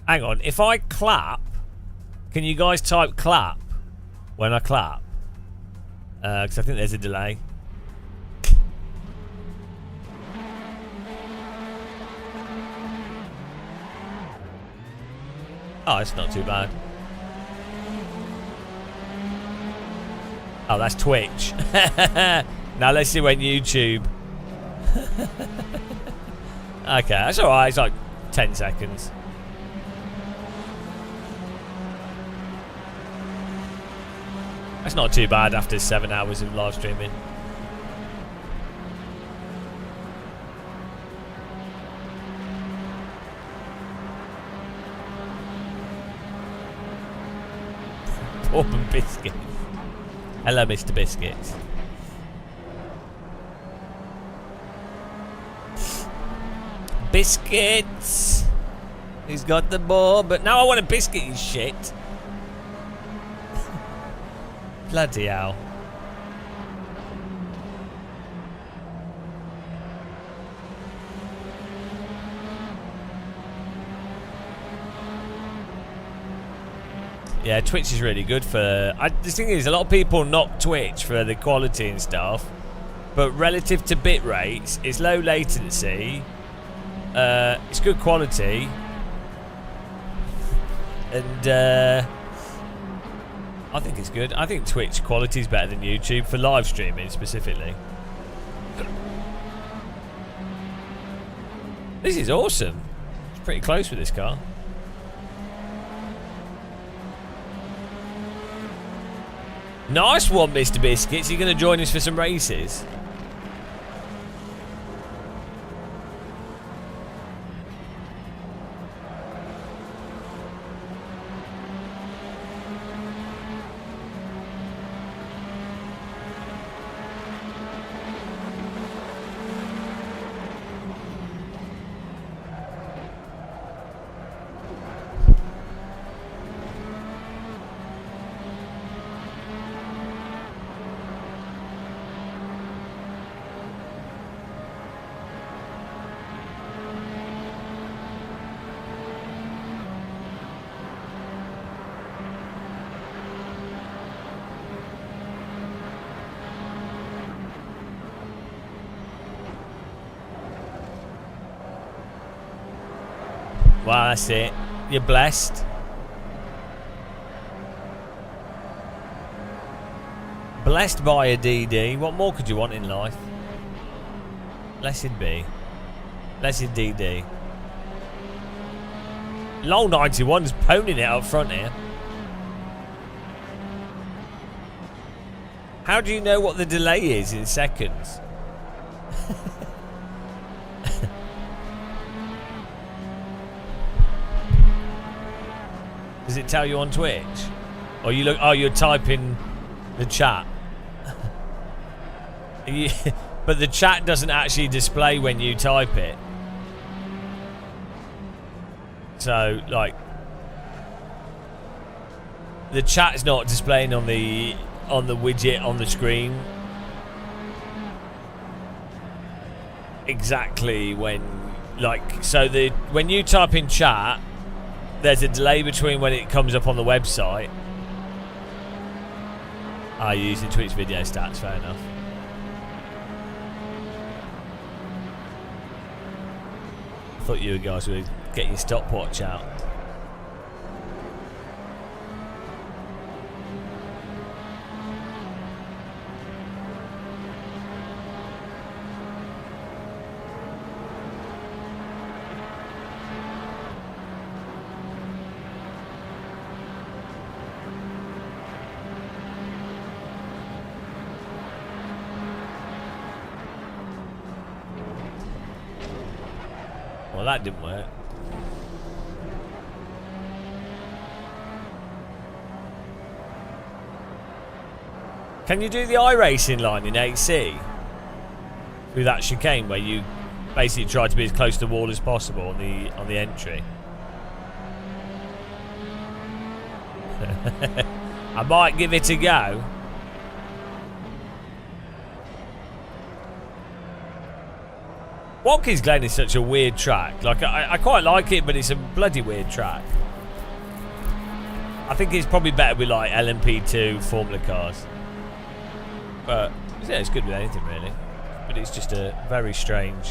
Hang on, if I clap, can you guys type clap when I clap? Because I think there's a delay. Oh, it's not too bad. Oh, that's Twitch. Now let's see when YouTube. Okay, that's alright. It's like 10 seconds. That's not too bad after 7 hours of live streaming. Bourbon biscuits. Hello, Mr. Biscuits. Biscuits. He's got the ball, but now I want a biscuit, you shit. Bloody hell. Yeah, Twitch is really good for... the thing is, a lot of people knock Twitch for the quality and stuff, but relative to bit rates, it's low latency, it's good quality, and I think it's good. I think Twitch quality is better than YouTube for live streaming specifically. This is awesome. It's pretty close with this car. Nice one, Mr. Biscuits. You're going to join us for some races? Wow, that's it. You're blessed. Blessed by a DD. What more could you want in life? Blessed be. Blessed DD. Lol 91's poning it up front here. How do you know what the delay is in seconds? Does it tell you on Twitch? Or you look? Oh, you're typing the chat. But the chat doesn't actually display when you type it. So, like, the chat's not displaying on the widget on the screen exactly when, like, so when you type in chat, there's a delay between when it comes up on the website. You're using Twitch video stats, fair enough. I thought you guys would get your stopwatch out. Well, that didn't work. Can you do the iRacing line in 8C? Through that chicane where you basically try to be as close to the wall as possible on the entry? I might give it a go. Watkins Glen is such a weird track. Like, I quite like it, but it's a bloody weird track. I think it's probably better with like LMP2 Formula cars. But yeah, it's good with anything really. But it's just a very strange.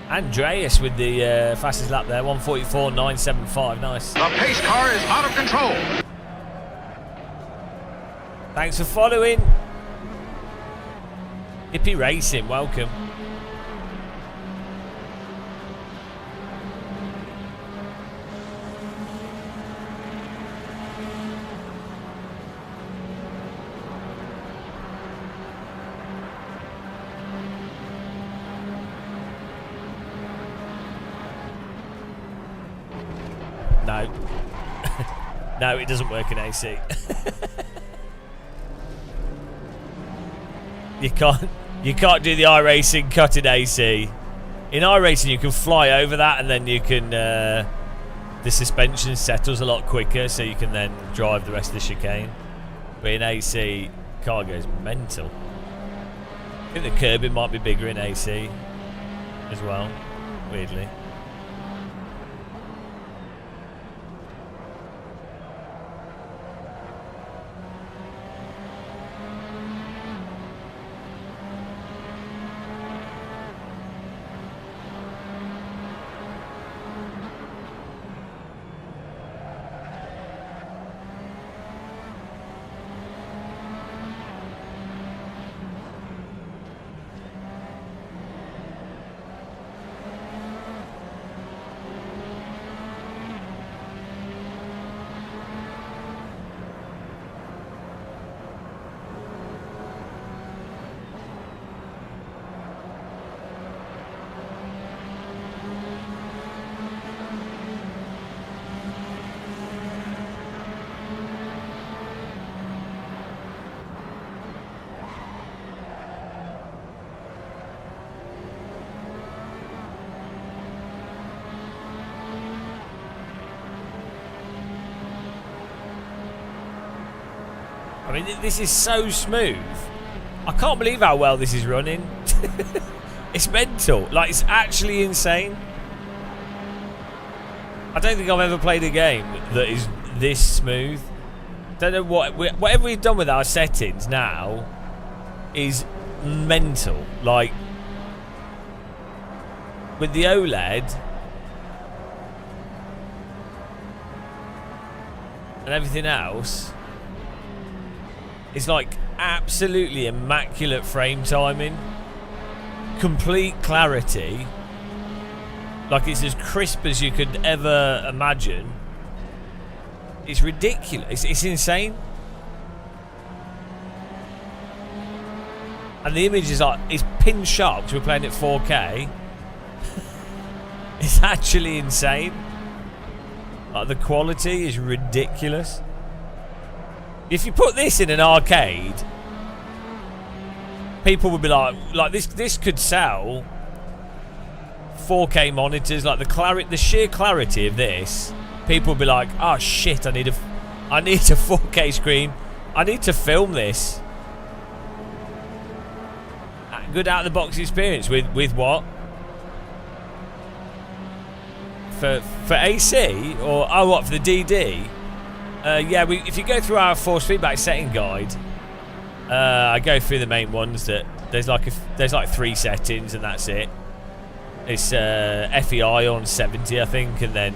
Andreas with the fastest lap there, 1:44.975. Nice. The pace car is out of control. Thanks for following. Hippie Racing, welcome. No. No, it doesn't work in AC. You can't do the iRacing cut in AC. In iRacing you can fly over that and then you can the suspension settles a lot quicker, so you can then drive the rest of the chicane. But in AC, car goes mental. I think the curbing might be bigger in AC as well, weirdly. I mean, this is so smooth. I can't believe how well this is running. It's mental. Like, it's actually insane. I don't think I've ever played a game that is this smooth. Don't know whatever we've done with our settings now is mental. Like, with the OLED and everything else, it's like absolutely immaculate frame timing, complete clarity, like it's as crisp as you could ever imagine. It's ridiculous. It's insane. And the image is like, it's pin sharp because we're playing at 4K. It's actually insane. Like, the quality is ridiculous. If you put this in an arcade, people would be like this could sell 4K monitors. Like, the sheer clarity of this, people would be like, oh shit, I need a 4K screen. I need to film this. Good out of the box experience with what? For AC or what, for the DD? Yeah, if you go through our force feedback setting guide, I go through the main ones. That there's like 3 settings and that's it. It's FEI on 70, I think, and then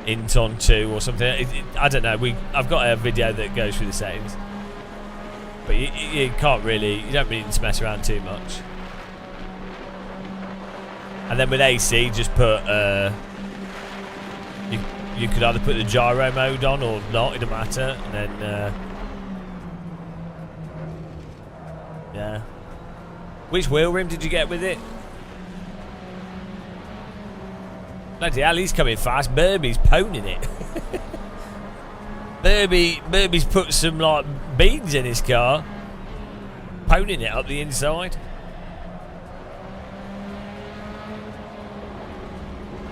int on 2 or something. I don't know. I've got a video that goes through the settings, but you don't really need to mess around too much. And then with AC, just put you could either put the gyro mode on or not, it doesn't matter. And then yeah. Which wheel rim did you get with it? Bloody hell, he's coming fast. Burby's poning it. Burby's put some like beans in his car, poning it up the inside.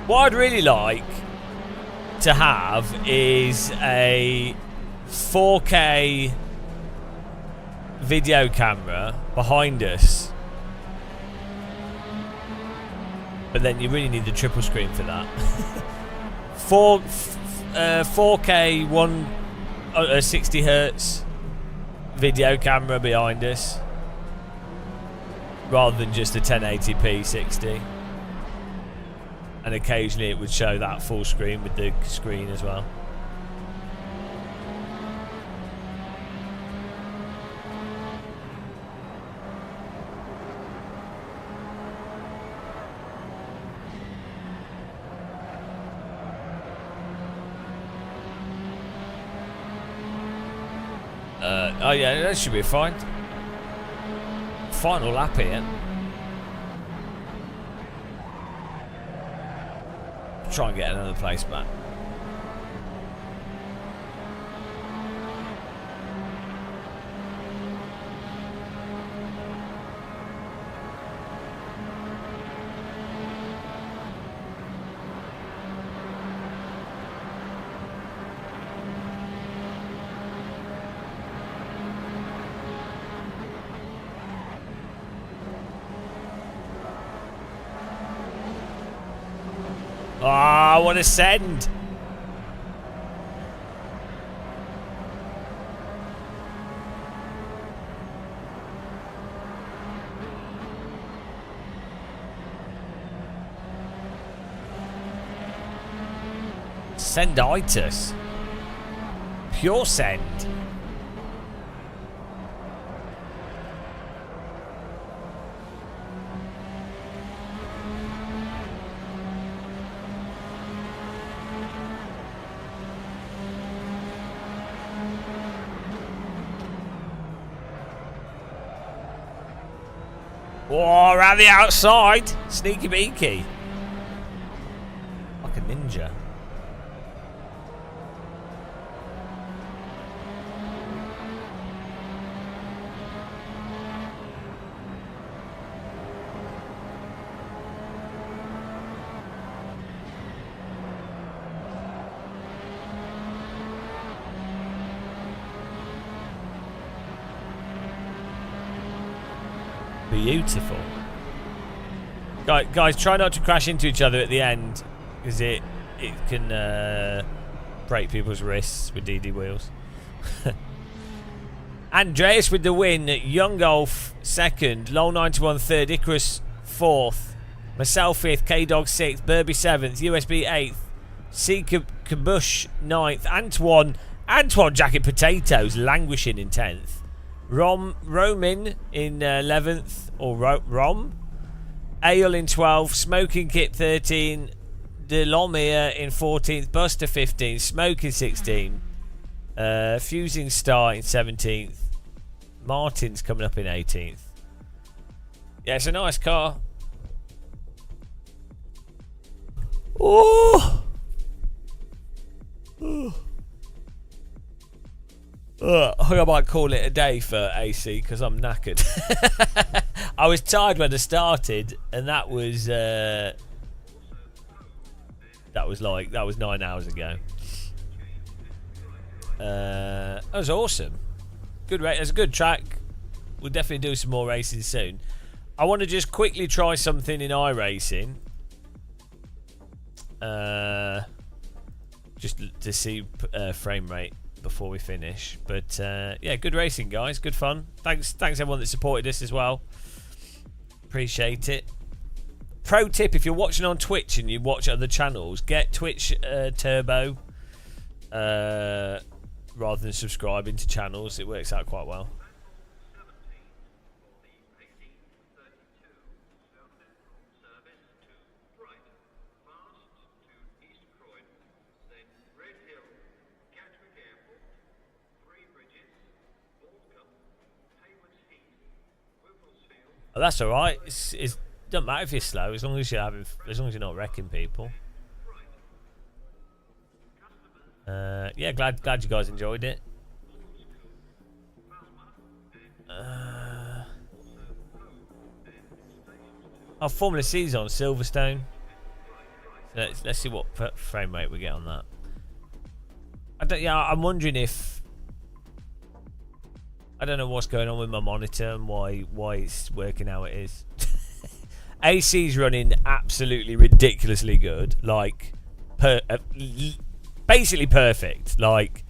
What I'd really like to have is a 4K video camera behind us, but then you really need the triple screen for that. 4K 60 hertz video camera behind us, rather than just a 1080p 60. And occasionally it would show that full screen with the screen as well. Oh yeah, that should be fine. Final lap here. Try and get another place back. Ah, what a send. Senditis. Pure send. Oh, around the outside. Sneaky beaky. Like a ninja. Beautiful. Guys, try not to crash into each other at the end, because it can break people's wrists with DD wheels. Andreas with the win. Young Golf second. Lol 91 third. Icarus fourth. Myself fifth. K-Dog sixth. Burby seventh. USB eighth. C. Kabush ninth. Antoine Jacket Potatoes languishing in 10th. Roman in 11th, or Rom. Ale in 12th. Smoking Kit 13. Delomere in 14th. Buster 15th. Smoking 16th. Fusing Star in 17th. Martin's coming up in 18th. Yeah, it's a nice car. Oh! I might call it a day for AC because I'm knackered. I was tired when I started, and that was 9 hours ago. That was awesome. Good race. It's a good track. We'll definitely do some more racing soon. I want to just quickly try something in iRacing. Just to see frame rate before we finish. But yeah, good racing, guys. Good fun. Thanks everyone that supported us as well. Appreciate it. Pro tip: if you're watching on Twitch and you watch other channels, get Twitch Turbo rather than subscribing to channels. It works out quite well. Oh, that's all right. It doesn't matter if you're slow, as long as you're not wrecking people. Yeah, glad you guys enjoyed it. Our Formula C's on Silverstone. Let's see what frame rate we get on that. I'm wondering if. I don't know what's going on with my monitor and why it's working how it is. AC's running absolutely ridiculously good, like basically perfect. Like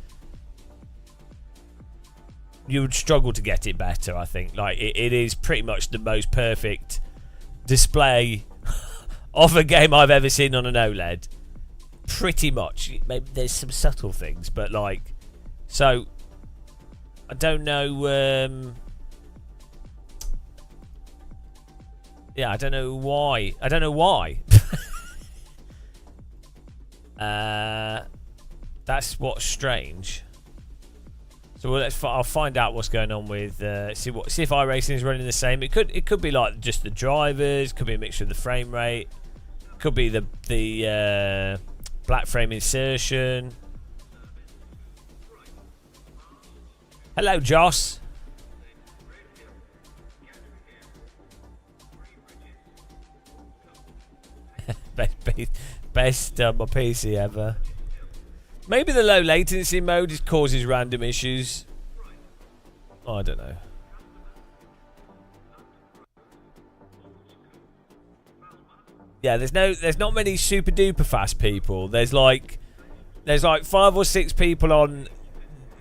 you would struggle to get it better, I think. Like it is pretty much the most perfect display of a game I've ever seen on an OLED. Pretty much. Maybe there's some subtle things, but like so. I don't know. Yeah, I don't know why. That's what's strange. So I'll find out what's going on with. See if iRacing is running the same. It could be like just the drivers. Could be a mixture of the frame rate. Could be the black frame insertion. Hello, Joss. Best my PC ever. Maybe the low latency mode causes random issues. Oh, I don't know. Yeah, there's not many super duper fast people. There's like 5 or 6 people on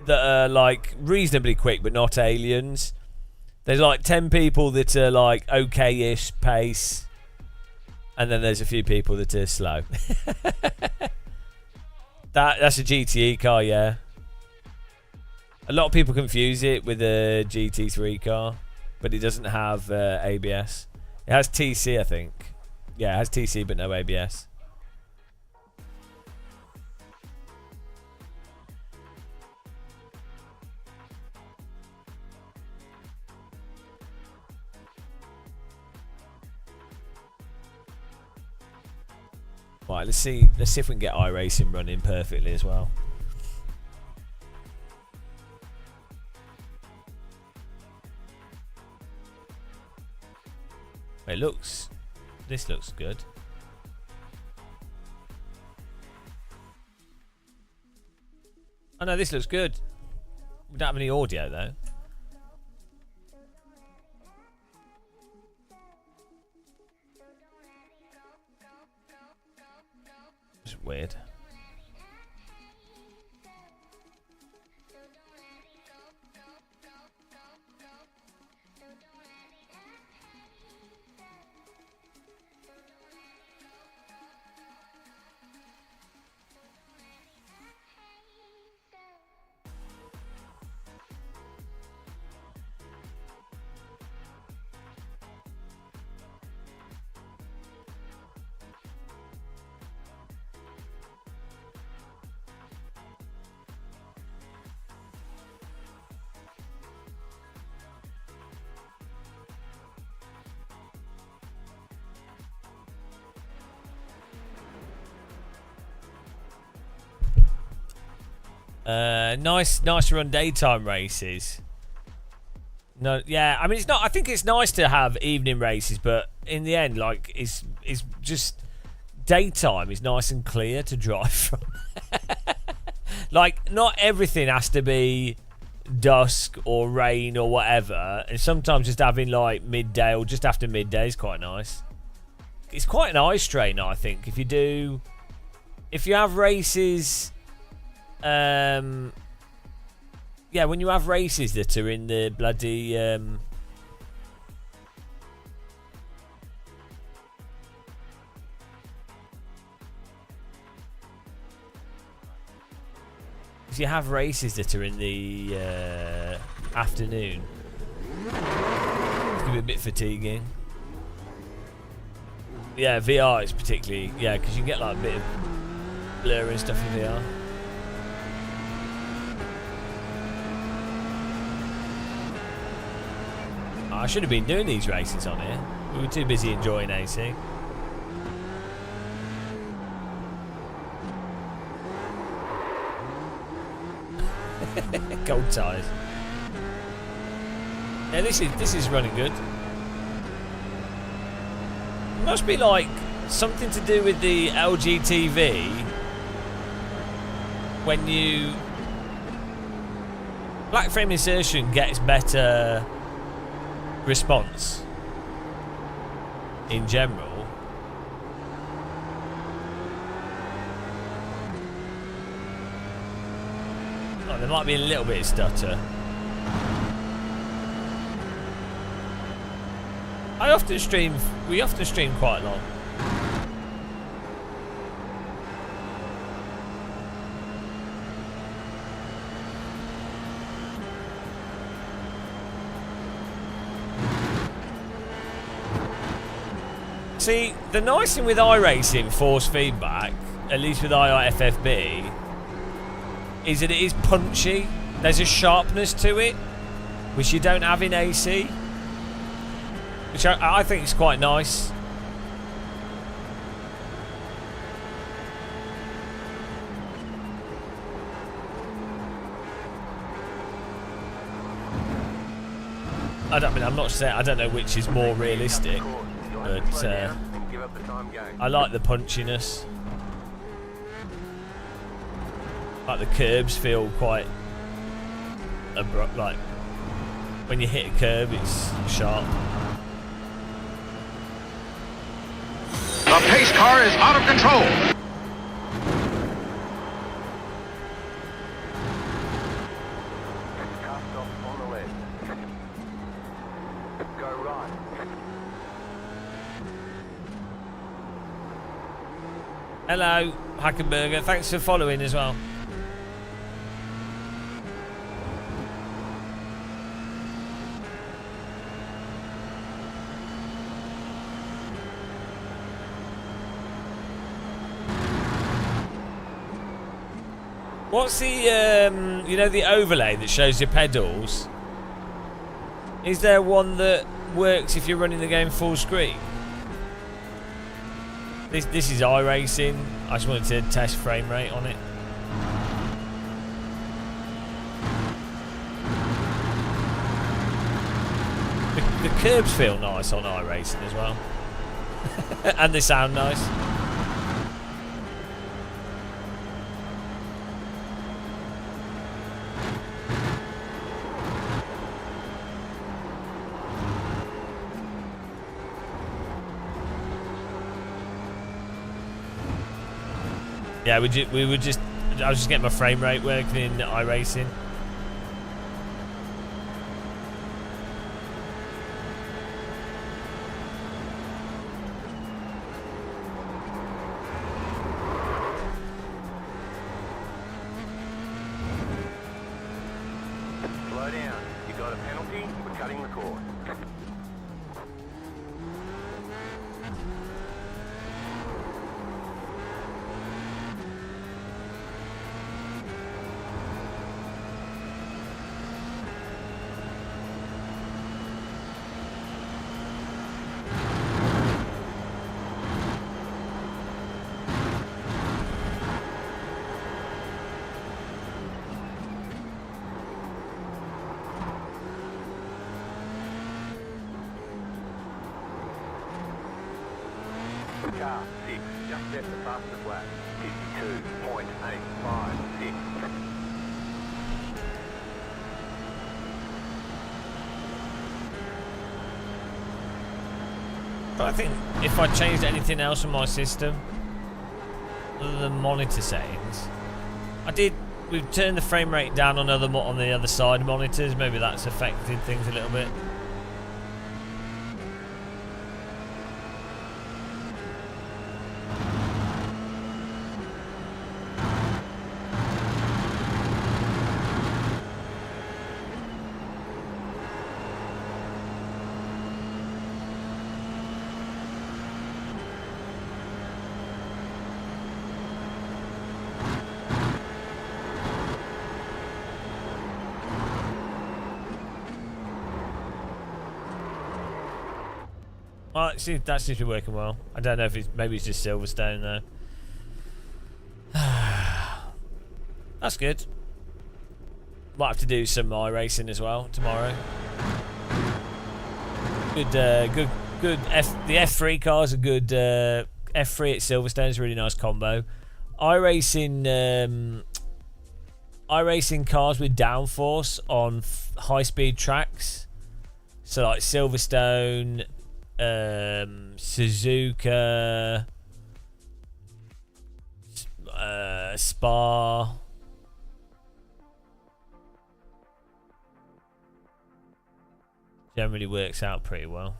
that are like reasonably quick, but not aliens. There's like 10 people that are like okay-ish pace, and then there's a few people that are slow. That's a GTE car, yeah. A lot of people confuse it with a GT3 car, but it doesn't have ABS. It has TC, I think. Yeah, it has TC, but no ABS. Right, let's see if we can get iRacing running perfectly as well. This looks good. Oh no, this looks good. We don't have any audio though. It's weird. Nice to run daytime races. No, yeah, I mean it's not. I think it's nice to have evening races, but in the end, like it's just daytime is nice and clear to drive from. Like not everything has to be dusk or rain or whatever, and sometimes just having like midday or just after midday is quite nice. It's quite an eye strain, I think, if you have races. Yeah, when you have races that are in the bloody if you have races that are in the afternoon, it can be a bit fatiguing. Yeah, VR is particularly, yeah, because you can get like a bit of blur and stuff in VR. I should have been doing these races on here. We were too busy enjoying AC. Gold tyres. Yeah, this is running good. It must be like something to do with the LG TV when you black frame insertion gets better response in general. Oh, there might be a little bit of stutter. We often stream quite long. See, the nice thing with iRacing force feedback, at least with IIFFB, is that it is punchy. There's a sharpness to it, which you don't have in AC, which I think is quite nice. I'm not saying, I don't know which is more realistic, but I like the punchiness. Like the curbs feel quite abrupt, like when you hit a curb it's sharp. The pace car is out of control. Car stop on the left. Go right. Hello, Hackenberger. Thanks for following as well. What's the, you know, the overlay that shows your pedals? Is there one that works if you're running the game full screen? This is iRacing. I just wanted to test frame rate on it. The curbs feel nice on iRacing as well. And they sound nice. Yeah, I was just getting my frame rate working in iRacing. Slow down. You got a penalty for cutting the cord. Car 6, just set the fastest lap. 52.856. But I think if I changed anything else on my system, other than monitor settings, we've turned the frame rate down on on the other side monitors. Maybe that's affected things a little bit. See, that seems to be working well. I don't know if maybe it's just Silverstone though. That's good. Might have to do some iRacing as well tomorrow. Good. The F3 cars are good. F3 at Silverstone is a really nice combo. iRacing cars with downforce on high-speed tracks. So like Silverstone. Suzuka, Spa, generally works out pretty well.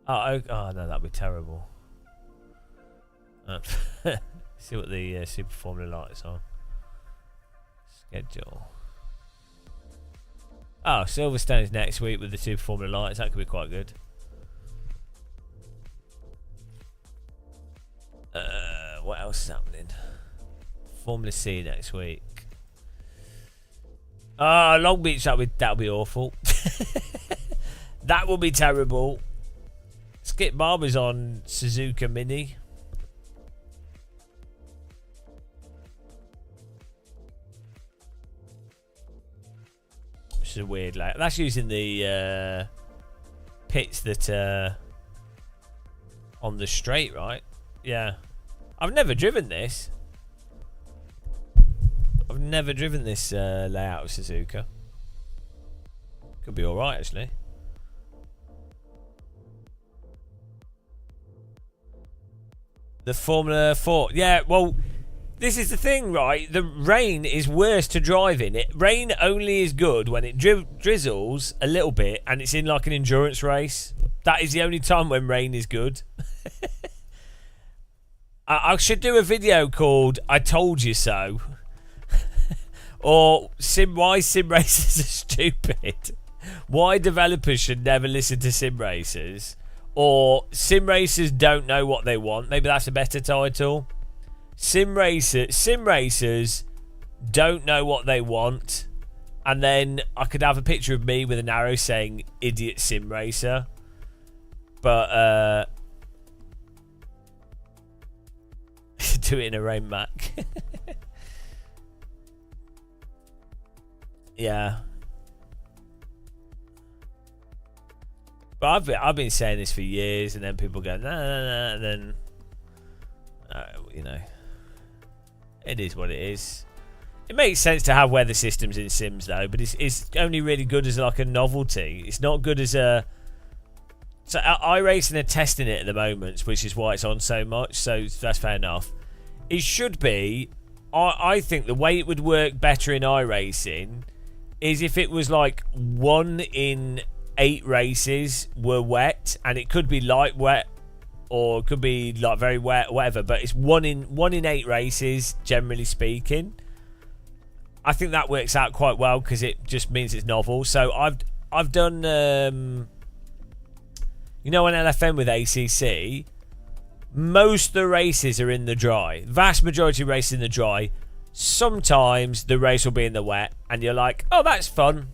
Oh no, that'd be terrible. See what the Super Formula lights are. Schedule. Oh, Silverstone's next week with the Super Formula lights. That could be quite good. What else is happening? Formula C next week. Long Beach. That'll be awful. That will be terrible. Skip Barber's on Suzuka Mini. Which is a weird layout. That's using the pits that on the straight, right? Yeah. I've never driven this. I've never driven this layout of Suzuka. Could be alright, actually. The Formula 4. Yeah, well, this is the thing, right? The rain is worse to drive in. Rain only is good when it drizzles a little bit and it's in like an endurance race. That is the only time when rain is good. I should do a video called I Told You So. Or why sim racers are stupid. Why developers should never listen to sim racers. Or sim racers don't know what they want. Maybe that's a better title. Sim racers don't know what they want. And then I could have a picture of me with an arrow saying idiot sim racer. But do it in a rain Mac. Yeah. But I've been saying this for years, and then people go, no, and then, you know, it is what it is. It makes sense to have weather systems in Sims, though, but it's only really good as like a novelty. It's not good as a... So iRacing are testing it at the moment, which is why it's on so much, so that's fair enough. It should be... I think the way it would work better in iRacing is if it was like 1 in 8 races were wet, and it could be light wet or it could be like very wet, whatever, but it's 1 in 8 races, generally speaking. I think that works out quite well because it just means it's novel. So I've done you know, an LFM with ACC, most of the races are in the dry. Vast majority of races in the dry. Sometimes the race will be in the wet, and you're like, oh, that's fun.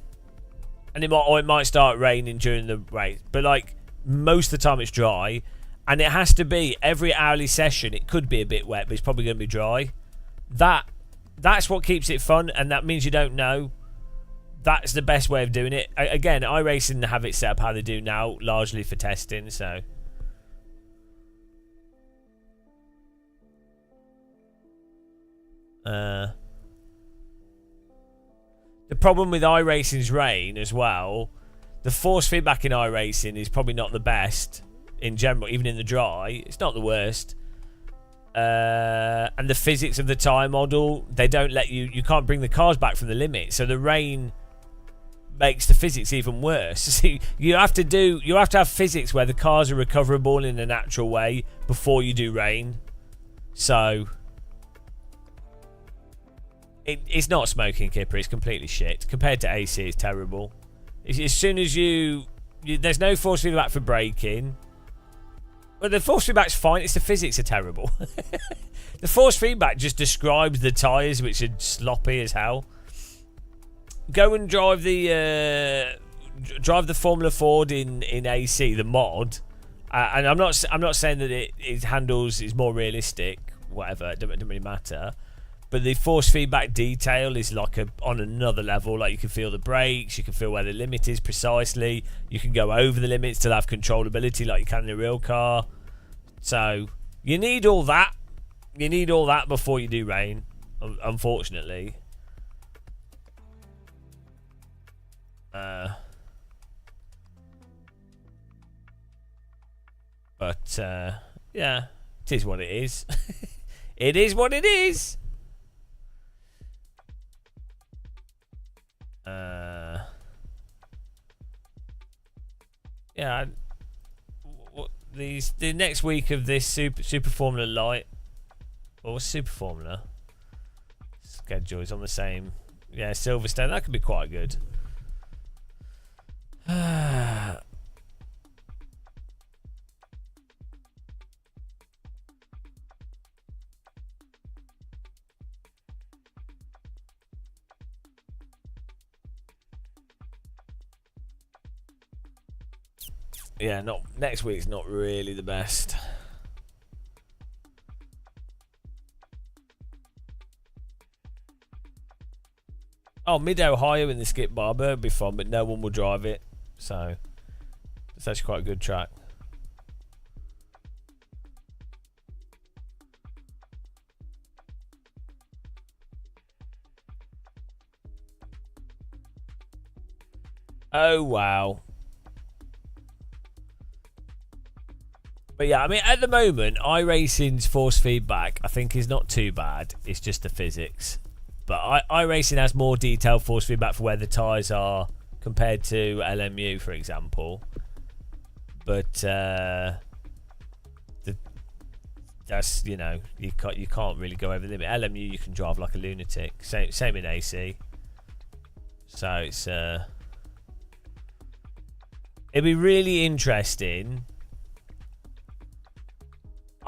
And it might start raining during the race, but like most of the time it's dry, and it has to be every hourly session. It could be a bit wet, but it's probably going to be dry. That's what keeps it fun, and that means you don't know. That's the best way of doing it. Again, iRacing have it set up how they do now, largely for testing. So. The problem with iRacing's rain as well, the force feedback in iRacing is probably not the best in general, even in the dry. It's not the worst. And the physics of the tire model, they don't let you can't bring the cars back from the limit, so the rain makes the physics even worse. See, you have to have physics where the cars are recoverable in a natural way before you do rain. So it's not smoking kipper, it's completely shit. Compared to AC, it's terrible. As soon as there's no force feedback for braking. Well, the force feedback's fine, it's the physics are terrible. The force feedback just describes the tyres, which are sloppy as hell. Go and drive the Formula Ford in AC, the mod. And I'm not saying that it handles is more realistic, whatever, it doesn't really matter. But the force feedback detail is like on another level. Like, you can feel the brakes, you can feel where the limit is precisely. You can go over the limits to have controllability like you can in a real car. So you need all that. You need all that before you do rain, unfortunately. But yeah, it is what it is. It is what it is. Yeah, the next week of this Super Formula Light, or Super Formula schedule is on the same. Yeah, Silverstone, that could be quite good. Yeah, next week's not really the best. Oh, Mid-Ohio in the skip barber would be fun, but no one will drive it. So, it's actually quite a good track. Oh, wow. But yeah, I mean, at the moment, iRacing's force feedback I think is not too bad. It's just the physics. But iRacing has more detailed force feedback for where the tyres are compared to LMU, for example. But that's, you know, you can't really go over the limit. LMU, you can drive like a lunatic. Same in AC. So it's it'd be really interesting.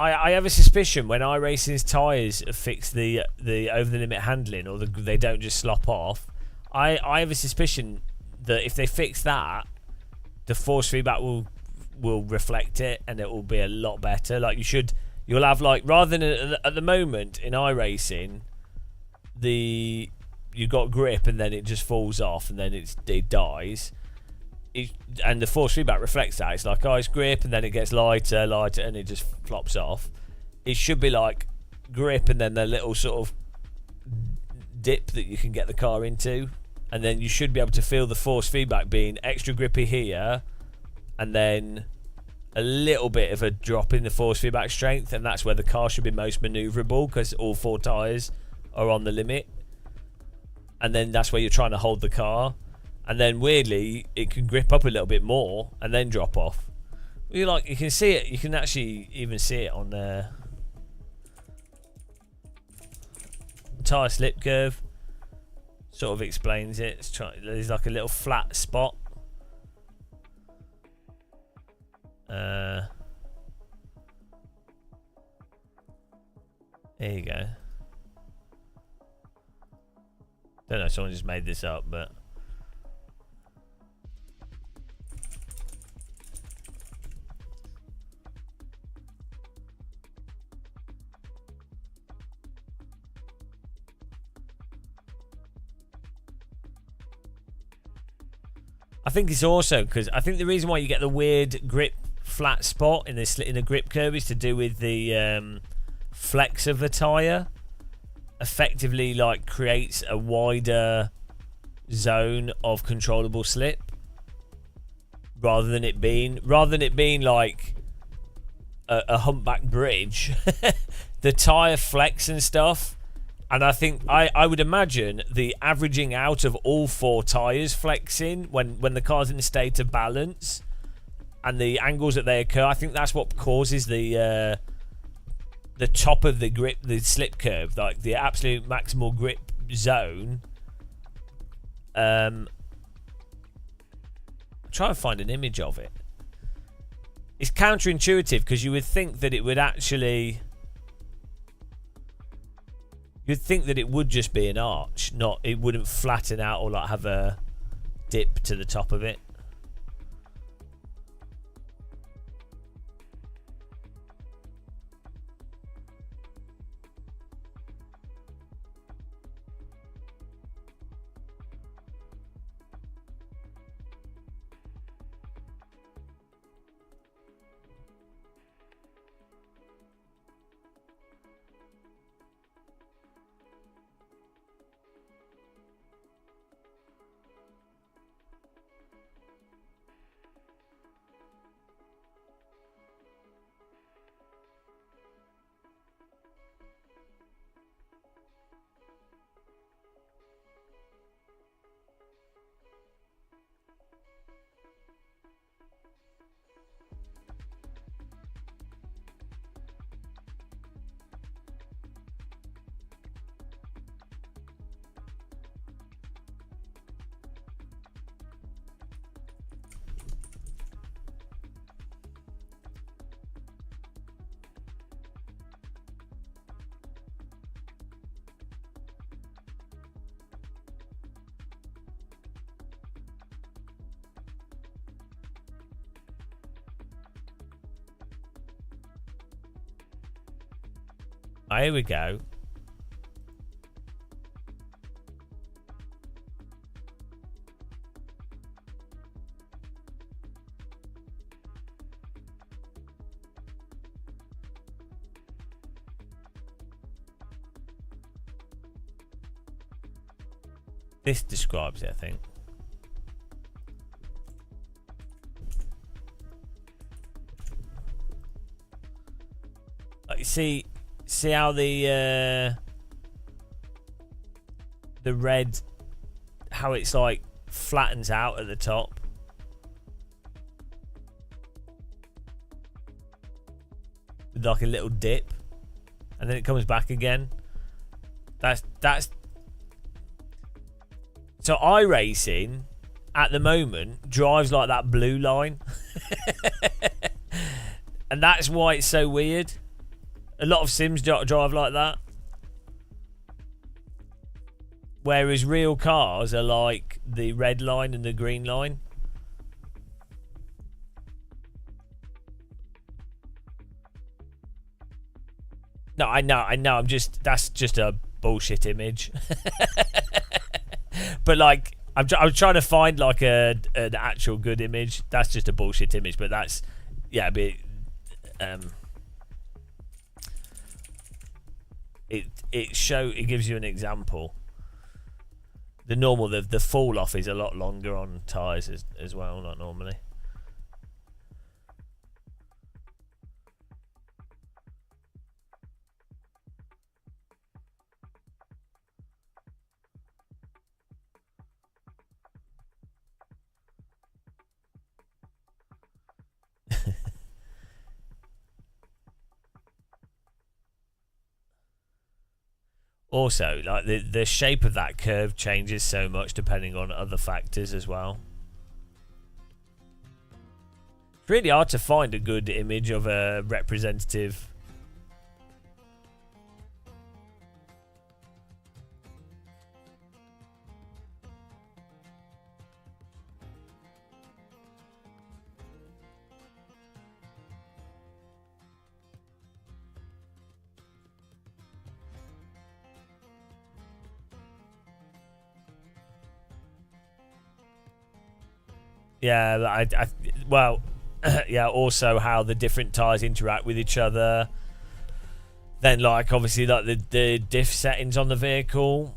I have a suspicion when iRacing's tyres fix the over the limit handling, or they don't just slop off. I have a suspicion that if they fix that, the force feedback will reflect it, and it will be a lot better. Like you'll have, like, rather than at the moment in iRacing, you've got grip and then it just falls off and then it dies. And the force feedback reflects that. It's like, oh, it's grip, and then it gets lighter, and it just flops off. It should be like grip and then the little sort of dip that you can get the car into, and then you should be able to feel the force feedback being extra grippy here, and then a little bit of a drop in the force feedback strength, and that's where the car should be most manoeuvrable because all 4 tyres are on the limit, and then that's where you're trying to hold the car. And then weirdly, it can grip up a little bit more and then drop off. You can see it. You can actually even see it on the tyre slip curve. Sort of explains it. There's like a little flat spot. There you go. Don't know. Someone just made this up, but. I think it's also because I think the reason why you get the weird grip flat spot in a grip curve is to do with the flex of the tyre. Effectively, like, creates a wider zone of controllable slip rather than it being like a humpback bridge. The tyre flex and stuff. And I think I would imagine the averaging out of all 4 tyres flexing when the car's in a state of balance and the angles that they occur, I think that's what causes the top of the grip, the slip curve, like the absolute maximal grip zone. I'm trying to find an image of it. It's counterintuitive because you would think that it would actually... You'd think that it would just be an arch, it wouldn't flatten out or like have a dip to the top of it. Here we go. This describes it, I think. see how the red, how it's like flattens out at the top. With like a little dip, and then it comes back again. That's so iRacing at the moment drives like that blue line. And that's why it's so weird. A lot of sims drive like that. Whereas real cars are like the red line and the green line. No, I know. That's just a bullshit image. But like, I'm trying to find like an actual good image. That's just a bullshit image. But that's, yeah, but it gives you an example. The normal, the fall off is a lot longer on tyres as well, not normally. Also, like the shape of that curve changes so much depending on other factors as well. It's really hard to find a good image of a representative. Yeah, well, yeah. Also, how the different tires interact with each other. Then, like, obviously, like the diff settings on the vehicle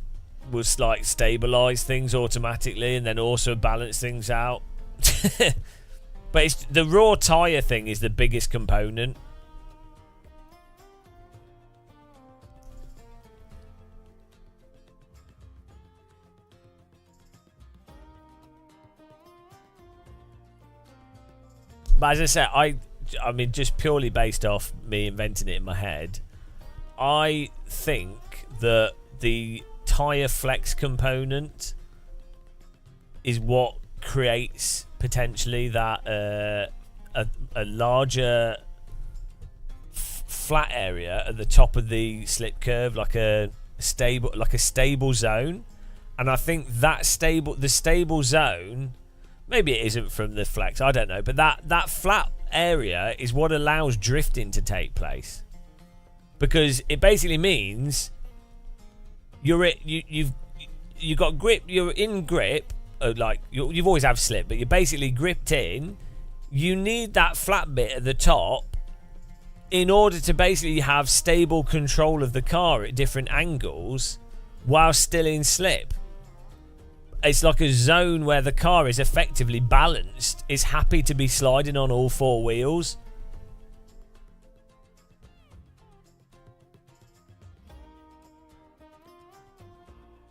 was like stabilize things automatically, and then also balance things out. But it's the raw tire thing is the biggest component. But as I said, I mean, just purely based off me inventing it in my head, I think that the tyre flex component is what creates potentially that a larger flat area at the top of the slip curve, like a stable zone. And I think that the stable zone, maybe it isn't from the flex, I don't know, but that flat area is what allows drifting to take place, because it basically means you've got grip, you're in grip, like you've always have slip, but you're basically gripped in. You need that flat bit at the top in order to basically have stable control of the car at different angles while still in slip. It's like a zone where the car is effectively balanced, is happy to be sliding on all four wheels.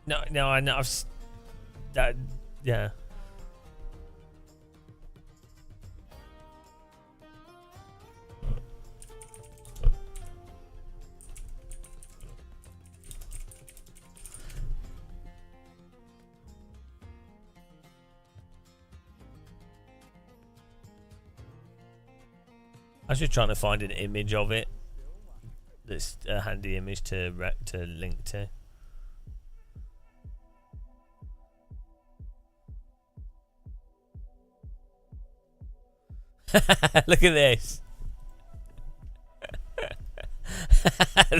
No, I know. Yeah. I was just trying to find an image of it. That's a handy image to link to. Look at this.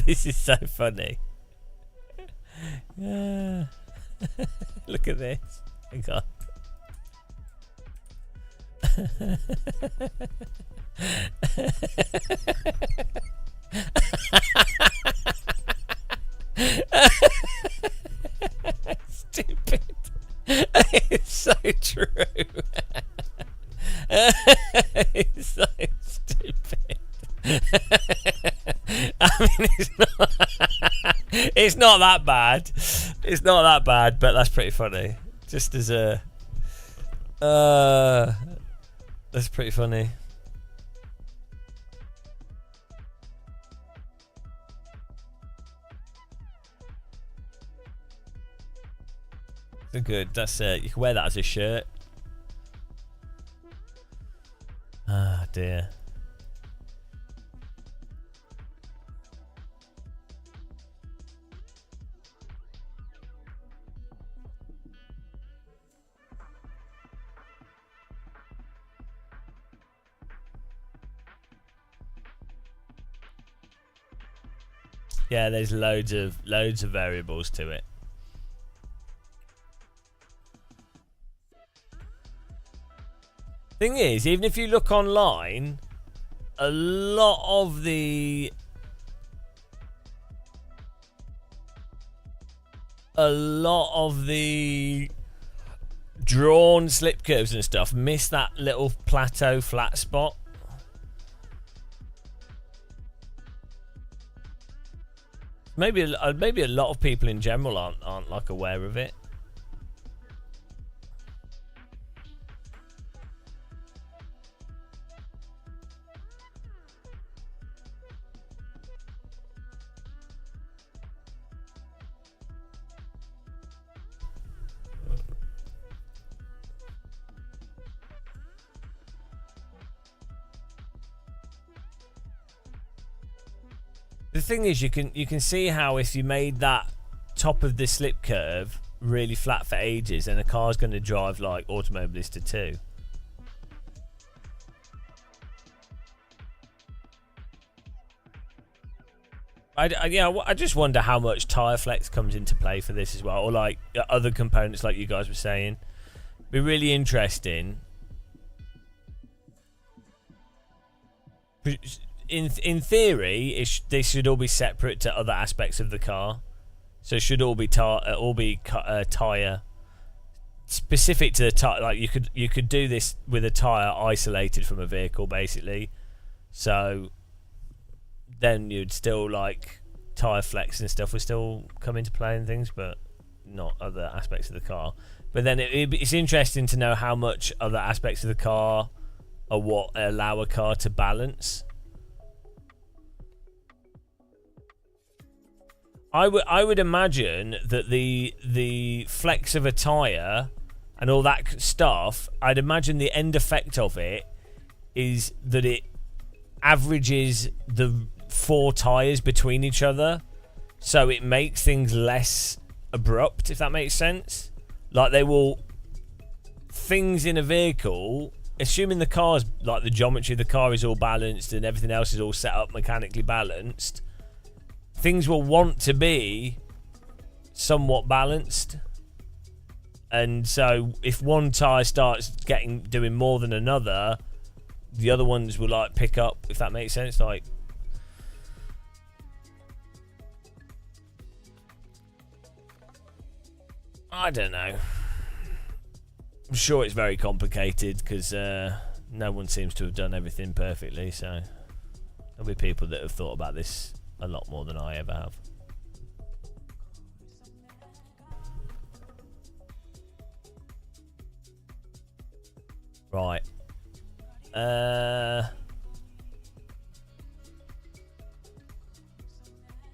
This is so funny. Look at this. Hang on. Stupid. It's so true. It's so stupid. not that bad. It's not that bad, but that's pretty funny. Just as a... that's pretty funny. Good. That's you can wear that as a shirt. Ah dear. Yeah, there's loads of variables to it. Thing is, even if you look online, a lot of the drawn slip curves and stuff miss that little plateau flat spot. Maybe a lot of people in general aren't like aware of it. The thing is, you can see how if you made that top of the slip curve really flat for ages, then a car's going to drive like Automobilista 2. I just wonder how much tyre flex comes into play for this as well, or like other components like you guys were saying. Be really interesting. In theory, they should all be separate to other aspects of the car. So it should all be tire specific to the tire. Like you could do this with a tire isolated from a vehicle, basically. So then you'd still like tire flex and stuff would still come into play and things, but not other aspects of the car. But then it's interesting to know how much other aspects of the car are what allow a car to balance. I would imagine that the flex of a tyre and all that stuff, I'd imagine the end effect of it is that it averages the 4 tyres between each other, so it makes things less abrupt, if that makes sense. Like things in a vehicle, assuming the car's like the geometry of the car is all balanced and everything else is all set up mechanically balanced, things will want to be somewhat balanced. And so if one tyre starts doing more than another, the other ones will like pick up, if that makes sense. Like, I don't know. I'm sure it's very complicated because no one seems to have done everything perfectly, so there'll be people that have thought about this a lot more than I ever have. Right.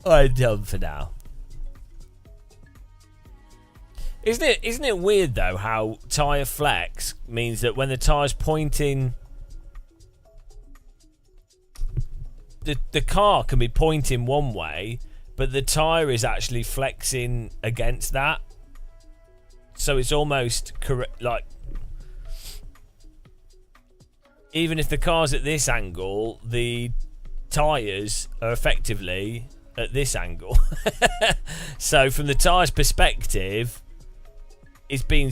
I'm done for now. Isn't it weird though how tyre flex means that when the tyre's pointing, the car can be pointing one way, but the tyre is actually flexing against that. So it's almost correct, like even if the car's at this angle, the tyres are effectively at this angle. So from the tyre's perspective, it's being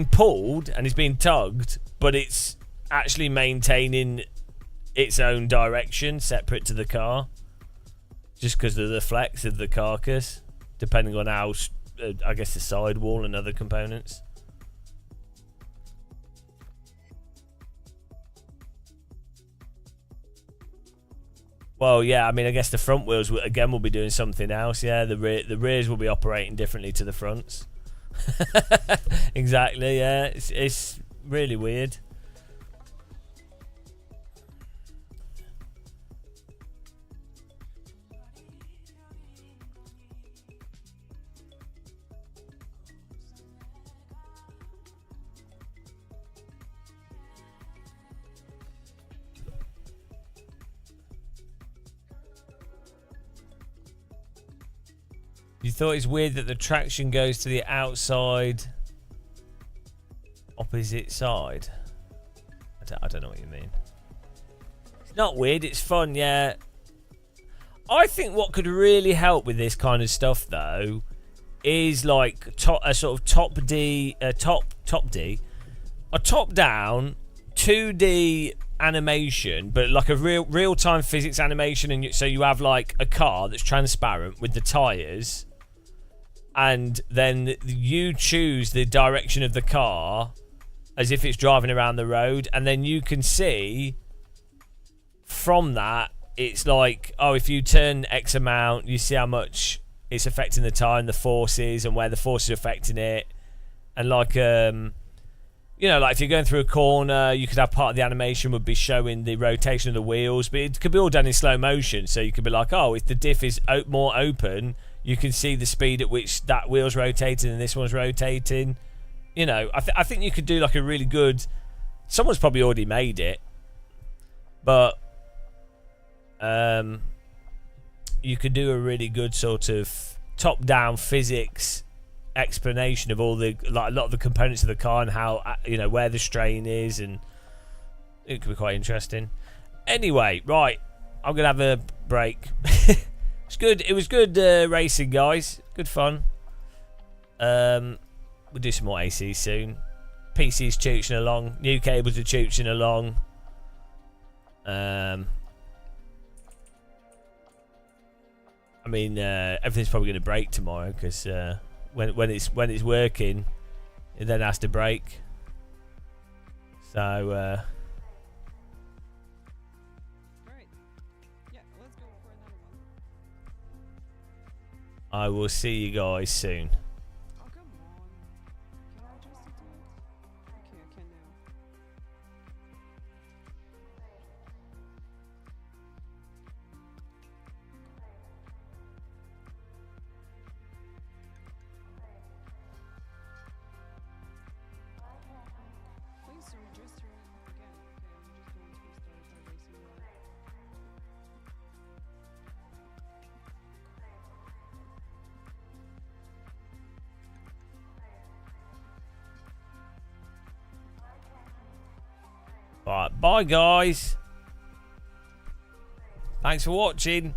pulled and it's being tugged, but it's actually maintaining its own direction separate to the car, just because of the flex of the carcass, depending on how I guess the sidewall and other components. Well, yeah, I mean, I guess the front wheels again will be doing something else. Yeah, the rears will be operating differently to the fronts. Exactly. Yeah, it's really weird. You thought it's weird that the traction goes to the outside opposite side? I don't know what you mean. It's not weird, it's fun, yeah. I think what could really help with this kind of stuff, though, is like a sort of top-down 2D animation, but like a real-time physics animation, and so you have like a car that's transparent with the tires, and then you choose the direction of the car as if it's driving around the road, and then you can see from that, it's like, oh, if you turn X amount, you see how much it's affecting the tire and the forces, and where the forces are affecting it, and like you know, like if you're going through a corner, you could have part of the animation would be showing the rotation of the wheels, but it could be all done in slow motion. So you could be like, oh, if the diff is more open, you can see the speed at which that wheel's rotating and this one's rotating. You know, I think you could do like a really good... Someone's probably already made it, but you could do a really good sort of top-down physics explanation of all the, like, a lot of the components of the car and how, you know, where the strain is, and it could be quite interesting. Anyway, right, I'm gonna have a break. It's good. It was good racing, guys. Good fun. We'll do some more ACs soon. PC's chooching along. New cables are chooching along. I mean, everything's probably going to break tomorrow because when it's working, it then has to break. So. I will see you guys soon. Oh, come on. Can I just do it? Okay, I can now. Please register again. Okay, I'm just going to start the racing now. Right, bye guys. Thanks for watching.